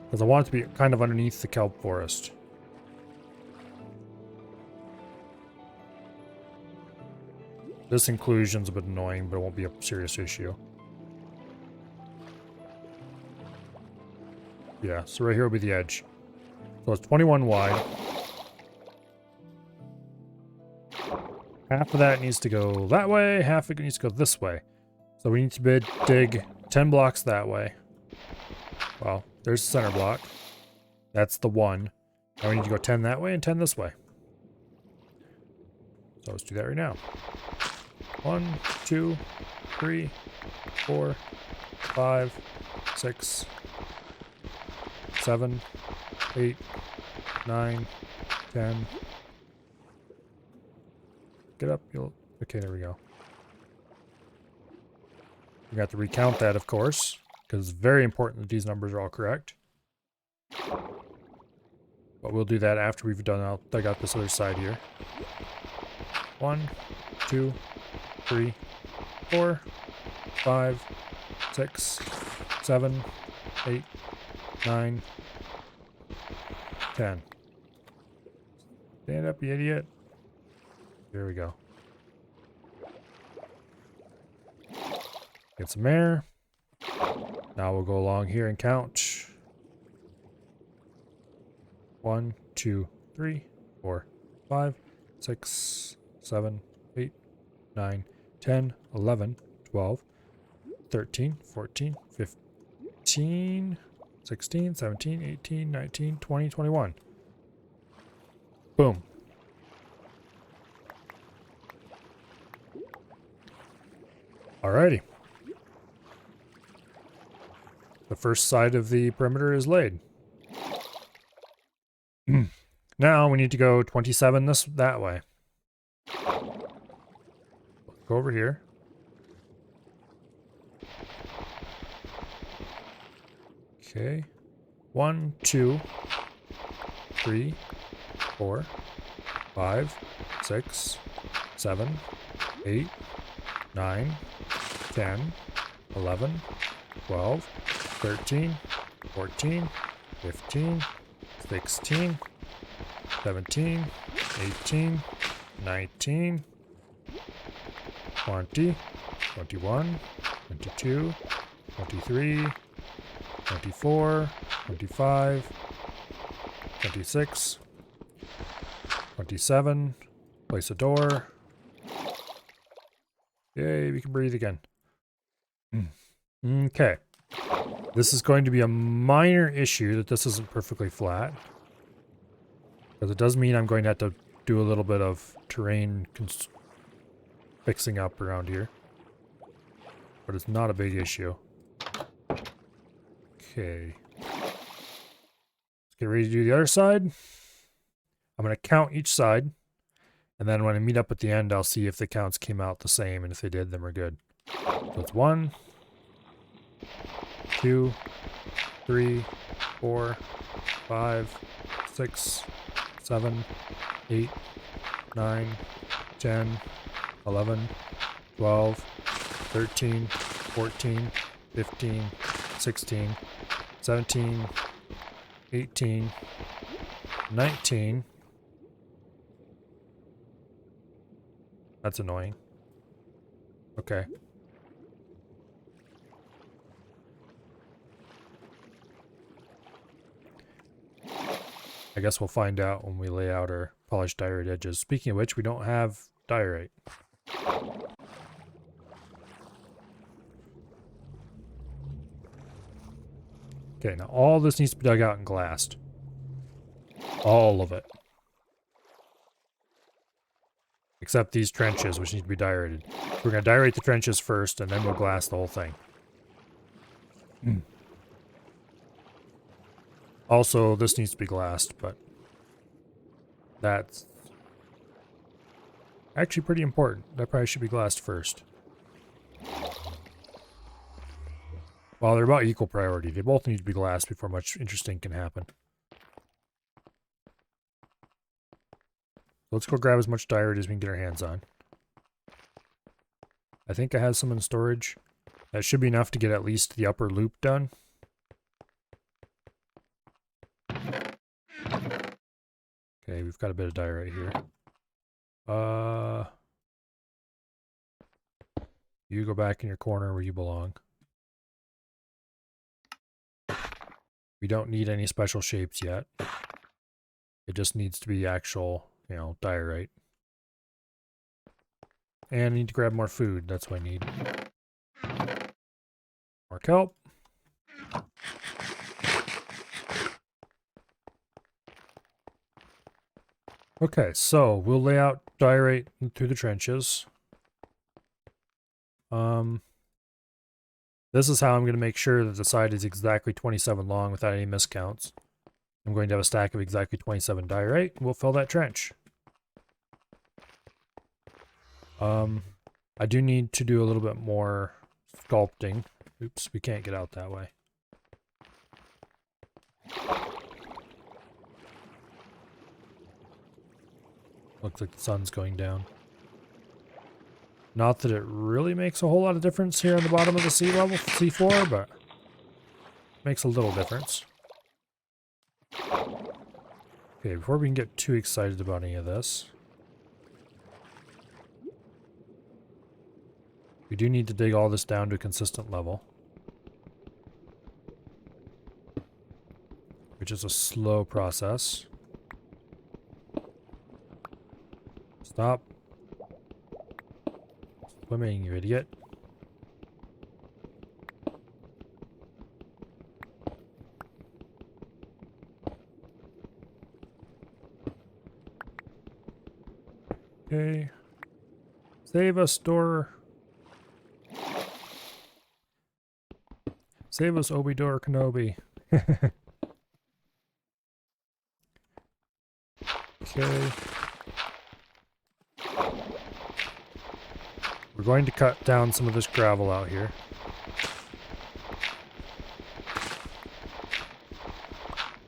Because I want it to be kind of underneath the kelp forest. This inclusion's a bit annoying, but it won't be a serious issue. Yeah, so right here will be the edge. So it's 21 wide. Half of that needs to go that way, half of it needs to go this way. So we need to dig 10 blocks that way. Well, there's the center block. That's the one. Now we need to go 10 that way and 10 this way. So let's do that right now. 1, 2, 3, 4, 5, 6, 7, 8, 9, 10. Get up. Okay, there we go. We got to recount that, of course, because it's very important that these numbers are all correct. But we'll do that after we've dug out this other side here. 1, 2, 3, 4, 5, 6, 7, 8, 9, 10. Stand up, you idiot. There we go. Get some air. Now we'll go along here and count. 1, 2, 3, 4, 5, 6, 7, 8, 9, 10, 11, 12, 13, 14, 15, 16, 17, 18, 19, 20, 21. Boom. Alrighty. The first side of the perimeter is laid. Now we need to go 27 that way. Go over here. Okay. 1, 2, 3, 4, 5, 6, 7, 8, 9, 10, 11, 12, 13, 14, 15, 16, 17, 18, 19, 20, 21, 22, 23, 24, 25, 26, 27, place a door. Yay, we can breathe again. Okay. This is going to be a minor issue that this isn't perfectly flat. Because it does mean I'm going to have to do a little bit of terrain fixing up around here. But it's not a big issue. Okay. Let's get ready to do the other side. I'm going to count each side. And then when I meet up at the end, I'll see if the counts came out the same. And if they did, then we're good. So it's 1, 2, 3, 4, 5, 6, 7, 8, 9, 10, 11, 12, 13, 14, 15, 16, 17, 18, 19. That's annoying. Okay. I guess we'll find out when we lay out our polished diorite edges. Speaking of which, we don't have diorite. Okay, now all this needs to be dug out and glassed. All of it. Except these trenches, which need to be diorited. We're going to diorite the trenches first, and then we'll glass the whole thing. Also, this needs to be glassed, but that's actually pretty important. That probably should be glassed first. Well, they're about equal priority. They both need to be glass before much interesting can happen. Let's go grab as much diorite as we can get our hands on. I think I have some in storage. That should be enough to get at least the upper loop done. Okay, we've got a bit of diorite here. You go back in your corner where you belong. We don't need any special shapes yet. It just needs to be actual, you know, diorite. And I need to grab more food. That's what I need. More kelp. Okay, so we'll lay out diorite through the trenches. This is how I'm going to make sure that the side is exactly 27 long without any miscounts. I'm going to have a stack of exactly 27 diorite. We'll fill that trench. I do need to do a little bit more sculpting. Oops, we can't get out that way. Looks like the sun's going down. Not that it really makes a whole lot of difference here on the bottom of the sea level, C4, but makes a little difference. Okay, before we can get too excited about any of this, we do need to dig all this down to a consistent level, which is a slow process. Stop swimming, you idiot. Okay. Save us, door. Save us, Obi-Dor Kenobi. Okay. We're going to cut down some of this gravel out here.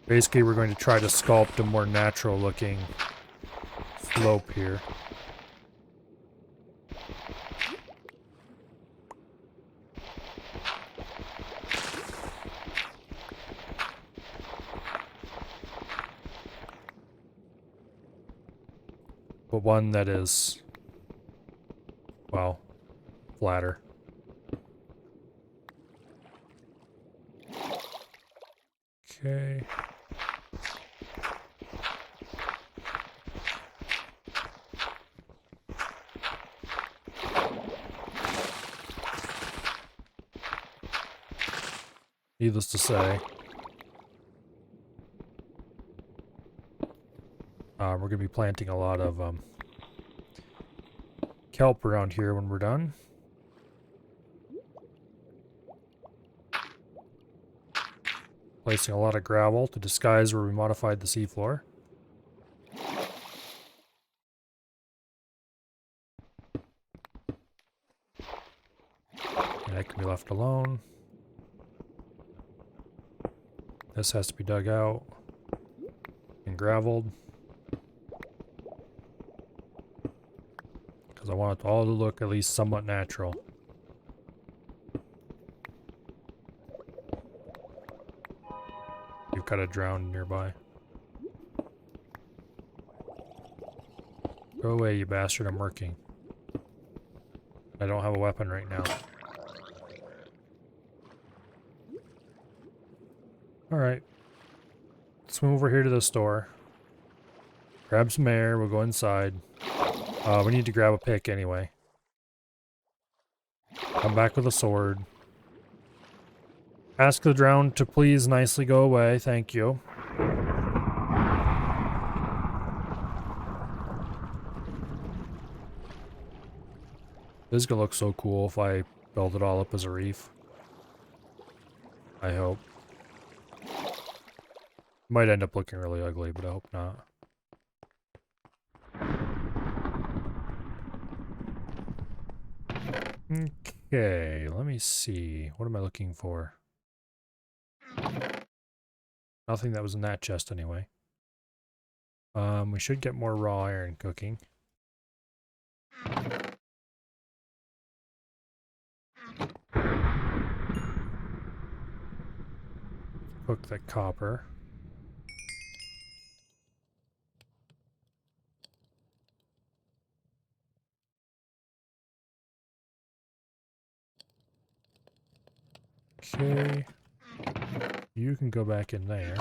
Basically, we're going to try to sculpt a more natural looking slope here. But one that is, well, flatter. Okay. Needless to say, we're going to be planting a lot of kelp around here when we're done. Placing a lot of gravel to disguise where we modified the seafloor. And that can be left alone. This has to be dug out and graveled. Because I want it all to look at least somewhat natural. You've got to drown nearby. Go away, you bastard, I'm working. I don't have a weapon right now. Alright. Let's move over here to the store. Grab some air, we'll go inside. We need to grab a pick anyway. Come back with a sword. Ask the drown to please nicely go away, thank you. This is gonna look so cool if I build it all up as a reef. I hope. Might end up looking really ugly, but I hope not. Okay, let me see. What am I looking for? Nothing that was in that chest anyway. We should get more raw iron cooking. Cook the copper. Okay. You can go back in there.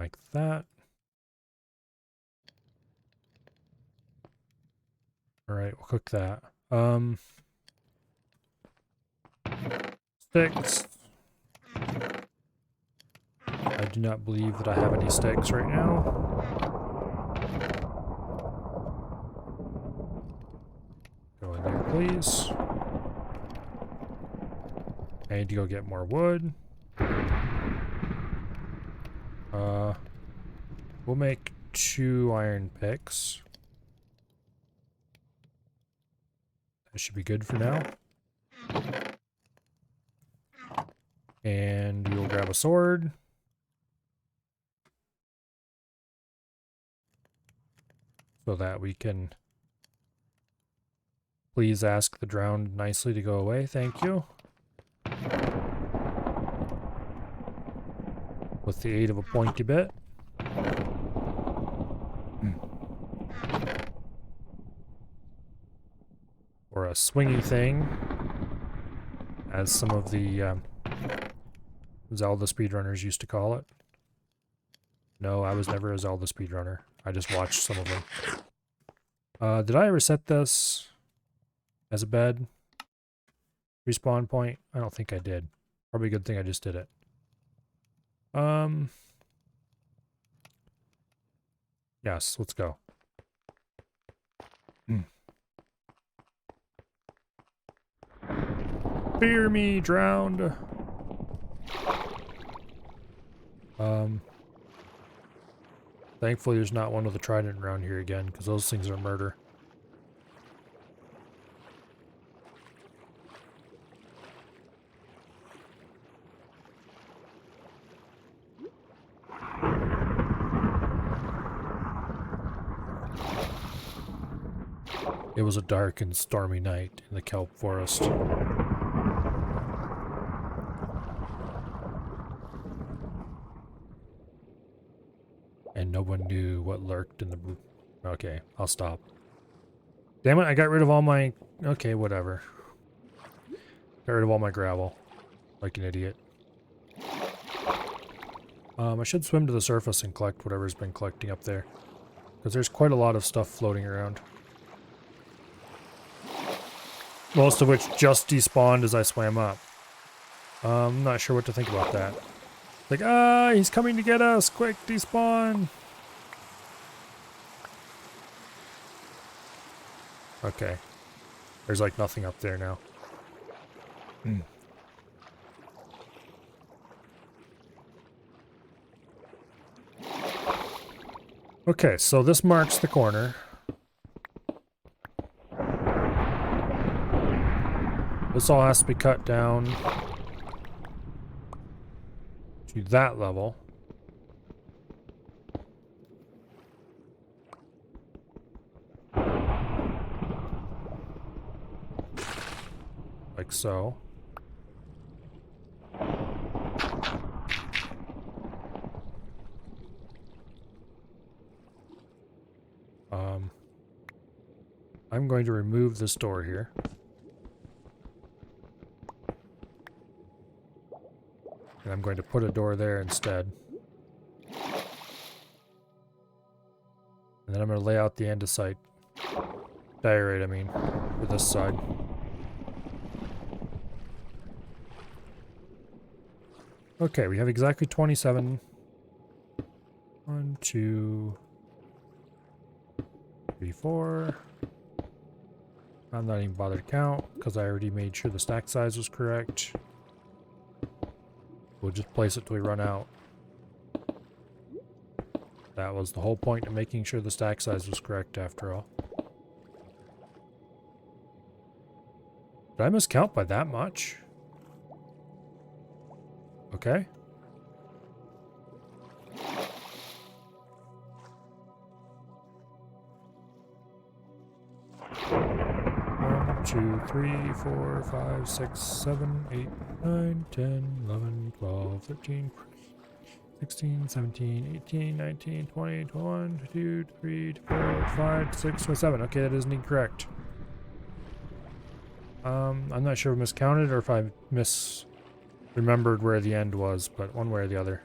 Like that. Alright, we'll cook that. Sticks. I do not believe that I have any sticks right now. Go in there, please. I need to go get more wood. We'll make 2 iron picks. That should be good for now. And we'll grab a sword. So that we can please ask the drowned nicely to go away. Thank you. With the aid of a pointy bit. Or a swingy thing, as some of the Zelda speedrunners used to call it. No, I was never a Zelda speedrunner. I just watched some of them. Did I ever set this as a bed? Respawn point? I don't think I did. Probably a good thing I just did it. Yes, let's go. Fear me, drowned. Thankfully there's not one with a trident around here again, because those things are murder. It was a dark and stormy night in the kelp forest. And no one knew what lurked in the... Okay, I'll stop. Damn it, I got rid of all my... Okay, whatever. Got rid of all my gravel. Like an idiot. I should swim to the surface and collect whatever's been collecting up there. Because there's quite a lot of stuff floating around. Most of which just despawned as I swam up. I'm not sure what to think about that. Like, he's coming to get us! Quick, despawn! Okay. There's like nothing up there now. Okay, so this marks the corner. This all has to be cut down to that level. Like so. I'm going to remove this door here. And I'm going to put a door there instead. And then I'm going to lay out the andesite. Diorite, I mean, for this side. Okay, we have exactly 27. 1, 2, 3, 4. I'm not even bothered to count, because I already made sure the stack size was correct. We'll just place it till we run out. That was the whole point of making sure the stack size was correct after all. Did I miscount by that much? Okay. 2, 3, 4, 5, 6, 7, 8, 9, 10, 11, 12, 13, 16, 17, 18, 19, 20, 21, 22, 23, 24, 5, 6, 27. Okay, that is incorrect. I'm not sure if I miscounted or if I misremembered where the end was, but one way or the other.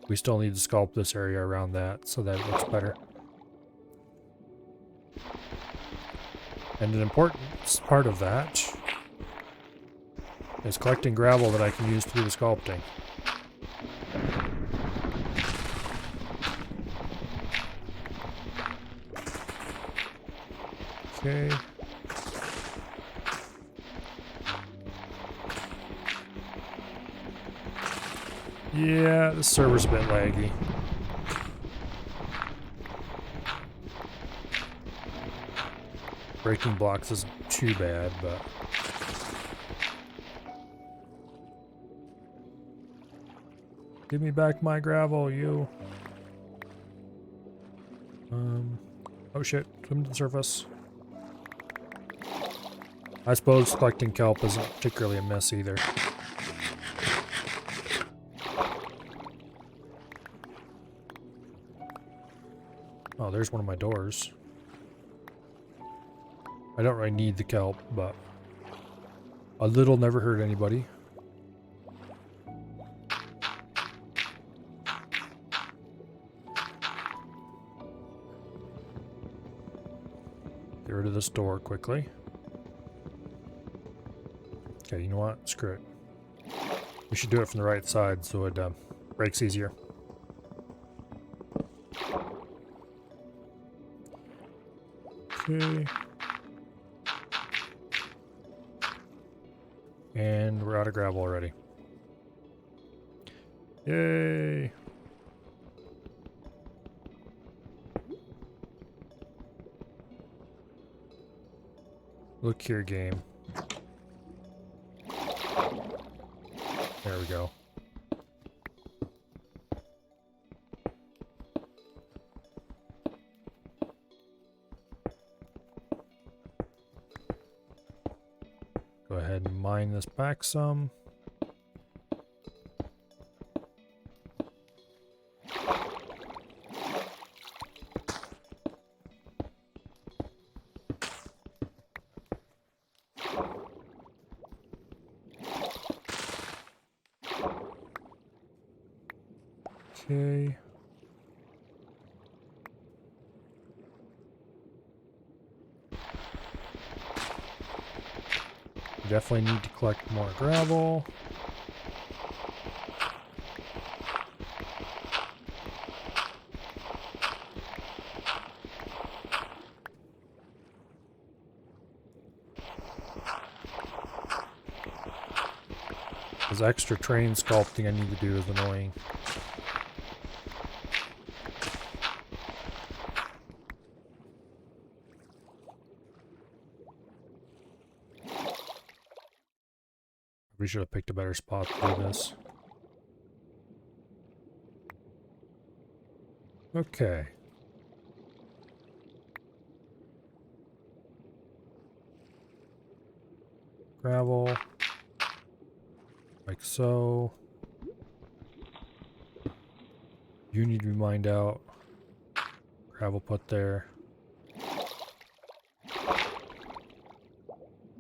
We still need to sculpt this area around that so that it looks better. And an important part of that is collecting gravel that I can use to do the sculpting. Okay. Yeah, the server's a bit laggy. Breaking blocks isn't too bad, but... Give me back my gravel, you. Oh shit, swim to the surface. I suppose collecting kelp isn't particularly a mess either. Oh, there's one of my doors. I don't really need the kelp, but a little never hurt anybody. Get rid of this door quickly. Okay, you know what? Screw it. We should do it from the right side so it breaks easier. Okay. And we're out of gravel already. Yay! Look here, game. There we go. Go ahead and mine this back some. Okay. Definitely need to collect more gravel. This extra train sculpting I need to do is annoying. We should have picked a better spot to do this. Okay. Gravel. Like so. You need to be mined out. Gravel put there.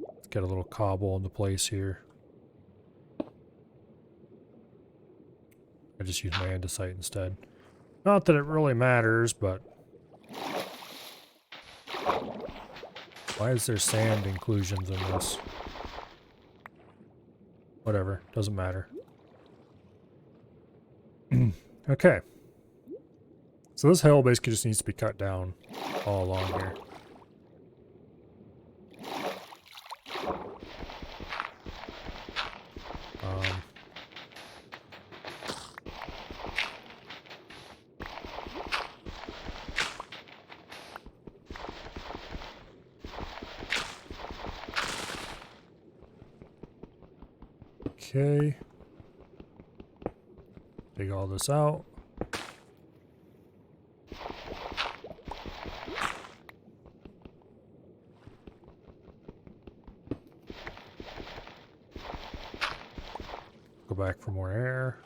Let's get a little cobble into place here. I just use my andesite instead. Not that it really matters, but... Why is there sand inclusions in this? Whatever, doesn't matter. Okay. So this hill basically just needs to be cut down all along here. Okay. Take all this out. Go back for more air.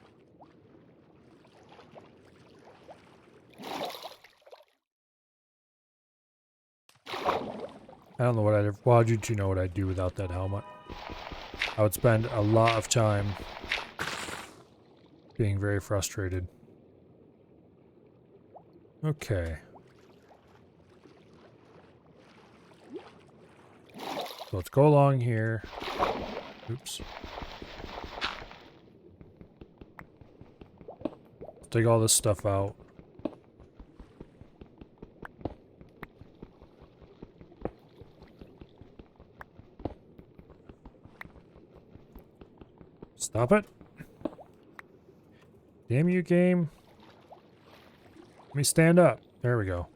I don't know what I'd... Well, did you know what I'd do without that helmet? I would spend a lot of time being very frustrated. Okay. So let's go along here. Oops. Take all this stuff out. Stop it. Damn you, game. Let me stand up. There we go.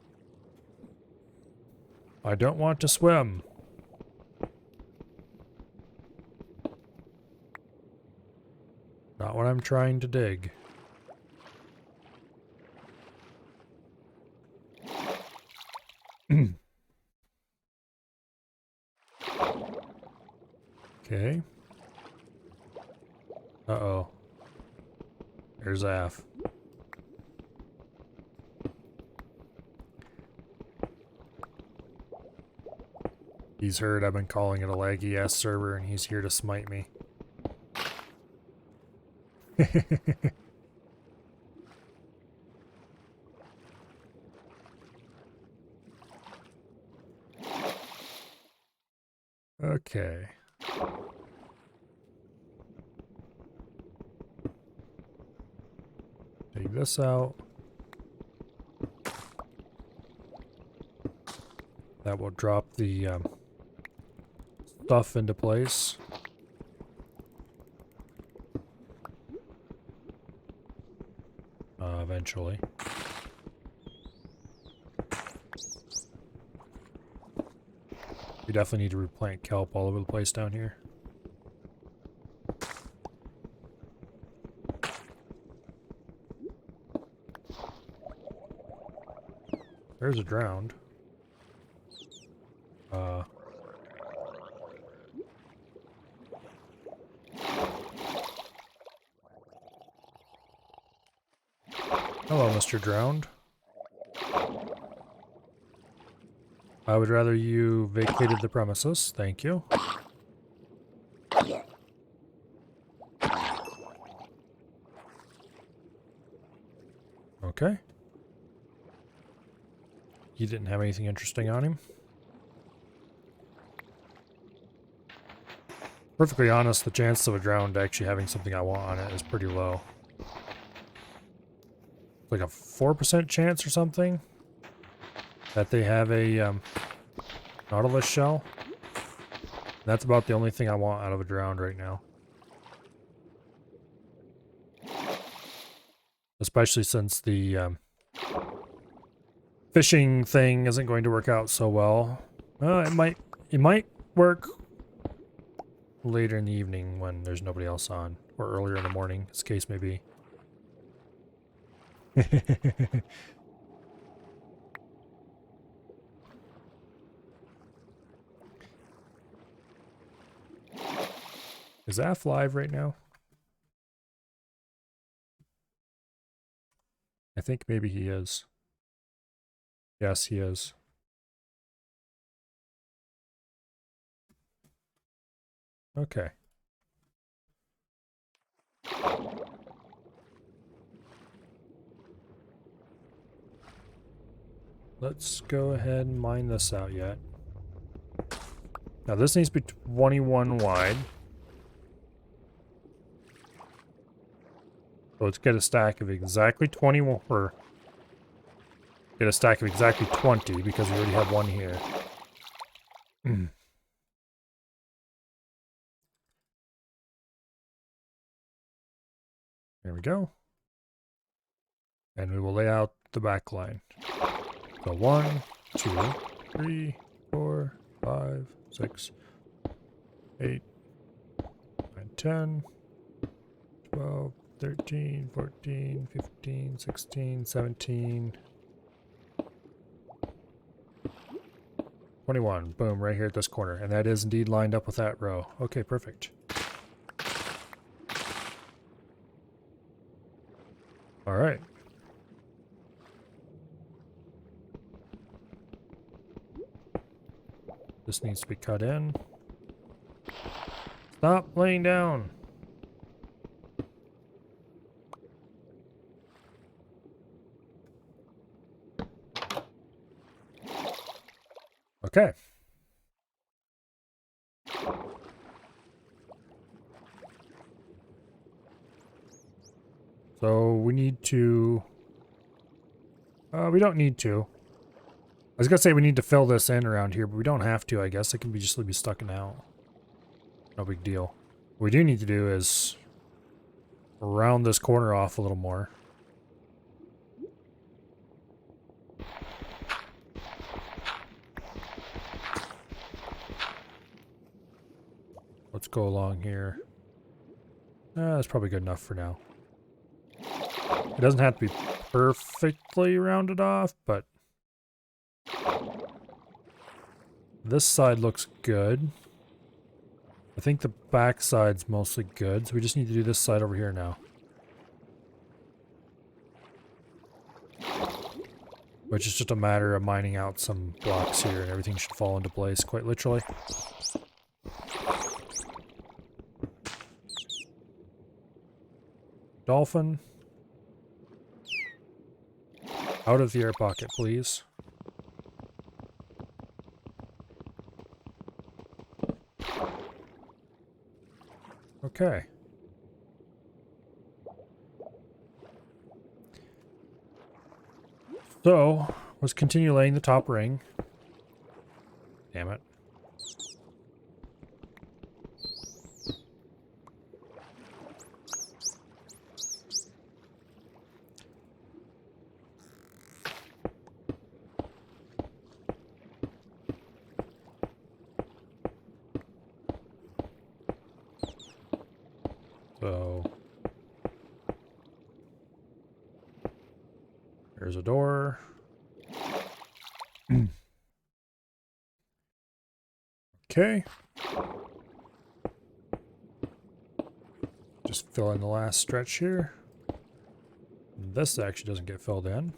I don't want to swim. Not when I'm trying to dig. Okay. Uh-oh. There's Af. He's heard I've been calling it a laggy-ass server, and he's here to smite me. Okay. Take this out. That will drop the stuff into place. Eventually. We definitely need to replant kelp all over the place down here. There's a drowned. Hello, Mr. Drowned. I would rather you vacated the premises. Thank you. Okay. He didn't have anything interesting on him. Perfectly honest, the chance of a drowned actually having something I want on it is pretty low. Like a 4% chance or something that they have a Nautilus shell. That's about the only thing I want out of a drowned right now. Especially since the fishing thing isn't going to work out so well. It might work later in the evening when there's nobody else on, or earlier in the morning, as the case may be. Is Af live right now? I think maybe he is. Yes, he is. Okay. Let's go ahead and mine this out yet. Now this needs to be 21 wide. So let's get a stack of exactly 21, or get a stack of exactly 20 because we already have one here. There we go. And we will lay out the back line. So 1, 2, 3, 4, 5, 6, 8, 9, 10. 12, 13, 14, 15, 16, 17, 21. Boom, right here at this corner. And that is indeed lined up with that row. Okay, perfect. All right. This needs to be cut in. Stop laying down. Okay. So we need to... we don't need to. I was gonna say we need to fill this in around here, but we don't have to, I guess. It can be just be stuck out. No big deal. What we do need to do is round this corner off a little more. Let's go along here. That's probably good enough for now. It doesn't have to be perfectly rounded off, but this side looks good. I think the back side's mostly good, so we just need to do this side over here now. Which is just a matter of mining out some blocks here, and everything should fall into place, quite literally. Dolphin. Out of the air pocket, please. Okay. So, let's continue laying the top ring. Damn it. So, there's a door. Okay. Just fill in the last stretch here. This actually doesn't get filled in.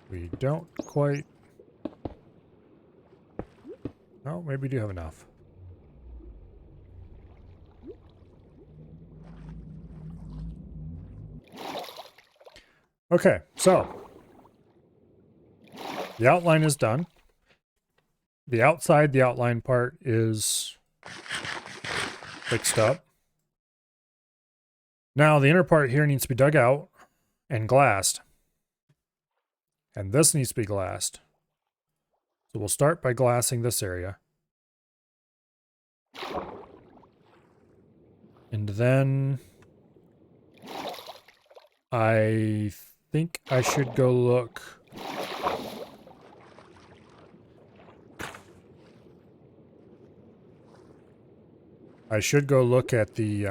We don't quite... Oh, maybe we do have enough. Okay, so the outline is done. The outside, the outline part is fixed up. Now the inner part here needs to be dug out and glassed. And this needs to be glassed. So we'll start by glassing this area. And then I think I should go look. I should go look at the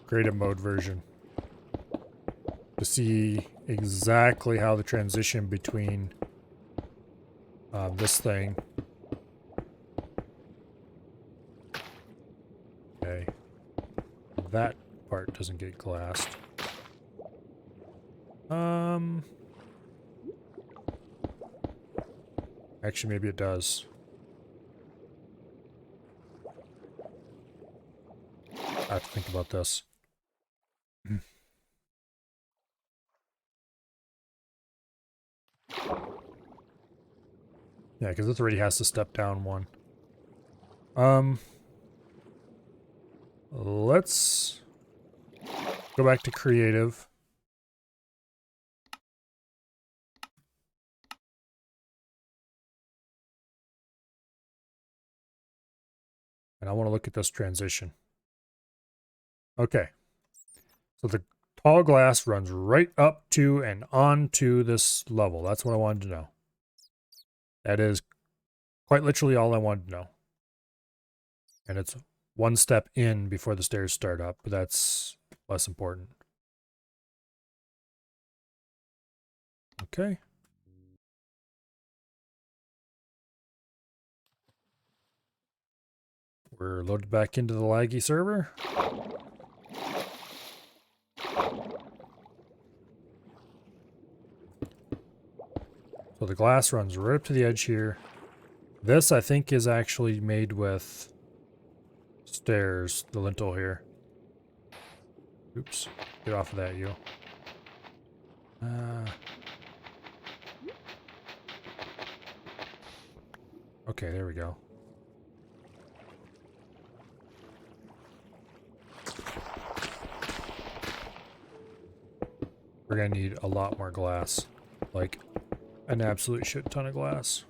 creative mode version to see exactly how the transition between this thing. Okay. That part doesn't get glassed. Actually, maybe it does. I have to think about this. Yeah, because this already has to step down one. Let's go back to creative. And I want to look at this transition. Okay. So the tall glass runs right up to and onto this level. That's what I wanted to know. That is quite literally all I wanted to know. And it's one step in before the stairs start up, but that's less important. Okay. We're loaded back into the laggy server. So the glass runs right up to the edge here. This, I think, is actually made with stairs, the lintel here. Oops. Get off of that, you. Okay, there we go. We're gonna need a lot more glass. Like, an absolute shit ton of glass.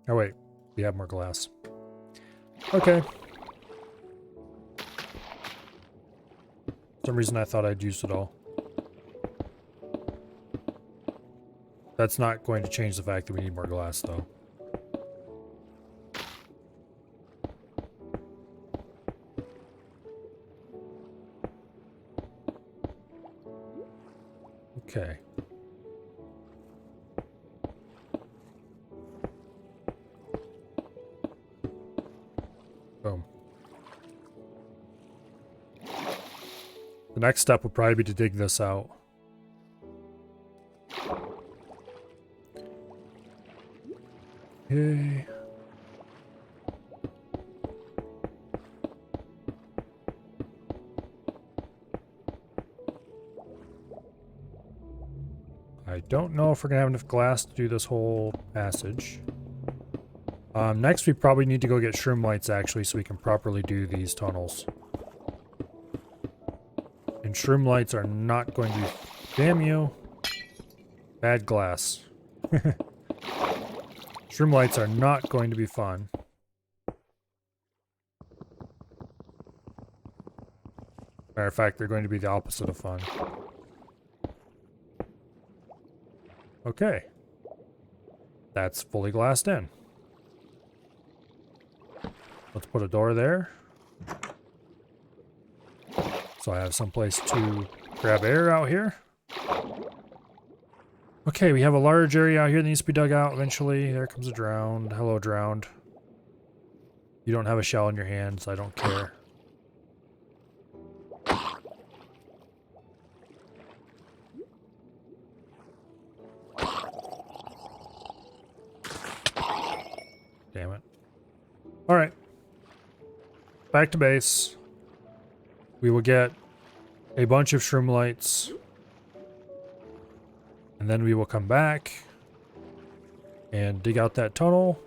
Oh wait, we have more glass. Okay. For some reason I thought I'd used it all. That's not going to change the fact that we need more glass, though. Okay. Boom. The next step would probably be to dig this out. Okay. I don't know if we're gonna have enough glass to do this whole passage. Next we probably need to go get shroom lights actually so we can properly do these tunnels. And shroom lights are not going to be... Damn you. Bad glass. Shroom lights are not going to be fun. Matter of fact, they're going to be the opposite of fun. Okay. That's fully glassed in. Let's put a door there. So I have some place to grab air out here. Okay, we have a large area out here that needs to be dug out eventually. There comes a drowned. Hello, drowned. You don't have a shell in your hand, so I don't care. Damn it. Alright. Back to base. We will get a bunch of shroom lights. And then we will come back and dig out that tunnel.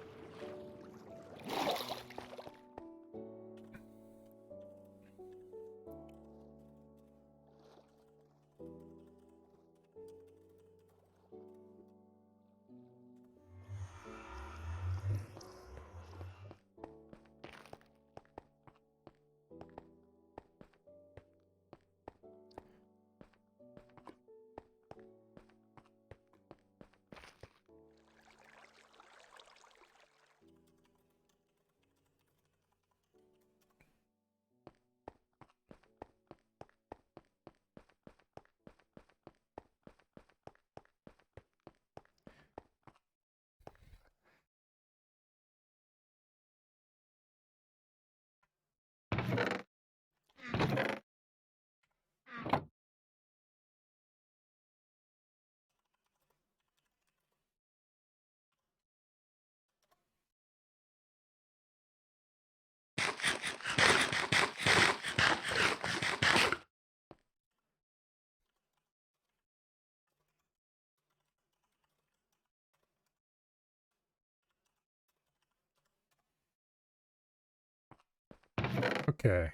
Okay.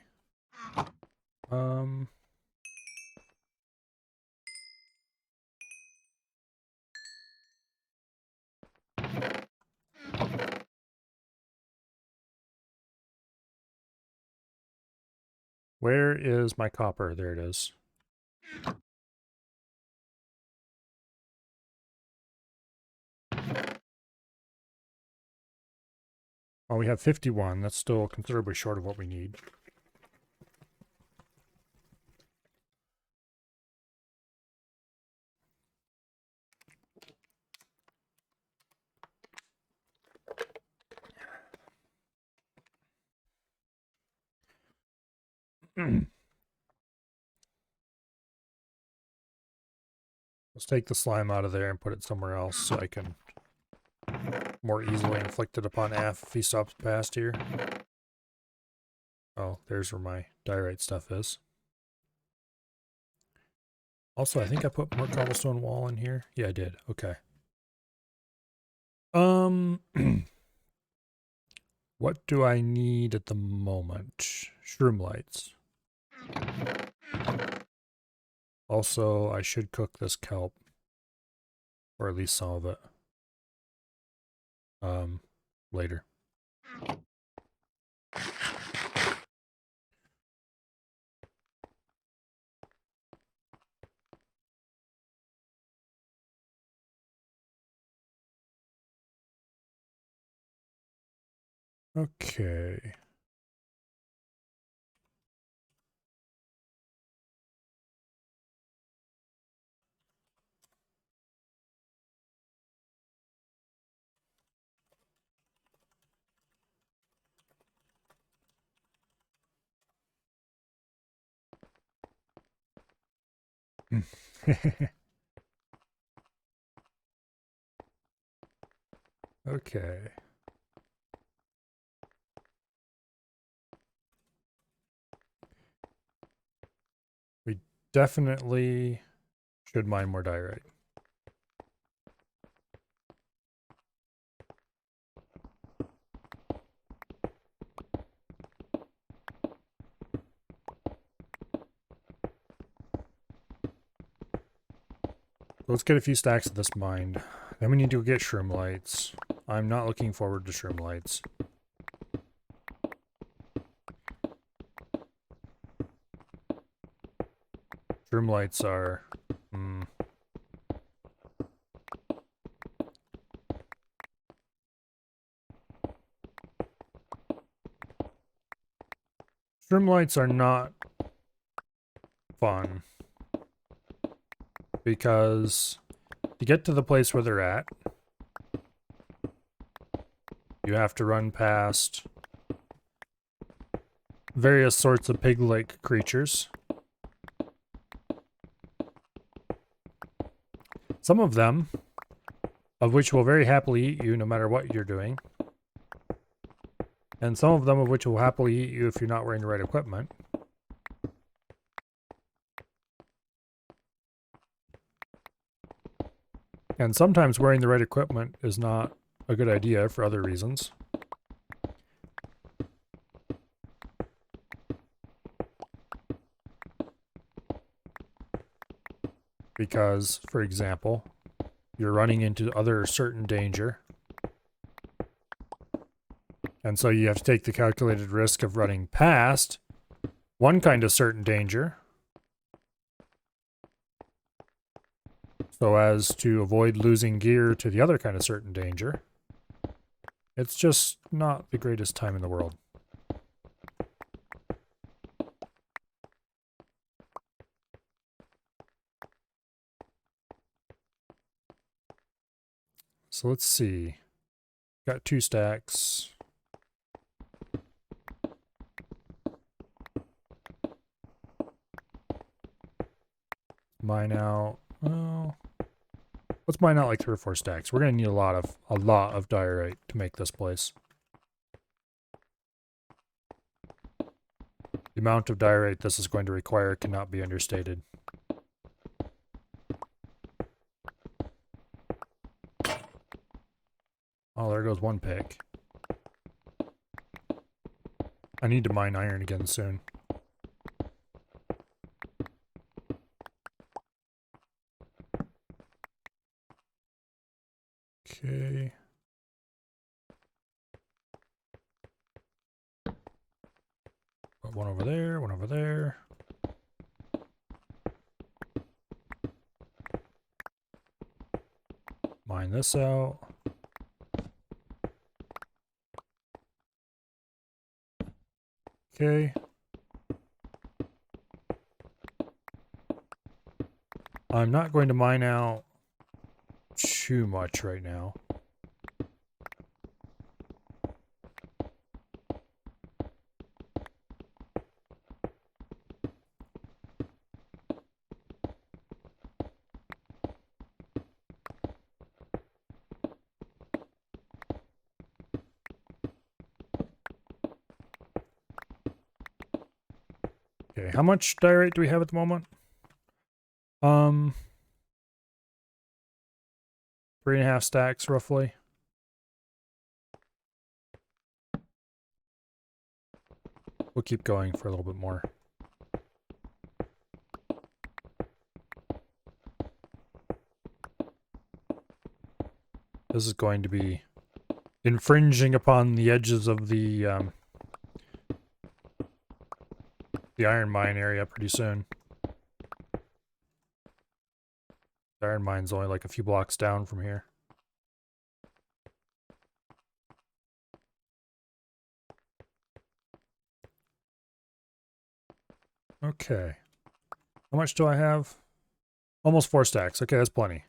Um... Where is my copper? There it is. Well, we have 51. That's still considerably short of what we need. Let's take the slime out of there and put it somewhere else so I can more easily inflict it upon Af if he stops past here. Oh, there's where my diorite stuff is. Also, I think I put more cobblestone wall in here. Yeah, I did. Okay. What do I need at the moment? Shroom lights. Also, I should cook this kelp. Or at least some of it. Later. Okay. Okay. We definitely should mine more diorite. Let's get a few stacks of this mined. Then we need to get shroom lights. I'm not looking forward to shroom lights. Shroom lights are... Shroom lights are not fun. Because to get to the place where they're at, you have to run past various sorts of pig-like creatures. Some of them, of which will very happily eat you no matter what you're doing. And some of them of which will happily eat you if you're not wearing the right equipment. And sometimes wearing the right equipment is not a good idea for other reasons. Because, for example, you're running into other certain danger. And so you have to take the calculated risk of running past one kind of certain danger so as to avoid losing gear to the other kind of certain danger. It's just not the greatest time in the world. So let's see. Got 2 stacks. Mine out. Well, let's mine out like 3 or 4 stacks. We're gonna need a lot of diorite to make this place. The amount of diorite this is going to require cannot be understated. Oh, there goes one pick. I need to mine iron again soon. Okay. Put one over there, one over there. Mine this out. Okay. I'm not going to mine out too much right now. Okay, how much diorite do we have at the moment? 3.5 stacks roughly. We'll keep going for a little bit more. This is going to be infringing upon the edges of the iron mine area pretty soon. The iron mine's only like a few blocks down from here. Okay. How much do I have? Almost 4 stacks. Okay, that's plenty.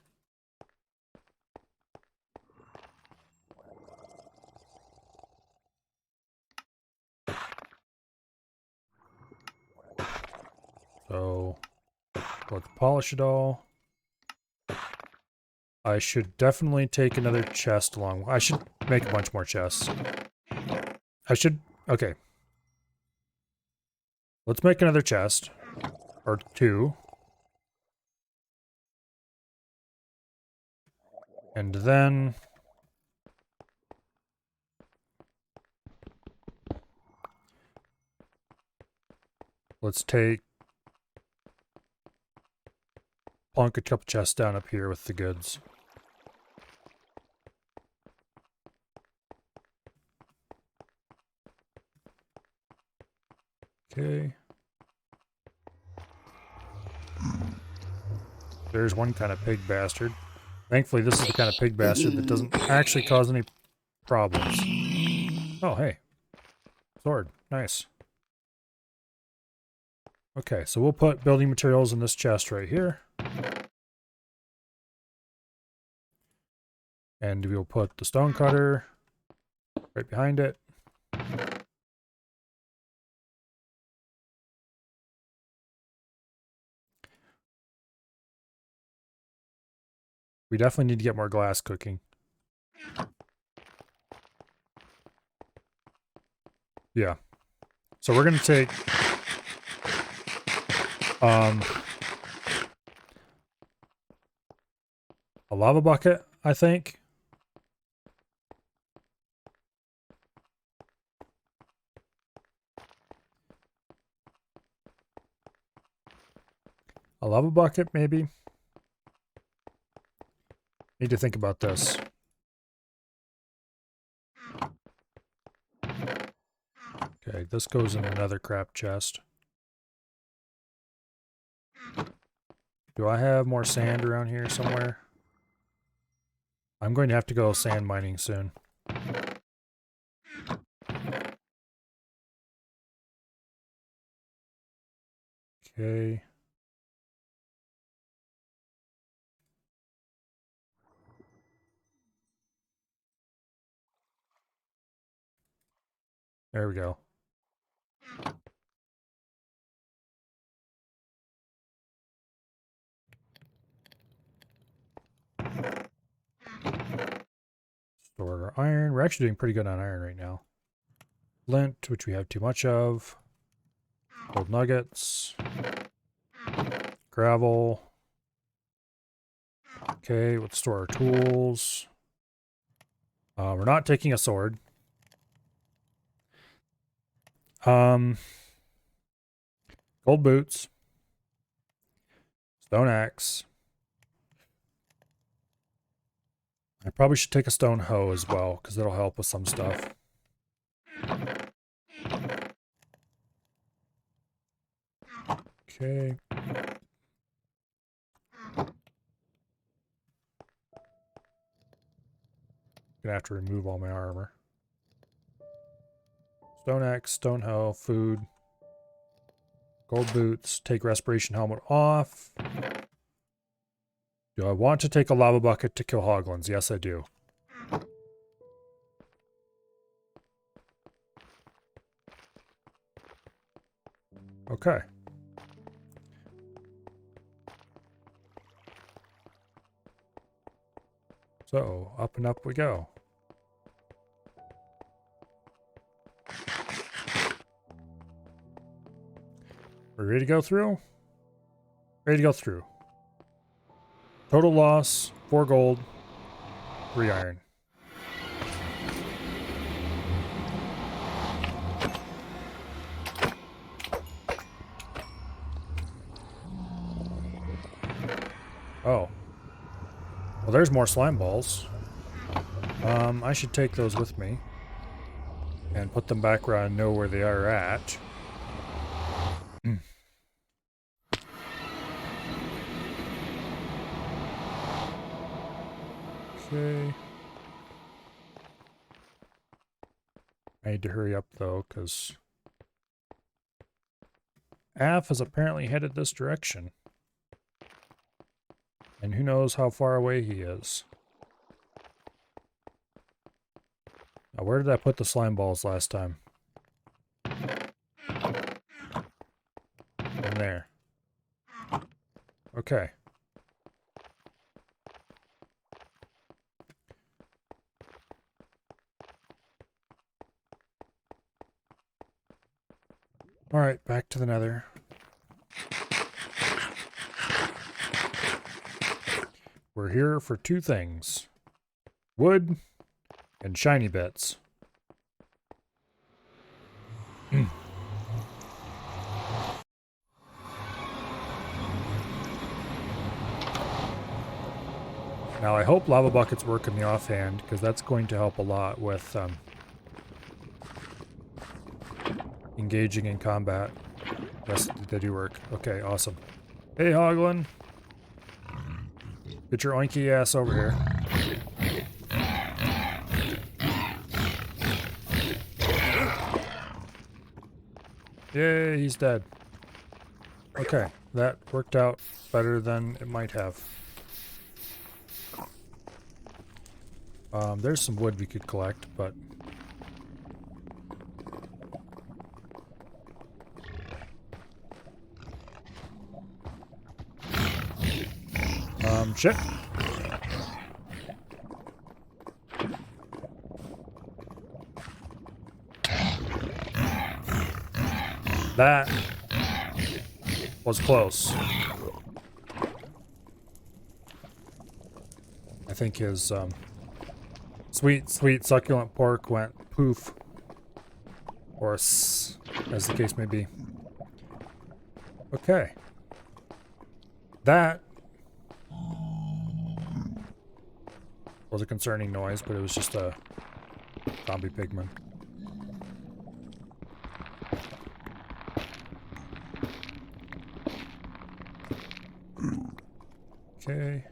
So, let's polish it all. I should definitely take another chest along. I should make a bunch more chests. Okay. Let's make another chest. Or 2. And then let's plunk a couple chests down up here with the goods. Okay. There's one kind of pig bastard. Thankfully, this is the kind of pig bastard that doesn't actually cause any problems. Oh, hey. Sword. Nice. Okay, so we'll put building materials in this chest right here. And we'll put the stone cutter right behind it. We definitely need to get more glass cooking. Yeah. So we're going to take a lava bucket, I think. A lava bucket, maybe. Need to think about this. Okay, this goes in another crap chest. Do I have more sand around here somewhere? I'm going to have to go sand mining soon. Okay. There we go. Store our iron. We're actually doing pretty good on iron right now. Flint, which we have too much of. Gold nuggets. Gravel. Okay, let's store our tools. We're not taking a sword. Gold boots. Stone axe. I probably should take a stone hoe as well, because that'll help with some stuff. Okay. Gonna have to remove all my armor. Stone axe, stone hoe, food. Gold boots, take respiration helmet off. Do I want to take a lava bucket to kill hoglins? Yes, I do. Okay. So, up and up we go. We're ready to go through? Ready to go through. Total loss, 4 gold, 3 iron. Oh. Well, there's more slime balls. I should take those with me. And put them back where I know where they are at. Okay. I need to hurry up though, because Af is apparently headed this direction. And who knows how far away he is. Now, where did I put the slime balls last time? In there. Okay. Alright, back to the nether. We're here for 2 things. Wood and shiny bits. Now I hope lava buckets work in the offhand, because that's going to help a lot with engaging in combat. Yes, they do work. Okay, awesome. Hey, Hoglin. Get your oinky ass over here. Yay, he's dead. Okay, that worked out better than it might have. There's some wood we could collect, but... shit. That was close. I think his sweet, sweet succulent pork went poof. Or as the case may be. Okay. That was a concerning noise, but it was just a zombie pigman. Okay.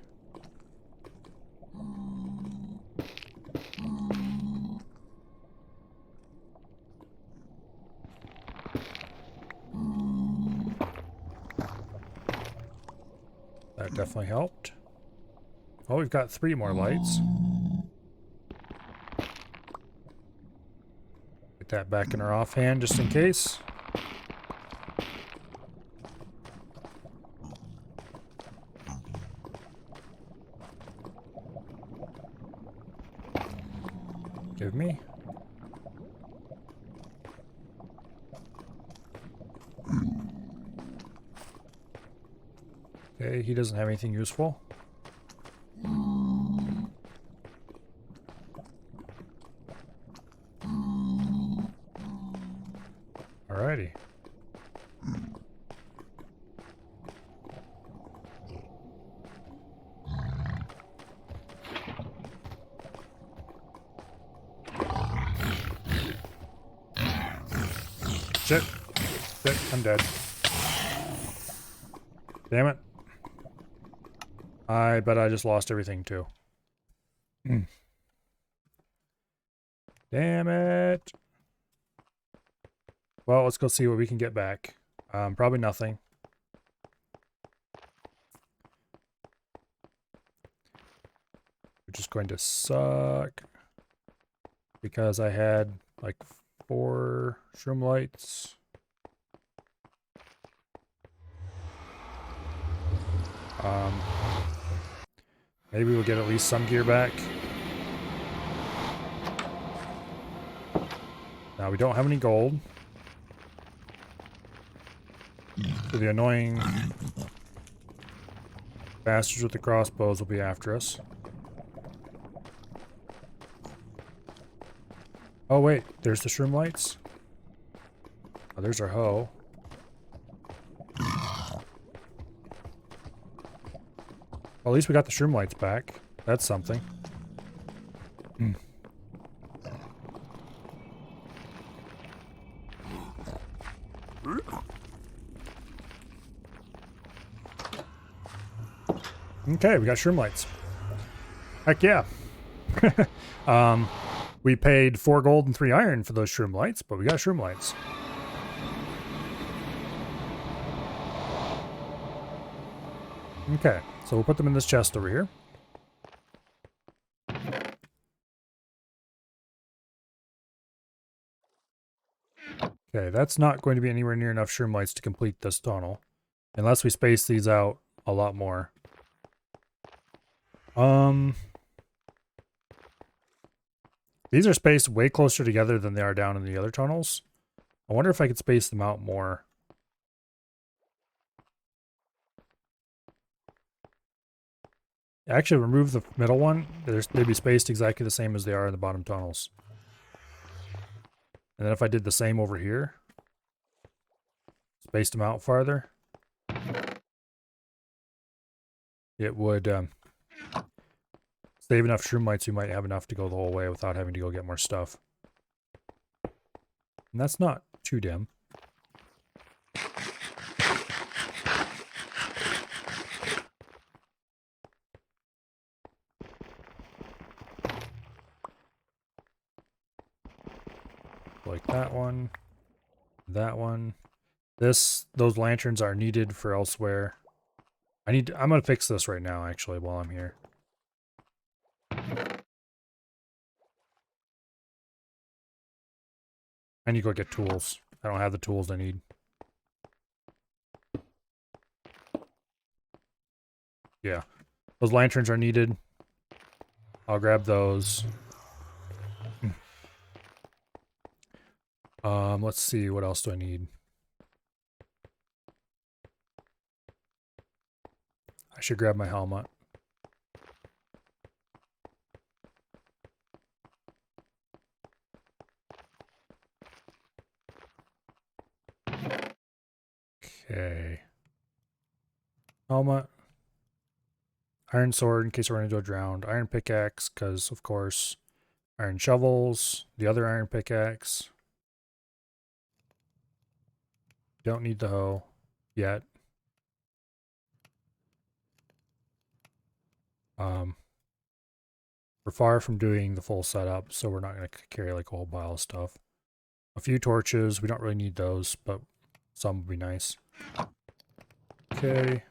That definitely helped. Oh, we've got 3 more lights. Get that back in our offhand just in case. Give me. Okay, he doesn't have anything useful. Alrighty. Shit. Shit, I'm dead. Damn it. I bet I just lost everything too. Damn it. Well, let's go see what we can get back. Probably nothing. Which is going to suck. Because I had like 4 shroom lights. Maybe we'll get at least some gear back. Now we don't have any gold. So the annoying bastards with the crossbows will be after us. Oh wait, there's the shroom lights. Oh, there's our hoe. Well, at least we got the shroom lights back. That's something. Okay, we got shroom lights. Heck yeah. We paid 4 gold and 3 iron for those shroom lights, but we got shroom lights. Okay, so we'll put them in this chest over here. Okay, that's not going to be anywhere near enough shroom lights to complete this tunnel. Unless we space these out a lot more. These are spaced way closer together than they are down in the other tunnels. I wonder if I could space them out more. Actually, remove the middle one. They'd be spaced exactly the same as they are in the bottom tunnels. And then if I did the same over here, spaced them out farther, it would save enough shroom lights. We might have enough to go the whole way without having to go get more stuff. And that's not too dim. Like that one, that one. Those lanterns are needed for elsewhere. I'm gonna fix this right now, actually, while I'm here. I need to go get tools. I don't have the tools I need. Yeah. Those lanterns are needed. I'll grab those. Let's see, what else do I need? I should grab my helmet. Okay. Helmet. Iron sword in case I run into a drowned. Iron pickaxe, because of course. Iron shovels. The other iron pickaxe. Don't need the hoe yet. We're far from doing the full setup, so we're not going to carry like a whole pile of stuff. A few torches. We don't really need those, but some would be nice. Okay.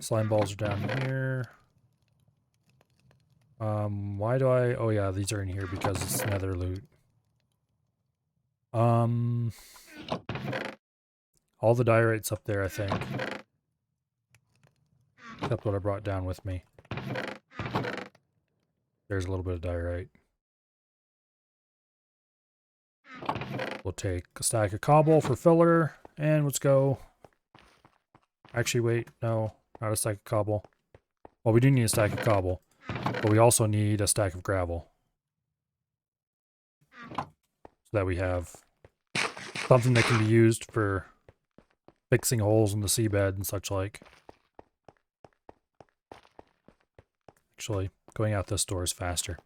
Slime balls are down here. Why do I... Oh yeah, these are in here because it's nether loot. All the diorite's up there, I think. Except what I brought down with me. There's a little bit of diorite. We'll take a stack of cobble for filler, and let's go. Actually, wait, no, not a stack of cobble. Well, we do need a stack of cobble, but we also need a stack of gravel. So that we have something that can be used for fixing holes in the seabed and such like. Actually, going out this door is faster.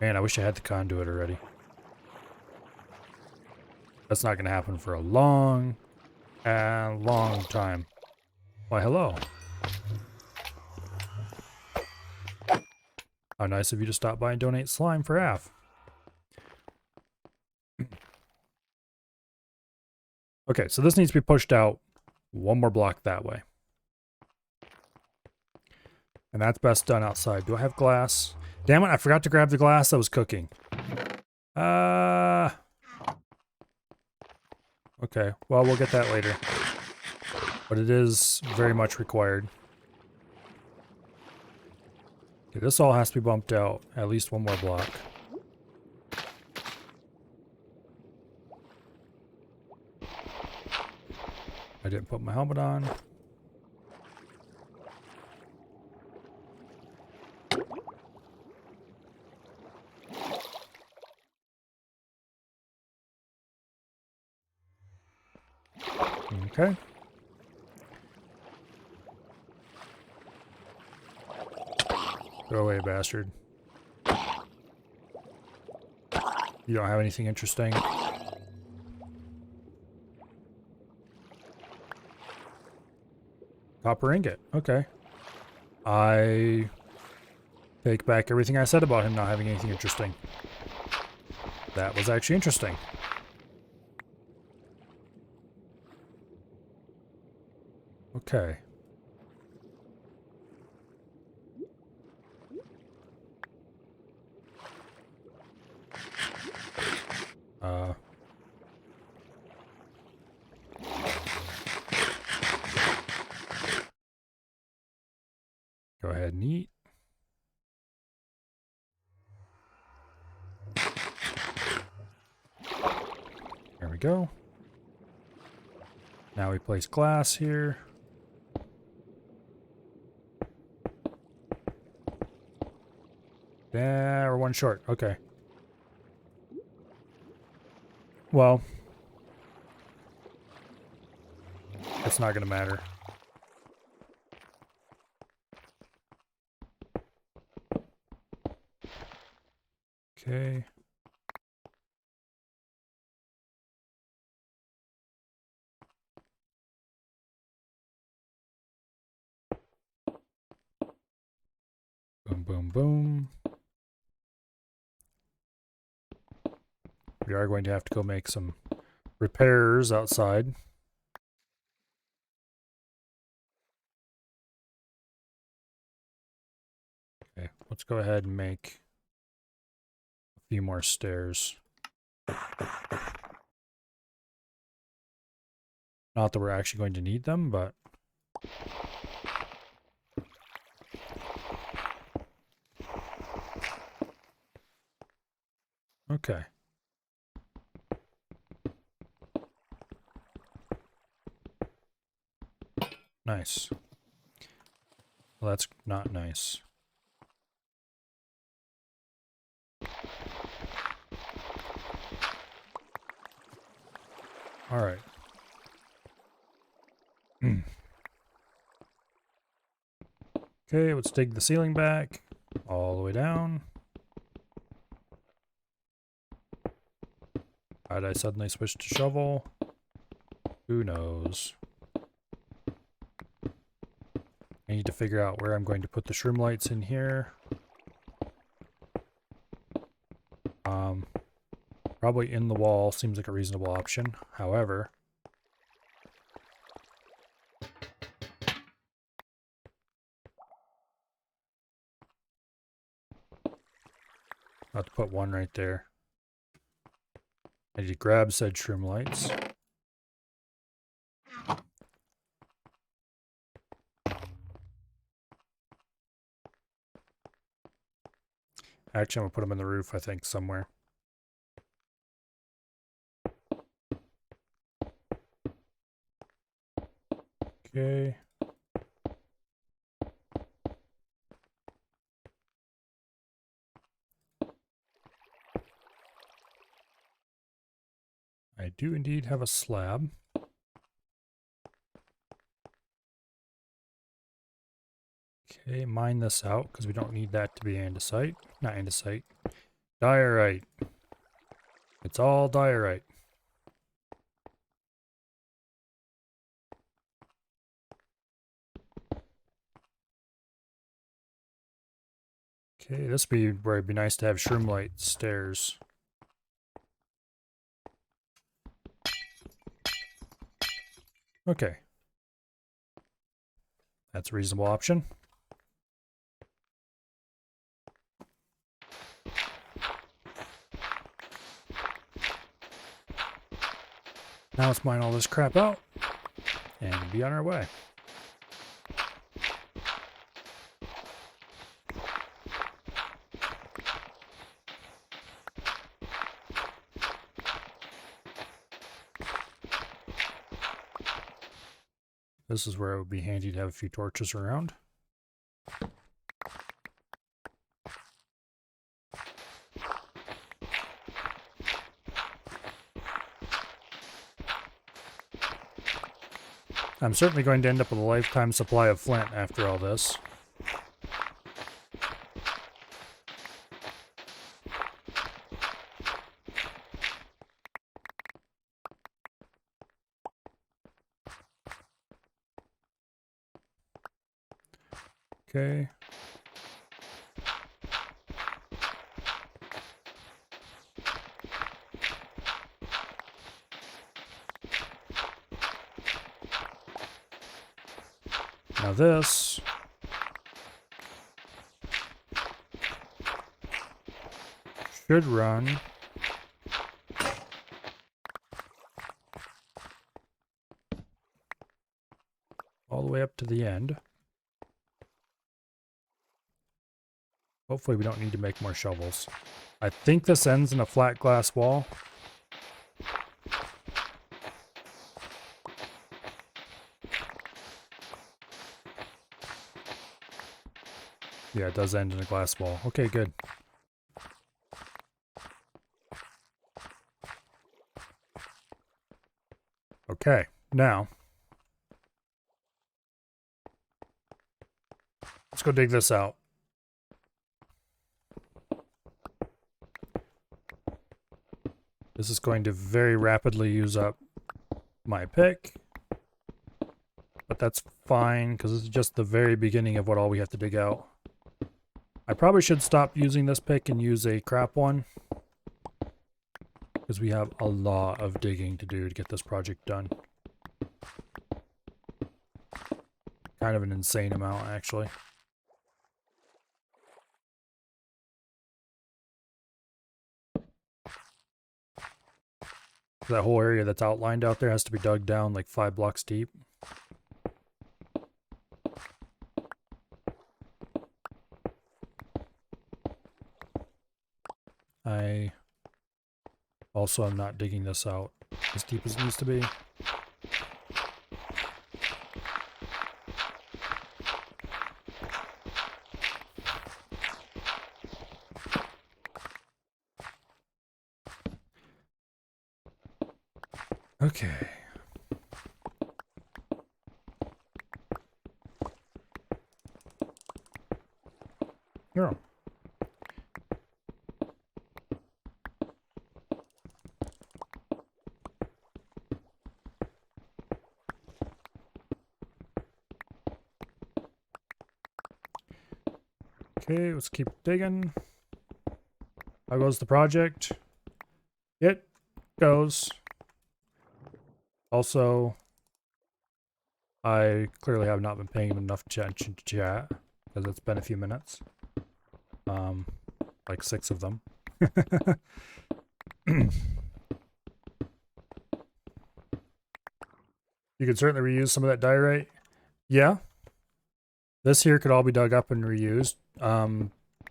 Man, I wish I had the conduit already. That's not going to happen for a long time. Why, hello. How nice of you to stop by and donate slime for half. Okay, so this needs to be pushed out one more block that way. And that's best done outside. Do I have glass? Damn it, I forgot to grab the glass that was cooking. Okay, well, we'll get that later. But it is very much required. Okay, this all has to be bumped out at least one more block. I didn't put my helmet on. Okay. Go away, bastard. You don't have anything interesting? Copper ingot. Okay. I take back everything I said about him not having anything interesting. That was actually interesting. Okay. Go ahead and eat. There we go. Now we place glass here. Yeah, we're one short. Okay. Well, it's not gonna matter. Okay. Boom, boom, boom. We are going to have to go make some repairs outside. Okay, let's go ahead and make a few more stairs. Not that we're actually going to need them, but... Okay. Nice. Well, that's not nice. Alright. Okay, let's dig the ceiling back. All the way down. Why did I suddenly switch to shovel? Who knows? I need to figure out where I'm going to put the shroom lights in here. Probably in the wall seems like a reasonable option. However, I'll have to put one right there. I need to grab said shroom lights. Actually, I'm going to put them in the roof, I think, somewhere. Okay. I do indeed have a slab. Okay, mine this out, because we don't need that to be andesite. Not andesite. Diorite. It's all diorite. Okay, this would be where it'd be nice to have shroom light stairs. Okay. That's a reasonable option. Now let's mine all this crap out and be on our way. This is where it would be handy to have a few torches around. I'm certainly going to end up with a lifetime supply of flint after all this. Okay. Now this should run all the way up to the end. Hopefully we don't need to make more shovels. I think this ends in a flat glass wall. Yeah, it does end in a glass wall. Okay, good. Okay, now let's go dig this out. This is going to very rapidly use up my pick, but that's fine because this is just the very beginning of what all we have to dig out. I probably should stop using this pick and use a crap one, because we have a lot of digging to do to get this project done. Kind of an insane amount, actually. That whole area that's outlined out there has to be dug down like 5 blocks deep. I also am not digging this out as deep as it needs to be. Okay. Yeah. Okay, let's keep digging. How goes the project? It goes. Also, I clearly have not been paying enough attention to chat, because it's been a few minutes. Like 6 of them. You could certainly reuse some of that diorite. Yeah. This here could all be dug up and reused.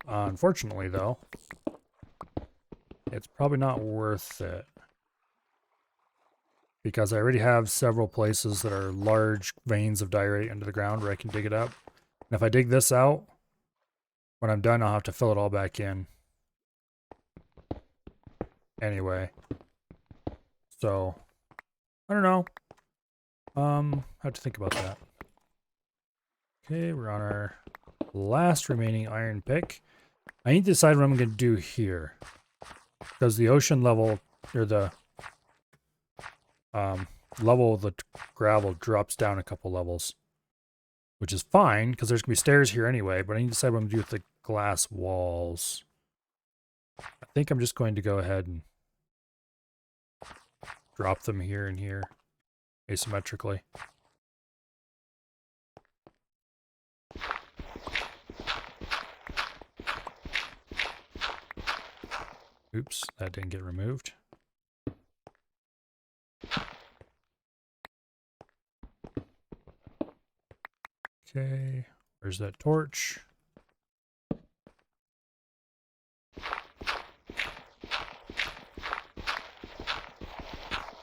Unfortunately, though, it's probably not worth it. Because I already have several places that are large veins of diorite under the ground where I can dig it up. And if I dig this out, when I'm done, I'll have to fill it all back in. Anyway. So, I don't know. Have to think about that. Okay, we're on our last remaining iron pick. I need to decide what I'm going to do here. Because the ocean level, or the level of the gravel drops down a couple levels. Which is fine, because there's going to be stairs here anyway, but I need to decide what I'm going to do with the glass walls. I think I'm just going to go ahead and drop them here and here asymmetrically. Oops, that didn't get removed. Okay, where's that torch?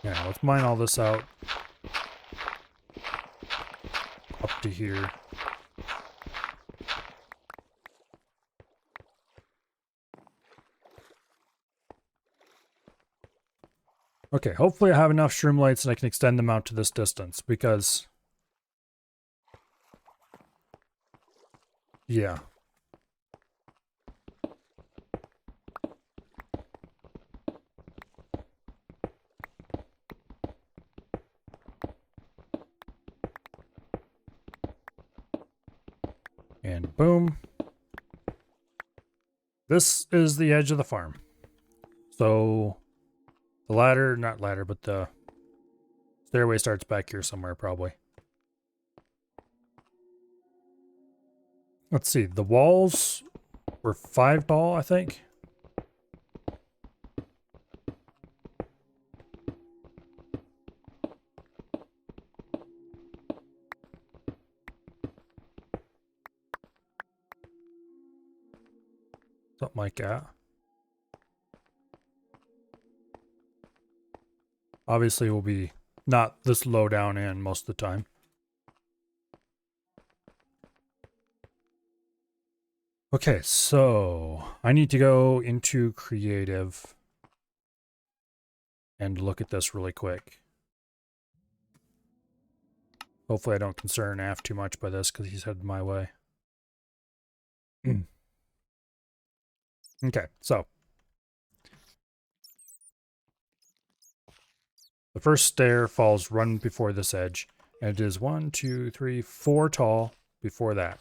Yeah, let's mine all this out up to here. Okay, hopefully I have enough shroom lights and I can extend them out to this distance, because... yeah. And boom. This is the edge of the farm. So the ladder, not ladder, but the stairway starts back here somewhere probably. Let's see, the walls were 5 tall, I think. Something like that. Obviously we'll be not this low down in most of the time. Okay, so I need to go into creative and look at this really quick. Hopefully I don't concern Af too much by this because he's headed my way. Okay, so the first stair falls run before this edge, and it is 1, 2, 3, 4 tall before that.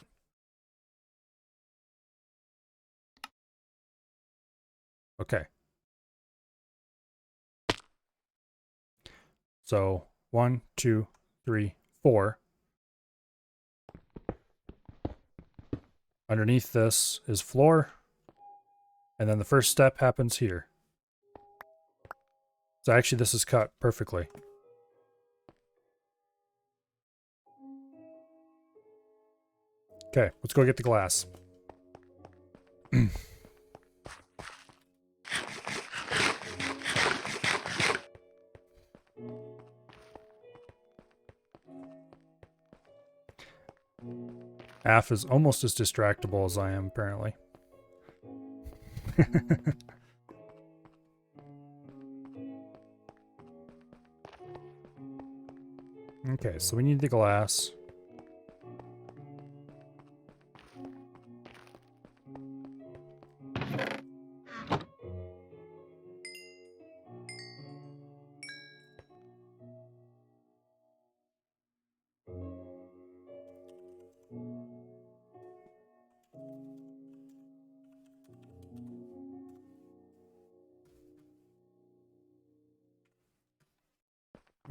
Okay. So 1, 2, 3, 4. Underneath this is floor, and then the first step happens here. So actually this is cut perfectly. Okay, let's go get the glass. Af is almost as distractible as I am, apparently. Okay, so we need the glass.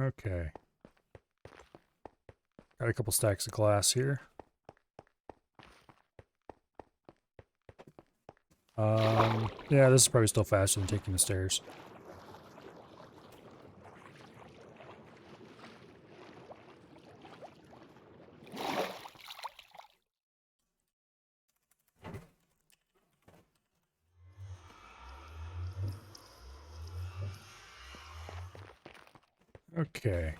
Okay. Got a couple stacks of glass here. Yeah, this is probably still faster than taking the stairs. Okay.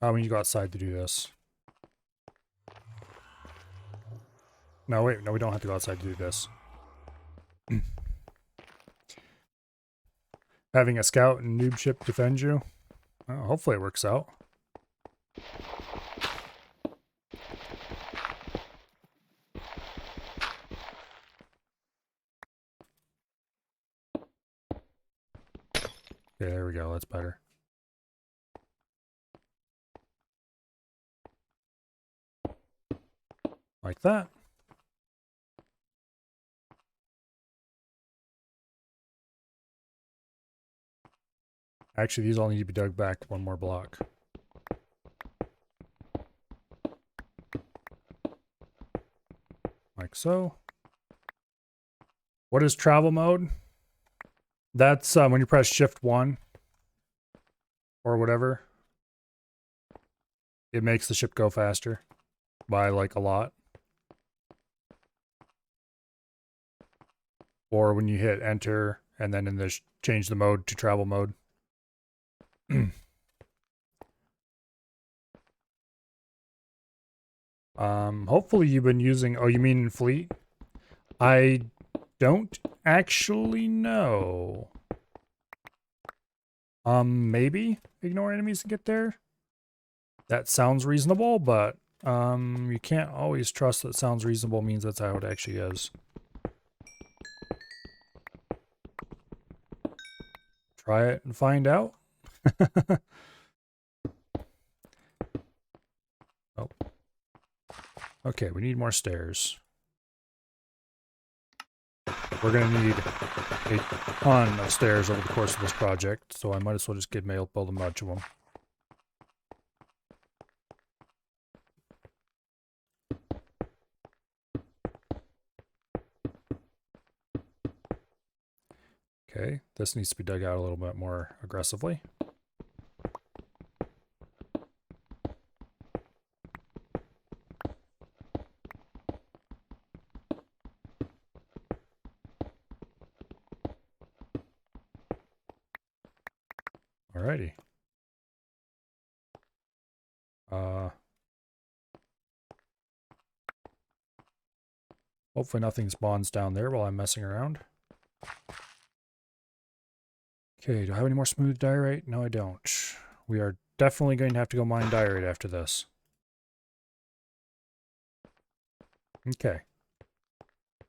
We need to go outside to do this. No, wait, no, we don't have to go outside to do this. Having a scout and noob ship defend you? Hopefully it works out. Okay, there we go, that's better. Like that. Actually, these all need to be dug back one more block. Like so. What is travel mode? That's when you press shift 1 or whatever. It makes the ship go faster by like a lot. Or when you hit enter and then in this change the mode to travel mode. Hopefully you've been using, oh, you mean in fleet? I don't actually know. Maybe ignore enemies to get there. That sounds reasonable, but you can't always trust that sounds reasonable means that's how it actually is. Try it and find out. Oh. Okay, we need more stairs. We're going to need a ton of stairs over the course of this project, so I might as well just build a bunch of them. Okay, this needs to be dug out a little bit more aggressively. Alrighty. Hopefully nothing spawns down there while I'm messing around. Okay, do I have any more smooth diorite? No, I don't. We are definitely going to have to go mine diorite after this. Okay.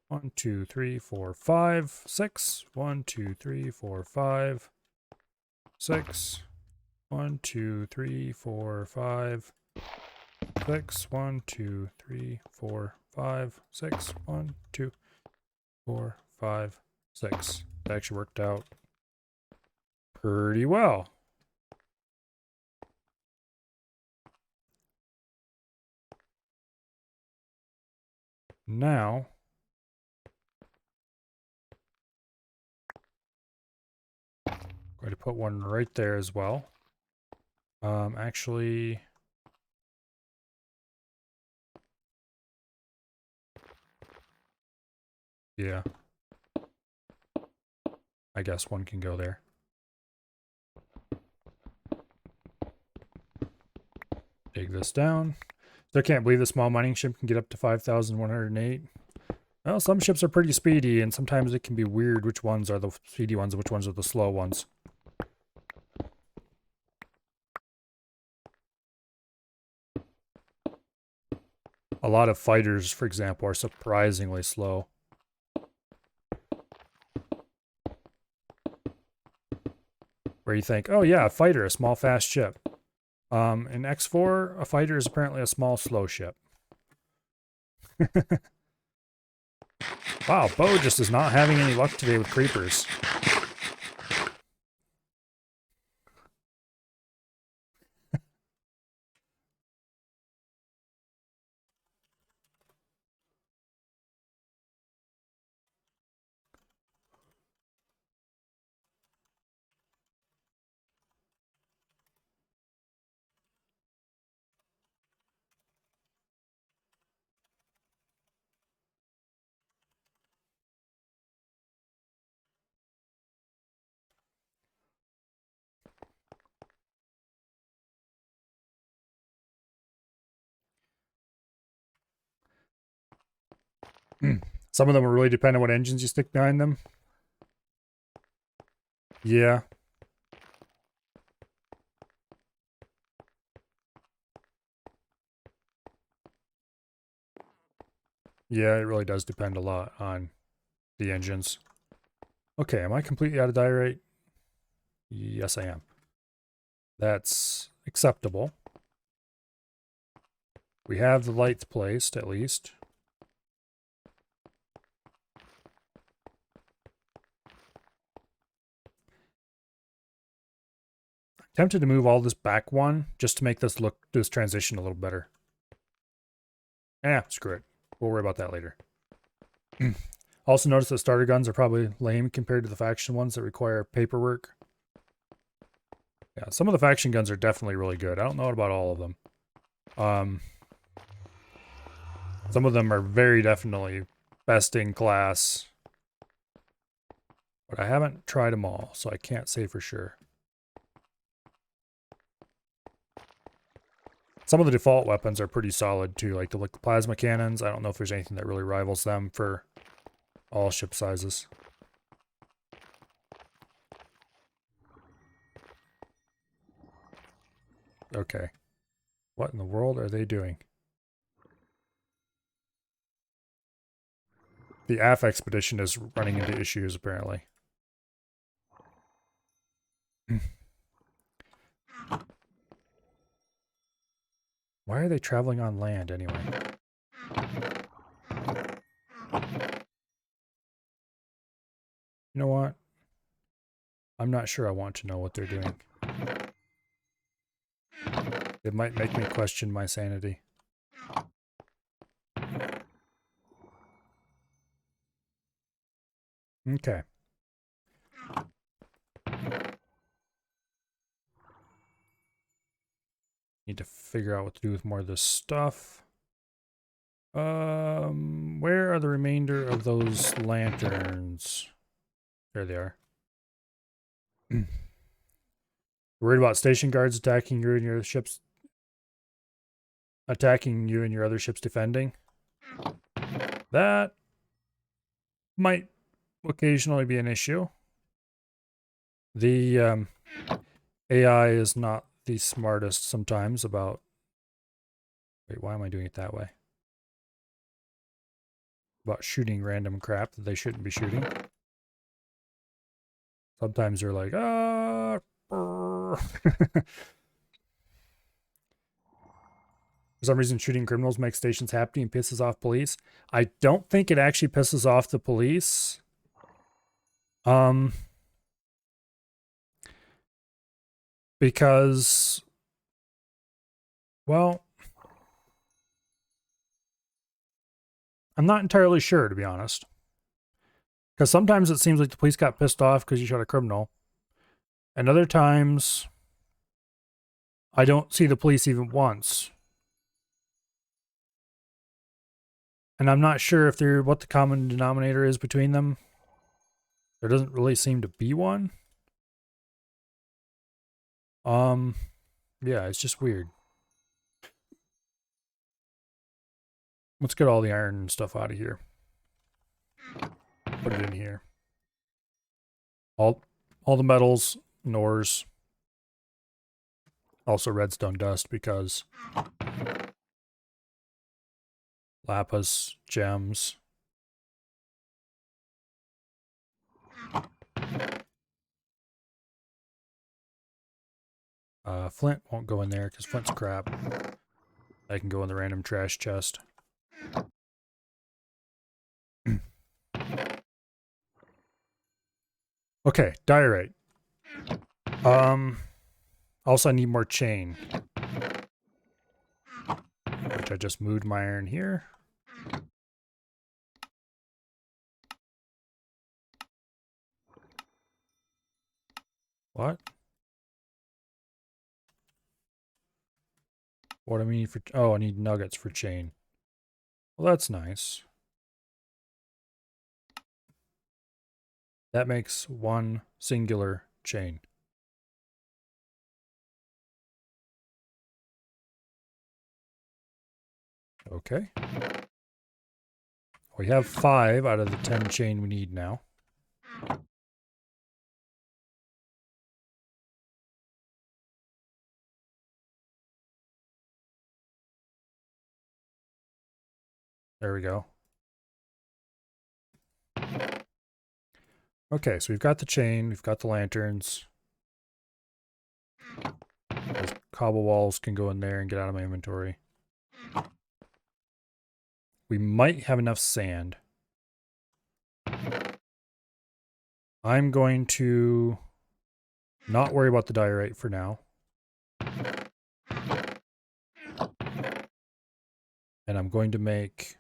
1, 2, 3, 4, 5, 6. 1, 2, 3, 4, 5, 6. 1, 2, 3, 4, 5, 6. 1, 2, 3, 4, 5, 6. 1, 2, 4, 5, 6. That actually worked out pretty well. Now, I'm going to put one right there as well. Actually, yeah. I guess one can go there. Dig this down. So I can't believe the small mining ship can get up to 5,108. Well, some ships are pretty speedy, and sometimes it can be weird which ones are the speedy ones and which ones are the slow ones. A lot of fighters, for example, are surprisingly slow. Where you think, oh yeah, a fighter, a small fast ship. In X4, a fighter is apparently a small slow ship. Wow, Bo just is not having any luck today with creepers. Some of them will really depend on what engines you stick behind them. Yeah. Yeah, it really does depend a lot on the engines. Okay, am I completely out of diorite? Yes, I am. That's acceptable. We have the lights placed, at least. Tempted to move all this back one just to make this transition a little better. Screw it. We'll worry about that later. Also notice that starter guns are probably lame compared to the faction ones that require paperwork. Yeah, some of the faction guns are definitely really good. I don't know about all of them. Some of them are very definitely best in class. But I haven't tried them all, so I can't say for sure. Some of the default weapons are pretty solid too, like the plasma cannons. I don't know if there's anything that really rivals them for all ship sizes. Okay. What in the world are they doing? The AF expedition is running into issues, apparently. Why are they traveling on land, anyway? You know what? I'm not sure I want to know what they're doing. It might make me question my sanity. Okay. Need to figure out what to do with more of this stuff. Where are the remainder of those lanterns? There they are. Worried about station guards attacking you and your ships? Attacking you and your other ships defending? That might occasionally be an issue. The AI is not the smartest sometimes about... Wait, why am I doing it that way? About shooting random crap that they shouldn't be shooting. Sometimes they're like, ah... For some reason, shooting criminals makes stations happy and pisses off police. I don't think it actually pisses off the police. Because, well, I'm not entirely sure, to be honest. Because sometimes it seems like the police got pissed off because you shot a criminal. And other times, I don't see the police even once. And I'm not sure if they're what the common denominator is between them. There doesn't really seem to be one. Yeah, it's just weird. Let's get all the iron and stuff out of here. Put it in here. All the metals, and ores. Also redstone dust because lapis, gems. Flint won't go in there because flint's crap. I can go in the random trash chest. Okay, diorite. Also I need more chain. Which I just moved my iron here. What? What do I need for... Oh, I need nuggets for chain. Well, that's nice. That makes one singular chain. Okay. We have 5 out of the 10 chain we need now. There we go. Okay, so we've got the chain, we've got the lanterns. Those cobble walls can go in there and get out of my inventory. We might have enough sand. I'm going to Not worry about the diorite for now. And I'm going to make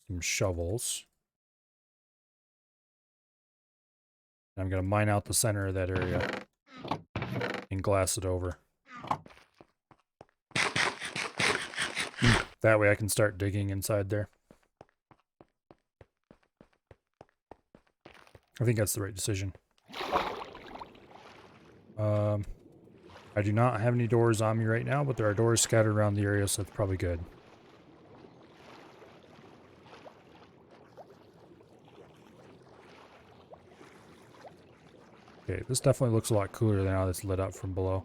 some shovels. I'm going to mine out the center of that area and glass it over. That way I can start digging inside there. I think that's the right decision. I do not have any doors on me right now, but there are doors scattered around the area, so that's probably good. Okay, this definitely looks a lot cooler than how it's lit up from below.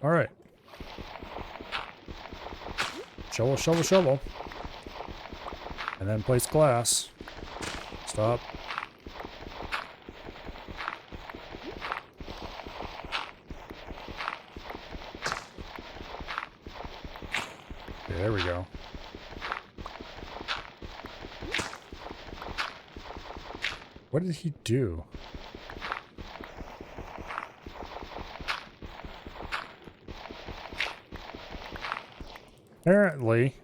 Alright. Shovel, shovel, shovel. And then place glass. Stop. Okay, there we go. What did he do? Apparently,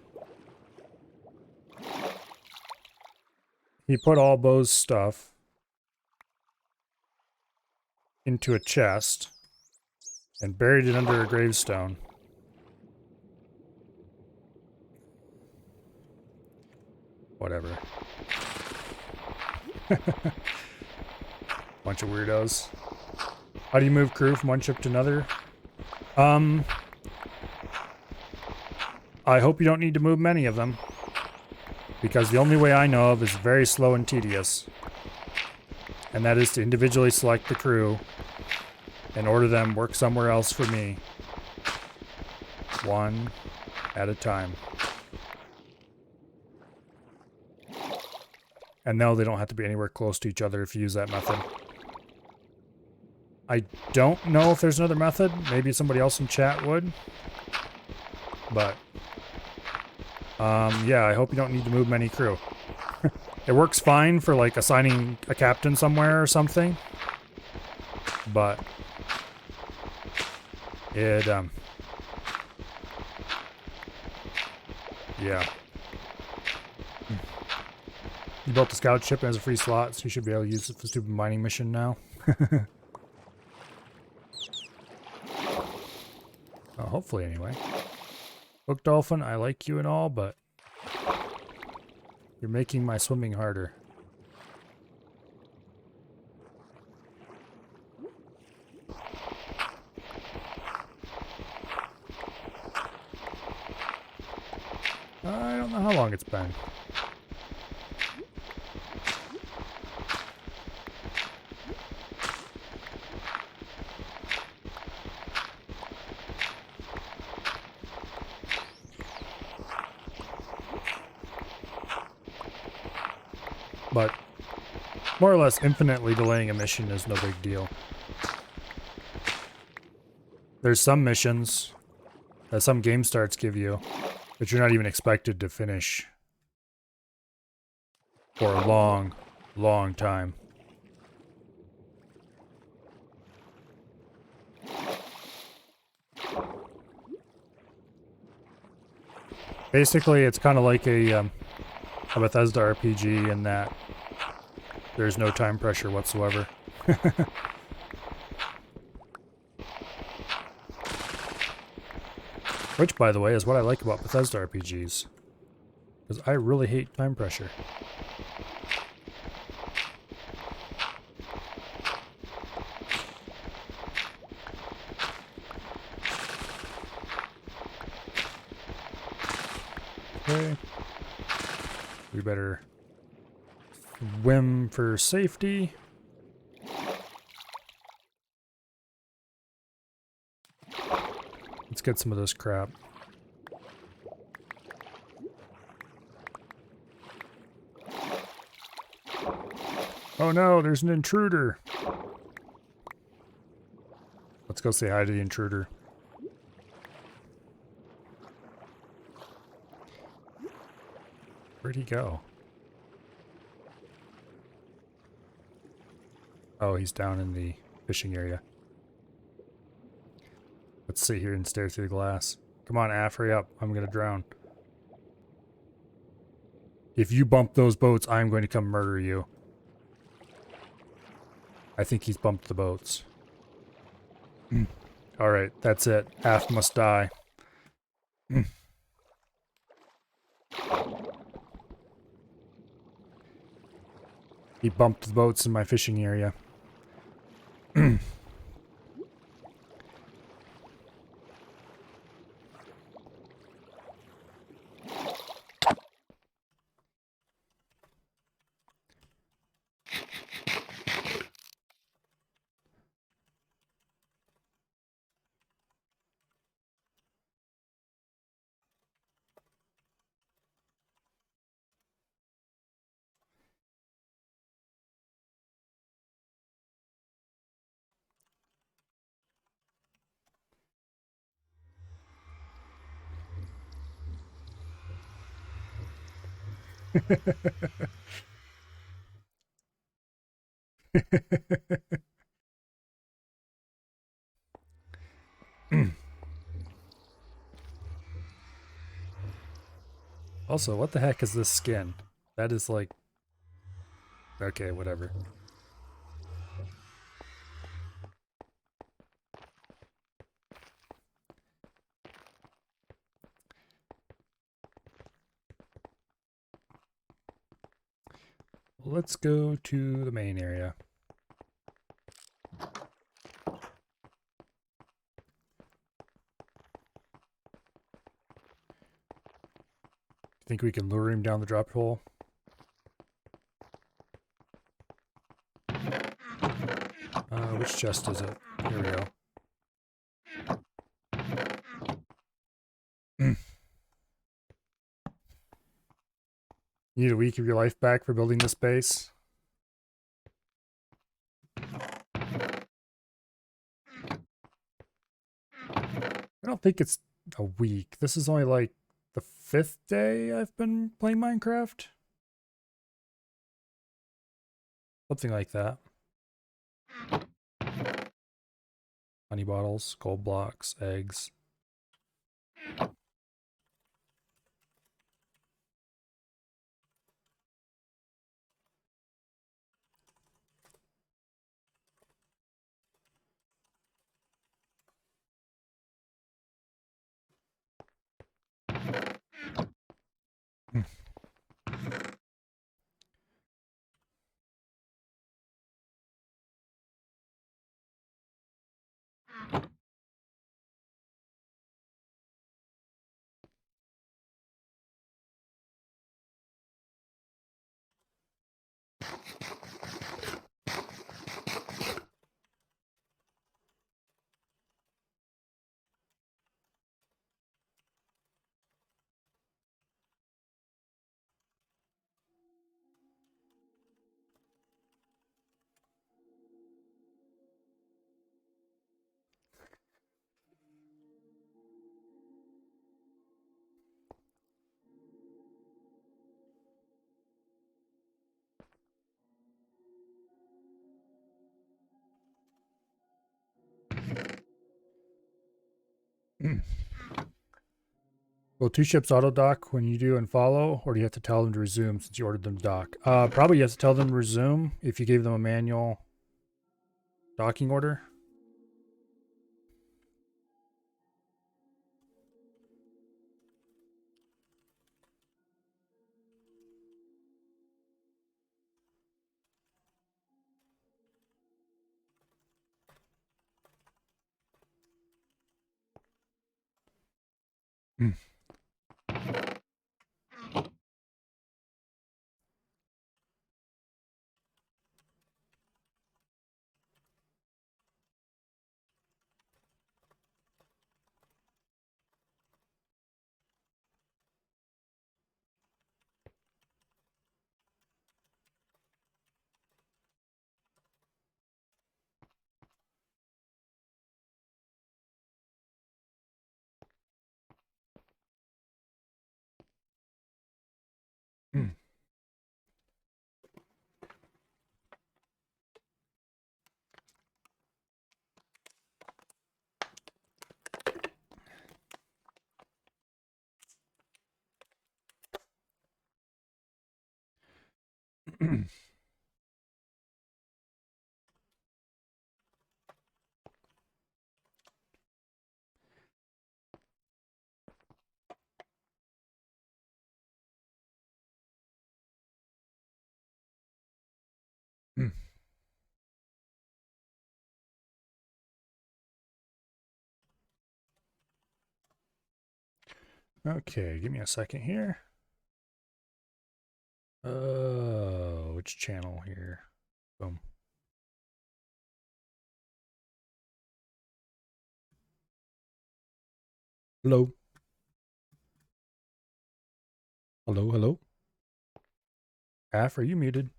he put all Bo's stuff into a chest and buried it under a gravestone. Whatever. Bunch of weirdos. How do you move crew from one ship to another? I hope you don't need to move many of them, because the only way I know of is very slow and tedious, and that is to individually select the crew and order them work somewhere else for me, one at a time. And no, they don't have to be anywhere close to each other if you use that method. I don't know if there's another method. Maybe somebody else in chat would. But, yeah, I hope you don't need to move many crew. It works fine for, like, assigning a captain somewhere or something. But, it, yeah. You built the scout ship and has a free slot, so you should be able to use it for the stupid mining mission now. Oh, hopefully, anyway. Look, Dolphin, I like you and all, but you're making my swimming harder. I don't know how long it's been. But more or less infinitely delaying a mission is no big deal. There's some missions that some game starts give you that you're not even expected to finish for a long, long time. Basically, it's kind of like a Bethesda RPG in that there's no time pressure whatsoever. Which, by the way, is what I like about Bethesda RPGs. Because I really hate time pressure. Okay. We better swim for safety. Let's get some of this crap. Oh no, there's an intruder. Let's go say hi to the intruder. Where'd he go? Oh, he's down in the fishing area. Let's sit here and stare through the glass. Come on, Af, hurry up. I'm gonna drown. If you bump those boats, I'm going to come murder you. I think he's bumped the boats. Alright, that's it. Af must die. He bumped the boats in my fishing area. Also, what the heck is this skin? That is like... Okay, whatever. Let's go to the main area. Think we can lure him down the drop hole? Which chest is it? Here we go. You need a week of your life back for building this base? I don't think it's a week. This is only like the 5th day I've been playing Minecraft. Something like that. Honey bottles, gold blocks, eggs. Will two ships auto dock when you do and follow, or do you have to tell them to resume since you ordered them to dock? Probably you have to tell them to resume if you gave them a manual docking order. Okay, give me a second here. Which channel here? Boom. Hello. Hello, hello. Are you muted?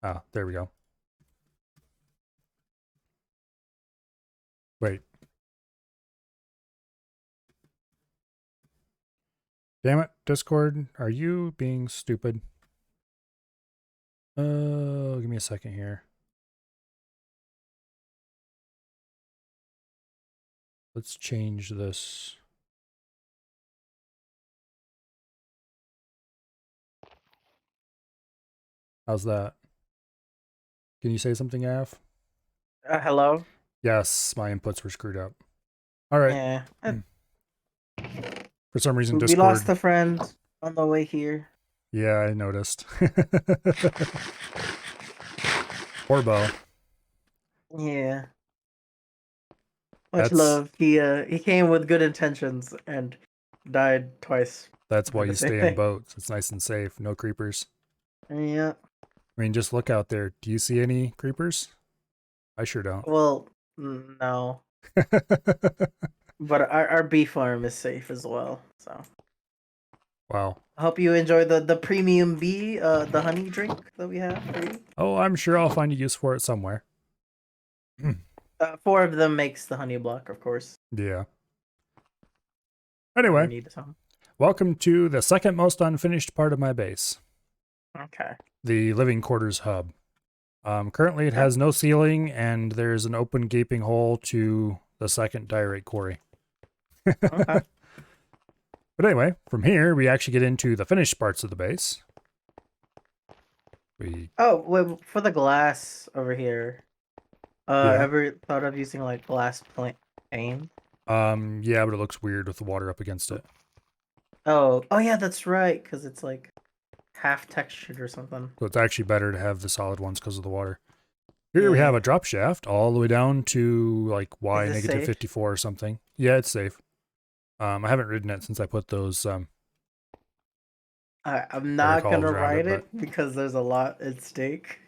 Ah, there we go. Wait. Damn it, Discord, are you being stupid? Give me a second here. Let's change this. How's that? Can you say something, Af? Hello? Yes, my inputs were screwed up. All right. Yeah. For some reason, We lost Discord. a friend on the way here. Yeah, I noticed. Poor Bo. Yeah. Much That's love. He came with good intentions and died twice why for the you same stay in thing. boats. It's nice and safe. No creepers. Yeah. I mean, just look out there. Do you see any creepers? I sure don't. Well, no. But our bee farm is safe as well. So Wow. I hope you enjoy the premium bee, the honey drink that we have for you. Oh, I'm sure I'll find a use for it somewhere. Four of them makes the honey block, of course. Yeah. Whenever Anyway, you need some. welcome to the second most unfinished part of my base, Okay. the living quarters hub. Currently, it Okay. has no ceiling, and there's an open gaping hole to the second diorite quarry. Okay. But anyway, from here, we actually get into the finished parts of the base. Oh, wait, for the glass over here. Yeah. Ever thought of using like glass pane? Yeah, but it looks weird with the water up against it. Oh yeah, that's right, because it's like half textured or something. So it's actually better to have the solid ones because of the water. Here we have Yeah. a drop shaft all the way down to like Is Y this negative safe? 54 or something. Yeah, it's safe. I haven't ridden it since I put those I'm what are not called gonna around write it, but it because there's a lot at stake.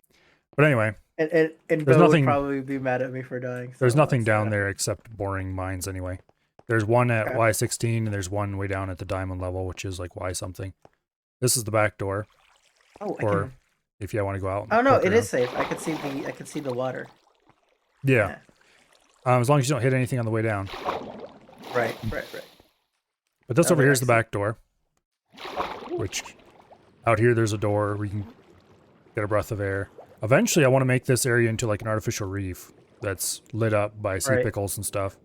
anyway, And there's Bo would nothing probably be mad at me for dying, there's so nothing let's down there except boring mines anyway. There's one at okay. Y16 and there's one way down at the diamond level, which is like Y something. This is the back door, Oh, I or can. if you want to go out Oh and no, poke it is around. safe. I can see the water. Yeah, Yeah. as long as you don't hit anything on the way down. Right. But this over Another here is the exit. back door, which out here there's a door where you can get a breath of air. Eventually, I want to make this area into like an artificial reef that's lit up by sea Right. pickles and stuff.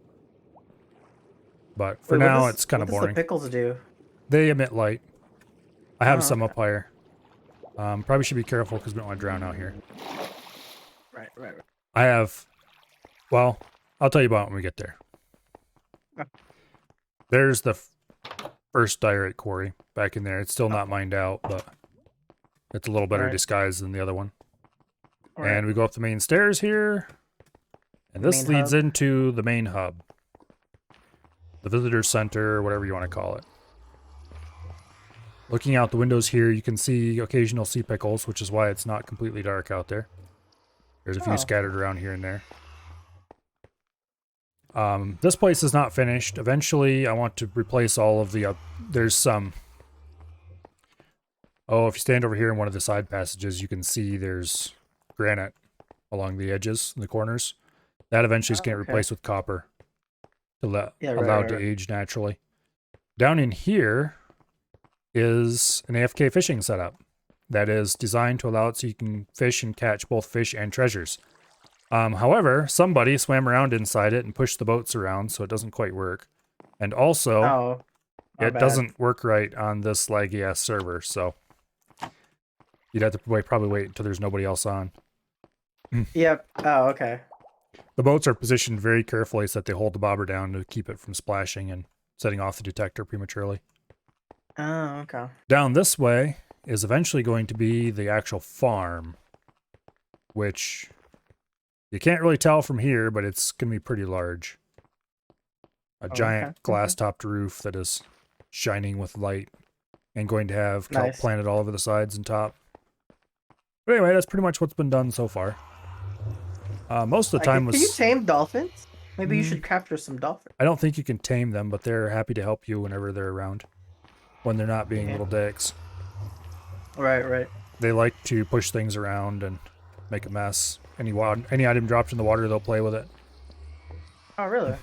But for Wait, now, it's kind what of does the boring. pickles do? They emit light. I have Oh, some okay. up higher. Probably should be careful because we don't want to drown out here. Right. I have, well, I'll tell you about it when we get there. Okay. There's the first diorite quarry back in there. It's still Oh, not mined out, but it's a little better right. disguised than the other one. Right. And we go up the main stairs here. And this Main leads hub. into the main hub. The visitor center, whatever you want to call it. Looking out the windows here, you can see occasional sea pickles, which is why it's not completely dark out there. There's a few Oh. scattered around here and there. This place is not finished. Eventually, I want to replace all of the... there's some... Oh, if you stand over here in one of the side passages, you can see there's granite along the edges and the corners. That eventually is Oh, going to okay. replace with copper to Yeah. allowed to age naturally. Down in here is an AFK fishing setup that is designed to allow it so you can fish and catch both fish and treasures. However, somebody swam around inside it and pushed the boats around, so it doesn't quite work. And also, Oh, my it bad. doesn't work right on this laggy ass server, so you'd have to probably wait until there's nobody else on. Yep. Oh, okay. The boats are positioned very carefully so that they hold the bobber down to keep it from splashing and setting off the detector prematurely. Oh, okay. Down this way is eventually going to be the actual farm, which you can't really tell from here, but it's going to be pretty large. A giant Okay. glass-topped roof that is shining with light, and going to have kelp Nice. planted all over the sides and top. But anyway, that's pretty much what's been done so far. Most of the Like time it. Can you was... tame dolphins? Maybe you Mm, should capture some dolphins. I don't think you can tame them, but they're happy to help you whenever they're around. When they're not being Yeah. little dicks. Right, right. They like to push things around and make a mess. Any item dropped in the water, they'll play with it. Oh, really?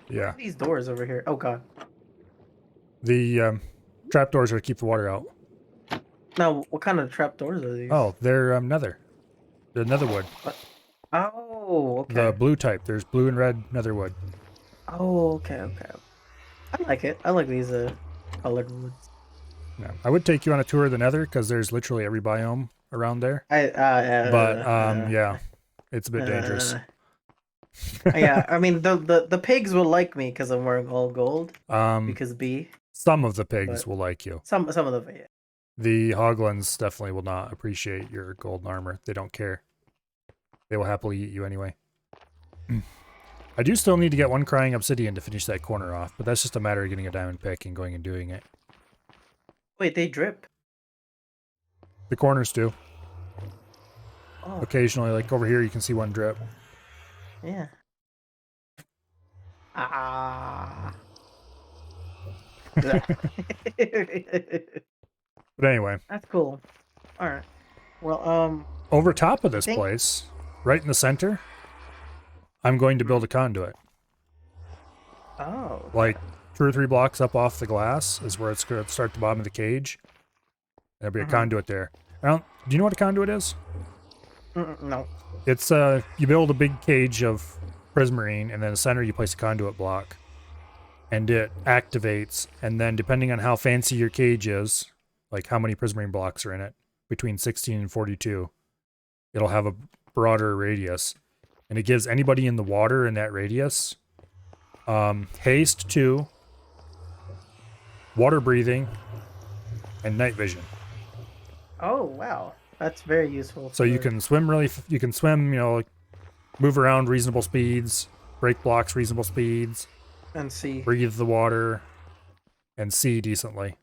Yeah. These doors over here. Oh god. The trapdoors are to keep the water out. Now, what kind of trap doors are these? Oh, they're nether. They're netherwood. What? Oh, okay. The blue type. There's blue and red netherwood. Oh, okay, okay. I like it. I like these colored woods. Yeah. I would take you on a tour of the nether because there's literally every biome around there. I But yeah, it's a bit dangerous. yeah, I mean the pigs will like me because I'm wearing all gold. Because B. Some of the pigs will like you. Some of them, yeah. The hoglins definitely will not appreciate your golden armor. They don't care. They will happily eat you anyway. I do still need to get one crying obsidian to finish that corner off, but that's just a matter of getting a diamond pick and going and doing it. Wait, they drip. The corners do. Oh, Occasionally, like over here, you can see one drip. yeah. Ah. But anyway. That's cool. All right. Well, over top of this place, right in the center, I'm going to build a conduit. Oh. Like 2 or 3 blocks up off the glass is where it's going to start the bottom of the cage. There'll be a conduit there. Do you know what a conduit is? No. It's you build a big cage of prismarine, and then in the center you place a conduit block, and it activates. And then depending on how fancy your cage is, like how many prismarine blocks are in it, between 16 and 42, it'll have a broader radius, and it gives anybody in the water in that radius haste 2, water breathing, and night vision. Oh wow, that's very useful. So you can swim you can swim, you know, move around reasonable speeds, break blocks reasonable speeds, and see, breathe the water, and see decently.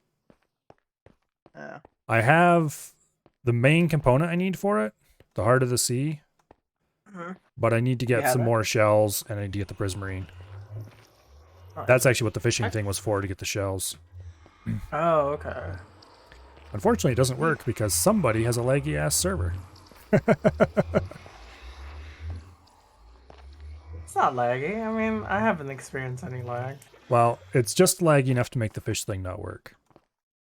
Yeah. I have the main component I need for it, the heart of the sea, but I need to get some more shells, and I need to get the prismarine. That's actually what the fishing thing was for, to get the shells. Oh, okay. Unfortunately, it doesn't work because somebody has a laggy-ass server. It's not laggy. I mean, I haven't experienced any lag. Well, it's just laggy enough to make the fish thing not work.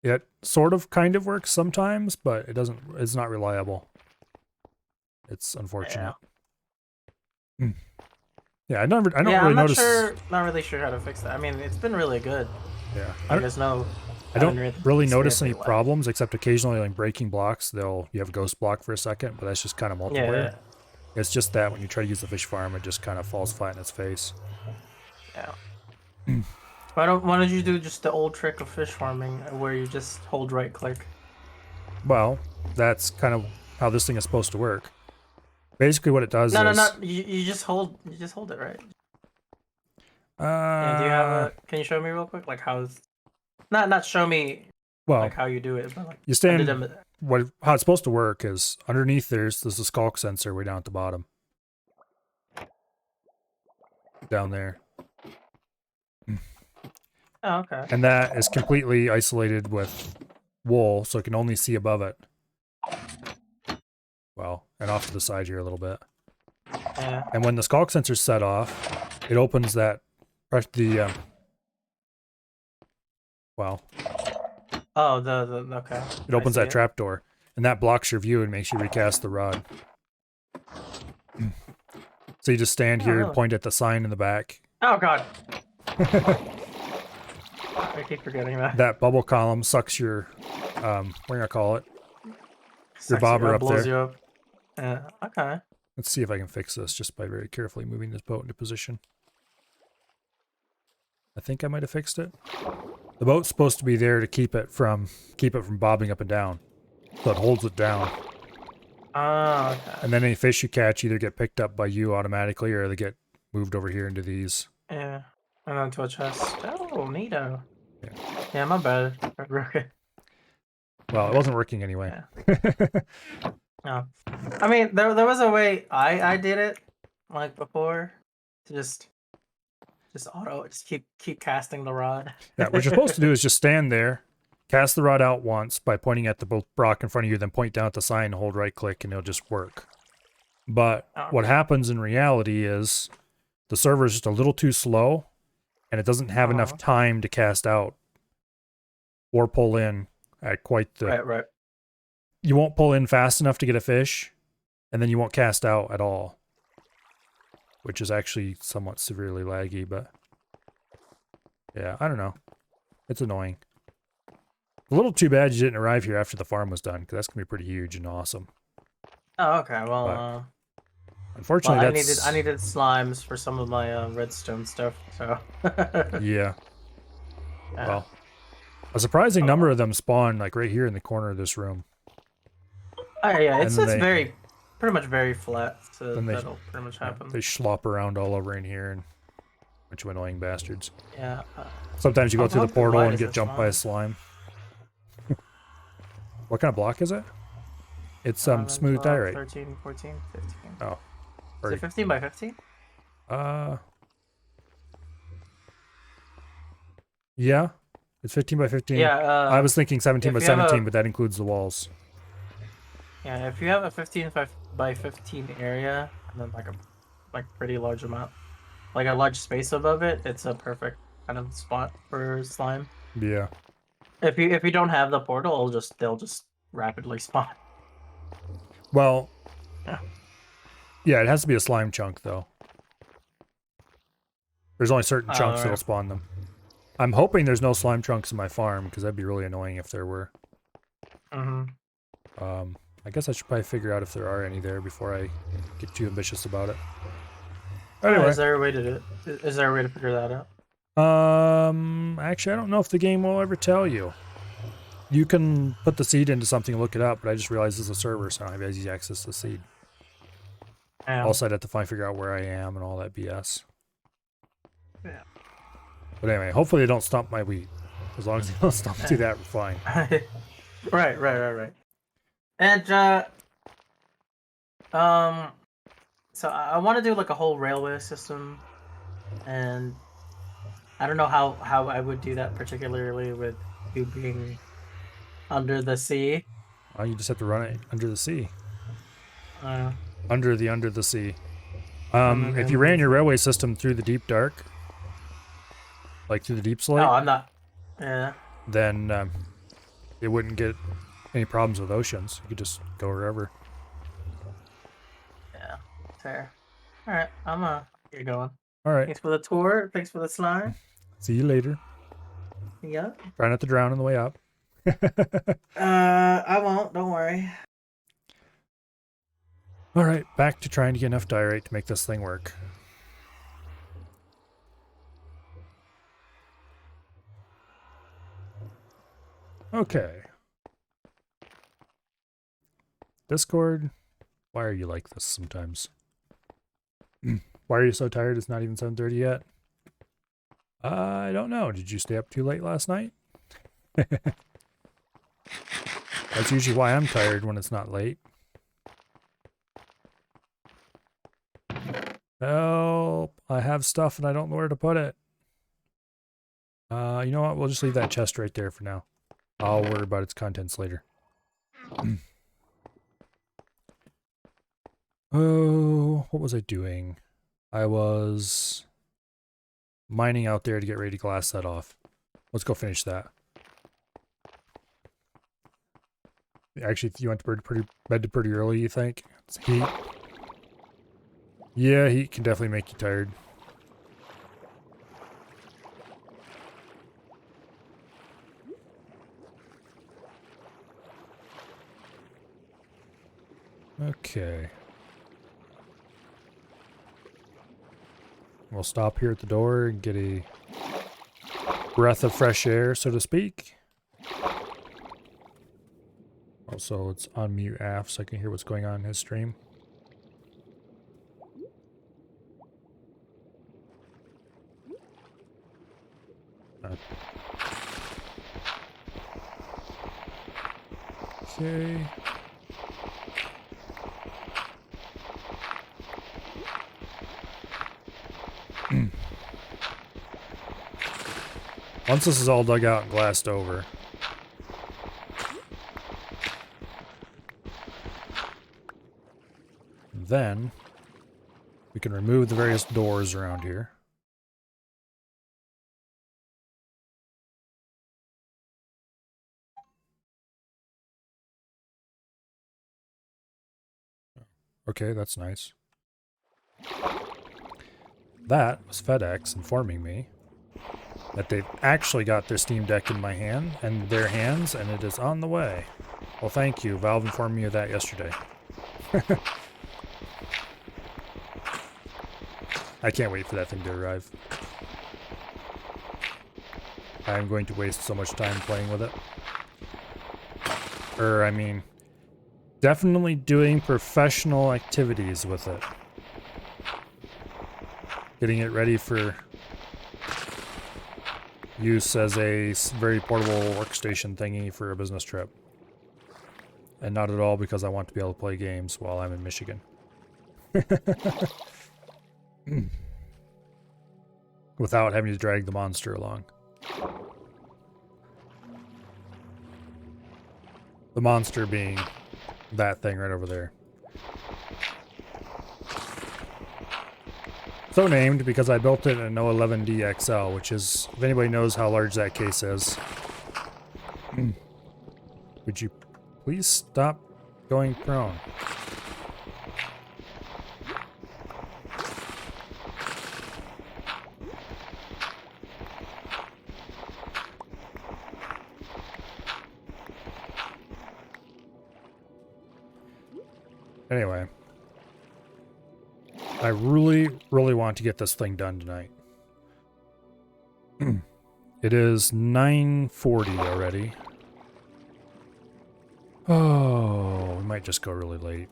It sort of kind of works sometimes, but it's not reliable. It's unfortunate. Yeah, yeah I don't really notice. Not really sure how to fix that. I mean, it's been really good. Yeah. I don't really notice any problems, except occasionally like breaking blocks. You have a ghost block for a second, but that's just kind of multiplayer. Yeah. It's just that when you try to use the fish farm, it just kind of falls flat in its face. Yeah. Why don't you do just the old trick of fish farming, where you just hold right click? Well, that's kind of how this thing is supposed to work. Basically, what it does is... No. You just hold it, right? Do you have can you show me real quick, like how's... Not show me, well, like how you do it, but like you stand. How it's supposed to work is underneath there's a skulk sensor way down at the bottom. Down there. Oh, okay. And that is completely isolated with wool, so it can only see above it. Well, and off to the side here a little bit. Yeah. And when the skulk sensor's set off, it opens that well. Oh, okay. It opens that trapdoor, and that blocks your view and makes you recast the rod. So you just stand here and point at the sign in the back. Oh god. I keep forgetting that. That bubble column sucks your, what do you call it? Your bobber up there. You up. Yeah, okay. Let's see if I can fix this just by very carefully moving this boat into position. I think I might have fixed it. The boat's supposed to be there to keep it from bobbing up and down. So it holds it down. Oh, okay. And then any fish you catch either get picked up by you automatically or they get moved over here into these. Yeah. And then to a chest. Oh, neato. Yeah. Yeah, my bad. Okay. Well, it wasn't working anyway. Yeah. Oh. I mean, there was a way I did it, like before, to just keep casting the rod. Yeah, what you're supposed to do is just stand there, cast the rod out once by pointing at the block in front of you, then point down at the sign and hold right click, and it'll just work. But what Okay. happens in reality is the server is just a little too slow, and it doesn't have enough time to cast out or pull in at quite the. Right. You won't pull in fast enough to get a fish, and then you won't cast out at all, which is actually somewhat severely laggy, but yeah, I don't know. It's annoying. A little too bad you didn't arrive here after the farm was done, because that's going to be pretty huge and awesome. Oh, okay. Well, But unfortunately, I needed slimes for some of my redstone stuff, so yeah. yeah. Well, a surprising number of them spawn like right here in the corner of this room. Oh yeah, And it's then pretty much very flat, so then that'll pretty much happen. they slop around all over in here, and bunch of annoying bastards. Yeah. Sometimes you go through the How portal wide and is get this jumped by a slime. What kind of block is it? It's 11, smooth 12, diorite. 13, 14, 15. Oh. Is it 15 by 15? Yeah. It's 15 by 15. Yeah, I was thinking 17 by if you have 17, a but that includes the walls. yeah, if you have a 15 by 15 area and then like pretty large amount, like a large space above it, it's a perfect kind of spot for slime. Yeah. If you don't have the portal, they'll just rapidly spawn. Well, Yeah. yeah, it has to be a slime chunk, though. There's only certain chunks that'll Right. spawn them. I'm hoping there's no slime chunks in my farm, because that'd be really annoying if there were. I guess I should probably figure out if there are any there before I get too ambitious about it. Anyway. Is there a way to do it? Is there a way to figure that out? Actually, I don't know if the game will ever tell you. You can put the seed into something and look it up, but I just realized it's a server, so I don't have easy access to the seed. Also, I'd have to figure out where I am and all that BS. Yeah. But anyway, hopefully they don't stump my wheat. As long as they don't stump do that, we're fine. Right. And so I want to do like a whole railway system, and I don't know how I would do that, particularly with you being under the sea. Oh, you just have to run it under the sea. Under the sea. If you ran your railway system through the deep dark, like through the deep slate. Oh, I'm not. Yeah. Then it wouldn't get any problems with oceans. You could just go wherever. Yeah. Fair. All right. Get going. All right. Thanks for the tour. Thanks for the slime. See you later. Yep. Try not to drown on the way up. I won't. Don't worry. All right, back to trying to get enough diorite to make this thing work. Okay. Discord, why are you like this sometimes? Why are you so tired? It's not even 7:30 yet. I don't know. Did you stay up too late last night? That's usually why I'm tired when it's not late. Help! I have stuff and I don't know where to put it. You know what? We'll just leave that chest right there for now. I'll worry about its contents later. Oh, what was I doing? I was mining out there to get ready to glass that off. Let's go finish that. Actually, you went to bed pretty early, you think? It's heat. Yeah, heat can definitely make you tired. Okay. We'll stop here at the door and get a breath of fresh air, so to speak. Also, let's unmute Af so I can hear what's going on in his stream. Okay. Once this is all dug out and glassed over, then we can remove the various doors around here. Okay, that's nice. That was FedEx informing me that they've actually got their Steam Deck in my hand and their hands, and it is on the way. Well, thank you. Valve informed me of that yesterday. I can't wait for that thing to arrive. I'm going to waste so much time playing with it. I mean, definitely doing professional activities with it. Getting it ready for use as a very portable workstation thingy for a business trip. And not at all because I want to be able to play games while I'm in Michigan. Without having to drag the monster along. The monster being that thing right over there. So named because I built it in an 011D XL, which is, if anybody knows how large that case is. Would you please stop going prone? Anyway. I really, really want to get this thing done tonight. It is 9:40 already. Oh, we might just go really late.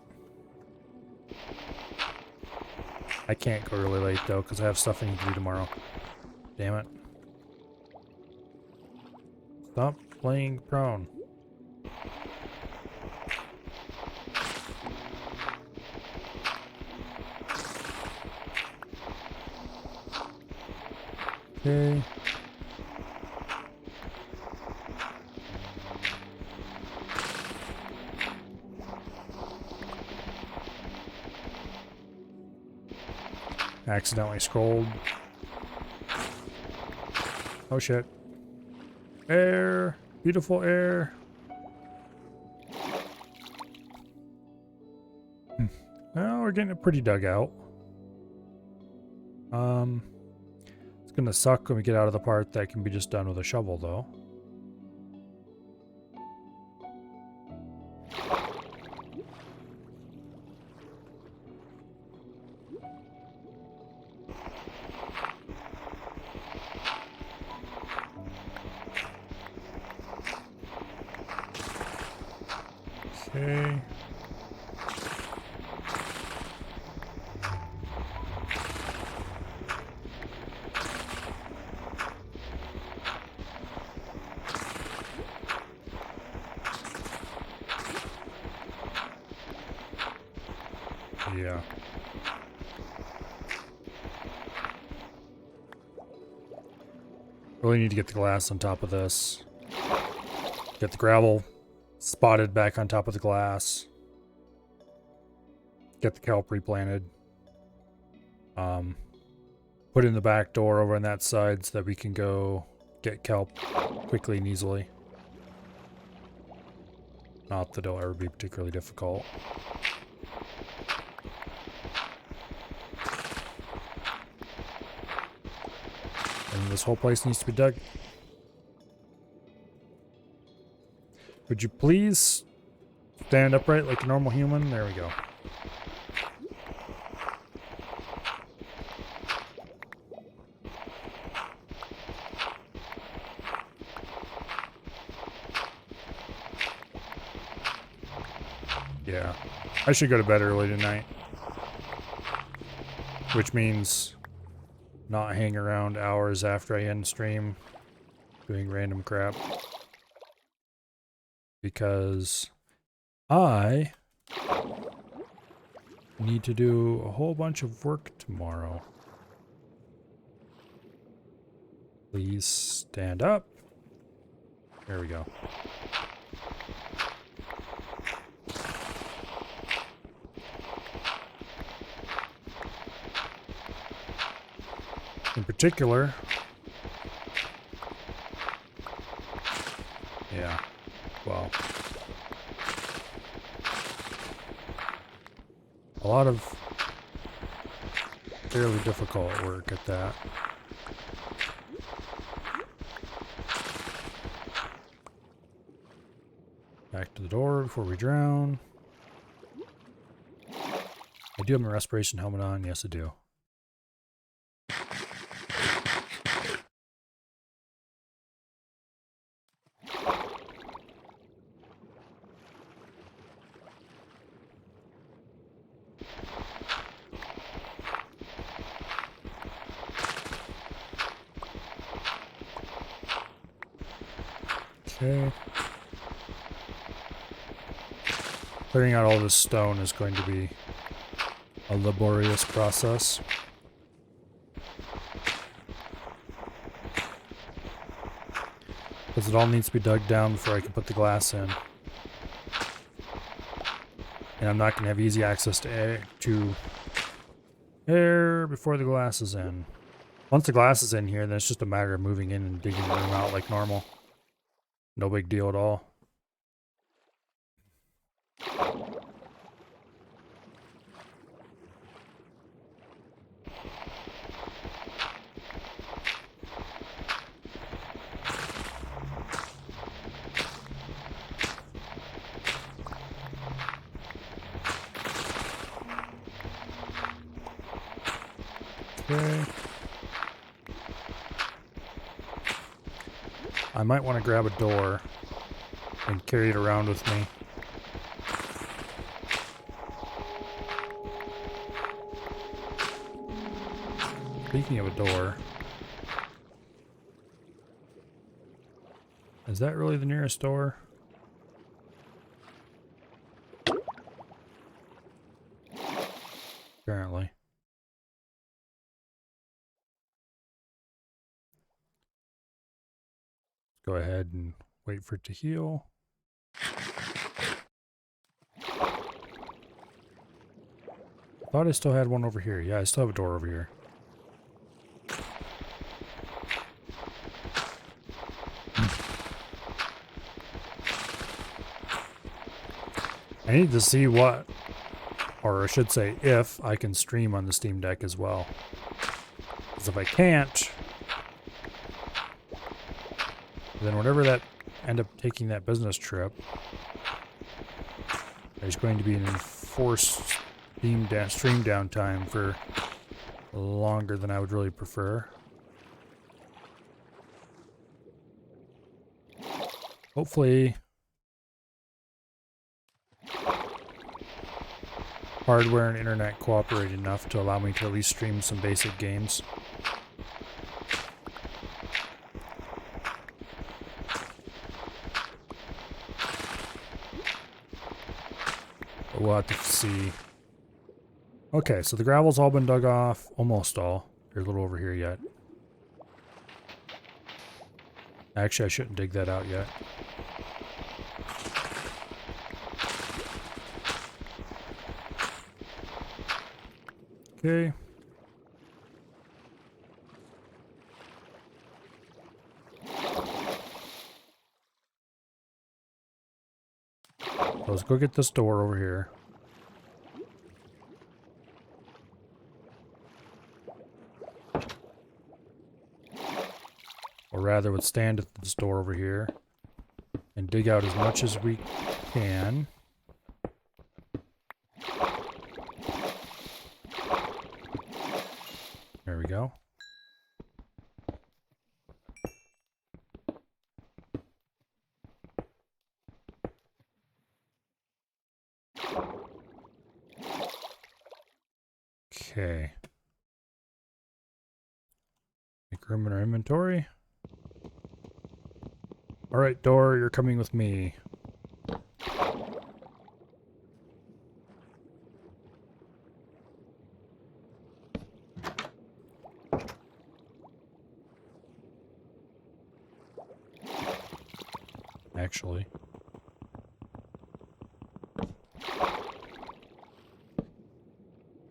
I can't go really late though, because I have stuff I need to do tomorrow. Damn it. Stop playing prone. Okay. Accidentally scrolled. Oh shit. Air. Beautiful air. Well, we're getting it pretty dug out. It's gonna suck when we get out of the part that can be just done with a shovel though. Okay. Yeah. Really need to get the glass on top of this. Get the gravel spotted back on top of the glass. Get the kelp replanted. Put in the back door over on that side so that we can go get kelp quickly and easily. Not that it'll ever be particularly difficult. And this whole place needs to be dug. Would you please stand upright like a normal human? There we go. Yeah. I should go to bed early tonight. Which means not hang around hours after I end stream doing random crap. Because I need to do a whole bunch of work tomorrow. Please stand up. There we go. In particular, yeah, well, a lot of fairly difficult work at that. Back to the door before we drown. I do have my respiration helmet on. Yes, I do. Okay. Clearing out all this stone is going to be a laborious process. Because it all needs to be dug down before I can put the glass in. And I'm not going to have easy access to air before the glass is in. Once the glass is in here, then it's just a matter of moving in and digging the room out like normal. No big deal at all. Okay. I might want to grab a door and carry it around with me. Speaking of a door, is that really the nearest door? Apparently. Go ahead and wait for it to heal. Thought I still had one over here. Yeah, I still have a door over here. I need to see what, or I should say if, I can stream on the Steam Deck as well. Because if I can't, then whenever that end up taking that business trip, there's going to be an enforced stream downtime for longer than I would really prefer. Hopefully, hardware and internet cooperate enough to allow me to at least stream some basic games. But we'll have to see. Okay, so the gravel's all been dug off. Almost all. There's a little over here yet. Actually, I shouldn't dig that out yet. Okay. So let's go get this door over here. Or rather, would stand at this door over here and dig out as much as we can. There we go. Okay. Make room in our inventory. Alright, door, you're coming with me. Actually.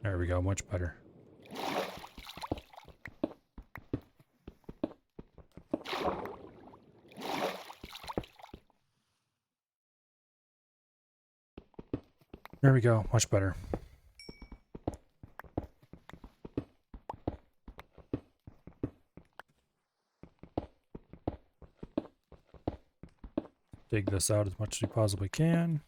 There we go, much better. There we go, much better. Dig this out as much as we possibly can.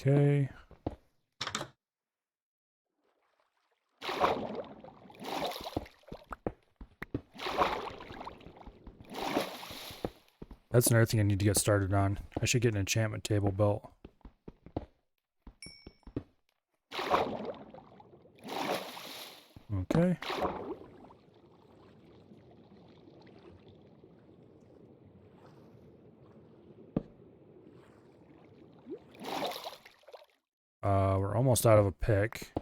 Okay. That's another thing I need to get started on. I should get an enchantment table built. Okay. We're almost out of a pick.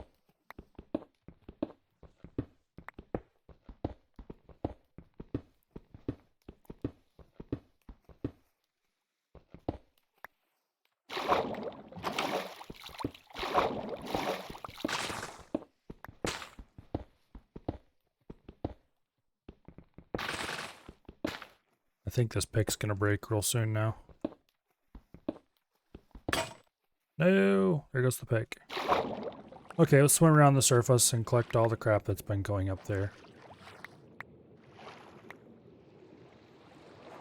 I think this pick's gonna break real soon now. No! There goes the pick. Okay, let's swim around the surface and collect all the crap that's been going up there.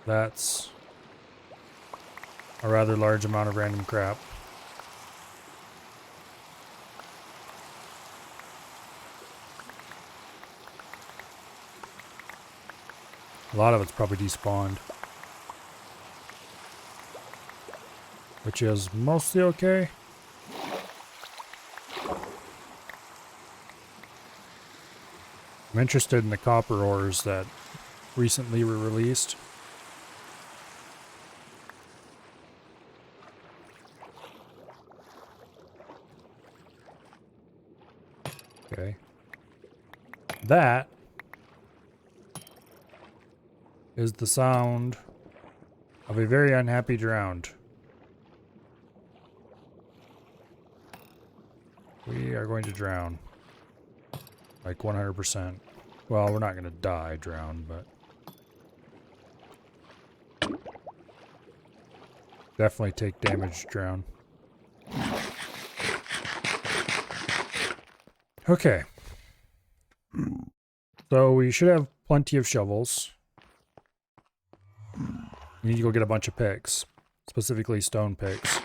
That's a rather large amount of random crap. A lot of it's probably despawned. Which is mostly okay. I'm interested in the copper ores that recently were released. Okay. That is the sound of a very unhappy drowned. We are going to drown. Like 100%. Well, we're not going to die drown, but definitely take damage drown. Okay. So we should have plenty of shovels. We need to go get a bunch of picks. Specifically stone picks.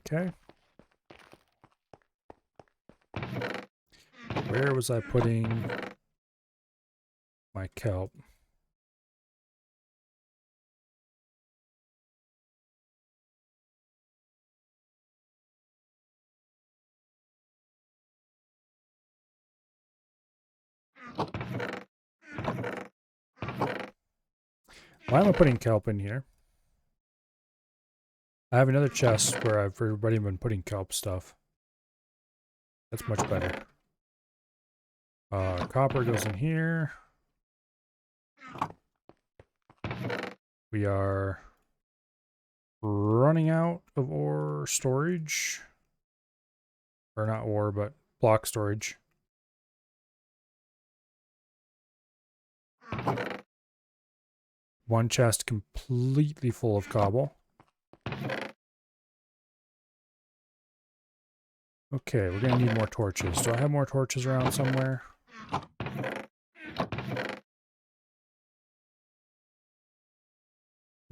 Okay. Where was I putting my kelp? Why am I putting kelp in here? I have another chest where I've already been putting kelp stuff. That's much better. Copper goes in here. We are running out of ore storage. Or not ore, but block storage. One chest completely full of cobble. Okay, we're gonna need more torches. Do I have more torches around somewhere?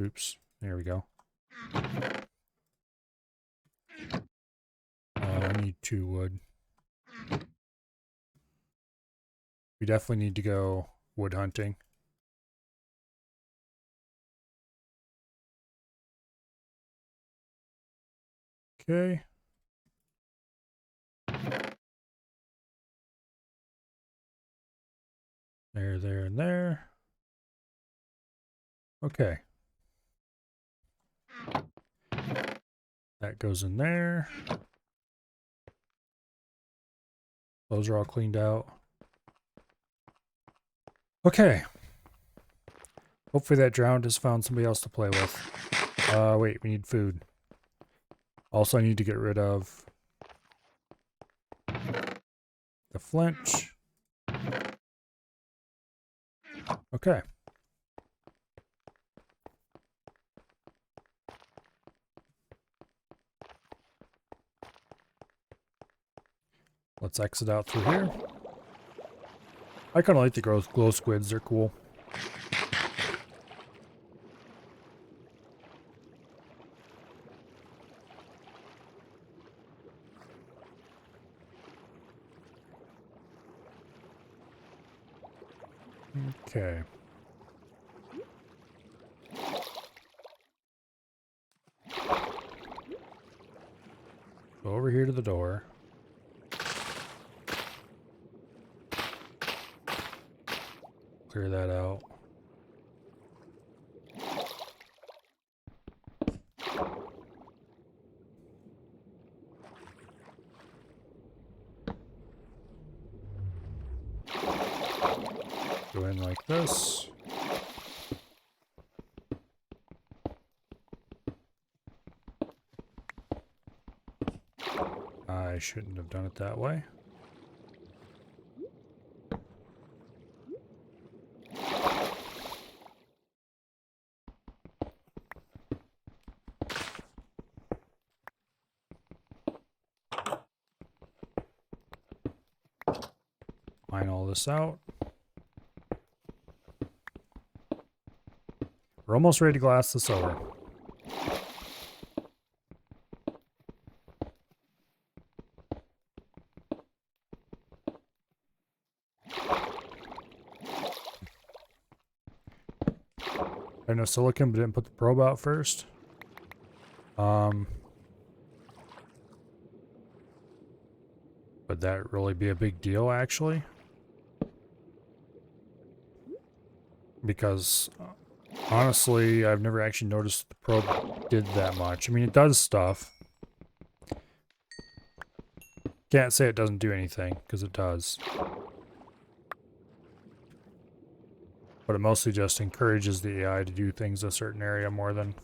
Oops, there we go. I need 2 wood. We definitely need to go wood hunting. Okay. There, and there. Okay. That goes in there. Those are all cleaned out. Okay. Hopefully that drowned has found somebody else to play with. Wait, we need food. Also, I need to get rid of the flint. Okay. Let's exit out through here. I kind of like the glow squids. They're cool. Okay. Go over here to the door. Clear that out. Go in like this. I shouldn't have done it that way. Line all this out. We're almost ready to glass this over. I know silicon, but didn't put the probe out first. Would that really be a big deal, actually? Because, honestly, I've never actually noticed the probe did that much. I mean, it does stuff. Can't say it doesn't do anything, because it does. But it mostly just encourages the AI to do things a certain area more than...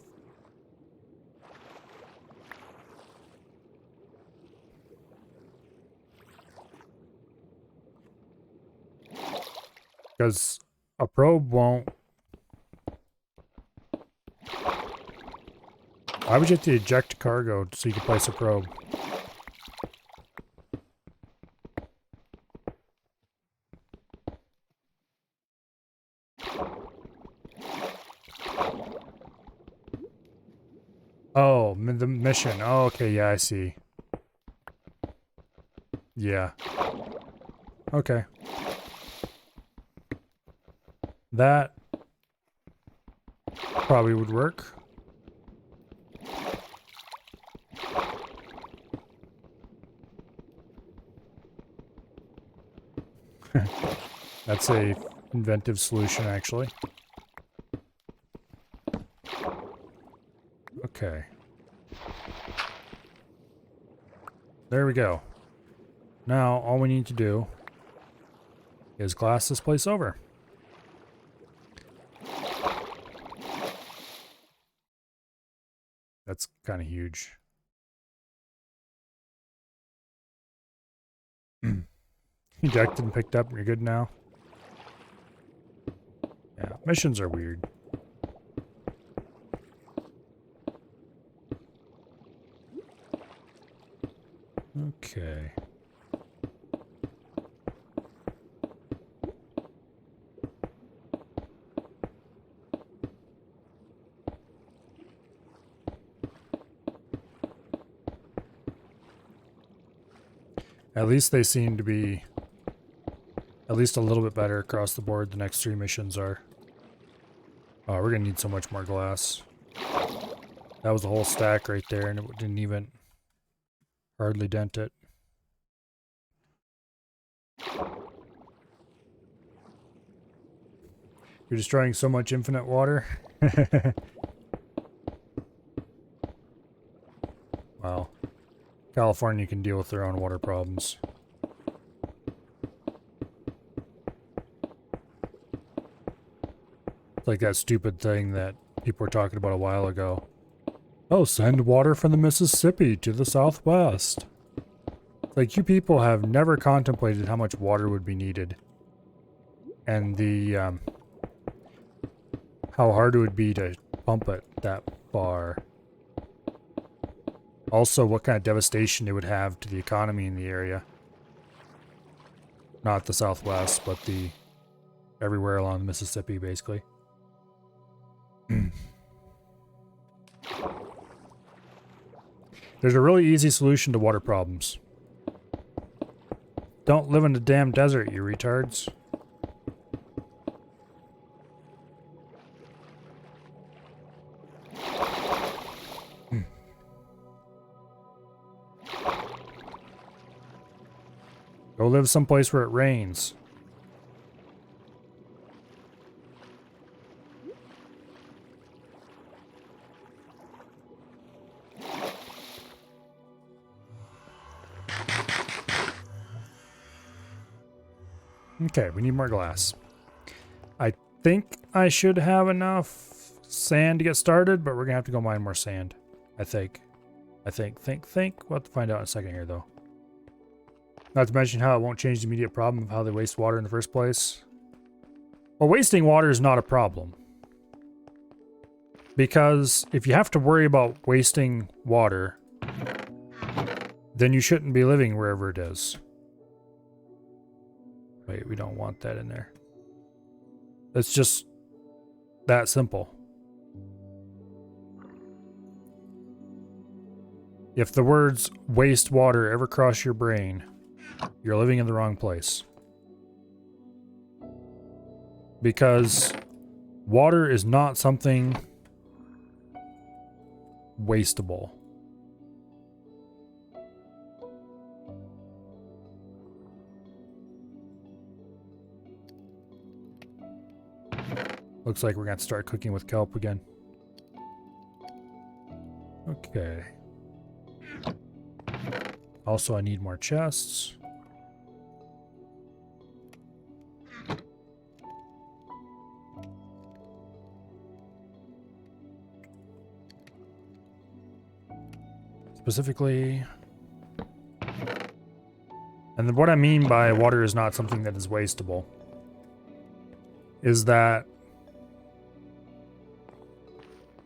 Because a probe won't... Why would you have to eject cargo so you can place a probe? Oh, the mission. Oh, okay, yeah, I see. Yeah. Okay. That probably would work. That's a inventive solution, actually. Okay. There we go. Now, all we need to do is glass this place over. That's kind of huge. Ejected and picked up, you're good now. Yeah, missions are weird. Okay. At least they seem to be at least a little bit better across the board. The next 3 missions are. Oh, we're gonna need so much more glass. That was a whole stack right there, and it didn't even hardly dent it. You're destroying so much infinite water. Wow. California can deal with their own water problems. It's like that stupid thing that people were talking about a while ago. Oh, send water from the Mississippi to the Southwest. It's like, you people have never contemplated how much water would be needed. And the, how hard it would be to pump it that far. Also, what kind of devastation it would have to the economy in the area. Not the Southwest, but the everywhere along the Mississippi, basically. There's a really easy solution to water problems. Don't live in the damn desert, you retards. Go live someplace where it rains. Okay, we need more glass. I think I should have enough sand to get started, but we're gonna have to go mine more sand. I think. We'll have to find out in a second here, though. Not to mention how it won't change the immediate problem of how they waste water in the first place. Well, wasting water is not a problem. Because if you have to worry about wasting water, then you shouldn't be living wherever it is. Wait, we don't want that in there. It's just that simple. If the words waste water ever cross your brain, you're living in the wrong place. Because water is not something wastable. Looks like we're going to have to start cooking with kelp again. Okay. Also, I need more chests. Specifically... And then what I mean by water is not something that is wastable is that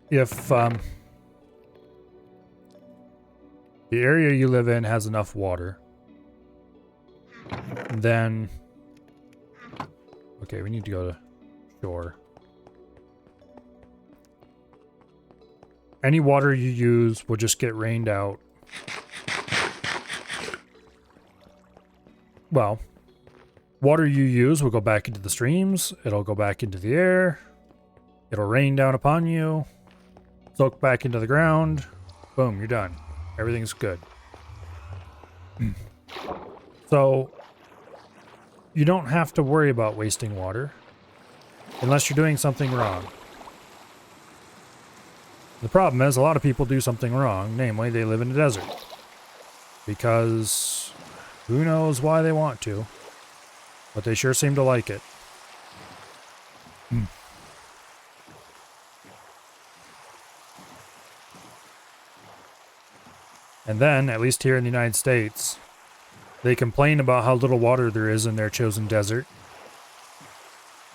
if the area you live in has enough water, then... Okay, we need to go to shore. Any water you use will just get rained out. Well, water you use will go back into the streams, it'll go back into the air, it'll rain down upon you, soak back into the ground, boom, you're done. Everything's good. So, you don't have to worry about wasting water unless you're doing something wrong. The problem is a lot of people do something wrong, namely they live in the desert. Because who knows why they want to, but they sure seem to like it. And then, at least here in the United States, they complain about how little water there is in their chosen desert.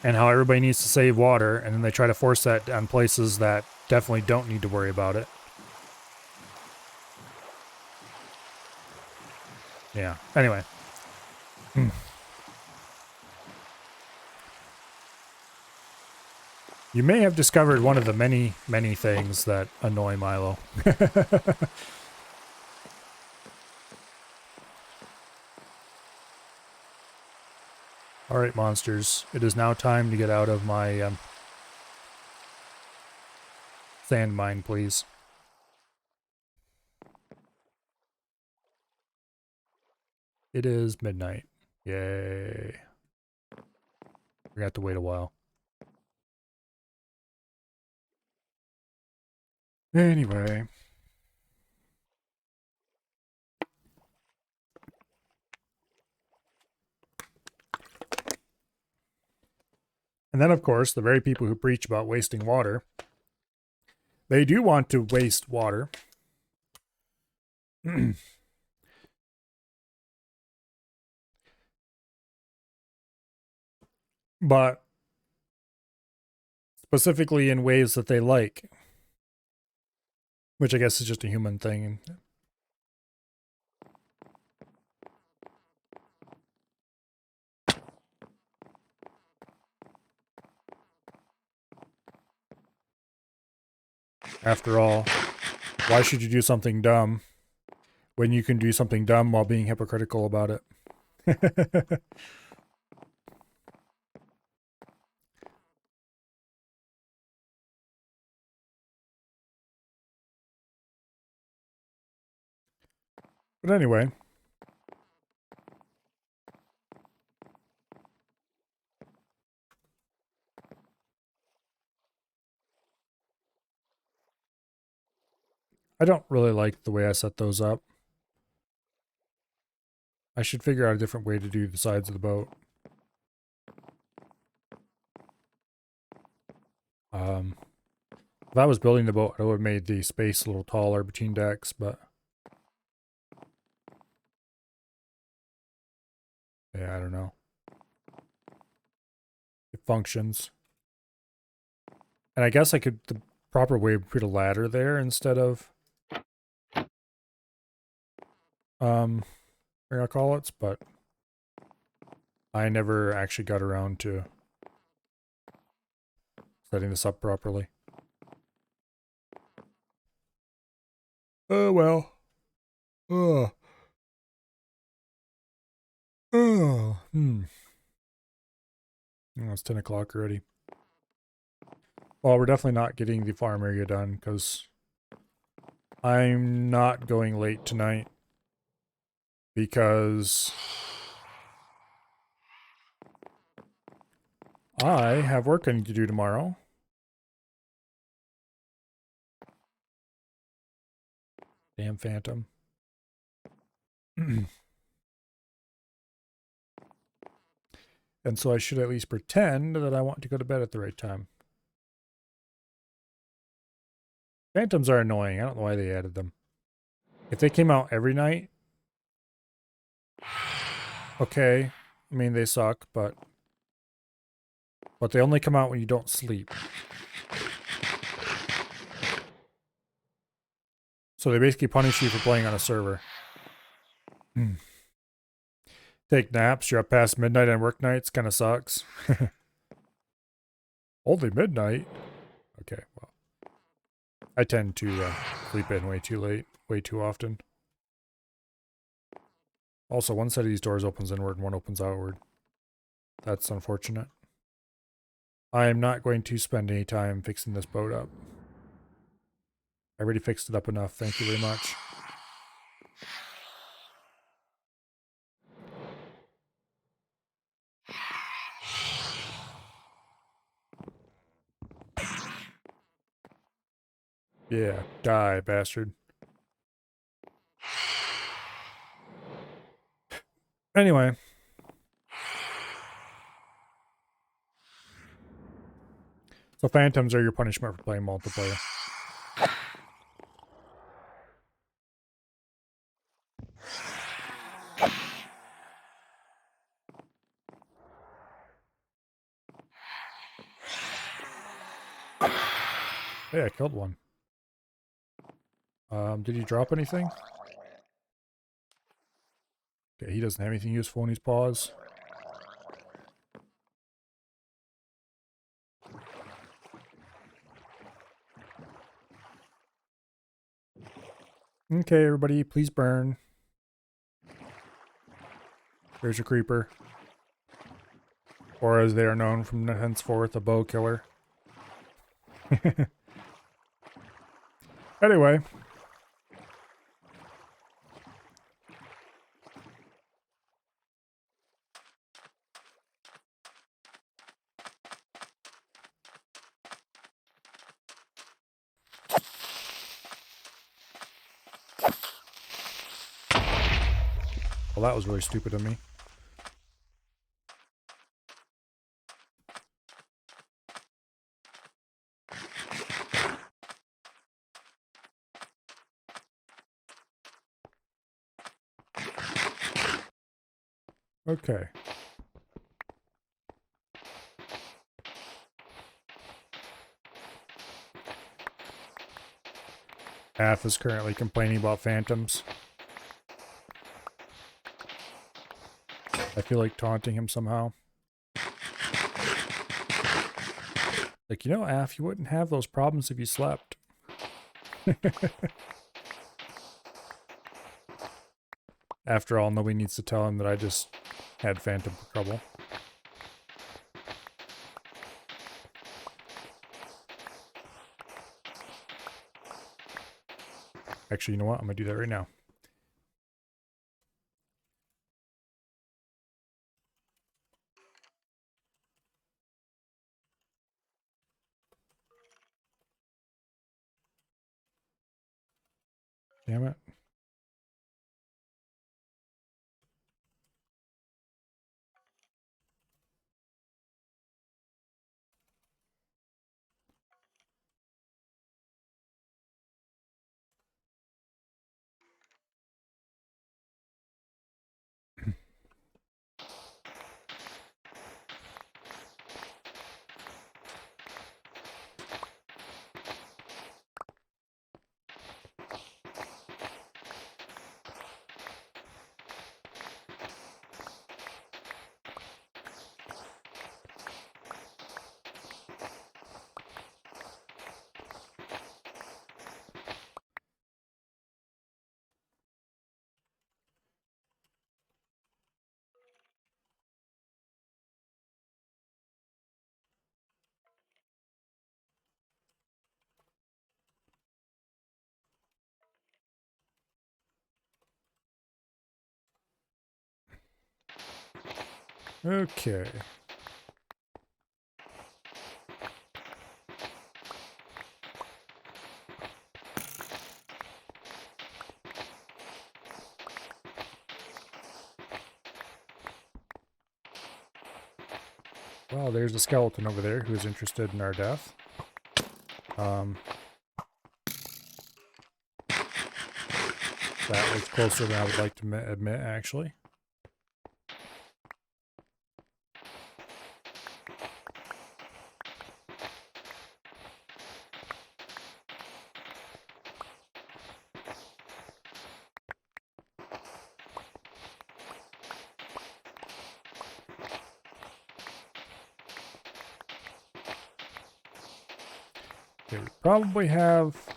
And how everybody needs to save water, and then they try to force that on places that definitely don't need to worry about it. Yeah. Anyway. You may have discovered one of the many, many things that annoy Milo. Alright, monsters. It is now time to get out of my sand mine, please. It is midnight. Yay. We got to wait a while. Anyway. And then, of course, the very people who preach about wasting water, they do want to waste water. But specifically in ways that they like, which I guess is just a human thing. After all, why should you do something dumb when you can do something dumb while being hypocritical about it? But anyway, I don't really like the way I set those up. I should figure out a different way to do the sides of the boat. If I was building the boat, I would have made the space a little taller between decks, but yeah, I don't know. It functions. And I guess I could, the proper way would put a ladder there instead of, what I call it, but I never actually got around to setting this up properly. Oh, well. Oh. Oh. Oh, it's 10 o'clock already. Well, we're definitely not getting the farm area done, because I'm not going late tonight. Because I have work I need to do tomorrow. Damn phantom. And so I should at least pretend that I want to go to bed at the right time. Phantoms are annoying. I don't know why they added them. If they came out every night, okay. I mean, they suck, but they only come out when you don't sleep. So they basically punish you for playing on a server. Take naps. You're up past midnight on work nights. Kind of sucks. Only midnight? Okay, well. I tend to sleep in way too late, way too often. Also, one set of these doors opens inward and one opens outward. That's unfortunate. I am not going to spend any time fixing this boat up. I already fixed it up enough. Thank you very much. Yeah, die, bastard. Anyway. So phantoms are your punishment for playing multiplayer. Hey, I killed one. Did you drop anything? Okay, he doesn't have anything useful in his paws. Okay, everybody, please burn. There's your creeper. Or as they are known from henceforth, a bow killer. Anyway. Well, that was really stupid of me. Okay. Af is currently complaining about phantoms. I feel like taunting him somehow. Like, you know, Af, you wouldn't have those problems if you slept. After all, nobody needs to tell him that I just had phantom trouble. Actually, you know what? I'm going to do that right now. Damn it. Okay. Well, there's a skeleton over there who's interested in our death. That was closer than I would like to admit, actually. Okay, we probably have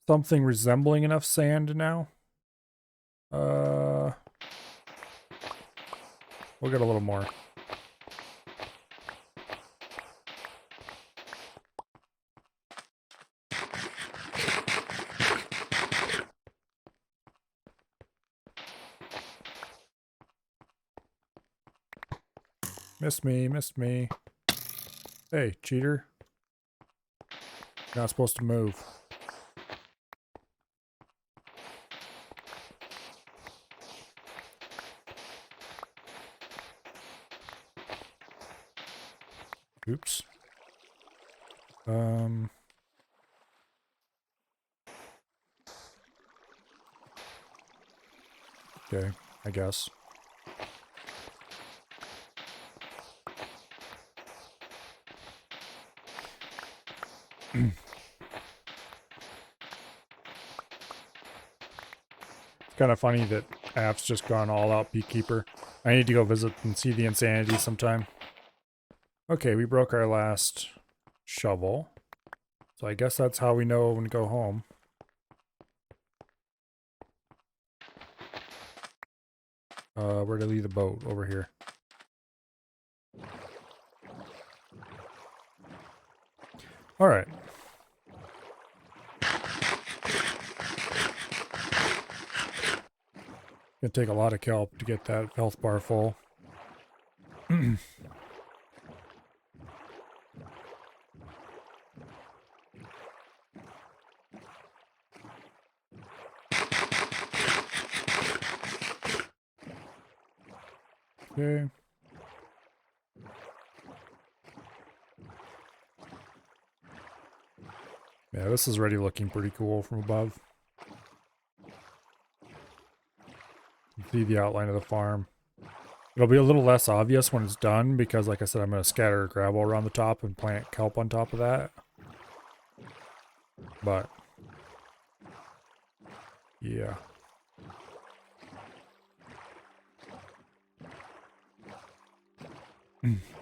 something resembling enough sand now. We'll get a little more. Missed me, missed me. Hey, cheater. You're not supposed to move. Oops. Okay, I guess. It's kind of funny that App's just gone all out beekeeper. I need to go visit and see the insanity sometime. Okay, we broke our last shovel. So I guess that's how we know when to go home. Where to leave the boat? Over here. Alright. Gonna take a lot of kelp to get that health bar full. Okay. Yeah, this is already looking pretty cool from above. You can see the outline of the farm. It'll be a little less obvious when it's done because, like I said, I'm going to scatter gravel around the top and plant kelp on top of that. But, yeah.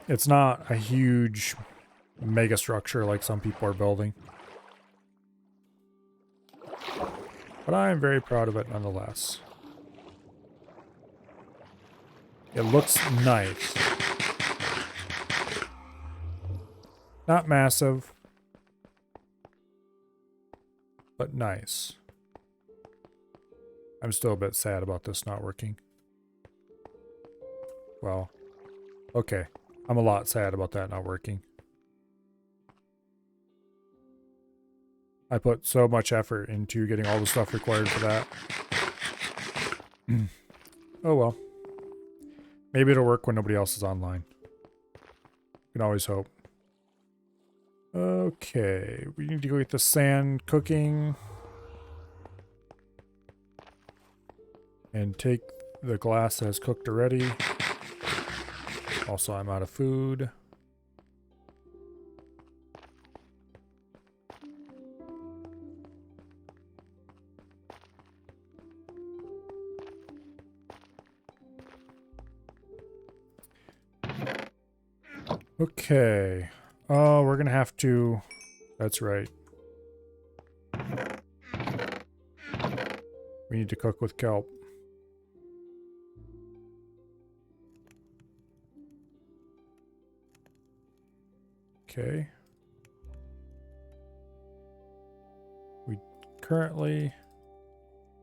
It's not a huge mega structure like some people are building. But I'm very proud of it nonetheless. It looks nice. Not massive, but nice. I'm still a bit sad about this not working. Well, okay. I'm a lot sad about that not working. I put so much effort into getting all the stuff required for that. Oh well. Maybe it'll work when nobody else is online. You can always hope. Okay, we need to go get the sand cooking. And take the glass that is cooked already. Also, I'm out of food. Okay. Oh, we're gonna have to... That's right. We need to cook with kelp. Okay. We currently...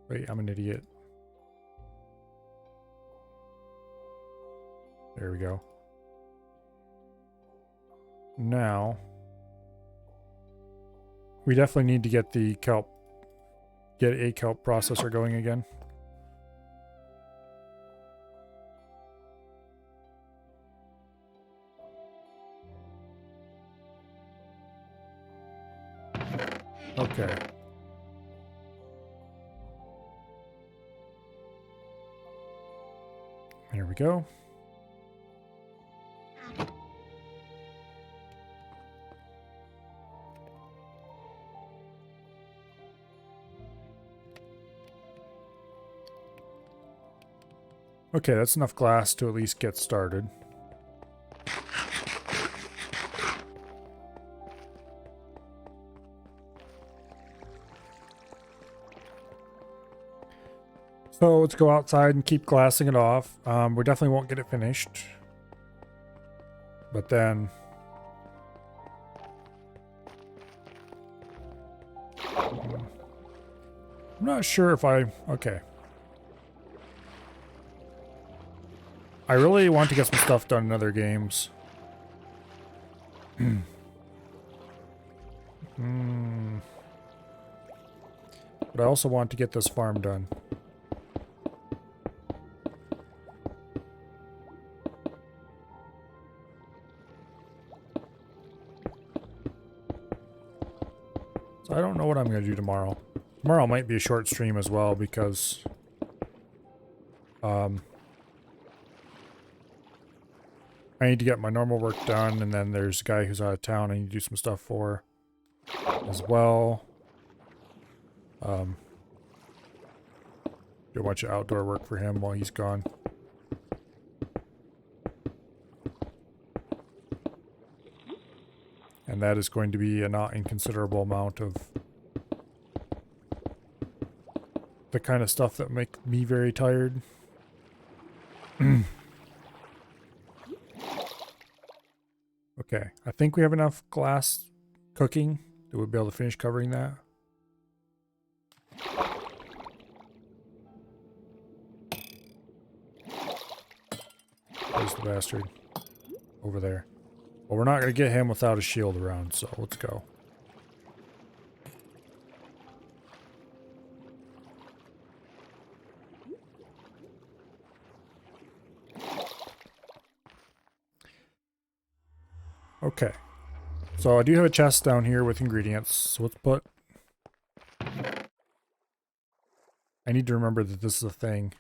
Wait, I'm an idiot. There we go. Now... We definitely need to get the kelp... Get a kelp processor going again. Okay. There we go. Okay, that's enough glass to at least get started. So let's go outside and keep glassing it off. We definitely won't get it finished. But then... I'm not sure if I... Okay. I really want to get some stuff done in other games. But I also want to get this farm done. So I don't know what I'm going to do tomorrow. Tomorrow might be a short stream as well because... I need to get my normal work done, and then there's a guy who's out of town I need to do some stuff for as well. Do a bunch of outdoor work for him while he's gone. And that is going to be a not inconsiderable amount of the kind of stuff that make me very tired. Okay, I think we have enough glass cooking that we'll be able to finish covering that. Where's the bastard? Over there. Well, we're not going to get him without a shield around, so let's go. Okay. So I do have a chest down here with ingredients, so let's put... I need to remember that this is a thing.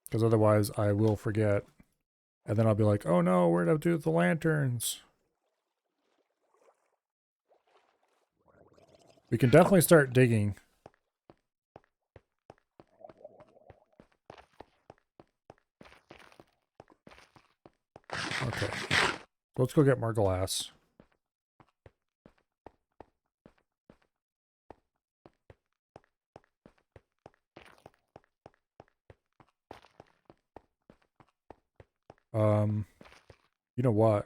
Because otherwise I will forget. And then I'll be like, oh no, where'd I do the lanterns? We can definitely start digging. Okay. So let's go get more glass. You know what?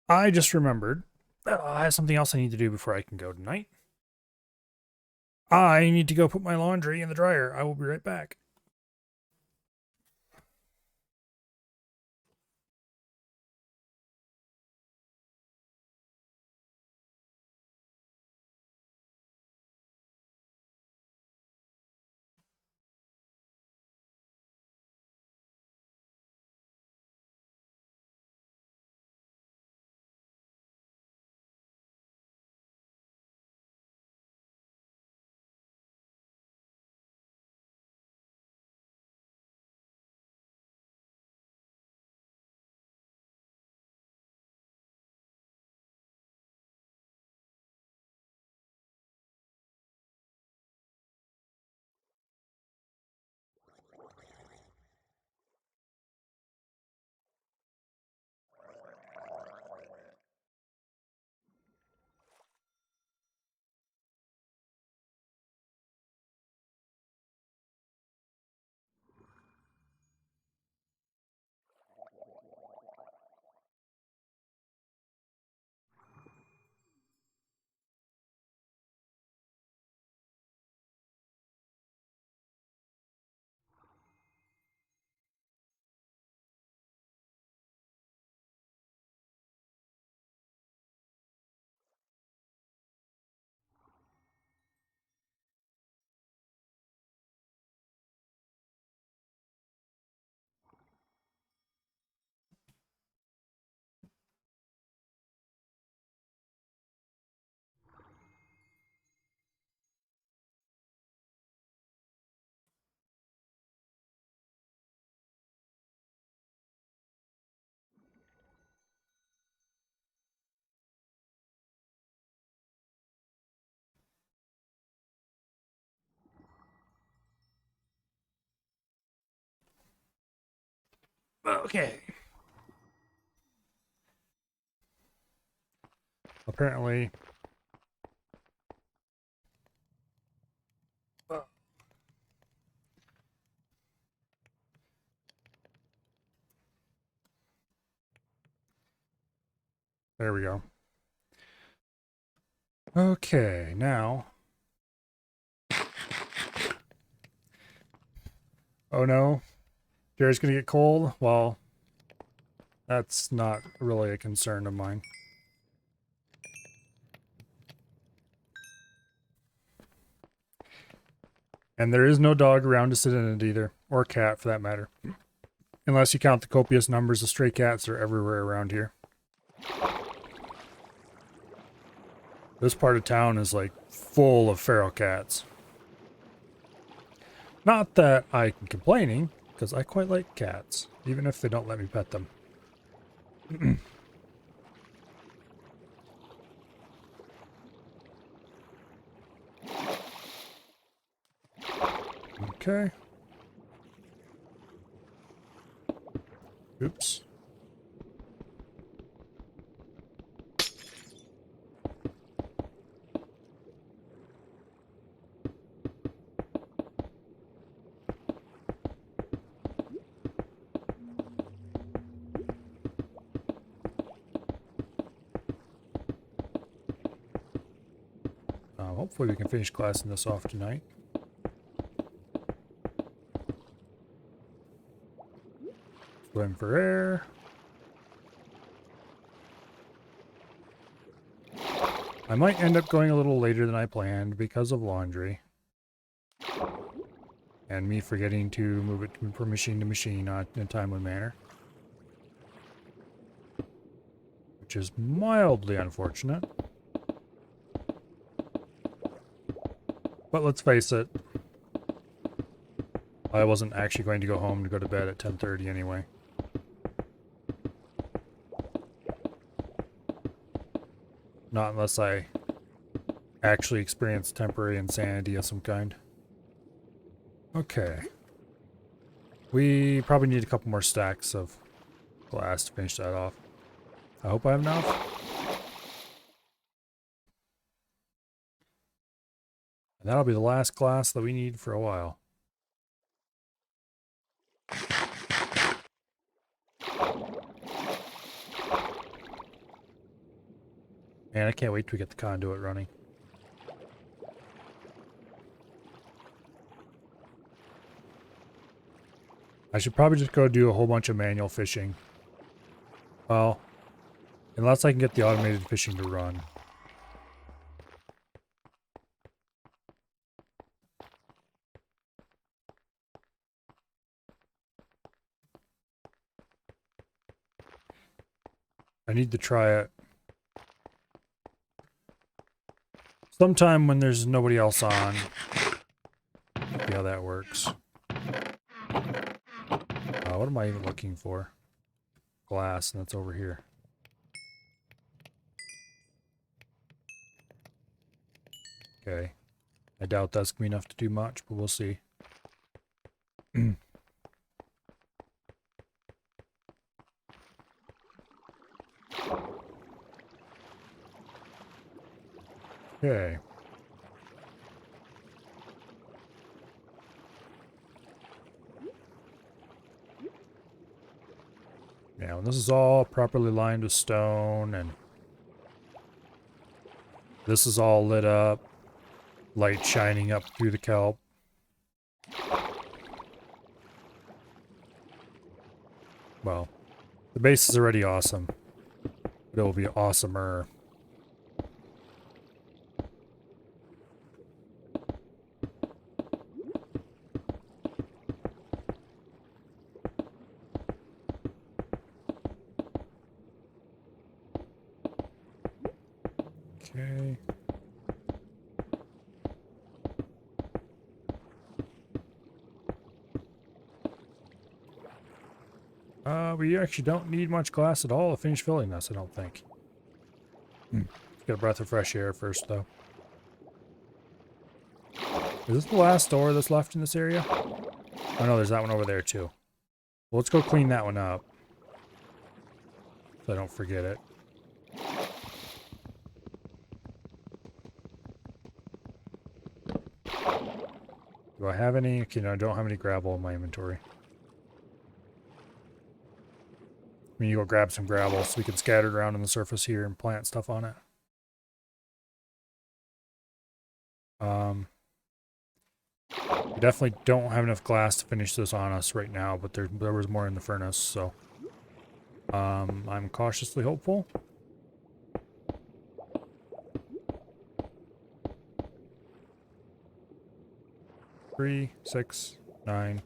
I just remembered. I have something else I need to do before I can go tonight. I need to go put my laundry in the dryer. I will be right back. Okay. Apparently... There we go. Okay, now... Oh no. Jerry's gonna get cold? Well, that's not really a concern of mine. And there is no dog around to sit in it either. Or cat, for that matter. Unless you count the copious numbers of stray cats that are everywhere around here. This part of town is like full of feral cats. Not that I'm complaining, because I quite like cats, even if they don't let me pet them. Okay. Oops. Hopefully we can finish glassing this off tonight. Swim for air. I might end up going a little later than I planned because of laundry. And me forgetting to move it from machine to machine in a timely manner. Which is mildly unfortunate. But let's face it, I wasn't actually going to go home to go to bed at 10:30 anyway. Not unless I actually experience temporary insanity of some kind. Okay. We probably need a couple more stacks of glass to finish that off. I hope I have enough. And that'll be the last glass that we need for a while. Man, I can't wait to get the conduit running. I should probably just go do a whole bunch of manual fishing. Well, unless I can get the automated fishing to run. I need to try it sometime when there's nobody else on. See how that works. What am I even looking for? Glass, and that's over here. Okay. I doubt that's gonna be enough to do much, but we'll see. Okay. Now, when this is all properly lined with stone, and this is all lit up, light shining up through the kelp. Well, the base is already awesome, but it will be awesomer. Okay. We actually don't need much glass at all to finish filling this, I don't think. Get a breath of fresh air first, though. Is this the last door that's left in this area? Oh no, there's that one over there too. Well, let's go clean that one up, so I don't forget it. Do I have any? Okay, no, I don't have any gravel in my inventory. We need to go grab some gravel so we can scatter it around on the surface here and plant stuff on it. We definitely don't have enough glass to finish this on us right now, but there was more in the furnace, so I'm cautiously hopeful. Three, 6, 9,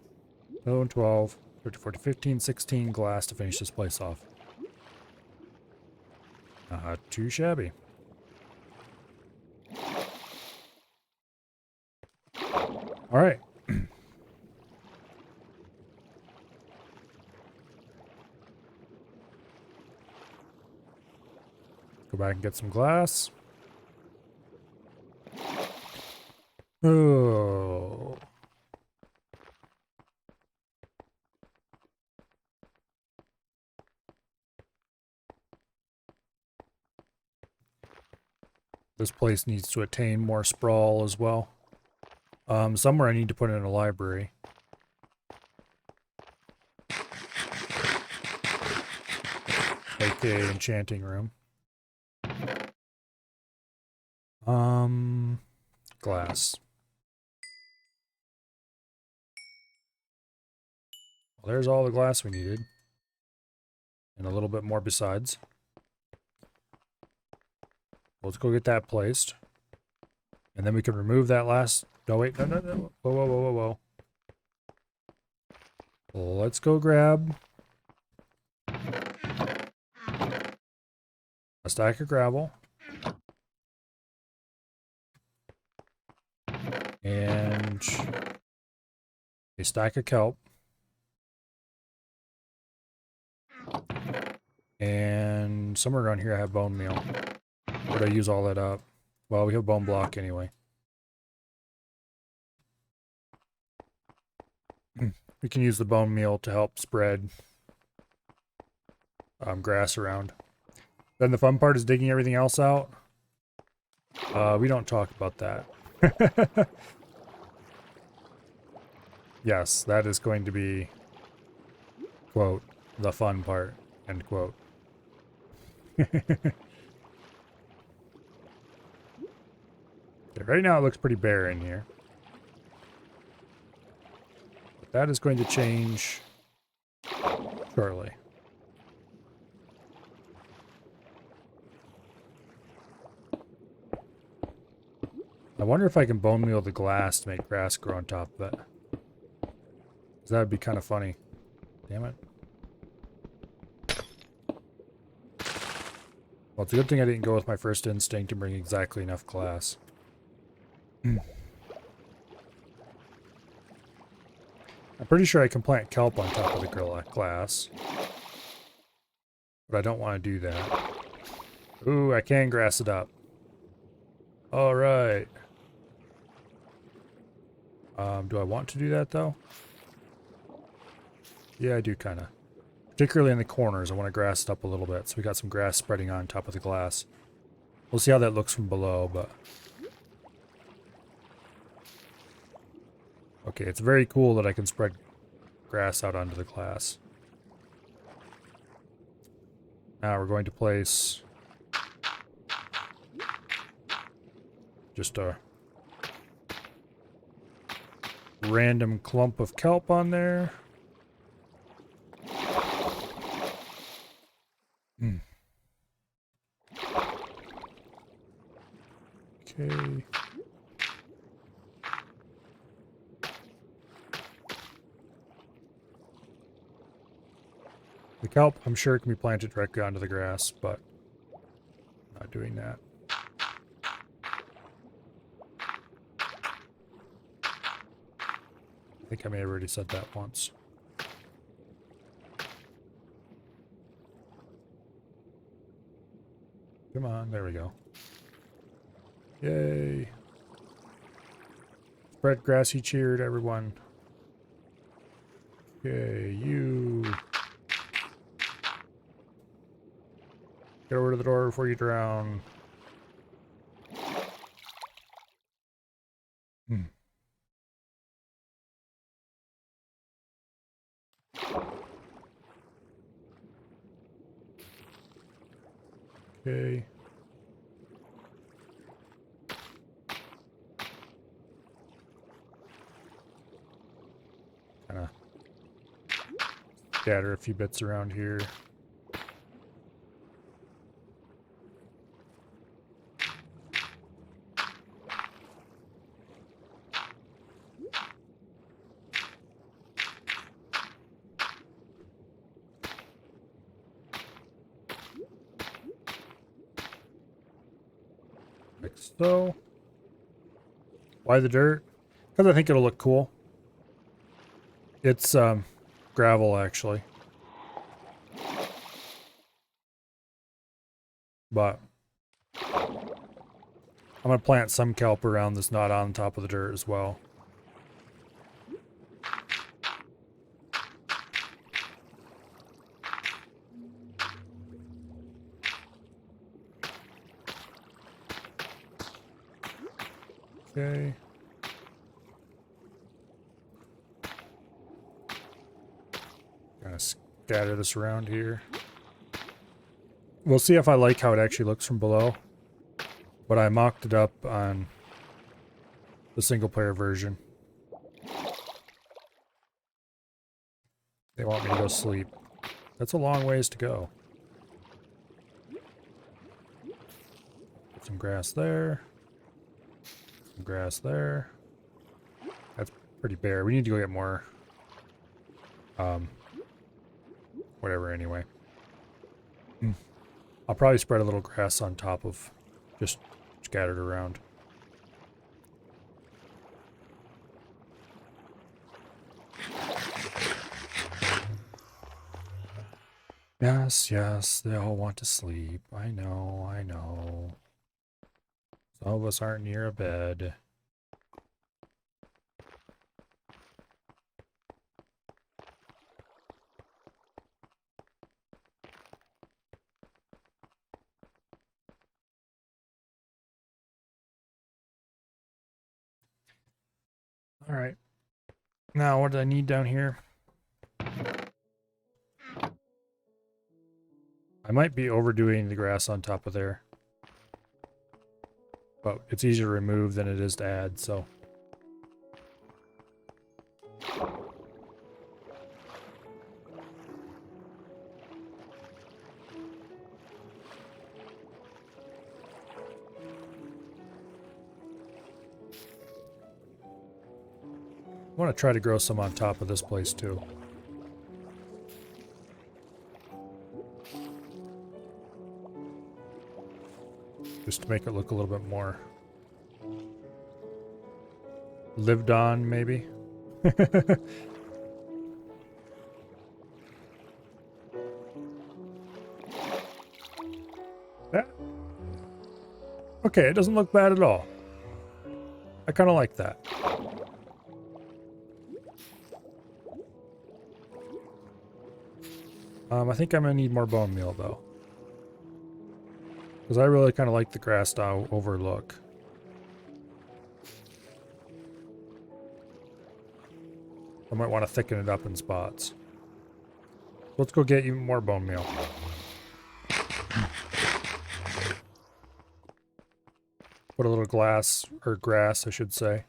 11, 12, 13, 14, 15, 16 glass to finish this place off. Not too shabby. All right. Go back and get some glass. Oh. This place needs to attain more sprawl as well. Somewhere I need to put in a library. AKA enchanting room. Glass. Well, there's all the glass we needed. And a little bit more besides. Let's go get that placed. And then we can remove that last... No, wait. No, no, no. Whoa, whoa, whoa, whoa, whoa. Let's go grab a stack of gravel. And a stack of kelp. And somewhere around here I have bone meal. Would I use all that up? Well, we have bone block anyway. We can use the bone meal to help spread grass around. Then the fun part is digging everything else out. We don't talk about that. Yes, that is going to be, quote, the fun part, end quote. Okay, right now it looks pretty bare in here. But that is going to change shortly. I wonder if I can bone meal the glass to make grass grow on top of it. Because that would be kind of funny. Damn it. Well, it's a good thing I didn't go with my first instinct and bring exactly enough glass. I'm pretty sure I can plant kelp on top of the glass. But I don't want to do that. Ooh, I can grass it up. Alright. Do I want to do that, though? Yeah, I do, kind of. Particularly in the corners, I want to grass it up a little bit, so we got some grass spreading on top of the glass. We'll see how that looks from below, but... Okay, it's very cool that I can spread grass out onto the glass. Now we're going to place... just a random clump of kelp on there. Okay. The kelp, I'm sure, can be planted directly onto the grass, but I'm not doing that. I think I may have already said that once. Come on, there we go. Yay. Spread grassy cheered, everyone. Okay, you... Get over to the door before you drown. Okay. Kind of scatter a few bits around here. Like so. Why the dirt? Because I think it'll look cool. It's gravel, actually. But I'm going to plant some kelp around that's not on top of the dirt as well. Okay. Gonna scatter this around here. We'll see if I like how it actually looks from below. But I mocked it up on the single player version. They want me to go sleep. That's a long ways to go. Put some grass there. Some grass there. That's pretty bare. We need to go get more. Whatever anyway. I'll probably spread a little grass on top of just scattered around. Yes, yes, they all want to sleep. I know, I know. Some of us aren't near a bed. All right. Now, what do I need down here? I might be overdoing the grass on top of there. But it's easier to remove than it is to add, so. I want to try to grow some on top of this place too. Just to make it look a little bit more lived on, maybe. Yeah. Okay, it doesn't look bad at all. I kind of like that. I think I'm gonna need more bone meal though, because I really kind of like the grass style overlook. I might want to thicken it up in spots. Let's go get you more bone meal. Put a little glass, or grass, I should say,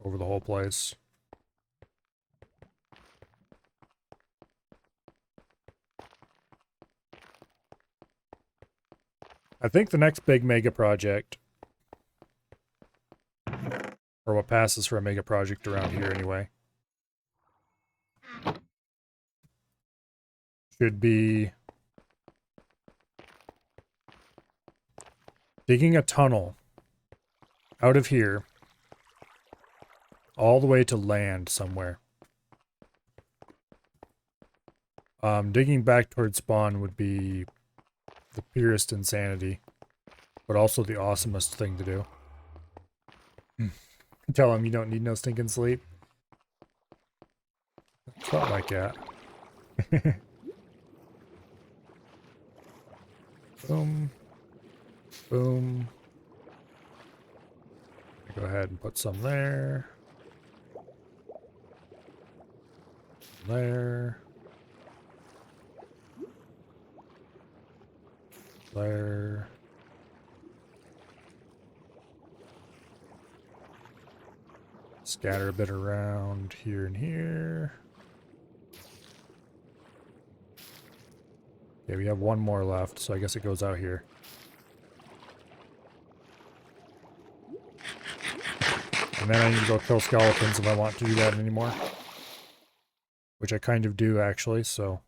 over the whole place. I think the next big mega project, or what passes for a mega project around here anyway, should be digging a tunnel out of here all the way to land somewhere. Digging back towards spawn would be the purest insanity, but also the awesomest thing to do. Tell him you don't need no stinking sleep. That's not my cat. Boom. Boom. Go ahead and put some there. There. There. Scatter a bit around here and here. Okay, we have one more left, so I guess it goes out here. And then I need to go kill skeletons if I want to do that anymore. Which I kind of do, actually, so...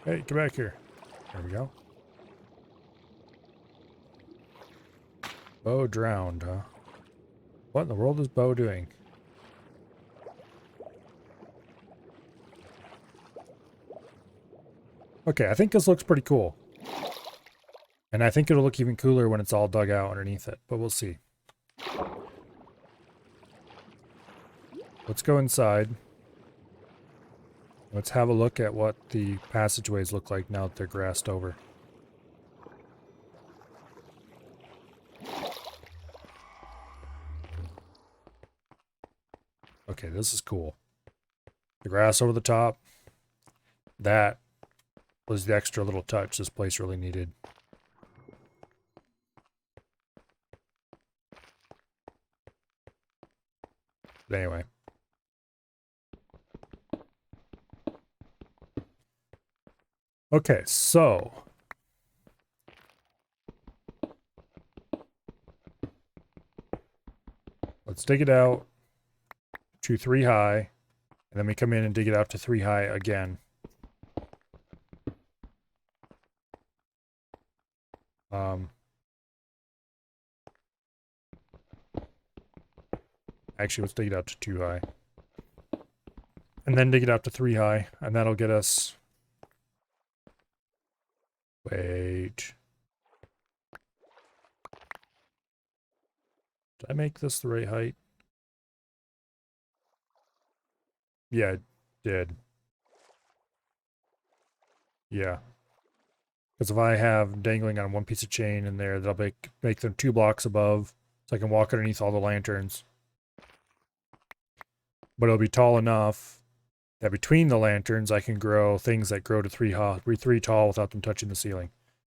Hey, get back here. There we go. Bo drowned, huh? What in the world is Bo doing? Okay, I think this looks pretty cool. And I think it'll look even cooler when it's all dug out underneath it, but we'll see. Let's go inside. Let's have a look at what the passageways look like now that they're grassed over. Okay, this is cool. The grass over the top. That was the extra little touch this place really needed. But anyway. Okay, so let's dig it out to 3 high, and then we come in and dig it out to 3 high again. Actually, let's dig it out to 2 high. And then dig it out to 3 high, and that'll get us... Wait. Did I make this the right height? Yeah, I did. Yeah. Because if I have dangling on one piece of chain in there, that'll make them 2 blocks above, so I can walk underneath all the lanterns. But it'll be tall enough that between the lanterns, I can grow things that grow to 3 tall without them touching the ceiling.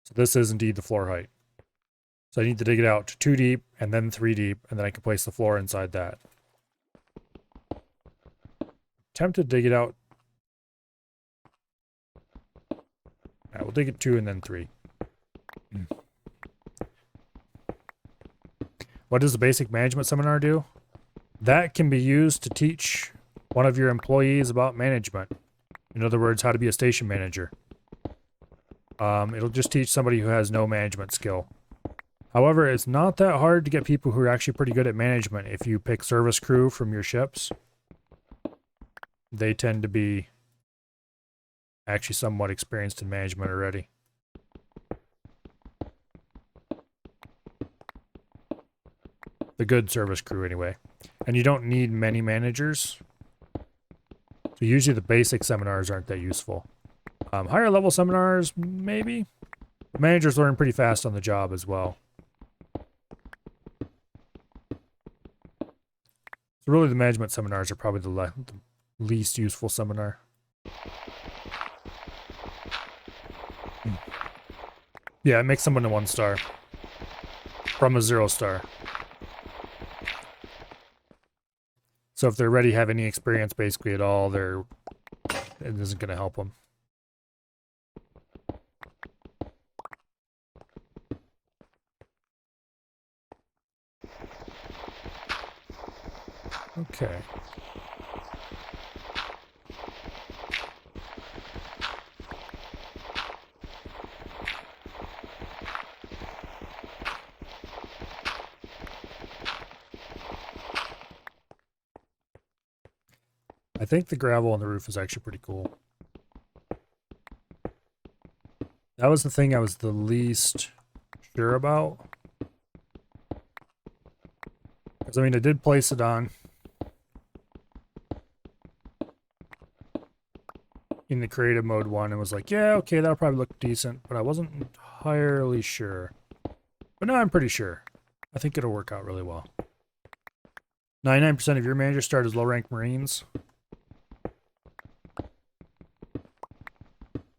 So this is indeed the floor height. So I need to dig it out to 2 deep and then 3 deep, and then I can place the floor inside that. Tempted to dig it out. Alright, we'll dig it 2 and then 3. What does the basic management seminar do? That can be used to teach one of your employees about management. In other words, how to be a station manager. It'll just teach somebody who has no management skill. However, it's not that hard to get people who are actually pretty good at management. If you pick service crew from your ships, they tend to be actually somewhat experienced in management already. The good service crew, anyway. And you don't need many managers. So usually the basic seminars aren't that useful. Higher level seminars, maybe. Managers learn pretty fast on the job as well. So really the management seminars are probably the least useful seminar. Yeah, it makes someone a 1 star. From a 0 star. So if they're already have any experience basically at all, it isn't going to help them. Okay. I think the gravel on the roof is actually pretty cool. That was the thing I was the least sure about. Because, I mean, I did place it on in the creative mode one and was like, yeah, okay, that'll probably look decent, but I wasn't entirely sure. But now I'm pretty sure. I think it'll work out really well. 99% of your managers start as low-ranked Marines.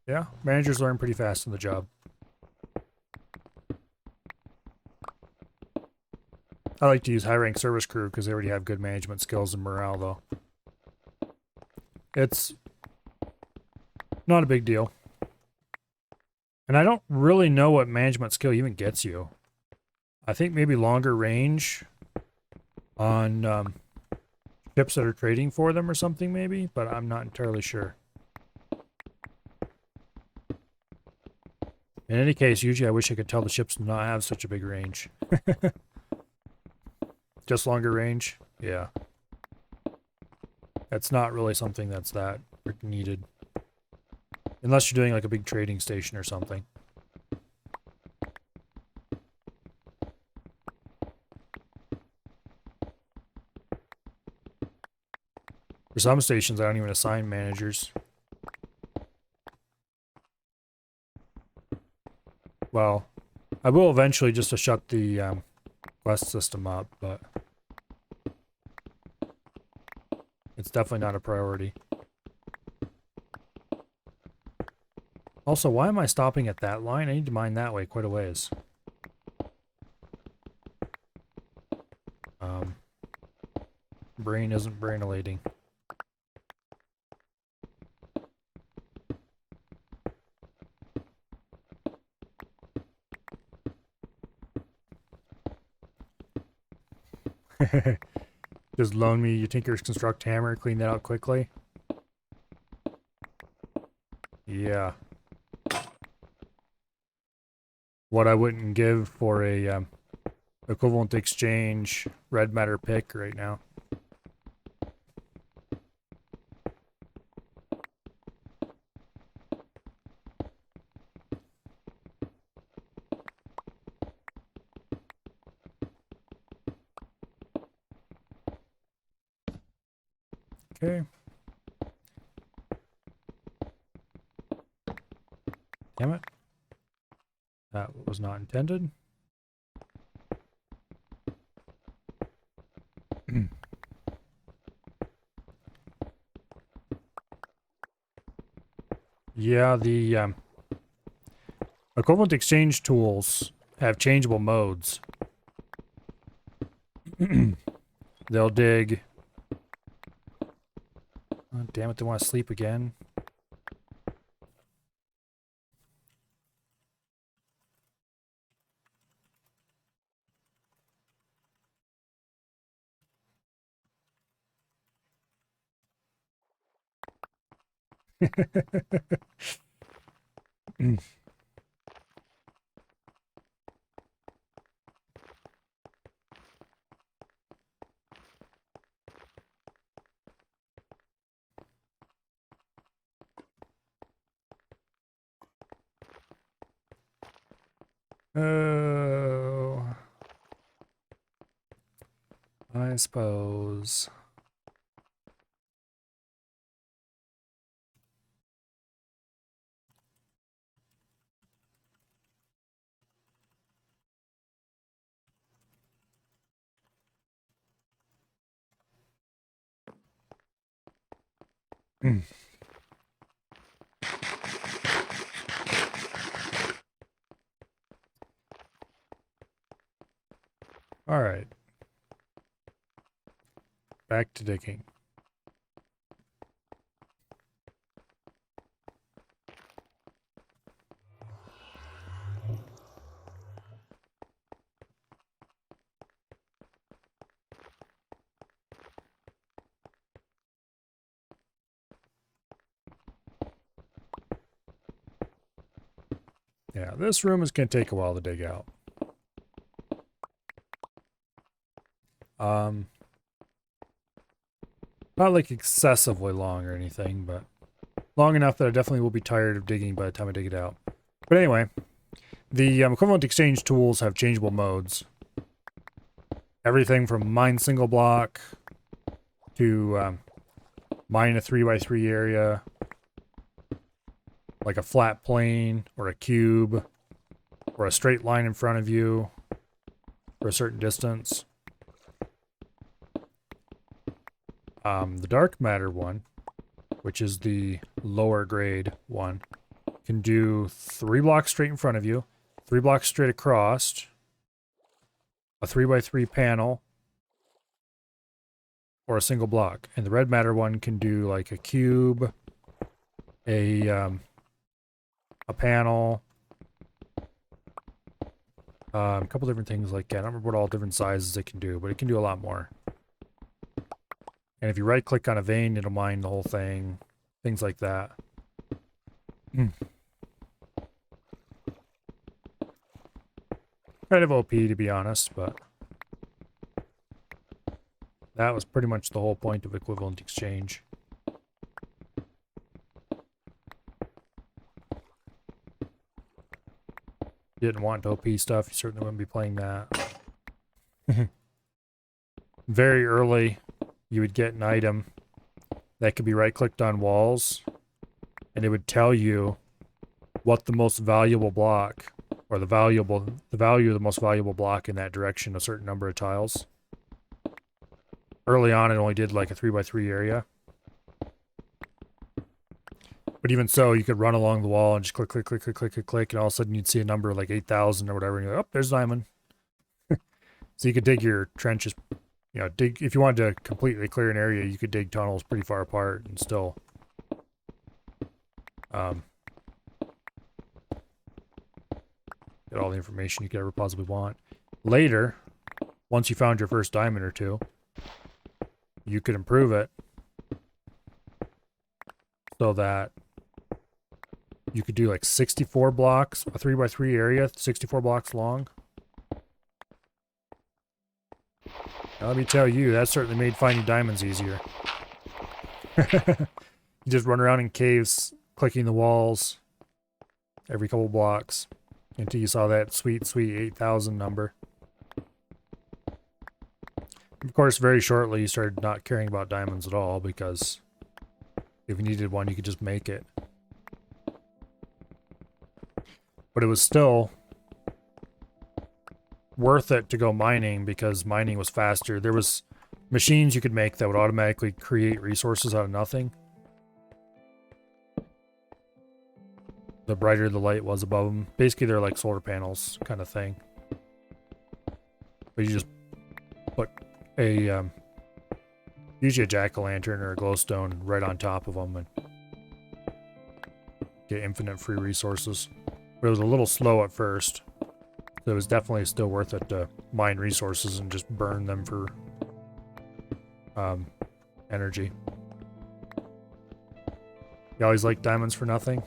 Yeah, managers learn pretty fast on the job. I like to use high-ranked service crew because they already have good management skills and morale, though. It's not a big deal. And I don't really know what management skill even gets you. I think maybe longer range on ships that are trading for them or something, maybe, but I'm not entirely sure. In any case, usually I wish I could tell the ships to not have such a big range. Just longer range? Yeah. That's not really something that's that needed. Unless you're doing like a big trading station or something. For some stations, I don't even assign managers. Well, I will eventually just to shut the quest system up, but it's definitely not a priority. Also, why am I stopping at that line? I need to mine that way quite a ways. Brain isn't brainolating. Just loan me your Tinker's Construct hammer, clean that out quickly. Yeah. What I wouldn't give for a equivalent exchange red matter pick right now. Okay. Damn it. That was not intended. Yeah, the equivalent exchange tools have changeable modes. They'll dig. Oh, damn it, they want to sleep again. Oh, I suppose. All right. Back to digging. Yeah, this room is going to take a while to dig out. Not like excessively long or anything, but long enough that I definitely will be tired of digging by the time I dig it out. But anyway, the equivalent exchange tools have changeable modes. Everything from mine single block to mine a 3x3 area, like a flat plane or a cube or a straight line in front of you for a certain distance. The dark matter one, which is the lower grade one, can do 3 blocks straight in front of you, 3 blocks straight across, a 3x3 panel, or a single block. And the red matter one can do like a cube, a panel, a couple different things like that. I don't remember what all different sizes it can do, but it can do a lot more. And if you right click on a vein, it'll mine the whole thing. Things like that. Kind of OP to be honest, but that was pretty much the whole point of equivalent exchange. Didn't want OP stuff, you certainly wouldn't be playing that. Very early, you would get an item that could be right-clicked on walls, and it would tell you what the most valuable block, or the value of the most valuable block in that direction, a certain number of tiles. Early on, it only did like a 3x3 area. But even so, you could run along the wall and just click, click, click, click, click, click, click, and all of a sudden you'd see a number like 8,000 or whatever, and you're like, oh, there's diamond. So you could dig your trenches, dig, if you wanted to completely clear an area, you could dig tunnels pretty far apart and still get all the information you could ever possibly want. Later, once you found your first diamond or two, you could improve it so that you could do like 64 blocks, a 3x3 area, 64 blocks long. Now, let me tell you, that certainly made finding diamonds easier. You just run around in caves, clicking the walls every couple blocks until you saw that sweet, sweet 8,000 number. Of course, very shortly, you started not caring about diamonds at all because if you needed one, you could just make it. But it was still worth it to go mining because mining was faster. There was machines you could make that would automatically create resources out of nothing. The brighter the light was above them. Basically, they're like solar panels kind of thing. But you just put a, usually a jack-o'-lantern or a glowstone right on top of them and get infinite free resources. But it was a little slow at first. So it was definitely still worth it to mine resources and just burn them for energy. You always like diamonds for nothing?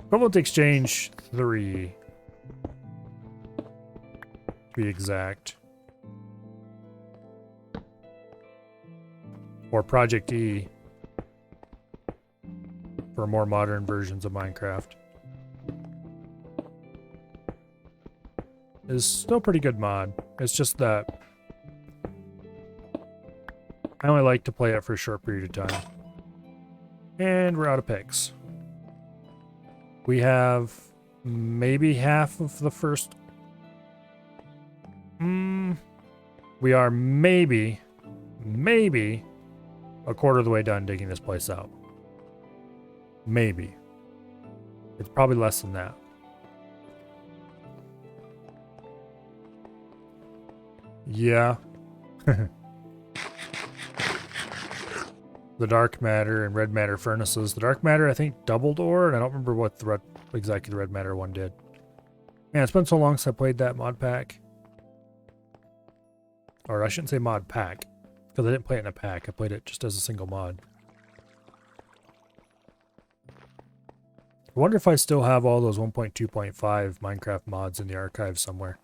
Equivalent exchange 3. To be exact. Or Project E. For more modern versions of Minecraft. Is still a pretty good mod. It's just that I only like to play it for a short period of time. And we're out of picks. We have maybe half of the first... we are maybe a quarter of the way done digging this place out. Maybe. It's probably less than that. Yeah. The dark matter and red matter furnaces. The dark matter, I think, doubled ore, and I don't remember what exactly the red matter one did. Man, it's been so long since I played that mod pack. Or I shouldn't say mod pack, because I didn't play it in a pack. I played it just as a single mod. I wonder if I still have all those 1.2.5 Minecraft mods in the archive somewhere.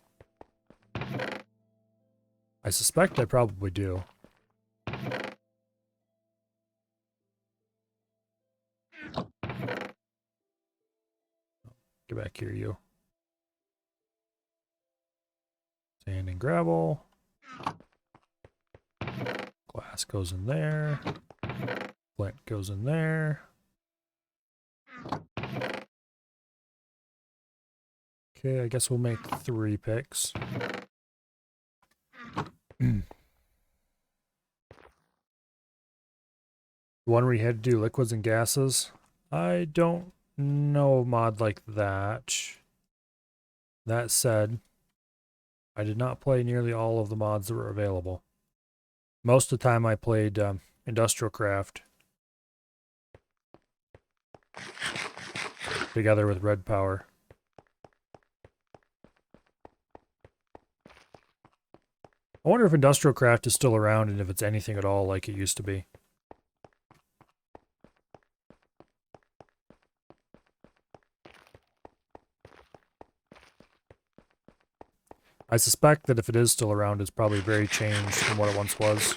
I suspect I probably do. Get back here, you. Sand and gravel. Glass goes in there. Flint goes in there. Okay, I guess we'll make 3 picks. The one where you had to do liquids and gases. I don't know a mod like that. That said, I did not play nearly all of the mods that were available. Most of the time I played Industrial Craft together with Red Power. I wonder if Industrial Craft is still around and if it's anything at all like it used to be. I suspect that if it is still around, it's probably very changed from what it once was.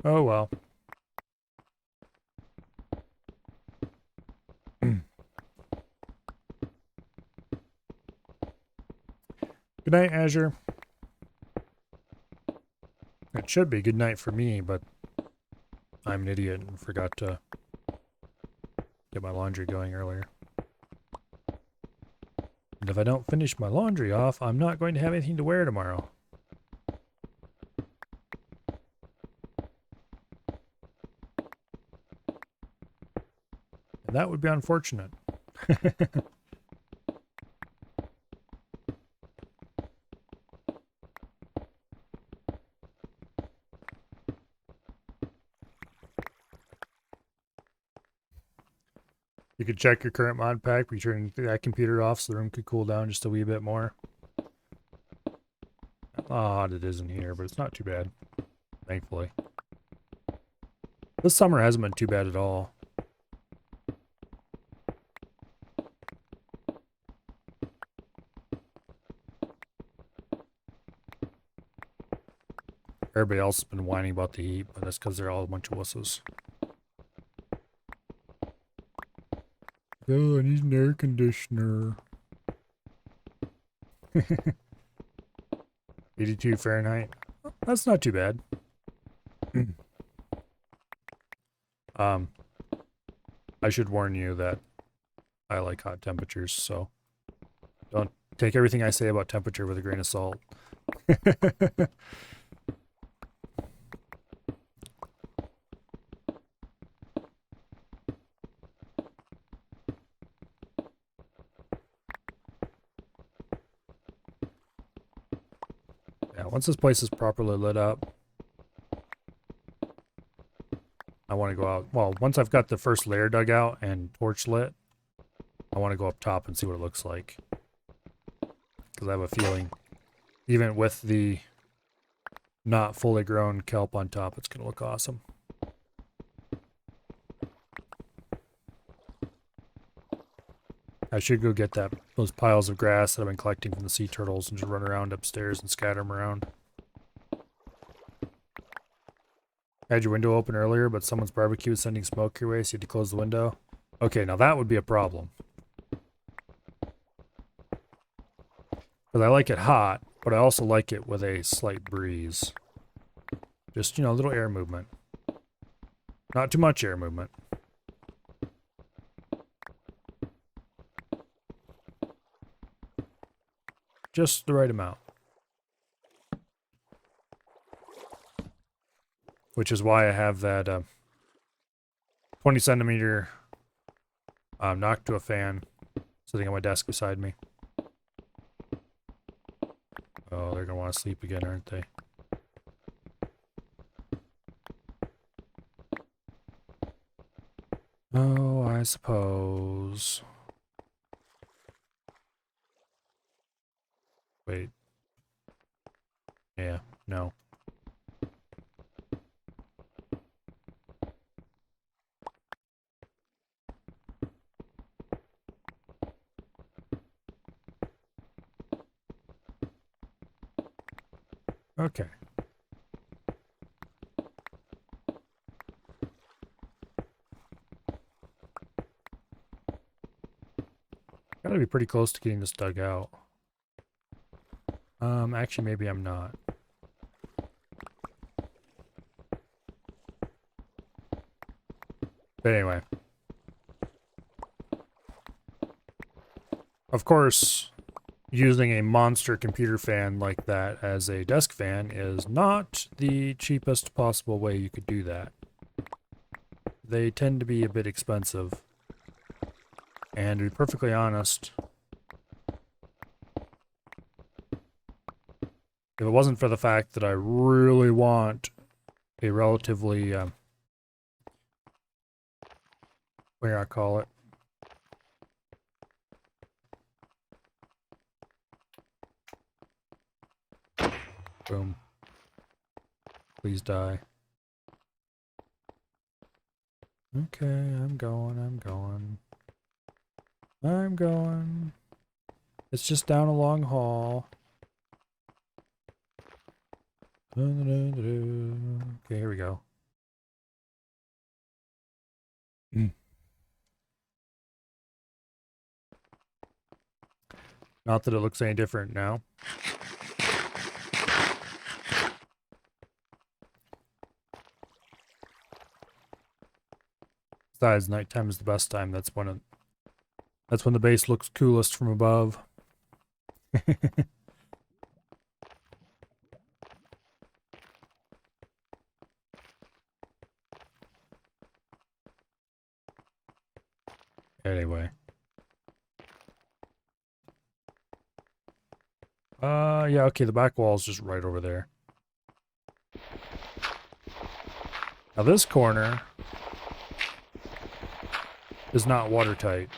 Oh well. Good night, Azure. It should be good night for me, but I'm an idiot and forgot to get my laundry going earlier. And if I don't finish my laundry off, I'm not going to have anything to wear tomorrow. And that would be unfortunate. You could check your current mod pack, turn that computer off so the room could cool down just a wee bit more. Odd it isn't here, but it's not too bad, thankfully. This summer hasn't been too bad at all. Everybody else has been whining about the heat, but that's because they're all a bunch of wusses. Oh, I need an air conditioner. 82 Fahrenheit. That's not too bad. I should warn you that I like hot temperatures, so don't take everything I say about temperature with a grain of salt. Yeah, once this place is properly lit up, I want to go out. Well, once I've got the first layer dug out and torch lit, I want to go up top and see what it looks like. Because I have a feeling, even with the not fully grown kelp on top, it's going to look awesome. I should go get those piles of grass that I've been collecting from the sea turtles and just run around upstairs and scatter them around. I had your window open earlier, but someone's barbecue was sending smoke your way, so you had to close the window. Okay, now that would be a problem. Because I like it hot, but I also like it with a slight breeze. Just, a little air movement. Not too much air movement. Just the right amount. Which is why I have that 20 centimeter Noctua fan sitting on my desk beside me. Oh, they're going to want to sleep again, aren't they? Oh, I suppose. Wait. Yeah, no. Okay. Gotta be pretty close to getting this dug out. Actually, maybe I'm not. But anyway. Of course, using a monster computer fan like that as a desk fan is not the cheapest possible way you could do that. They tend to be a bit expensive. And to be perfectly honest, if it wasn't for the fact that I really want a relatively, what do I call it? Boom. Please die. Okay, I'm going. I'm going. It's just down a long hall. Okay, here we go. Not that it looks any different now. Besides, nighttime is the best time. That's when the base looks coolest from above. Anyway. Yeah, okay, the back wall is just right over there. Now this corner is not watertight.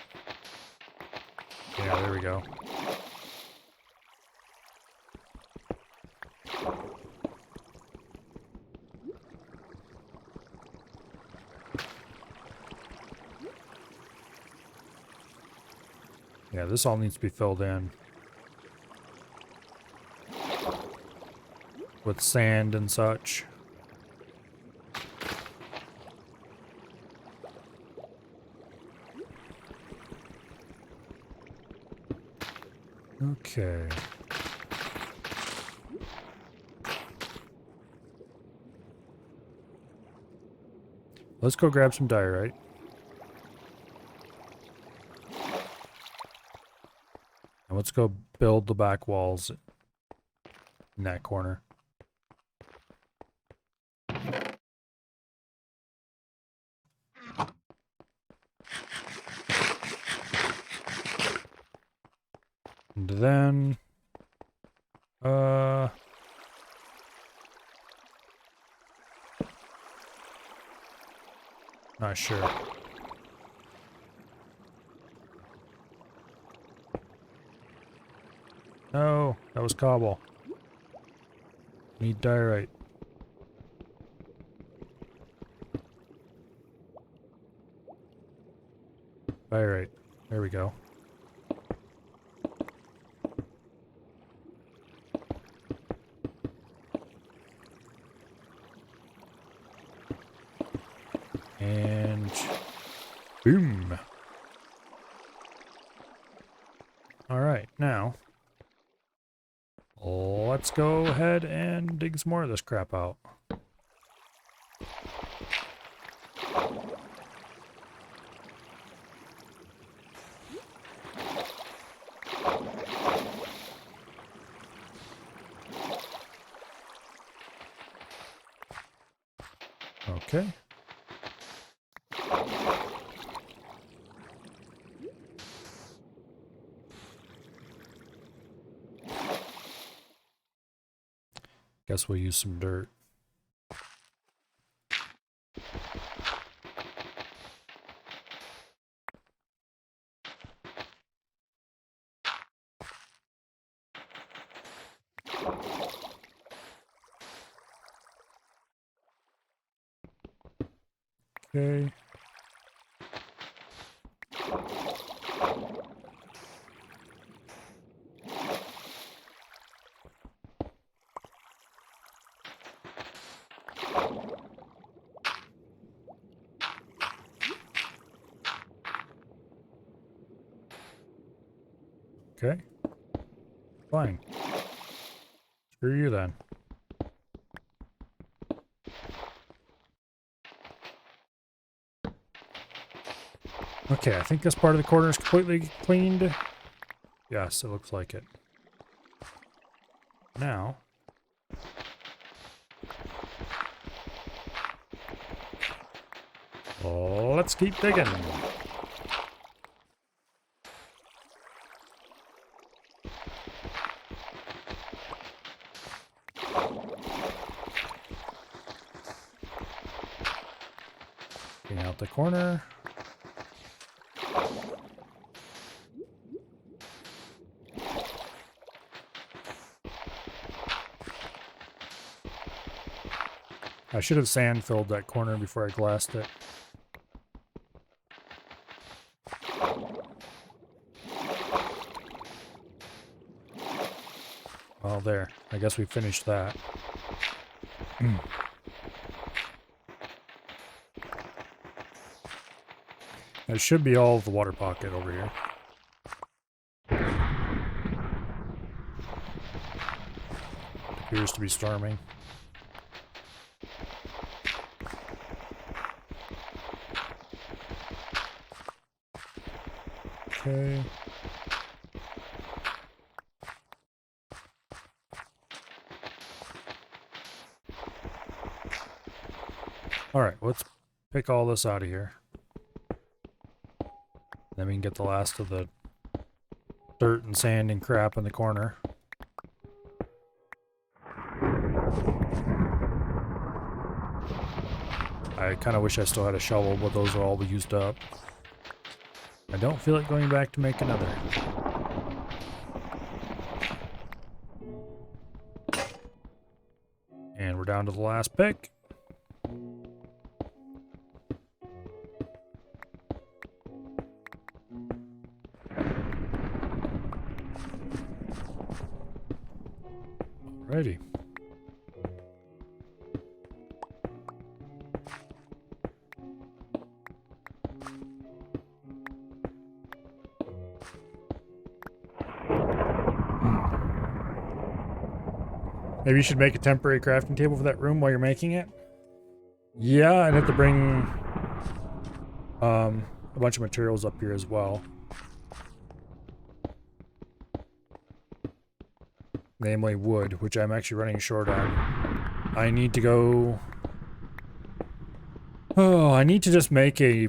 Yeah, there we go. Yeah, this all needs to be filled in with sand and such. Okay. Let's go grab some diorite. And let's go build the back walls in that corner. And then, not sure. No, that was cobble. Need diorite. Diorite. There we go. And boom. All right, now let's go ahead and dig some more of this crap out. Okay. Guess we'll use some dirt. Okay. Okay. Fine. Screw you then. Okay, I think this part of the corner is completely cleaned. Yes, it looks like it. Now, let's keep digging. Clean out the corner. I should have sand filled that corner before I glassed it. Well, there. I guess we finished that. That should be all of the water pocket over here. Appears to be storming. Okay. Alright, let's pick all this out of here. Then we can get the last of the dirt and sand and crap in the corner. I kind of wish I still had a shovel, but those are all used up. I don't feel like going back to make another. And we're down to the last pick. Alrighty. Maybe you should make a temporary crafting table for that room while you're making it. Yeah, I'd have to bring a bunch of materials up here as well. Namely wood, which I'm actually running short on. I need to go... Oh, I need to just make a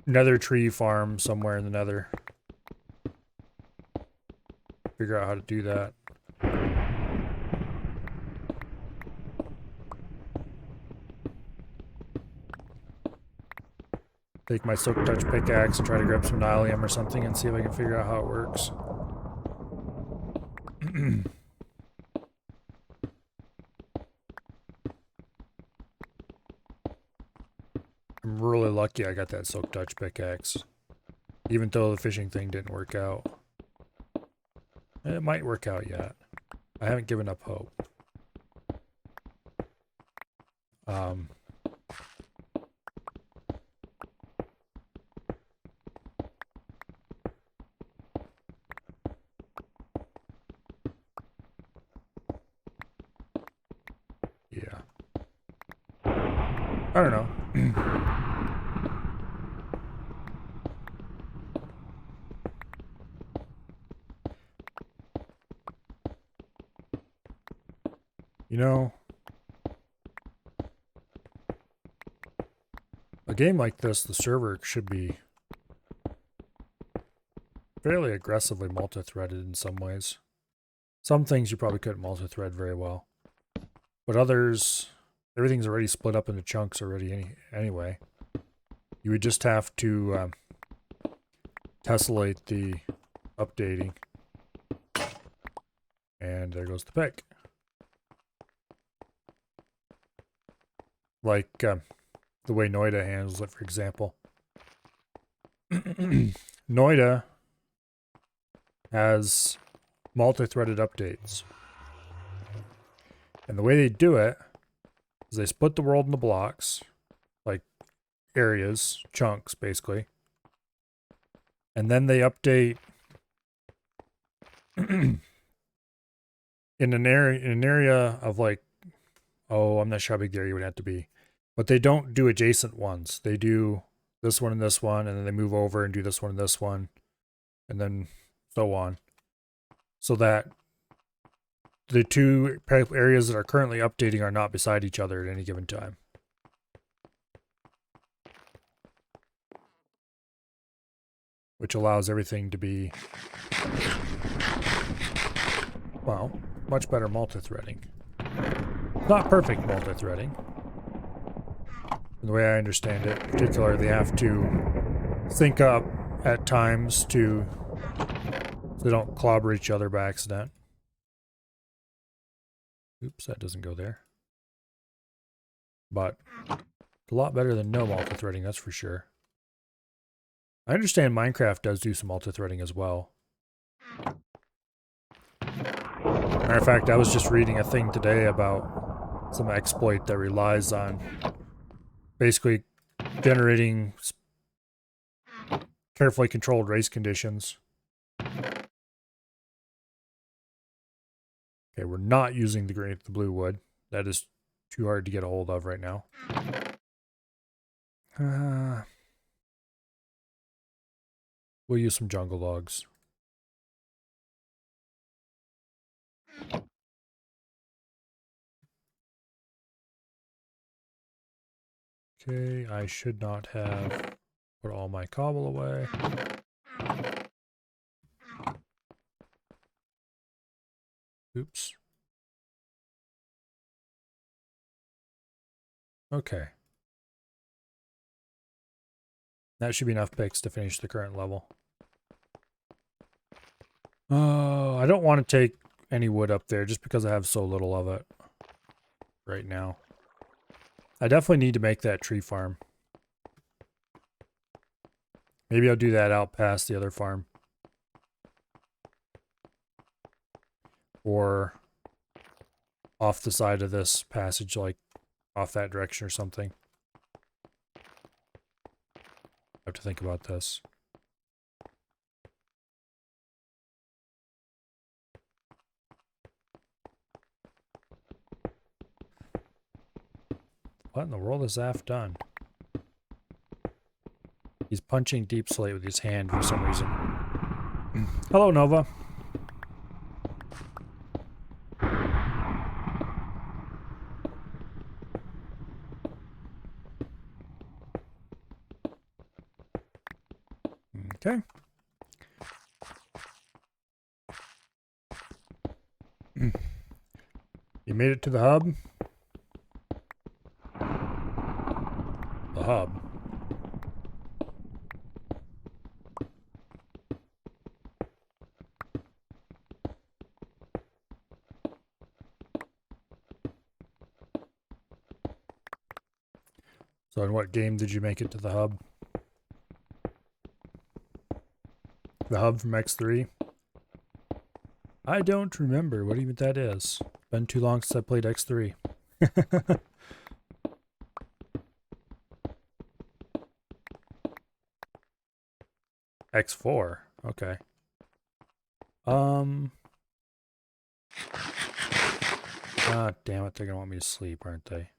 nether tree farm somewhere in the nether. Figure out how to do that. Take my silk touch pickaxe and try to grab some nylium or something and see if I can figure out how it works. I'm really lucky I got that silk touch pickaxe. Even though the fishing thing didn't work out. It might work out yet. I haven't given up hope. Yeah. I don't know. You know, a game like this, the server should be fairly aggressively multi-threaded in some ways. Some things you probably couldn't multi-thread very well. But others, everything's already split up into chunks already anyway. You would just have to tessellate the updating. And there goes the pick. Like the way Noida handles it, for example. Noida has multi-threaded updates. And the way they do it is they split the world into blocks, like areas, chunks, basically. And then they update in an area of like, oh, I'm not sure how big the area would have to be. But they don't do adjacent ones. They do this one, and then they move over and do this one and this one, and then so on. So that the two areas that are currently updating are not beside each other at any given time. Which allows everything to be, well, much better multi-threading. Not perfect multi-threading. The way I understand it, particularly they have to sync up at times so they don't clobber each other by accident. Oops, that doesn't go there. But a lot better than no multi-threading, that's for sure. I understand Minecraft does do some multi-threading as well. Matter of fact, I was just reading a thing today about some exploit that relies on basically generating carefully controlled race conditions. Okay, we're not using the blue wood. That is too hard to get a hold of right now. We'll use some jungle logs. Okay, I should not have put all my cobble away. Oops. Okay. That should be enough picks to finish the current level. Oh, I don't want to take any wood up there just because I have so little of it right now. I definitely need to make that tree farm. Maybe I'll do that out past the other farm. Or off the side of this passage, like off that direction or something. I have to think about this. What in the world has Zaf done? He's punching deep slate with his hand for some reason. Hello, Nova. Okay. You made it to the hub? The hub. So in what game did you make it to the hub? The hub from X3? I don't remember what even that is. Been too long since I played X3. X4? Okay. Ah, damn it, they're gonna want me to sleep, aren't they?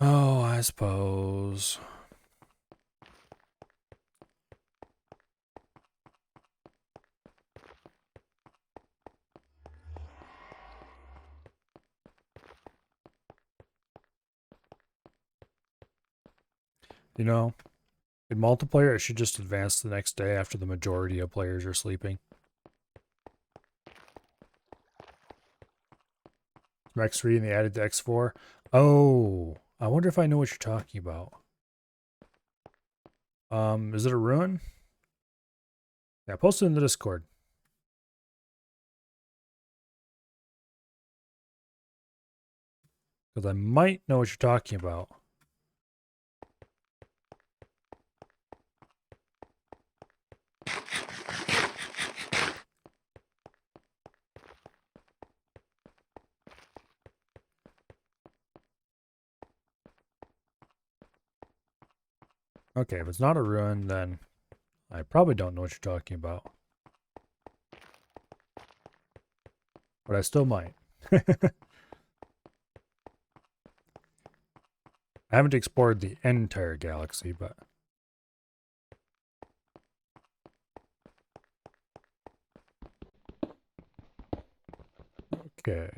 Oh, I suppose. You know, in multiplayer, it should just advance the next day after the majority of players are sleeping. From X3 and they added the X4. Oh, I wonder if I know what you're talking about. Is it a ruin? Yeah, post it in the Discord. Because I might know what you're talking about. Okay, if it's not a ruin, then I probably don't know what you're talking about. But I still might. I haven't explored the entire galaxy, but... Okay.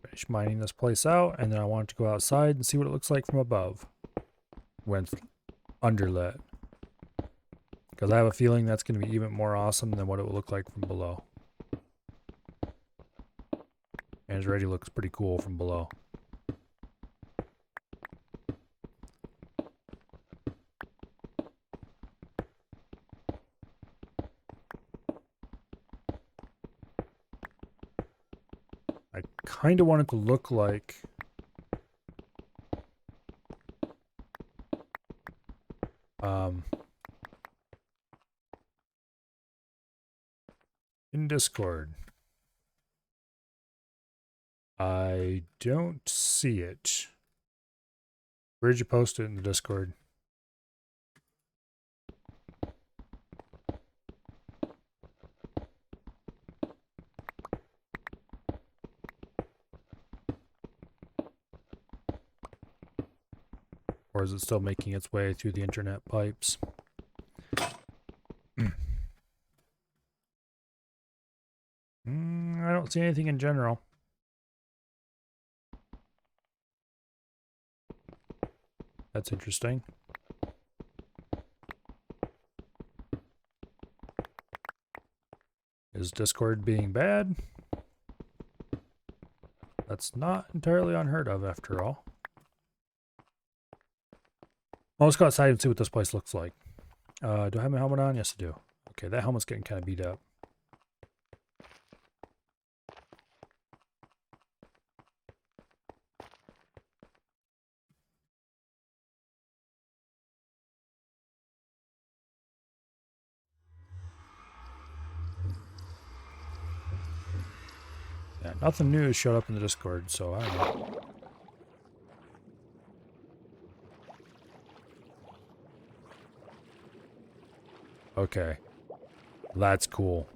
Finish mining this place out, and then I want to go outside and see what it looks like from above. When it's underlit. Because I have a feeling that's going to be even more awesome than what it will look like from below. And it already looks pretty cool from below. I kind of want it to look like... in Discord. I don't see it. Where'd you post it in the Discord? Or is it still making its way through the internet pipes? I don't see anything in general. That's interesting. Is Discord being bad? That's not entirely unheard of after all. Well, let's go outside and see what this place looks like. Do I have my helmet on? Yes, I do. Okay, that helmet's getting kind of beat up. Yeah, nothing new showed up in the Discord, so I don't know. Okay. That's cool.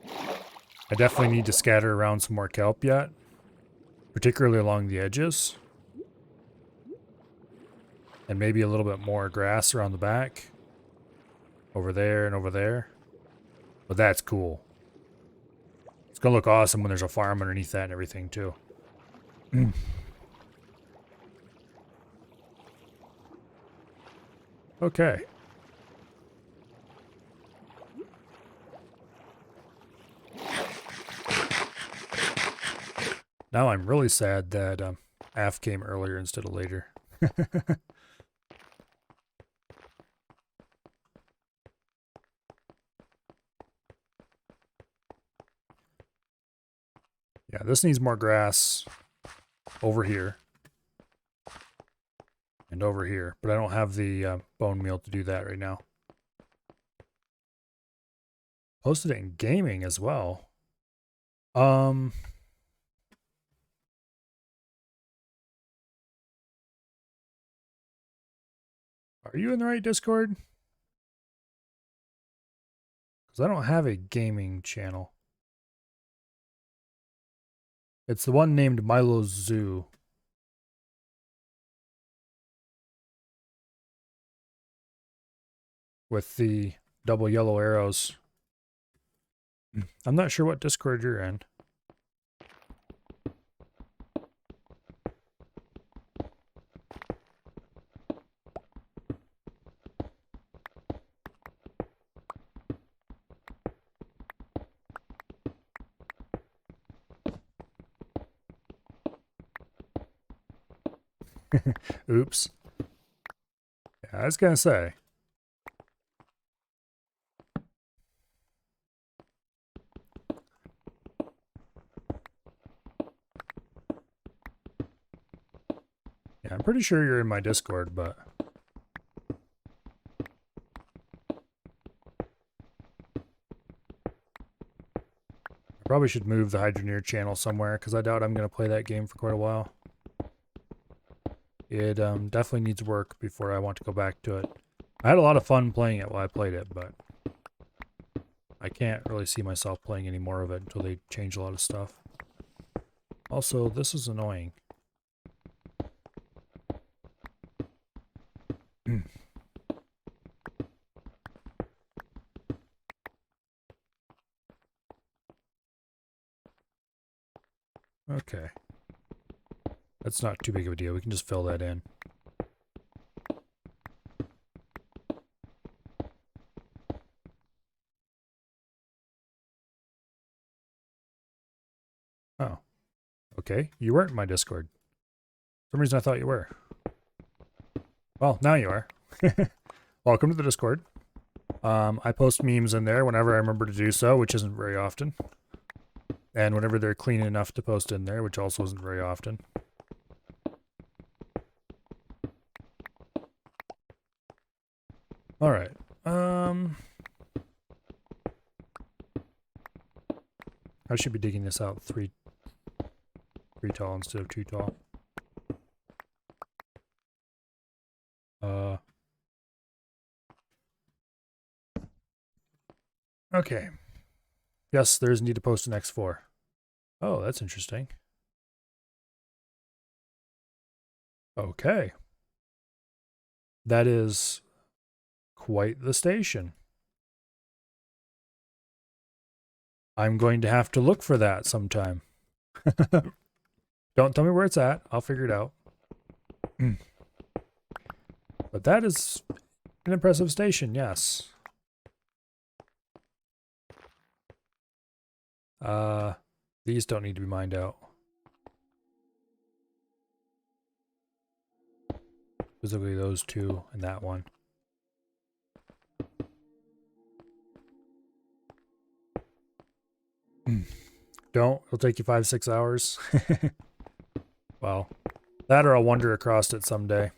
I definitely need to scatter around some more kelp yet, particularly along the edges. And maybe a little bit more grass around the back. Over there and over there. But that's cool. It's gonna look awesome when there's a farm underneath that and everything too. Okay. Now I'm really sad that AF came earlier instead of later. Yeah, this needs more grass over here and over here, but I don't have the bone meal to do that right now. Posted it in gaming as well. Are you in the right Discord? Because I don't have a gaming channel. It's the one named Milo Zoo. With the double yellow arrows. I'm not sure what Discord you're in. Oops. Yeah, I was gonna say. Yeah, I'm pretty sure you're in my Discord, but I probably should move the Hydroneer channel somewhere because I doubt I'm going to play that game for quite a while. It definitely needs work before I want to go back to it. I had a lot of fun playing it while I played it, but I can't really see myself playing any more of it until they change a lot of stuff. Also, this is annoying. Okay. That's not too big of a deal. We can just fill that in. Oh. Okay. You weren't in my Discord. For some reason I thought you were. Well, now you are. Welcome to the Discord. I post memes in there whenever I remember to do so, which isn't very often. And whenever they're clean enough to post in there, which also isn't very often. Alright. I should be digging this out three tall instead of 2 tall. Okay. Yes, there's need to post an X4. Oh, that's interesting. Okay. That is quite the station. I'm going to have to look for that sometime. Don't tell me where it's at. I'll figure it out. But that is an impressive station, yes. These don't need to be mined out. Specifically those two and that one. Don't. It'll take you 5-6 hours. Well, that or I'll wander across it someday.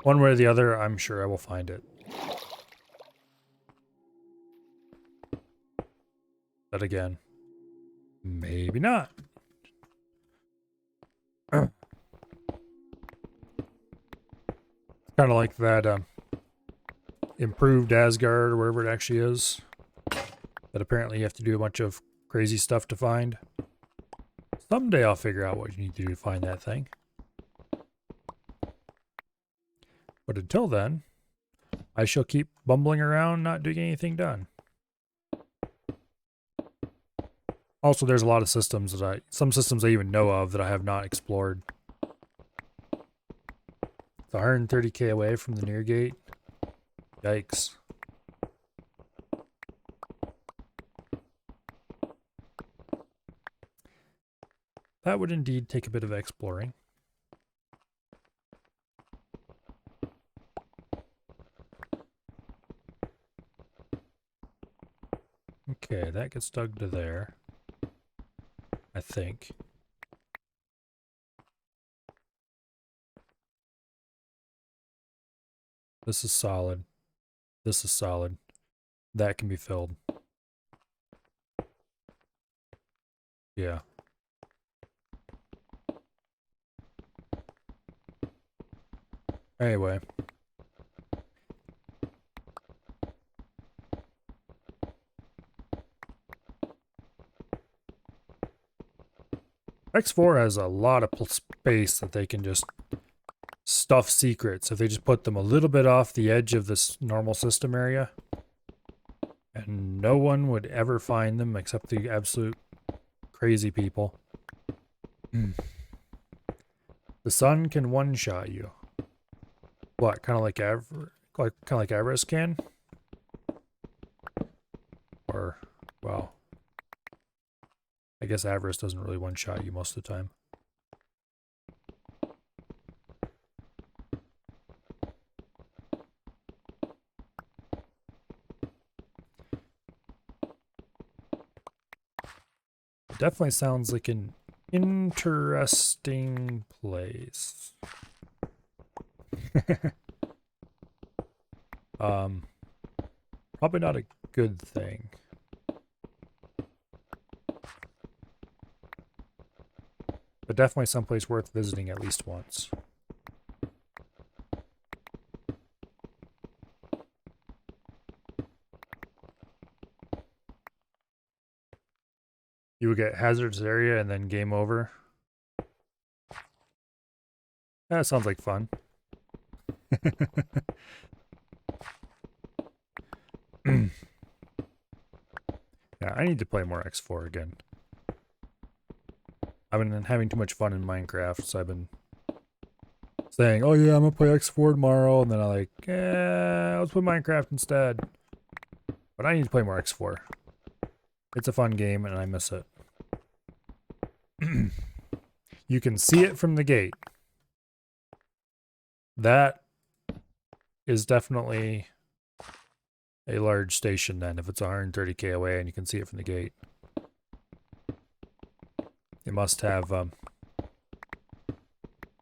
One way or the other, I'm sure I will find it. But again, maybe not. Kind of like that improved Asgard or wherever it actually is. That apparently you have to do a bunch of crazy stuff to find. Someday I'll figure out what you need to do to find that thing. But until then, I shall keep bumbling around not doing anything done. Also, there's a lot of systems that some systems I even know of that I have not explored. It's 130k away from the near gate. Yikes. That would indeed take a bit of exploring. Okay, that gets dug to there. I think. This is solid. This is solid. That can be filled. Yeah. Anyway. X4 has a lot of space that they can just stuff secrets if they just put them a little bit off the edge of this normal system area. And no one would ever find them except the absolute crazy people. The sun can one-shot you. What, kind of like Avarice can? Or, well, I guess Avarice doesn't really one-shot you most of the time. It definitely sounds like an interesting place. Probably not a good thing. But definitely someplace worth visiting at least once. You would get hazardous area and then game over. That sounds like fun. Yeah, I need to play more X4 again. I've been having too much fun in Minecraft, so I've been saying, oh yeah, I'm gonna play X4 tomorrow, and then I'm like, let's play Minecraft instead. But I need to play more X4. It's a fun game, and I miss it. You can see it from the gate. That is definitely a large station then, if it's 130k away and you can see it from the gate. It must have, well,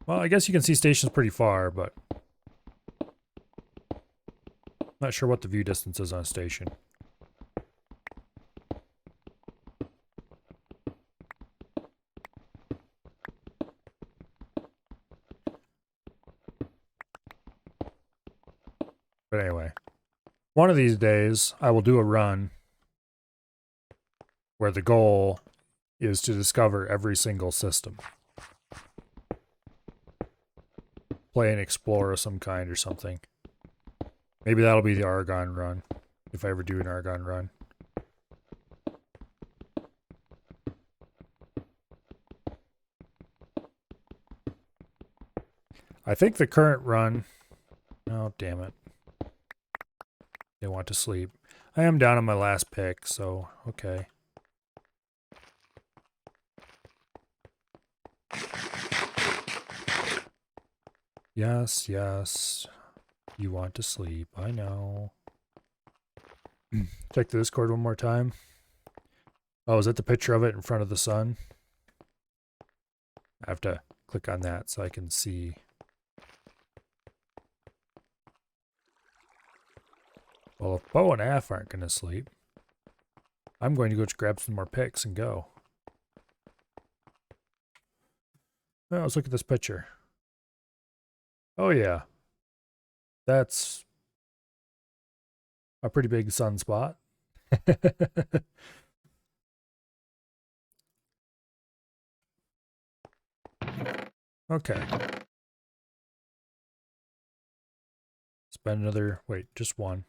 I guess you can see stations pretty far, but not sure what the view distance is on a station. But anyway, one of these days I will do a run where the goal is to discover every single system. play an explorer of some kind or something. Maybe that'll be the Argon run, if I ever do an Argon run. I think the current run... Oh, damn it. They want to sleep. I am down on my last pick, so okay. Yes, yes. You want to sleep, I know. Check the Discord one more time. Oh, is that the picture of it in front of the sun? I have to click on that so I can see. Well, if Bo and Af aren't going to sleep, I'm going to go grab some more picks and go. Well, let's look at this picture. Oh yeah. That's a pretty big sunspot. Okay. Spend another, wait, just one.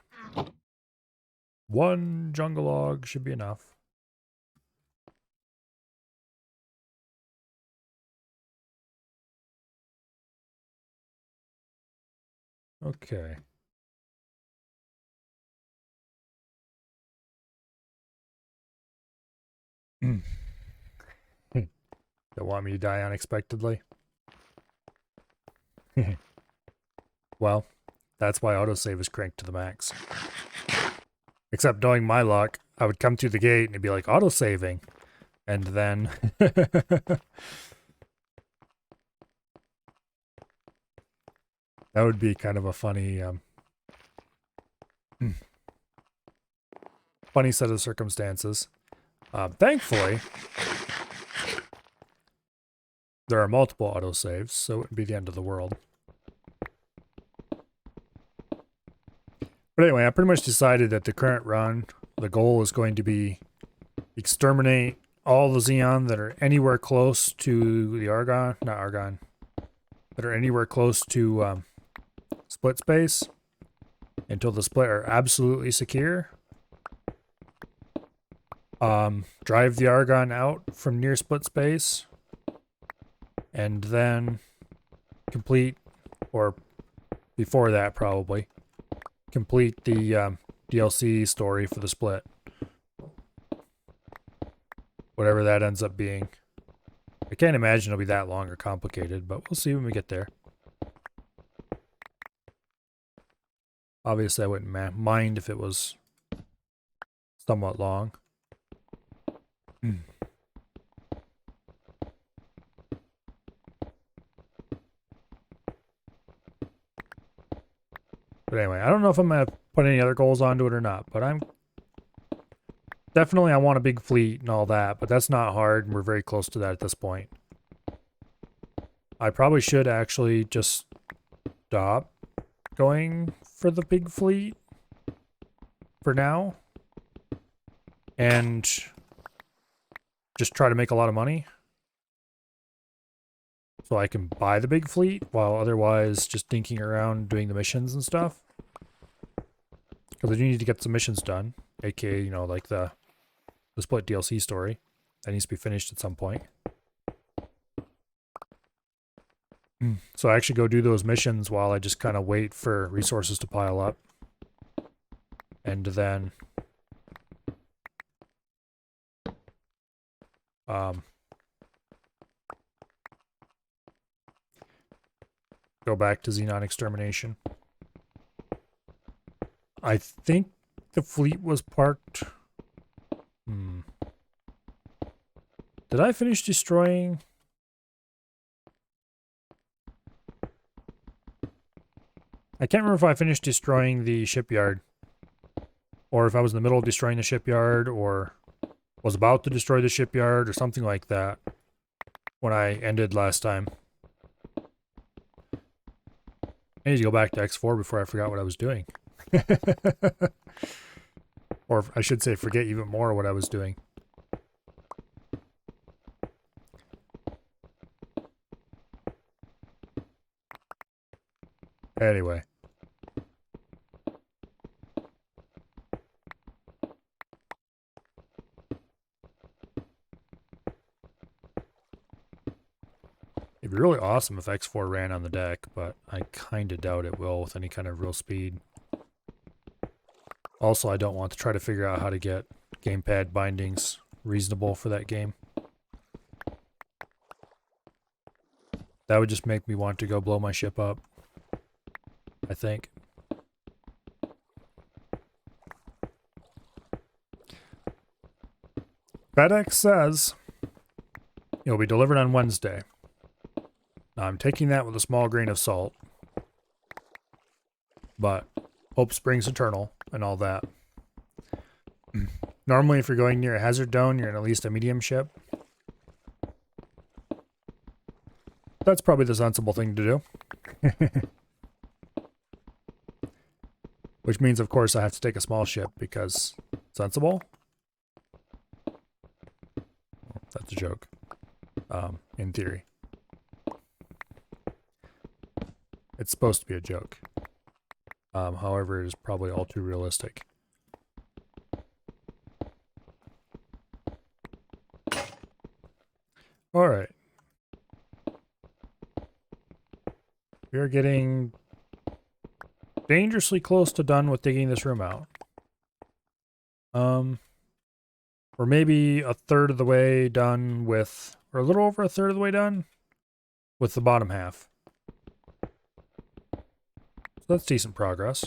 One jungle log should be enough. Okay. They want me to die unexpectedly? Well, that's why autosave is cranked to the max. Except knowing my luck, I would come through the gate and it'd be like autosaving. And then... that would be kind of a funny... funny set of circumstances. Thankfully, there are multiple autosaves, so it wouldn't be the end of the world. But anyway, I pretty much decided that the current run, the goal is going to be exterminate all the Xeon that are anywhere close to the Argon, not Argon, that are anywhere close to split space until the split are absolutely secure. Drive the Argon out from near split space and then complete, or before that probably, complete the DLC story for the split. Whatever that ends up being. I can't imagine it'll be that long or complicated, but we'll see when we get there. Obviously, I wouldn't mind if it was somewhat long. But anyway, I don't know if I'm going to put any other goals onto it or not, but I'm definitely, I want a big fleet and all that, but that's not hard, and we're very close to that at this point. I probably should actually just stop going for the big fleet for now and just try to make a lot of money so I can buy the big fleet while otherwise just dinking around doing the missions and stuff. Because I do need to get some missions done, aka, you know, like the split DLC story. That needs to be finished at some point. So I actually go do those missions while I just kind of wait for resources to pile up. And then... go back to Xenon Extermination. I think the fleet was parked... Did I finish destroying... I can't remember if I finished destroying the shipyard. Or if I was in the middle of destroying the shipyard, or was about to destroy the shipyard, or something like that. When I ended last time. I need to go back to X4 before I forgot what I was doing. Or I should say forget even more what I was doing. Anyway. It'd be really awesome if X4 ran on the deck, but I kind of doubt it will with any kind of real speed. Also, I don't want to try to figure out how to get gamepad bindings reasonable for that game. That would just make me want to go blow my ship up, I think. FedEx says it'll be delivered on Wednesday. Now, I'm taking that with a small grain of salt. But hope springs eternal and all that. Normally, if you're going near a hazard zone, you're in at least a medium ship. That's probably the sensible thing to do. Which means, of course, I have to take a small ship because sensible? That's a joke. In theory. It's supposed to be a joke. However, it is probably all too realistic. Alright. We are getting dangerously close to done with digging this room out. We're maybe a third of the way done with, or a little over a third of the way done with the bottom half. So that's decent progress.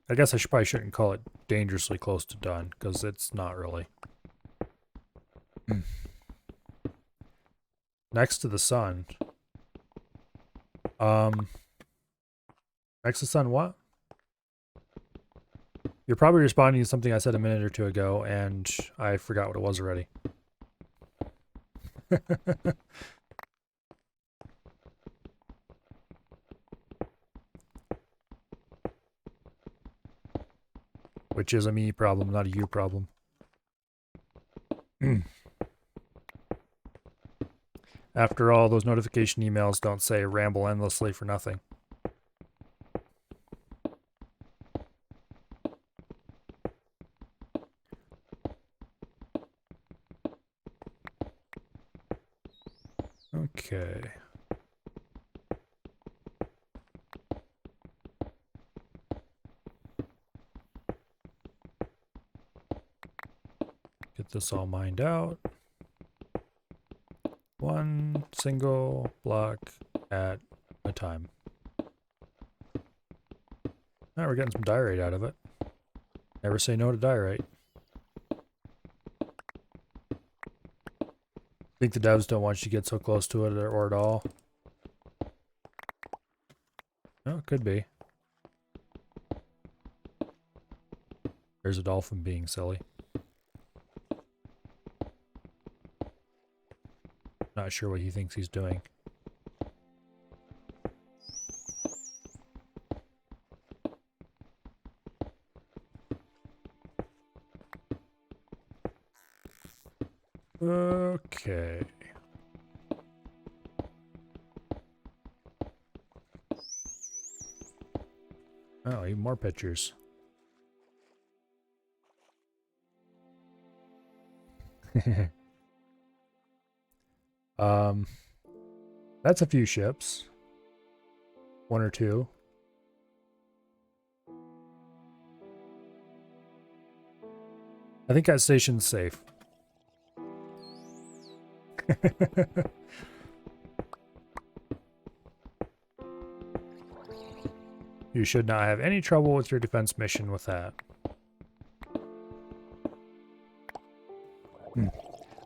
I guess I probably shouldn't call it dangerously close to done, because it's not really. Next to the sun. Next to the sun what? You're probably responding to something I said a minute or two ago, and I forgot what it was already. Which is a me problem, not a you problem. After all, those notification emails don't say ramble endlessly for nothing. Okay. Get this all mined out. One single block at a time. Now we're getting some diorite out of it. Never say no to diorite. Think the devs don't want you to get so close to it or at all? No, it could be. There's a dolphin being silly. Not sure what he thinks he's doing. Okay. Oh, even more pictures. That's a few ships. One or two. I think that station's safe. You should not have any trouble with your defense mission with that.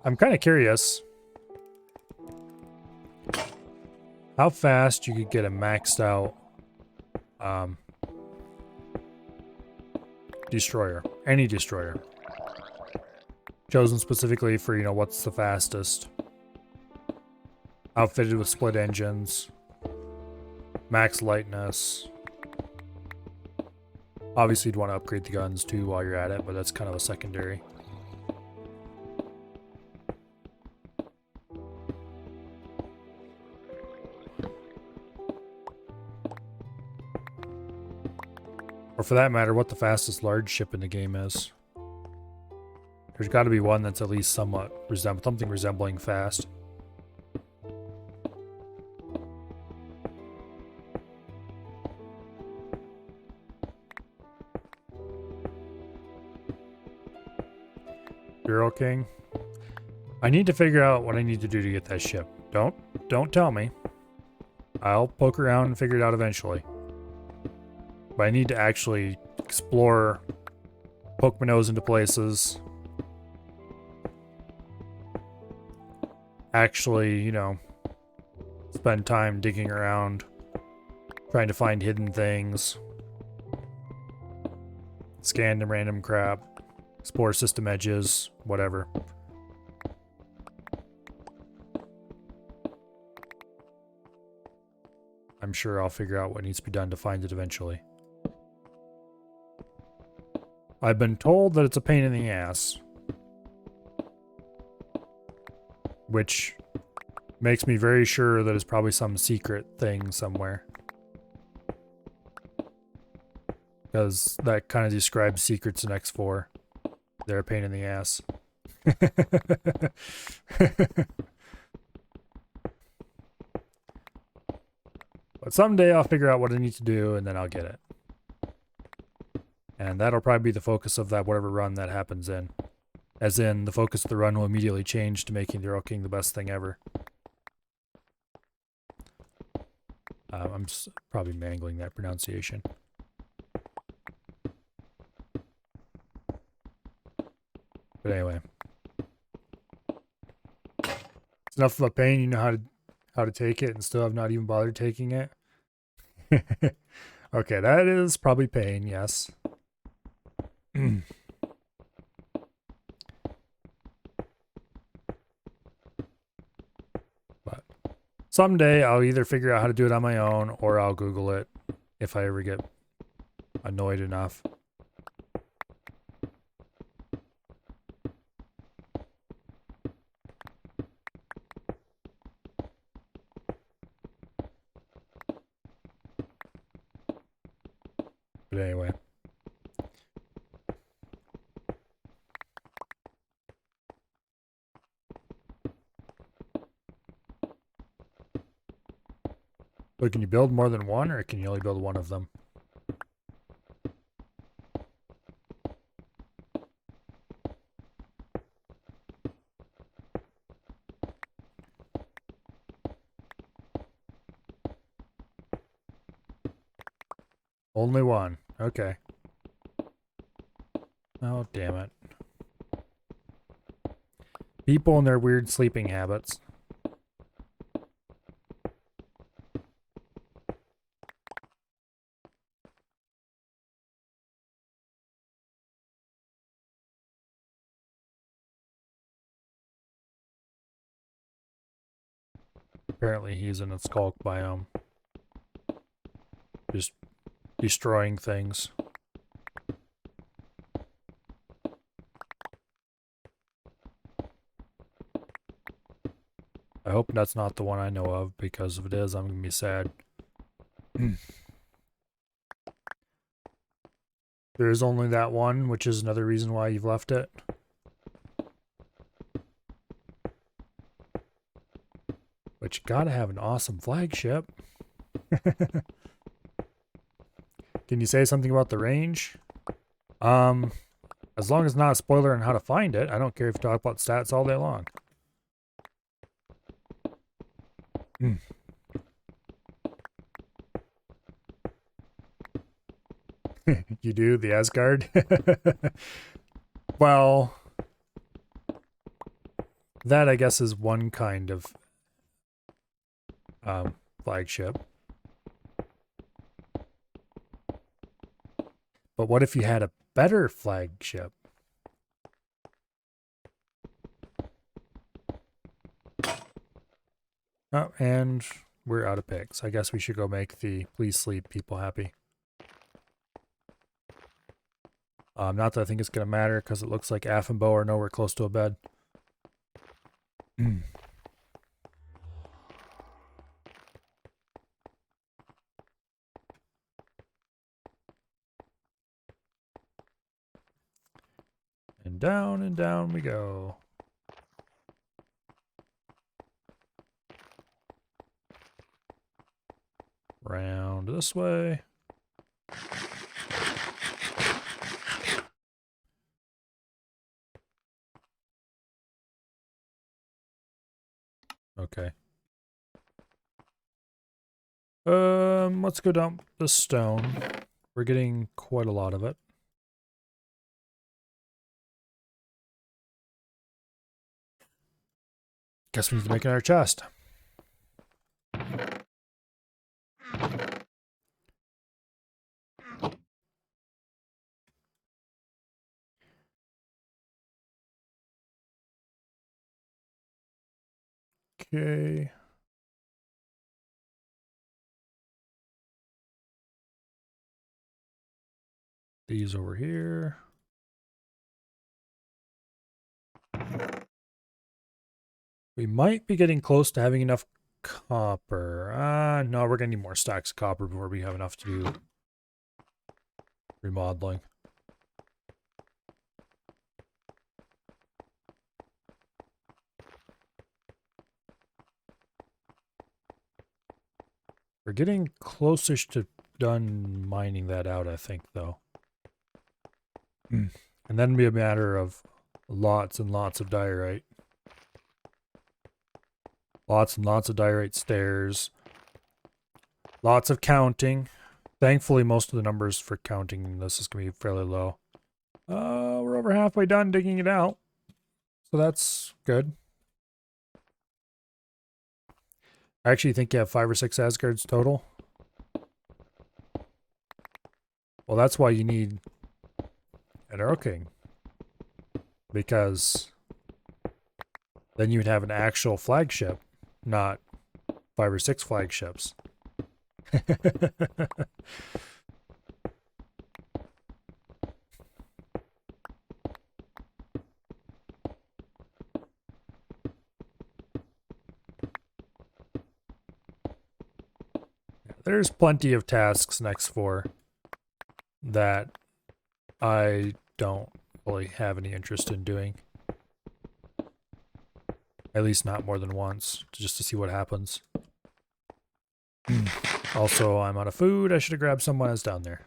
I'm kind of curious how fast you could get a maxed out destroyer. Any destroyer. Chosen specifically for, you know, what's the fastest. Outfitted with split engines. Max lightness. Obviously, you'd want to upgrade the guns too while you're at it, but that's kind of a secondary. Or for that matter, what the fastest large ship in the game is. There's got to be one that's at least somewhat something resembling fast. Girl King. I need to figure out what I need to do to get that ship. Don't tell me. I'll poke around and figure it out eventually. But I need to actually explore, poke my nose into places. Actually, you know, spend time digging around, trying to find hidden things. Scan the random crap. Explore system edges, whatever. I'm sure I'll figure out what needs to be done to find it eventually. I've been told that it's a pain in the ass. Which makes me very sure that it's probably some secret thing somewhere. Because that kind of describes secrets in X4. They're a pain in the ass. But someday I'll figure out what I need to do and then I'll get it. And that'll probably be the focus of that whatever run that happens in. As in, the focus of the run will immediately change to making the Girl King the best thing ever. I'm probably mangling that pronunciation. But anyway. It's enough of a pain, you know how to take it and still have not even bothered taking it. Okay, that is probably pain, yes. But someday I'll either figure out how to do it on my own or I'll Google it if I ever get annoyed enough. But anyway. So can you build more than one, or can you only build one of them? Only one. Okay. Oh, damn it. People and their weird sleeping habits. Apparently he's in a skulk biome. Just destroying things. I hope that's not the one I know of, because if it is, I'm gonna be sad. There is only that one, which is another reason why you've left it. But you gotta have an awesome flagship. Can you say something about the range? As long as it's not a spoiler on how to find it, I don't care if you talk about stats all day long. You do? The Asgard? Well, that I guess is one kind of flagship. But what if you had a better flagship? Oh, and we're out of picks. I guess we should go make the please sleep people happy. Not that I think it's going to matter, because it looks like Af and Bo are nowhere close to a bed. and down we go. Round this way. Okay. Let's go dump the stone. We're getting quite a lot of it. Guess we need to make another chest. Okay. These over here. We might be getting close to having enough copper. No, we're gonna need more stacks of copper before we have enough to do remodeling. We're getting closest to done mining that out, I think, though. And then be a matter of lots and lots of diorite. Lots and lots of diorite stairs. Lots of counting. Thankfully, most of the numbers for counting this is going to be fairly low. We're over halfway done digging it out. So that's good. I actually think you have 5 or 6 Asgards total. Well, that's why you need an Arrow King. Because then you'd have an actual flagship, not 5 or 6 flagships. There's plenty of tasks next 4 that I don't really have any interest in doing. At least not more than once, just to see what happens. Also, I'm out of food. I should have grabbed someone else down there.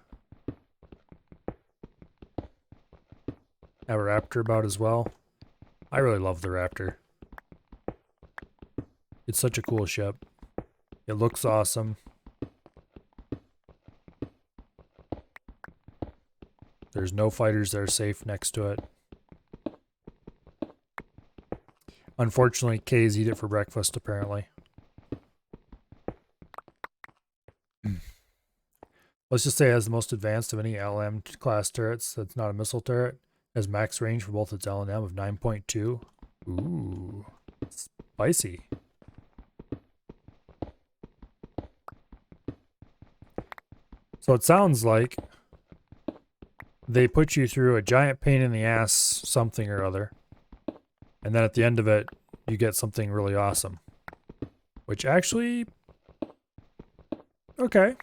Have a raptor about as well. I really love the raptor. It's such a cool ship. It looks awesome. There's no fighters that are safe next to it. Unfortunately, K's eat it for breakfast, apparently. Let's just say it has the most advanced of any LM class turrets that's not a missile turret. It has max range for both its LM of 9.2. Ooh, spicy. So it sounds like they put you through a giant pain in the ass something or other. And then at the end of it, you get something really awesome. Which actually... Okay.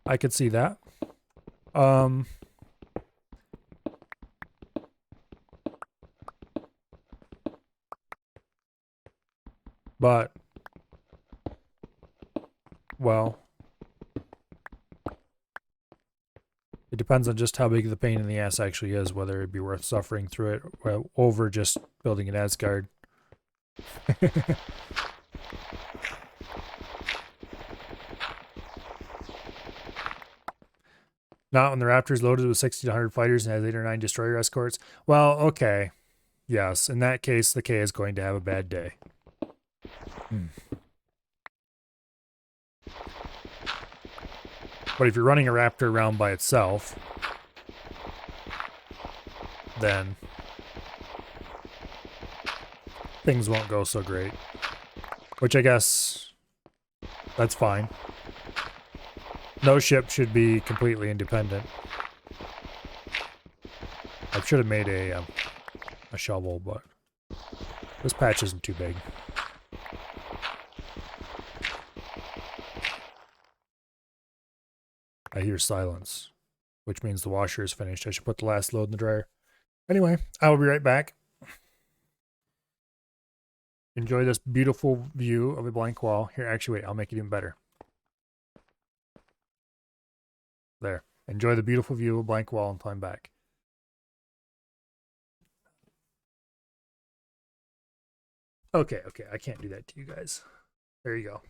I could see that. But... Well... It depends on just how big the pain in the ass actually is, whether it'd be worth suffering through it over just building an Asgard. Not when the Raptor's loaded with 60 to 100 fighters and has 8 or 9 destroyer escorts. Well, okay. Yes, in that case, the K is going to have a bad day. But if you're running a Raptor around by itself, then things won't go so great. Which I guess that's fine. No ship should be completely independent. I should have made a shovel, but this patch isn't too big. I hear silence, which means the washer is finished. I should put the last load in the dryer. Anyway, I will be right back. Enjoy this beautiful view of a blank wall. Here, actually, wait, I'll make it even better. There. Enjoy the beautiful view of a blank wall until I'm back. Okay, I can't do that to you guys. There you go.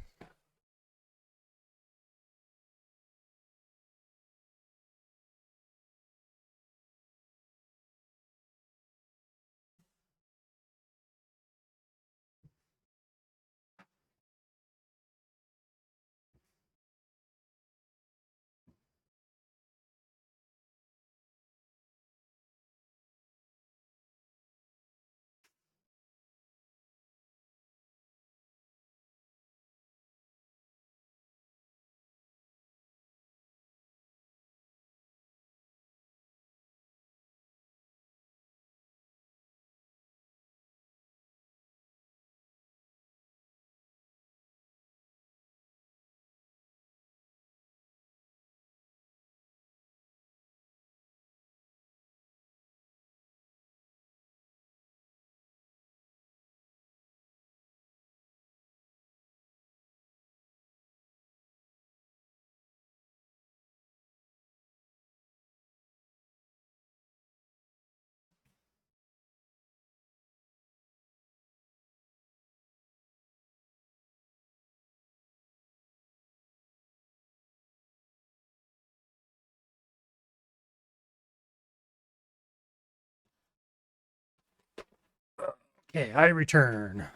Okay, I return.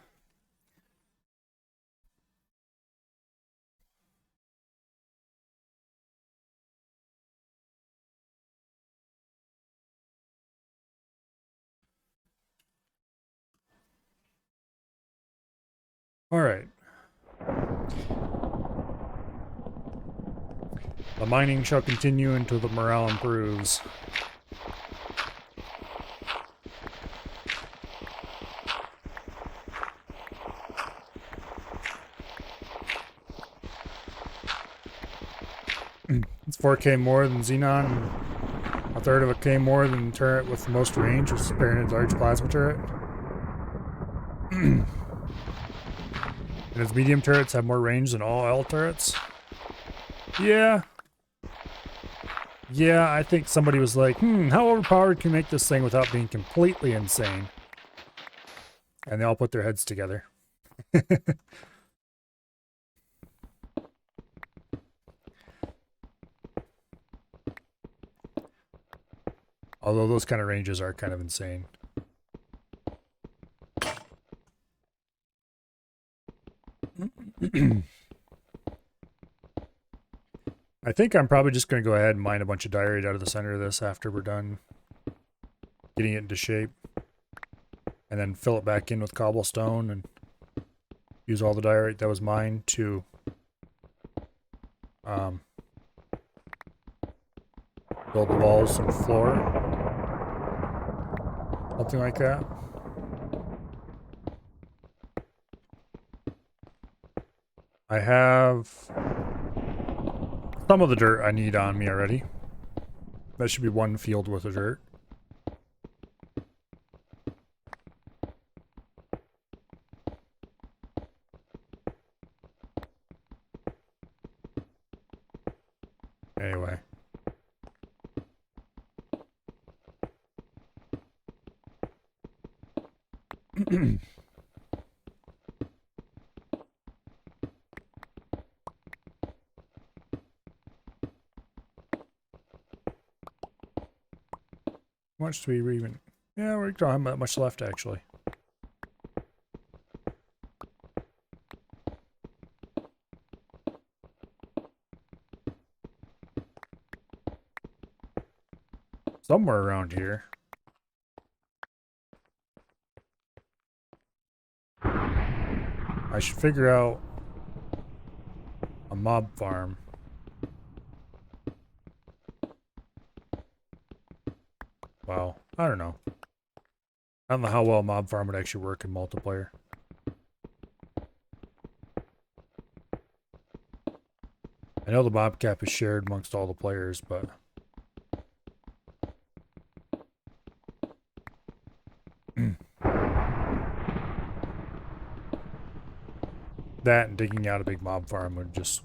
All right. The mining shall continue until the morale improves. It's 4K more than Xenon, a third of a K more than the turret with the most range, which is Baronid's large plasma turret. And its medium turrets have more range than all L turrets. Yeah. Yeah, I think somebody was like, how overpowered can we make this thing without being completely insane? And they all put their heads together. Although those kind of ranges are kind of insane. I think I'm probably just going to go ahead and mine a bunch of diorite out of the center of this after we're done getting it into shape. And then fill it back in with cobblestone and use all the diorite that was mined to build the walls and floor. Something like that. I have some of the dirt I need on me already. That should be one field worth of dirt. Anyway. How much do we even... Yeah, we don't have that much left, actually. Somewhere around here. I should figure out a mob farm. Wow. I don't know. I don't know how well a mob farm would actually work in multiplayer. I know the mob cap is shared amongst all the players, but... That and digging out a big mob farm would just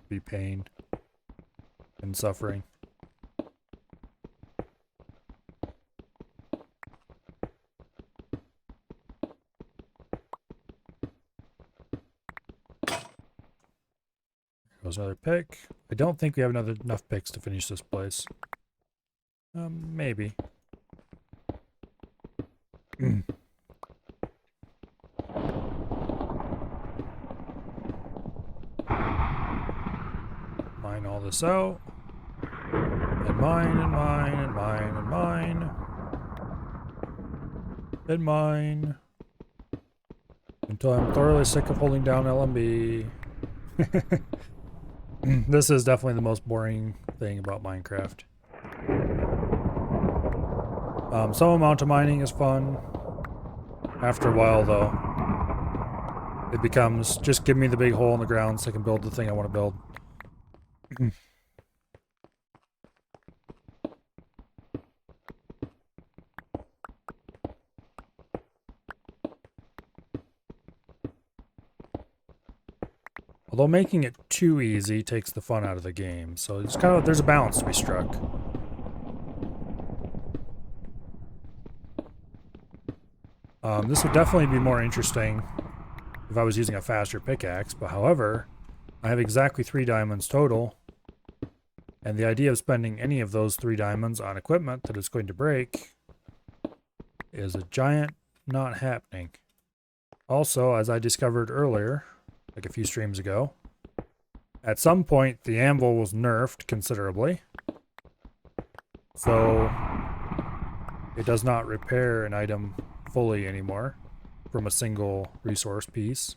be pain and suffering. Goes another pick. I don't think we have enough picks to finish this place. Maybe. Mine all this out. And mine, and mine, and mine, and mine. And mine. Until I'm thoroughly sick of holding down LMB. This is definitely the most boring thing about Minecraft. Some amount of mining is fun. After a while, though, it becomes just give me the big hole in the ground so I can build the thing I want to build. Although making it too easy takes the fun out of the game, so it's kind of there's a balance to be struck. This would definitely be more interesting if I was using a faster pickaxe, but however, I have exactly 3 diamonds total, and the idea of spending any of those 3 diamonds on equipment that is going to break is a giant not happening. Also, as I discovered earlier, like a few streams ago, at some point the anvil was nerfed considerably, so it does not repair an item fully anymore from a single resource piece.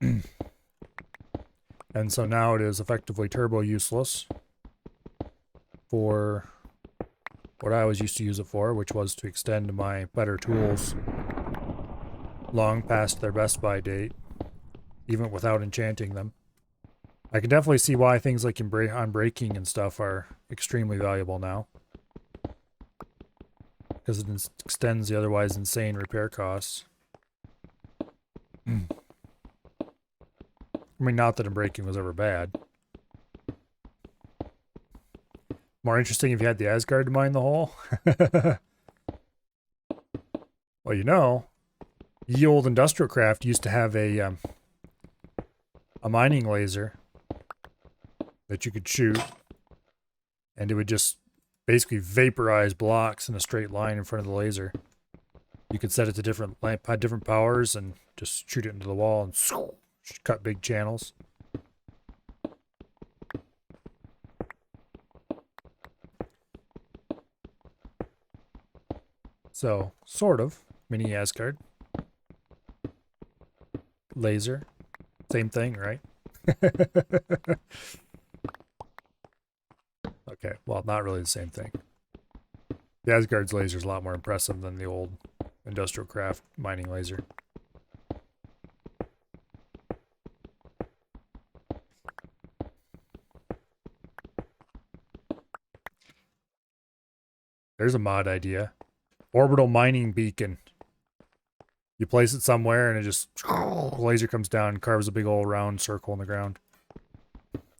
And so now it is effectively turbo useless for what I was used to use it for, which was to extend my better tools long past their best by date, even without enchanting them. I can definitely see why things like unbreaking and stuff are extremely valuable now, because it extends the otherwise insane repair costs. I mean, not that unbreaking was ever bad. More interesting if you had the Asgard to mine the hole. Well, you know, ye old industrial craft used to have a mining laser that you could shoot, and it would just basically vaporize blocks in a straight line in front of the laser. You could set it to different powers and just shoot it into the wall and cut big channels. So, sort of. Mini Asgard. Laser. Same thing, right? Okay, well, not really the same thing. The Asgard's laser is a lot more impressive than the old industrial craft mining laser. There's a mod idea. Orbital mining beacon. You place it somewhere and it just laser comes down and carves a big old round circle in the ground.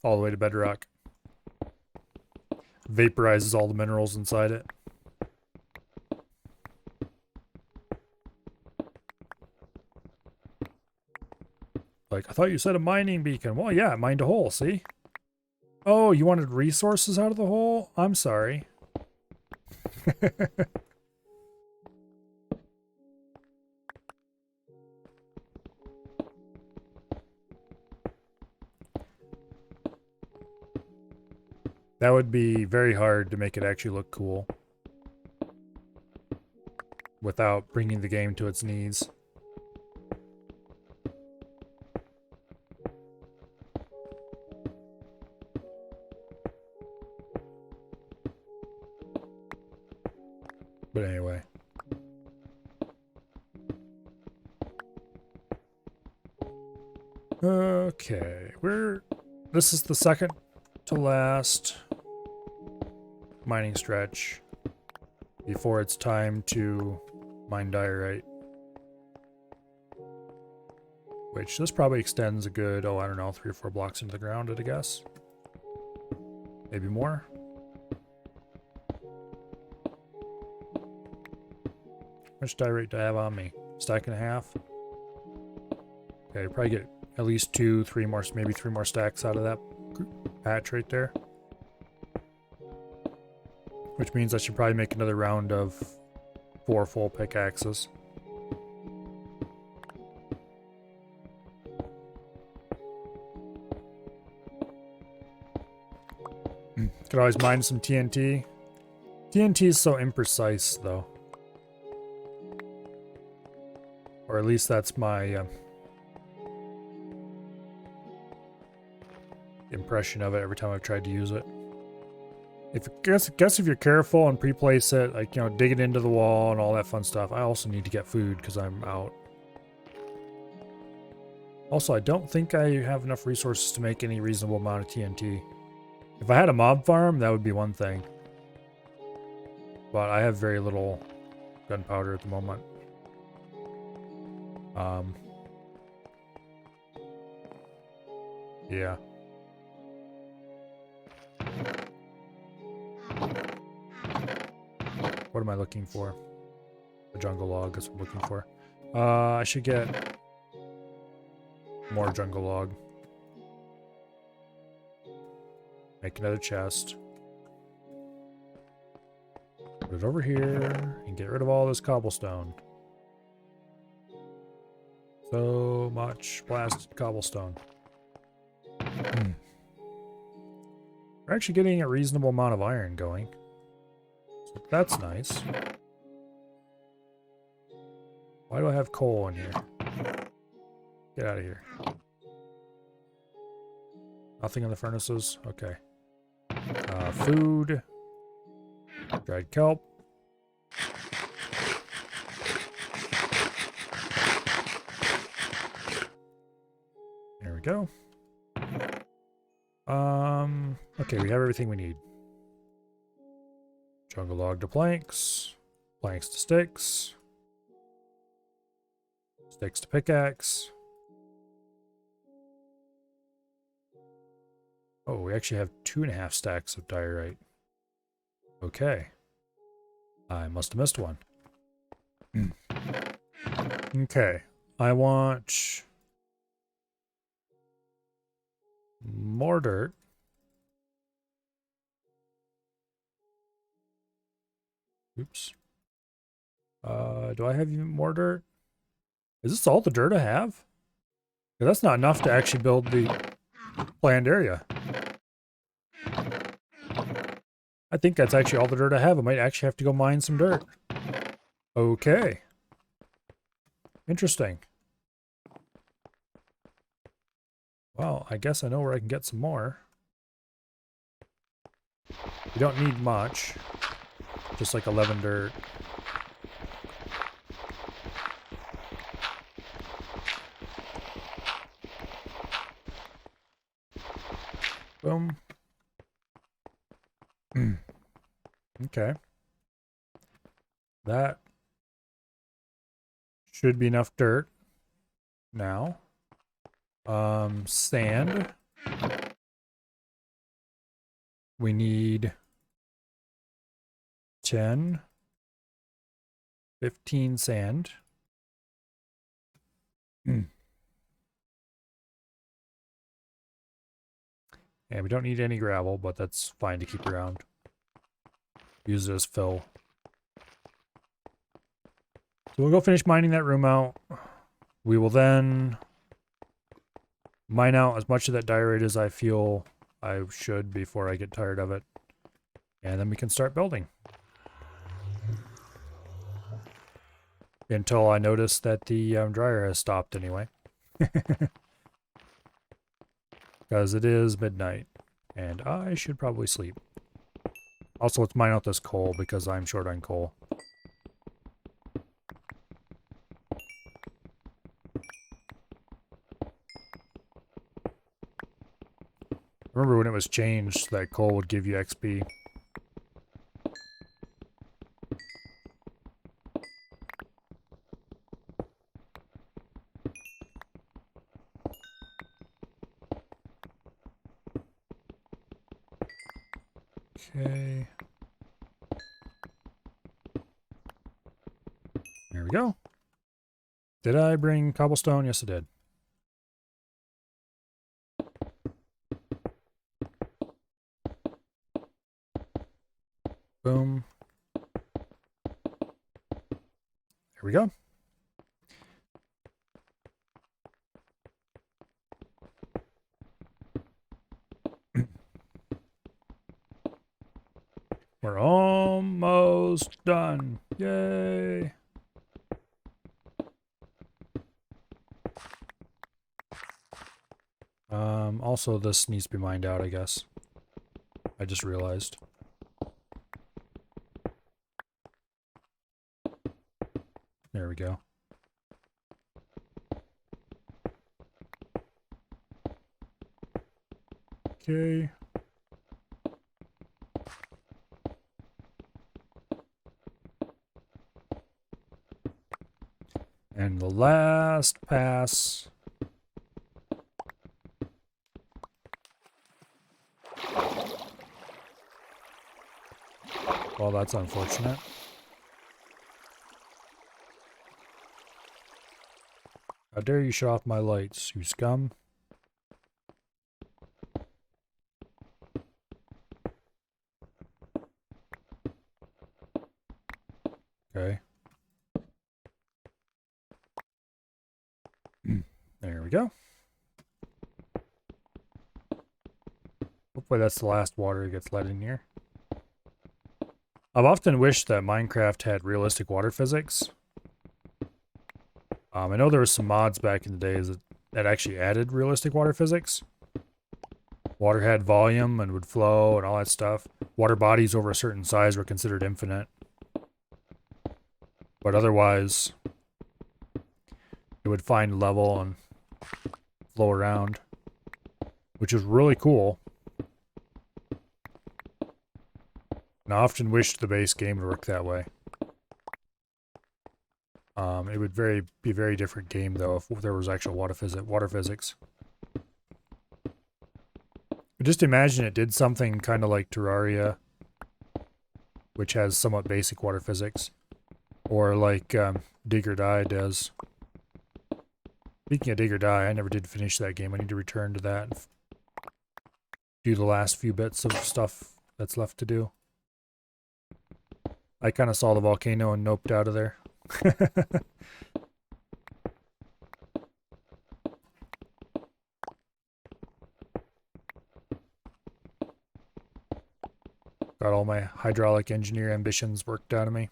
All the way to bedrock. Vaporizes all the minerals inside it. Like, I thought you said a mining beacon. Well, yeah, it mined a hole, see? Oh, you wanted resources out of the hole? I'm sorry. That would be very hard to make it actually look cool without bringing the game to its knees. But anyway. Okay, this is the second to last mining stretch before it's time to mine diorite. Which this probably extends a good, oh, I don't know, 3 or 4 blocks into the ground, I'd guess. Maybe more. How much diorite do I have on me? Stack and a half. Okay, probably get at least 2, 3 more, maybe 3 more stacks out of that patch right there. Which means I should probably make another round of 4 full pickaxes. Could always mine some TNT. TNT is so imprecise, though. Or at least that's my impression of it every time I've tried to use it. If guess if you're careful and pre-place it, like, you know, dig it into the wall and all that fun stuff. I also need to get food because I'm out. Also, I don't think I have enough resources to make any reasonable amount of TNT. If I had a mob farm, that would be one thing. But I have very little gunpowder at the moment. Yeah. What am I looking for? A jungle log is what I'm looking for. I should get more jungle log. Make another chest. Put it over here and get rid of all this cobblestone. So much blasted cobblestone. We're actually getting a reasonable amount of iron going. So that's nice. Why do I have coal in here? Get out of here. Nothing in the furnaces? Okay. Food. Dried kelp. There we go. Okay, we have everything we need. Jungle log to planks. Planks to sticks. Sticks to pickaxe. Oh, we actually have 2.5 stacks of diorite. Okay. I must have missed one. Okay. I want more dirt. Oops. Do I have even more dirt? Is this all the dirt I have? Yeah, that's not enough to actually build the planned area. I think that's actually all the dirt I have. I might actually have to go mine some dirt. Okay. Interesting. Well, I guess I know where I can get some more. You don't need much. Just like 11 dirt. Boom. Okay. That should be enough dirt now. Sand. We need 10, 15 sand. And we don't need any gravel, but that's fine to keep around. Use it as fill. So we'll go finish mining that room out. We will then mine out as much of that diorite as I feel I should before I get tired of it. And then we can start building. Until I notice that the dryer has stopped anyway. Because it is midnight. And I should probably sleep. Also, let's mine out this coal because I'm short on coal. Remember when it was changed that coal would give you XP? Okay. There we go. Did I bring cobblestone? Yes, I did. Boom. There we go. We're almost done. Yay. Also this needs to be mined out, I guess. I just realized. There we go. Okay. And the last pass. Well, that's unfortunate. How dare you shut off my lights, you scum. Okay. There we go. Hopefully that's the last water that gets let in here. I've often wished that Minecraft had realistic water physics. I know there were some mods back in the days that actually added realistic water physics. Water had volume and would flow and all that stuff. Water bodies over a certain size were considered infinite. But otherwise, it would find level and flow around, which was really cool. And I often wished the base game would work that way. It would be a very different game though if there was actual water physics. But just imagine it did something kind of like Terraria, which has somewhat basic water physics, or like Dig or Die does. Speaking of Dig or Die, I never did finish that game. I need to return to that and do the last few bits of stuff that's left to do. I kind of saw the volcano and noped out of there. Got all my hydraulic engineer ambitions worked out of me.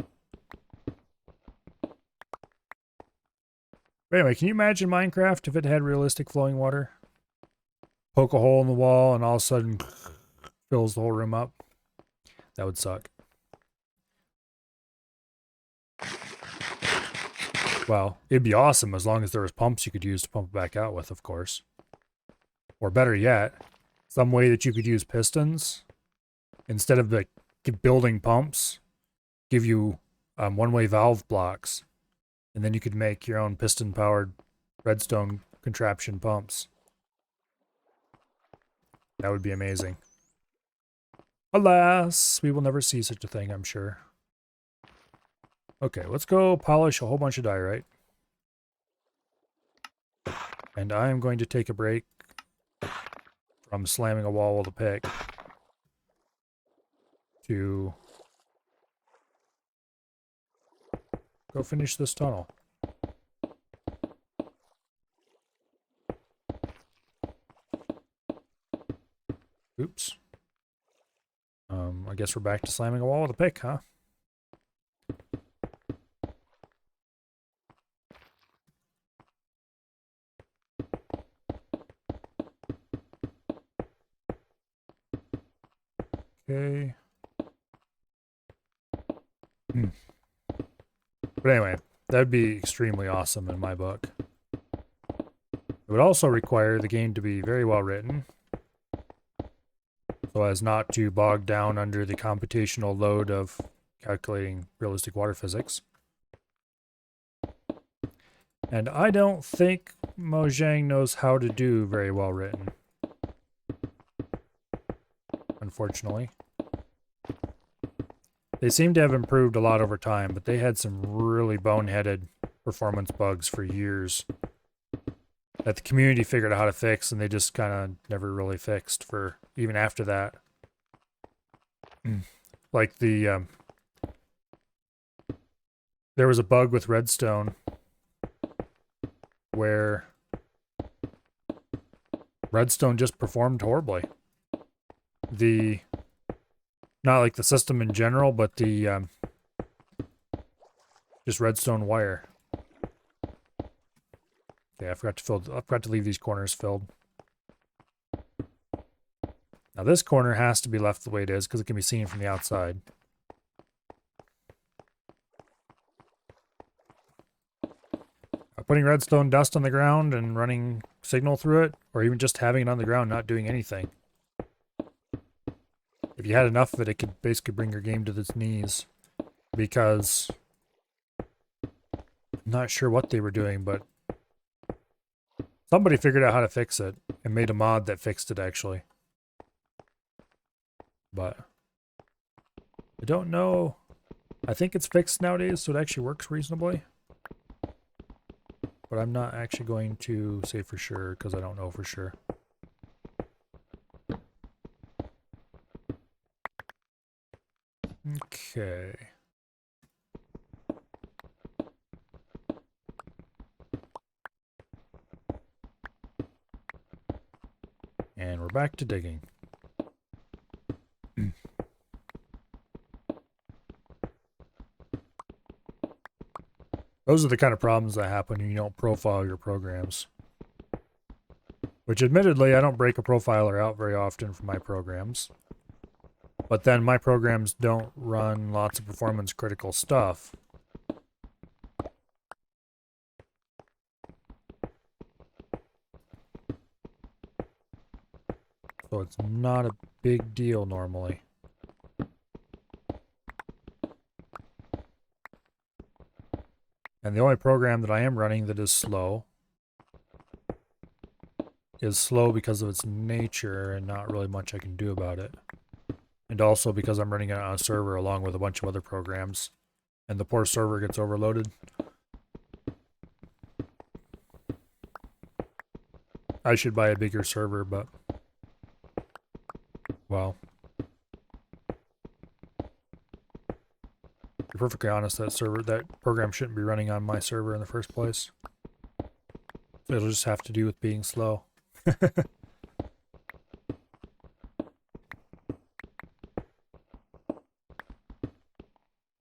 But anyway, can you imagine Minecraft if it had realistic flowing water? Poke a hole in the wall and all of a sudden fills the whole room up. That would suck. Well, it'd be awesome as long as there was pumps you could use to pump it back out with, of course. Or better yet, some way that you could use pistons instead of like building pumps, give you one-way valve blocks, and then you could make your own piston-powered redstone contraption pumps. That would be amazing. Alas, we will never see such a thing, I'm sure. Okay, let's go polish a whole bunch of diorite. And I am going to take a break from slamming a wall with a pick to go finish this tunnel. Oops. I guess we're back to slamming a wall with a pick, huh? Okay. But anyway, that'd be extremely awesome in my book. It would also require the game to be very well written, so as not to bog down under the computational load of calculating realistic water physics. And I don't think Mojang knows how to do very well written. Unfortunately. They seem to have improved a lot over time, but they had some really boneheaded performance bugs for years that the community figured out how to fix, and they just kind of never really fixed for even after that. Like there was a bug with Redstone where Redstone just performed horribly. Not like the system in general, but the just Redstone wire. Okay, I forgot to leave these corners filled. Now this corner has to be left the way it is because it can be seen from the outside. Putting redstone dust on the ground and running signal through it, or even just having it on the ground not doing anything. If you had enough of it, it could basically bring your game to its knees. Because I'm not sure what they were doing, but somebody figured out how to fix it and made a mod that fixed it actually. But I don't know. I think it's fixed nowadays, so it actually works reasonably. But I'm not actually going to say for sure because I don't know for sure. Okay. And we're back to digging. Those are the kind of problems that happen when you don't profile your programs. Which admittedly, I don't break a profiler out very often for my programs. But then my programs don't run lots of performance critical stuff. So it's not a big deal normally. And the only program that I am running that is slow because of its nature and not really much I can do about it. And also because I'm running it on a server along with a bunch of other programs. And the poor server gets overloaded. I should buy a bigger server, but... well... to be perfectly honest, that program shouldn't be running on my server in the first place. So it'll just have to do with being slow.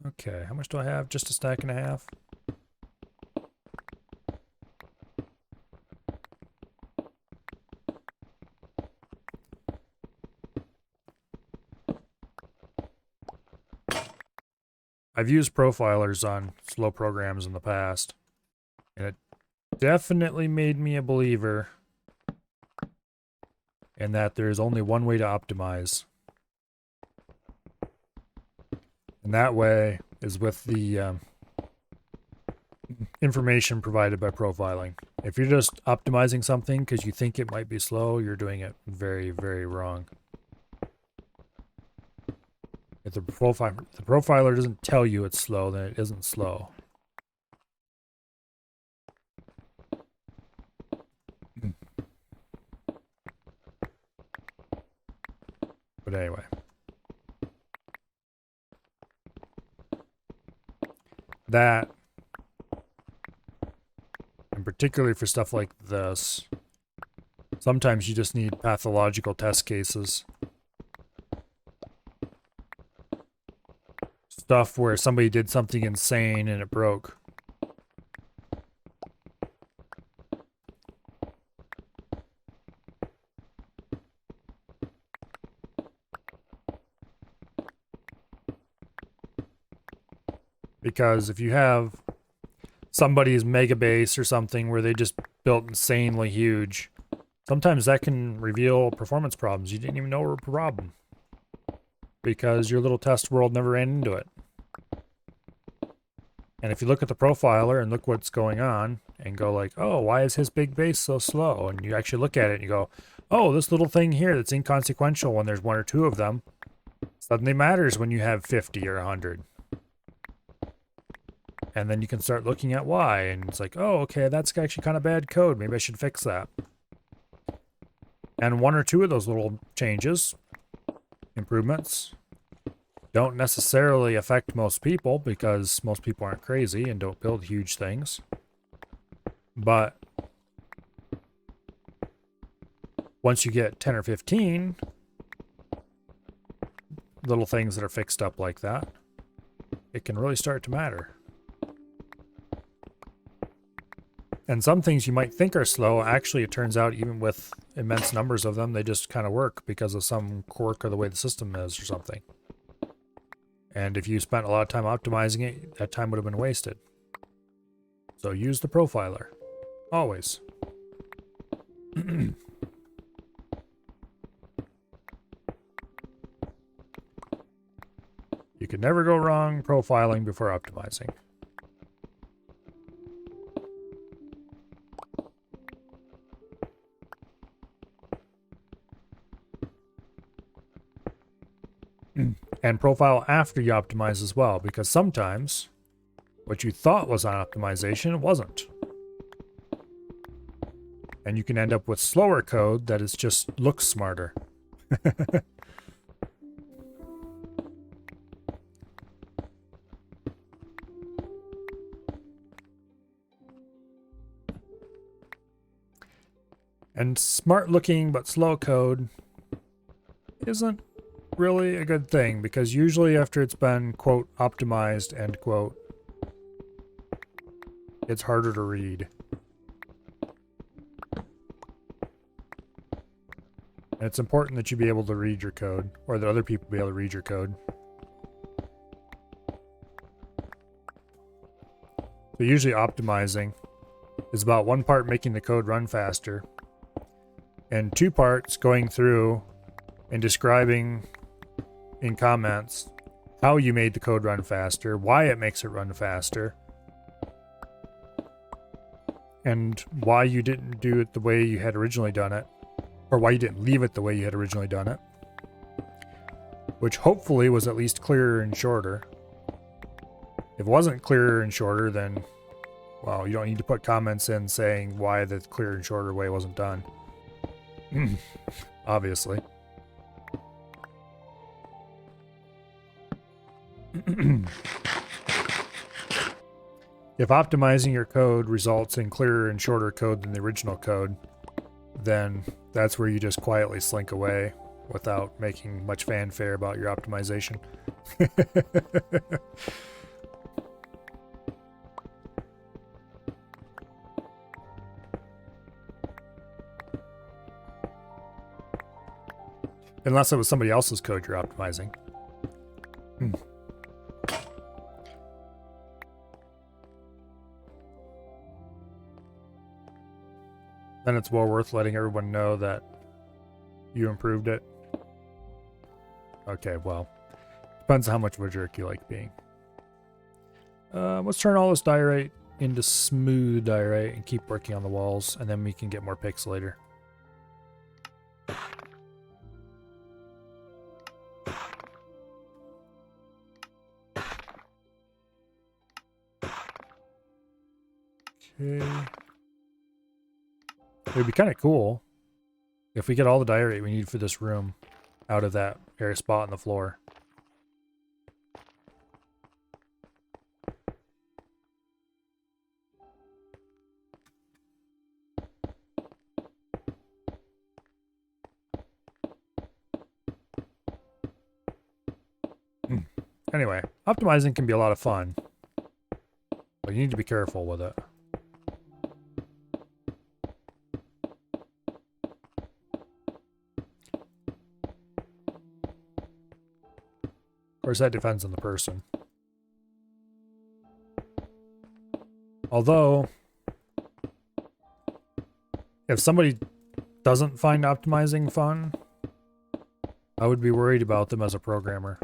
Okay, how much do I have? Just a stack and a half? I've used profilers on slow programs in the past, and it definitely made me a believer in that there is only one way to optimize. And that way is with the information provided by profiling. If you're just optimizing something because you think it might be slow, you're doing it very, very wrong. If the profiler doesn't tell you it's slow, then it isn't slow. But anyway. That, and particularly for stuff like this, sometimes you just need pathological test cases. Stuff where somebody did something insane and it broke. Because if you have somebody's mega base or something where they just built insanely huge, sometimes that can reveal performance problems you didn't even know were a problem. Because your little test world never ran into it. And if you look at the profiler and look what's going on and go like, oh, why is his big base so slow? And you actually look at it and you go, oh, this little thing here that's inconsequential when there's one or two of them Suddenly matters when you have 50 or 100. And then you can start looking at why, and it's like, oh, okay, that's actually kind of bad code. Maybe I should fix that. And one or two of those little changes, improvements, don't necessarily affect most people because most people aren't crazy and don't build huge things. But once you get 10 or 15 little things that are fixed up like that, it can really start to matter. And some things you might think are slow, actually it turns out even with immense numbers of them, they just kind of work because of some quirk of the way the system is or something. And if you spent a lot of time optimizing it, that time would have been wasted. So use the profiler. Always. You can never go wrong profiling before optimizing. And profile after you optimize as well, because sometimes what you thought was on optimization wasn't. And you can end up with slower code that is just looks smarter. And smart looking but slow code isn't really a good thing, because usually after it's been, quote, optimized, end quote, it's harder to read. And it's important that you be able to read your code, or that other people be able to read your code. So usually optimizing is about one part making the code run faster, and two parts going through and describing in comments how you made the code run faster, why it makes it run faster, and why you didn't do it the way you had originally done it, or why you didn't leave it the way you had originally done it, which hopefully was at least clearer and shorter. If it wasn't clearer and shorter, then, well, you don't need to put comments in saying why the clearer and shorter way wasn't done. Obviously. If optimizing your code results in clearer and shorter code than the original code, then that's where you just quietly slink away without making much fanfare about your optimization. Unless it was somebody else's code you're optimizing. Then it's well worth letting everyone know that you improved it. Okay, well, depends on how much of a jerk you like being. Let's turn all this diorite into smooth diorite and keep working on the walls, and then we can get more picks later. Okay. It would be kind of cool if we get all the diorite we need for this room out of that area spot on the floor. Anyway, optimizing can be a lot of fun, but you need to be careful with it. Of course, that depends on the person. Although, if somebody doesn't find optimizing fun, I would be worried about them as a programmer.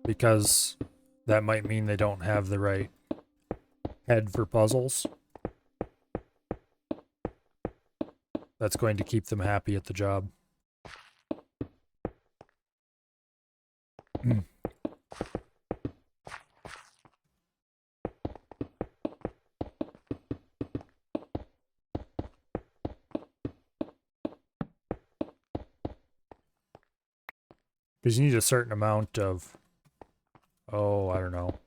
Because that might mean they don't have the right head for puzzles. That's going to keep them happy at the job. Because you need a certain amount of, oh, I don't know.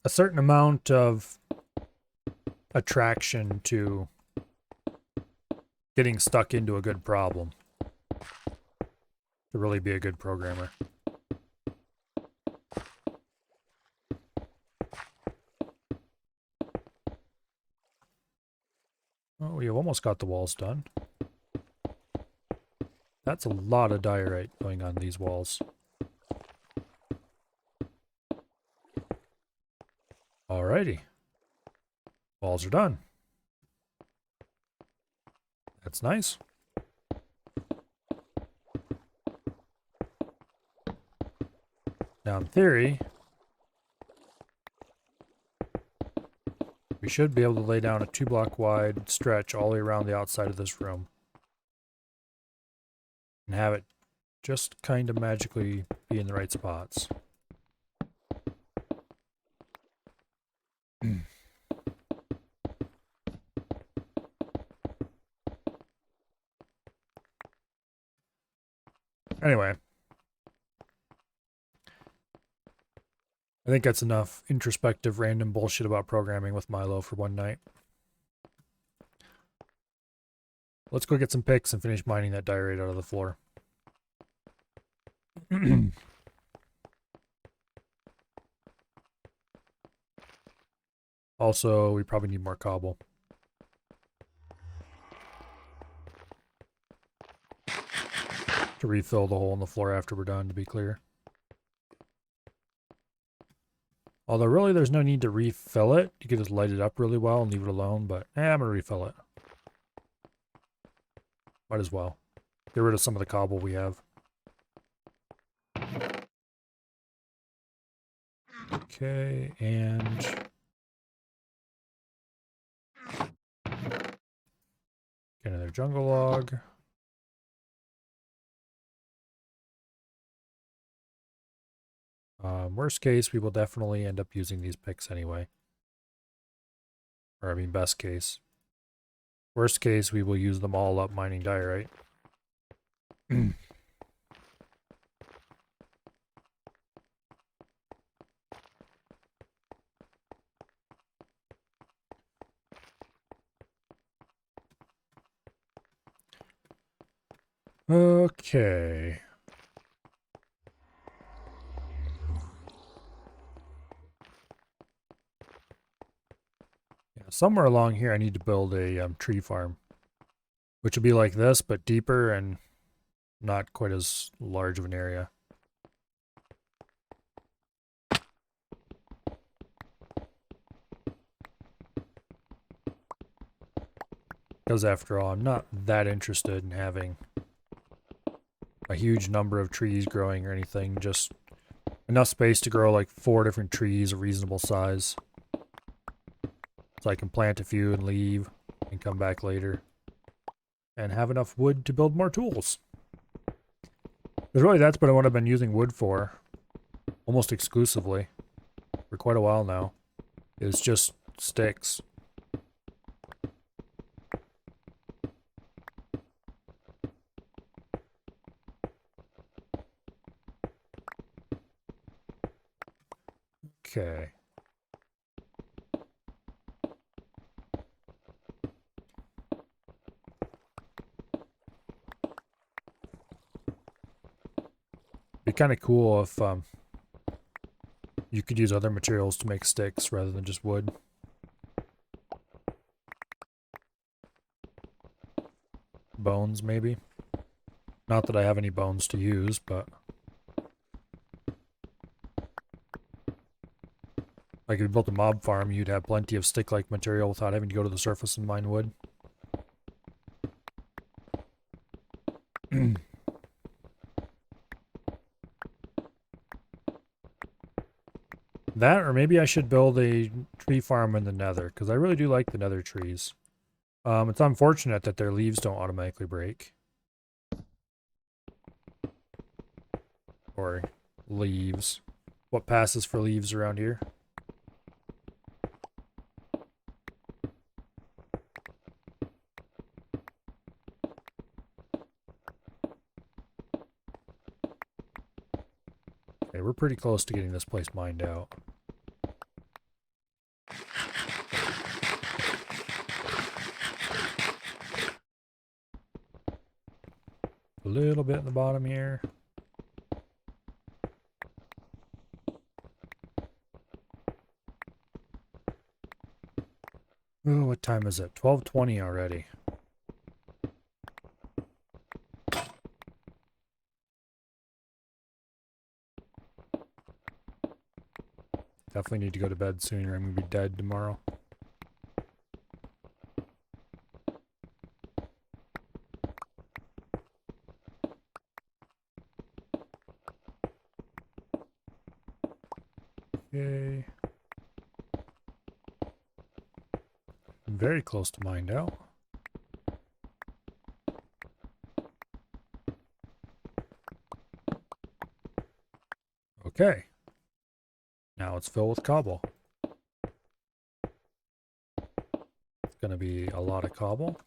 A certain amount of attraction to getting stuck into a good problem to really be a good programmer. Oh, we've almost got the walls done. That's a lot of diorite going on these walls. Alrighty. Walls are done. That's nice. Now in theory, we should be able to lay down a 2-block wide stretch all the way around the outside of this room. And have it just kind of magically be in the right spots. Anyway. I think that's enough introspective random bullshit about programming with Milo for one night. Let's go get some picks and finish mining that diorite out of the floor. Also, we probably need more cobble. To refill the hole in the floor after we're done, to be clear. Although really there's no need to refill it. You could just light it up really well and leave it alone, but I'm going to refill it. Might as well. Get rid of some of the cobble we have. Okay, and... get another jungle log. Worst case, we will definitely end up using these picks anyway. Or, I mean, best case. Worst case, we will use them all up mining diorite. Okay. Yeah, somewhere along here I need to build a tree farm. Which would be like this, but deeper and not quite as large of an area. Because after all, I'm not that interested in having a huge number of trees growing or anything. Just enough space to grow like 4 different trees of reasonable size. So I can plant a few and leave and come back later. And have enough wood to build more tools. Because really that's what I've been using wood for. Almost exclusively. For quite a while now. Is just sticks. Okay. Be kind of cool if you could use other materials to make sticks rather than just wood. Bones, maybe. Not that I have any bones to use, but... like if you built a mob farm, you'd have plenty of stick-like material without having to go to the surface and mine wood. That, or maybe I should build a tree farm in the nether, because I really do like the nether trees. It's unfortunate that their leaves don't automatically break. Or leaves. What passes for leaves around here? Okay, we're pretty close to getting this place mined out. A little bit in the bottom here. Oh, what time is it? 12:20 already. Definitely need to go to bed sooner. I'm going to be dead tomorrow. Okay. I'm very close to mined out. Okay. Now it's filled with cobble. It's going to be a lot of cobble.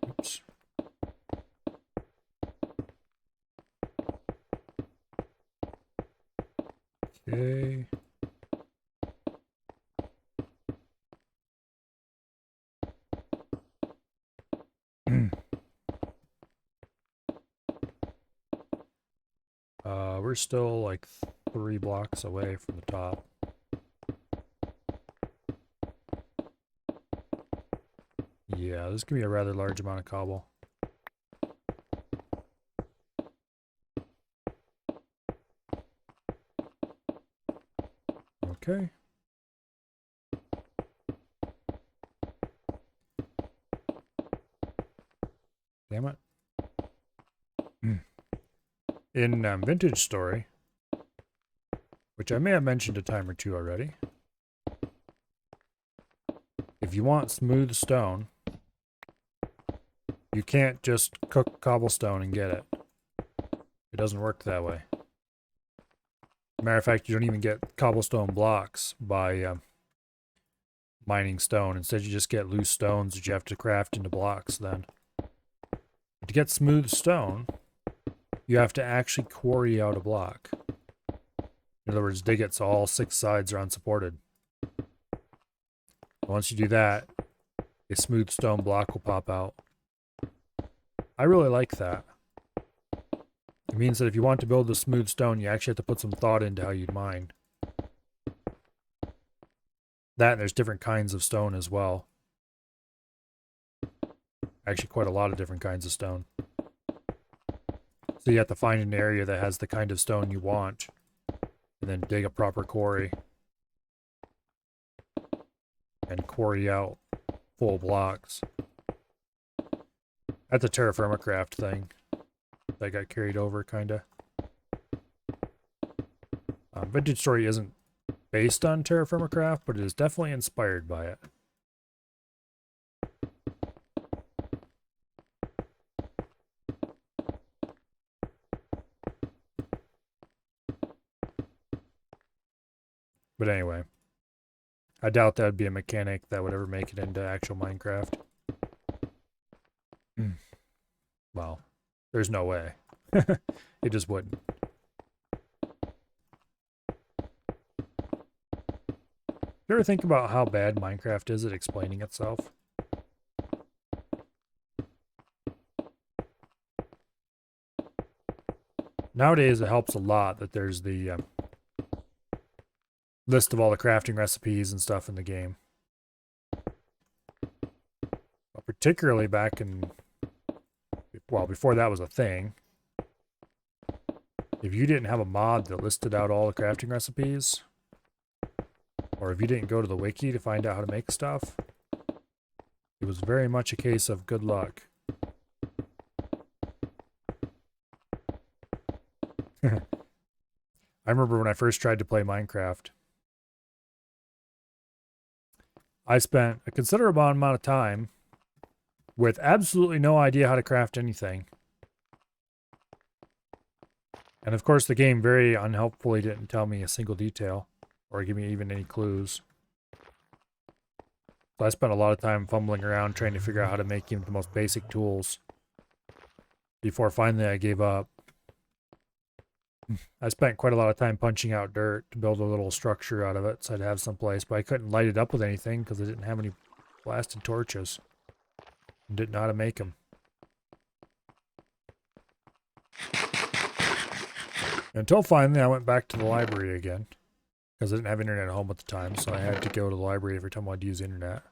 Oops. Okay. We're still like 3 blocks away from the top. Yeah, this is going to be a rather large amount of cobble. Okay. Damn it. In Vintage Story, which I may have mentioned a time or two already, if you want smooth stone, you can't just cook cobblestone and get it. It doesn't work that way. Matter of fact, you don't even get cobblestone blocks by mining stone. Instead, you just get loose stones that you have to craft into blocks then. To get smooth stone, you have to actually quarry out a block. In other words, dig it so all 6 sides are unsupported. Once you do that, a smooth stone block will pop out. I really like that. It means that if you want to build a smooth stone, you actually have to put some thought into how you'd mine. That and there's different kinds of stone as well. Actually, quite a lot of different kinds of stone. So you have to find an area that has the kind of stone you want, and then dig a proper quarry. And quarry out full blocks. That's a terra firma craft thing that got carried over, kinda. Vintage Story isn't based on terra firma craft, but it is definitely inspired by it. But anyway, I doubt that would be a mechanic that would ever make it into actual Minecraft. Well, there's no way. It just wouldn't. You ever think about how bad Minecraft is at explaining itself? Nowadays, it helps a lot that there's the list of all the crafting recipes and stuff in the game. But particularly back in, well, before that was a thing, if you didn't have a mod that listed out all the crafting recipes, or if you didn't go to the wiki to find out how to make stuff, it was very much a case of good luck. I remember when I first tried to play Minecraft, I spent a considerable amount of time with absolutely no idea how to craft anything. And of course, the game very unhelpfully didn't tell me a single detail or give me even any clues. So I spent a lot of time fumbling around trying to figure out how to make even the most basic tools before finally I gave up. I spent quite a lot of time punching out dirt to build a little structure out of it so I'd have some place, but I couldn't light it up with anything because I didn't have any blasted torches. And didn't know how to make them. Until finally I went back to the library again because I didn't have internet at home at the time, so I had to go to the library every time I wanted to use the internet.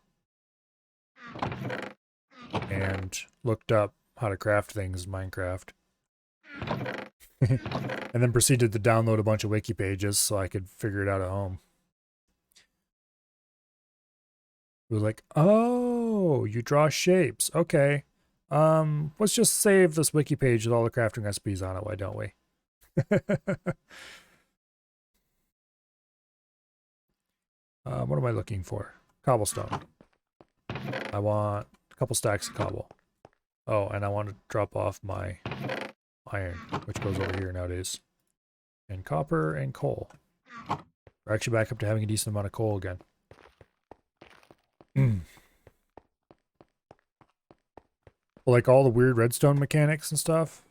And looked up how to craft things in Minecraft. And then proceeded to download a bunch of wiki pages so I could figure it out at home. It was like, oh, you draw shapes. Okay. Let's just save this wiki page with all the crafting recipes on it, why don't we? What am I looking for? Cobblestone. I want a couple stacks of cobble. Oh, and I want to drop off my iron, which goes over here nowadays. And copper and coal. We're actually back up to having a decent amount of coal again. Like all the weird redstone mechanics and stuff.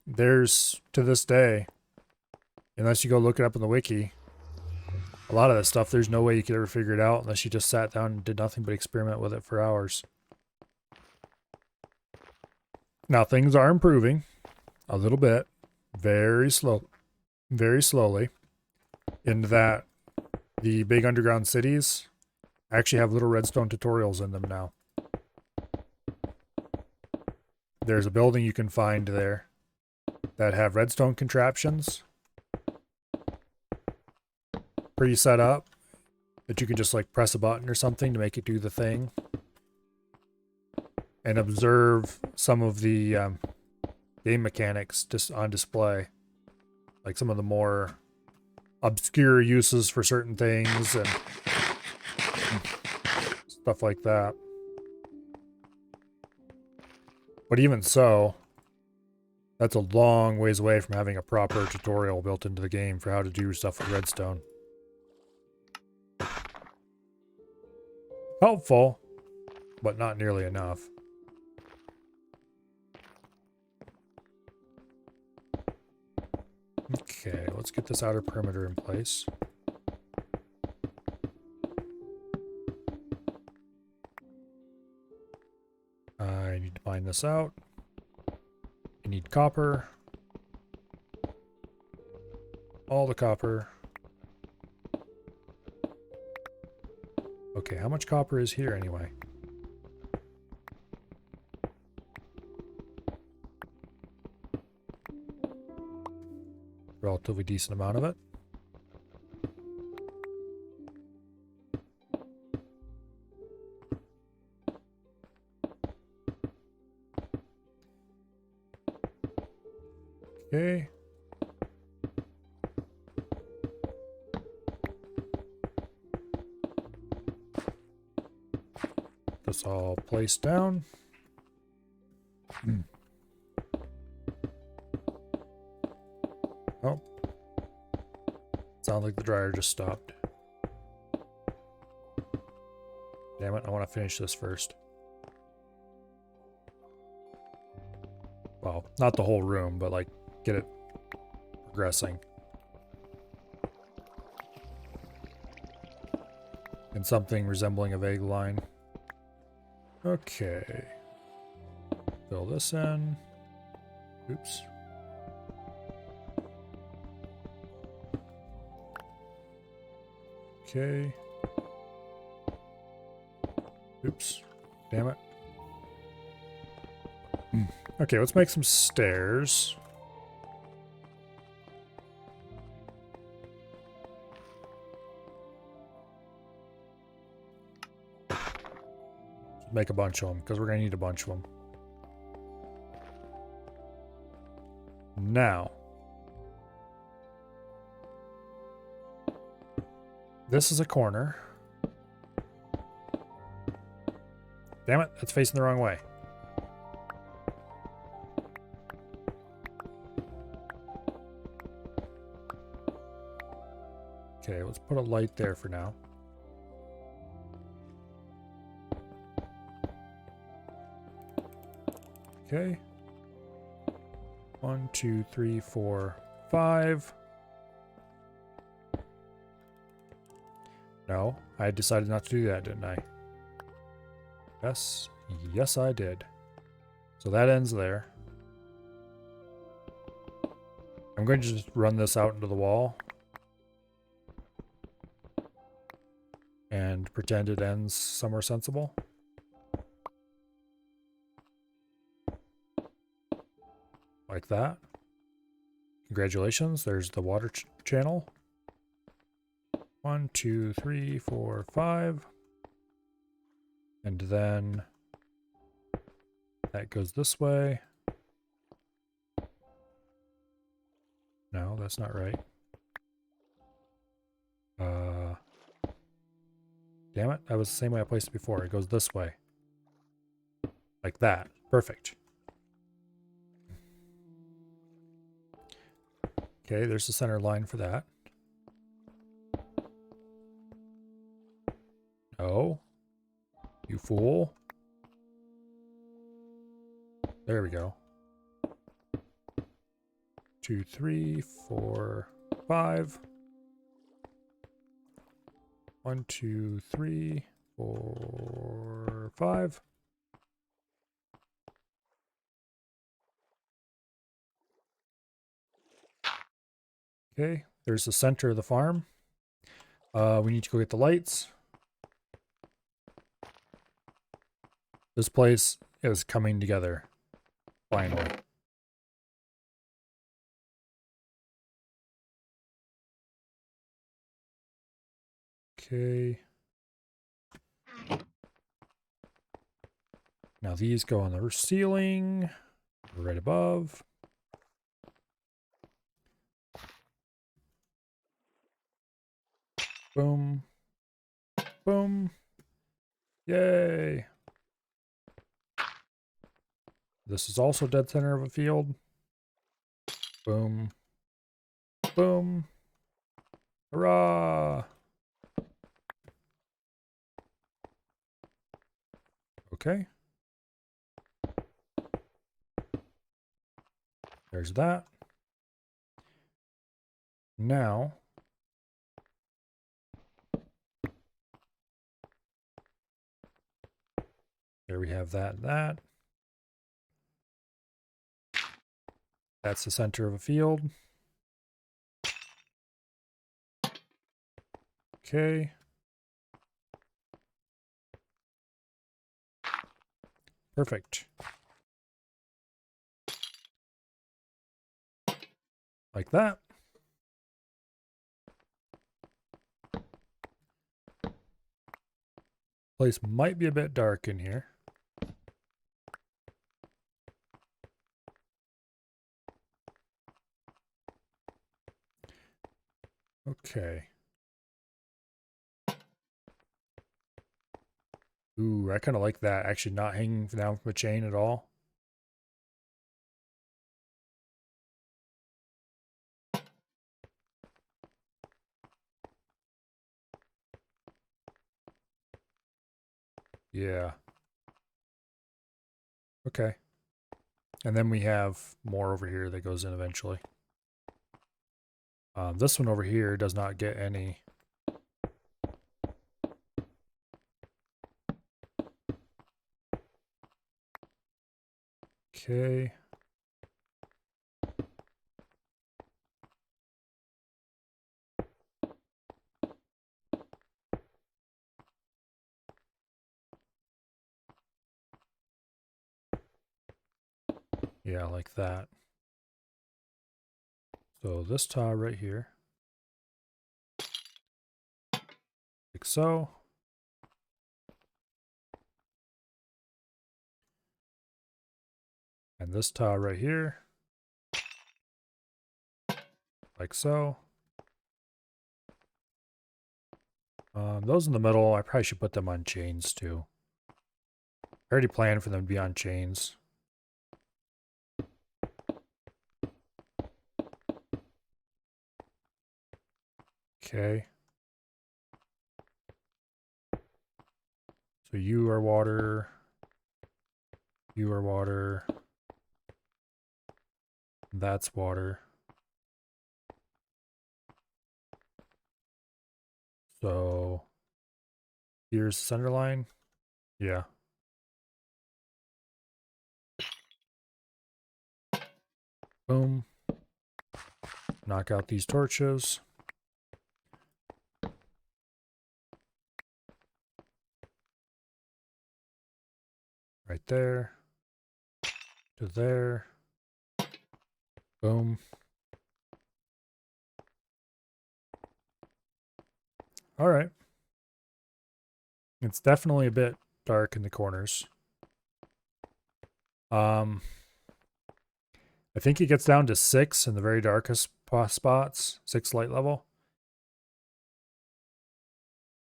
There's, to this day, unless you go look it up in the wiki, a lot of that stuff, there's no way you could ever figure it out unless you just sat down and did nothing but experiment with it for hours. Now, things are improving a little bit, very slowly, in that the big underground cities actually have little redstone tutorials in them now. There's a building you can find there that have redstone contraptions pre-set up that you can just like press a button or something to make it do the thing and observe some of the game mechanics just on display, like some of the more obscure uses for certain things and stuff like that. But even so, that's a long ways away from having a proper tutorial built into the game for how to do stuff with redstone. Helpful, but not nearly enough. Okay, let's get this outer perimeter in place. I need to mine this out. I need copper. All the copper. Okay, how much copper is here anyway? Relatively decent amount of it. Okay. This all placed down. Oh. Sounds like the dryer just stopped. Damn it, I want to finish this first. Well, not the whole room, but like get it progressing. In something resembling a vague line. Okay. Fill this in. Oops. Okay. Oops. Damn it. Okay, let's make some stairs. Make a bunch of them, because we're going to need a bunch of them. Now. This is a corner. Damn it, that's facing the wrong way. Okay, let's put a light there for now. Okay. 1, 2, 3, 4, 5. No, I decided not to do that, didn't I? Yes. Yes, I did. So that ends there. I'm going to just run this out into the wall. And pretend it ends somewhere sensible. Like that. Congratulations, there's the water channel. 1, 2, 3, 4, 5. And then that goes this way. No, that's not right. Damn it, that was the same way I placed it before. It goes this way. Like that. Perfect. Okay, there's the center line for that. No. You fool. There we go. 2, 3, 4, 5. 1, 2, 3, 4, 5. Okay, there's the center of the farm. We need to go get the lights. This place is coming together. Finally. Okay. Now these go on the ceiling. Right above. Boom. Boom. Yay. This is also dead center of a field. Boom. Boom. Hurrah. Okay. There's that. Now, there we have that and that. That's the center of a field. Okay. Perfect. Like that. Place might be a bit dark in here. Okay. Ooh, I kind of like that. Actually not hanging down from a chain at all. Yeah. Okay. And then we have more over here that goes in eventually. This one over here does not get any. Okay. Yeah, like that. So this tile right here. Like so. And this tile right here. Like so. Those in the middle, I probably should put them on chains too. I already planned for them to be on chains. Okay. So you are water. You are water. That's water. So here's the center line. Yeah. Boom. Knock out these torches. Right there. To there. Boom. All right. It's definitely a bit dark in the corners. I think it gets down to 6 in the very darkest spots, 6 light level.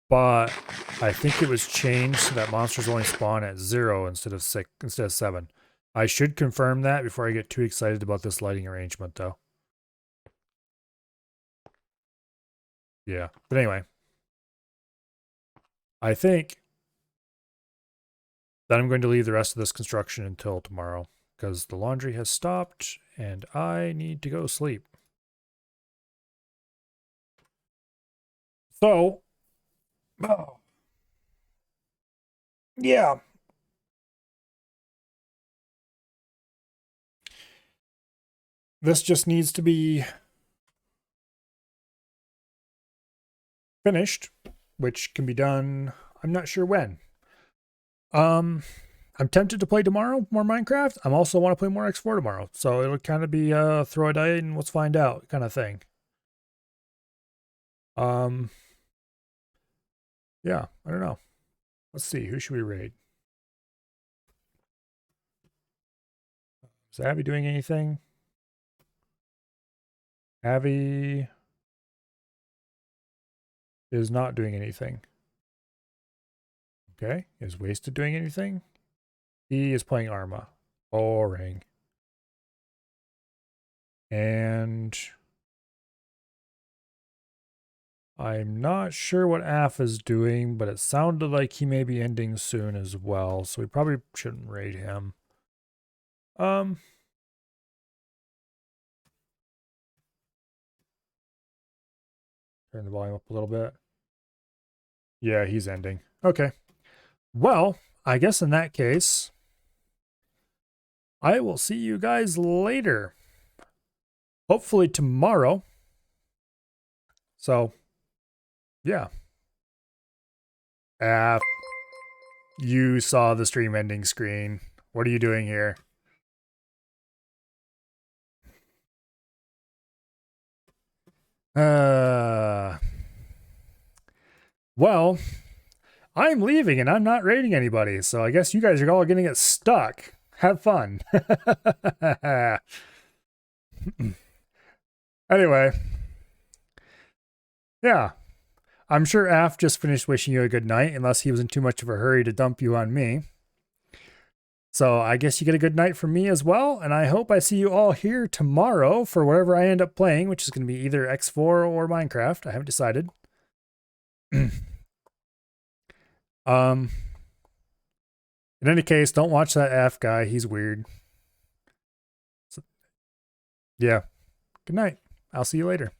But I think it was changed so that monsters only spawn at 0 instead of 7. I should confirm that before I get too excited about this lighting arrangement, though. Yeah, but anyway, I think that I'm going to leave the rest of this construction until tomorrow because the laundry has stopped and I need to go sleep. So, oh, yeah. This just needs to be finished, which can be done, I'm not sure when. I'm tempted to play tomorrow more Minecraft. I also want to play more X4 tomorrow. So it'll kind of be throw a die and let's find out kind of thing. Yeah, I don't know. Let's see, who should we raid? Is Abby doing anything? Abby is not doing anything. Okay, is Wasted doing anything? He is playing Arma. Boring. And I'm not sure what Af is doing, but it sounded like he may be ending soon as well, so we probably shouldn't raid him. Turn the volume up a little bit. Yeah, he's ending. Okay. Well, I guess in that case, I will see you guys later. Hopefully tomorrow. So, yeah. You saw the stream ending screen. What are you doing here? Well, I'm leaving and I'm not raiding anybody, so I guess you guys are all gonna get stuck. Have fun. Anyway, yeah. I'm sure Af just finished wishing you a good night, unless he was in too much of a hurry to dump you on me. So I guess you get a good night from me as well, and I hope I see you all here tomorrow for whatever I end up playing, which is going to be either X4 or Minecraft. I haven't decided. In any case, don't watch that F guy. He's weird. So, yeah. Good night. I'll see you later.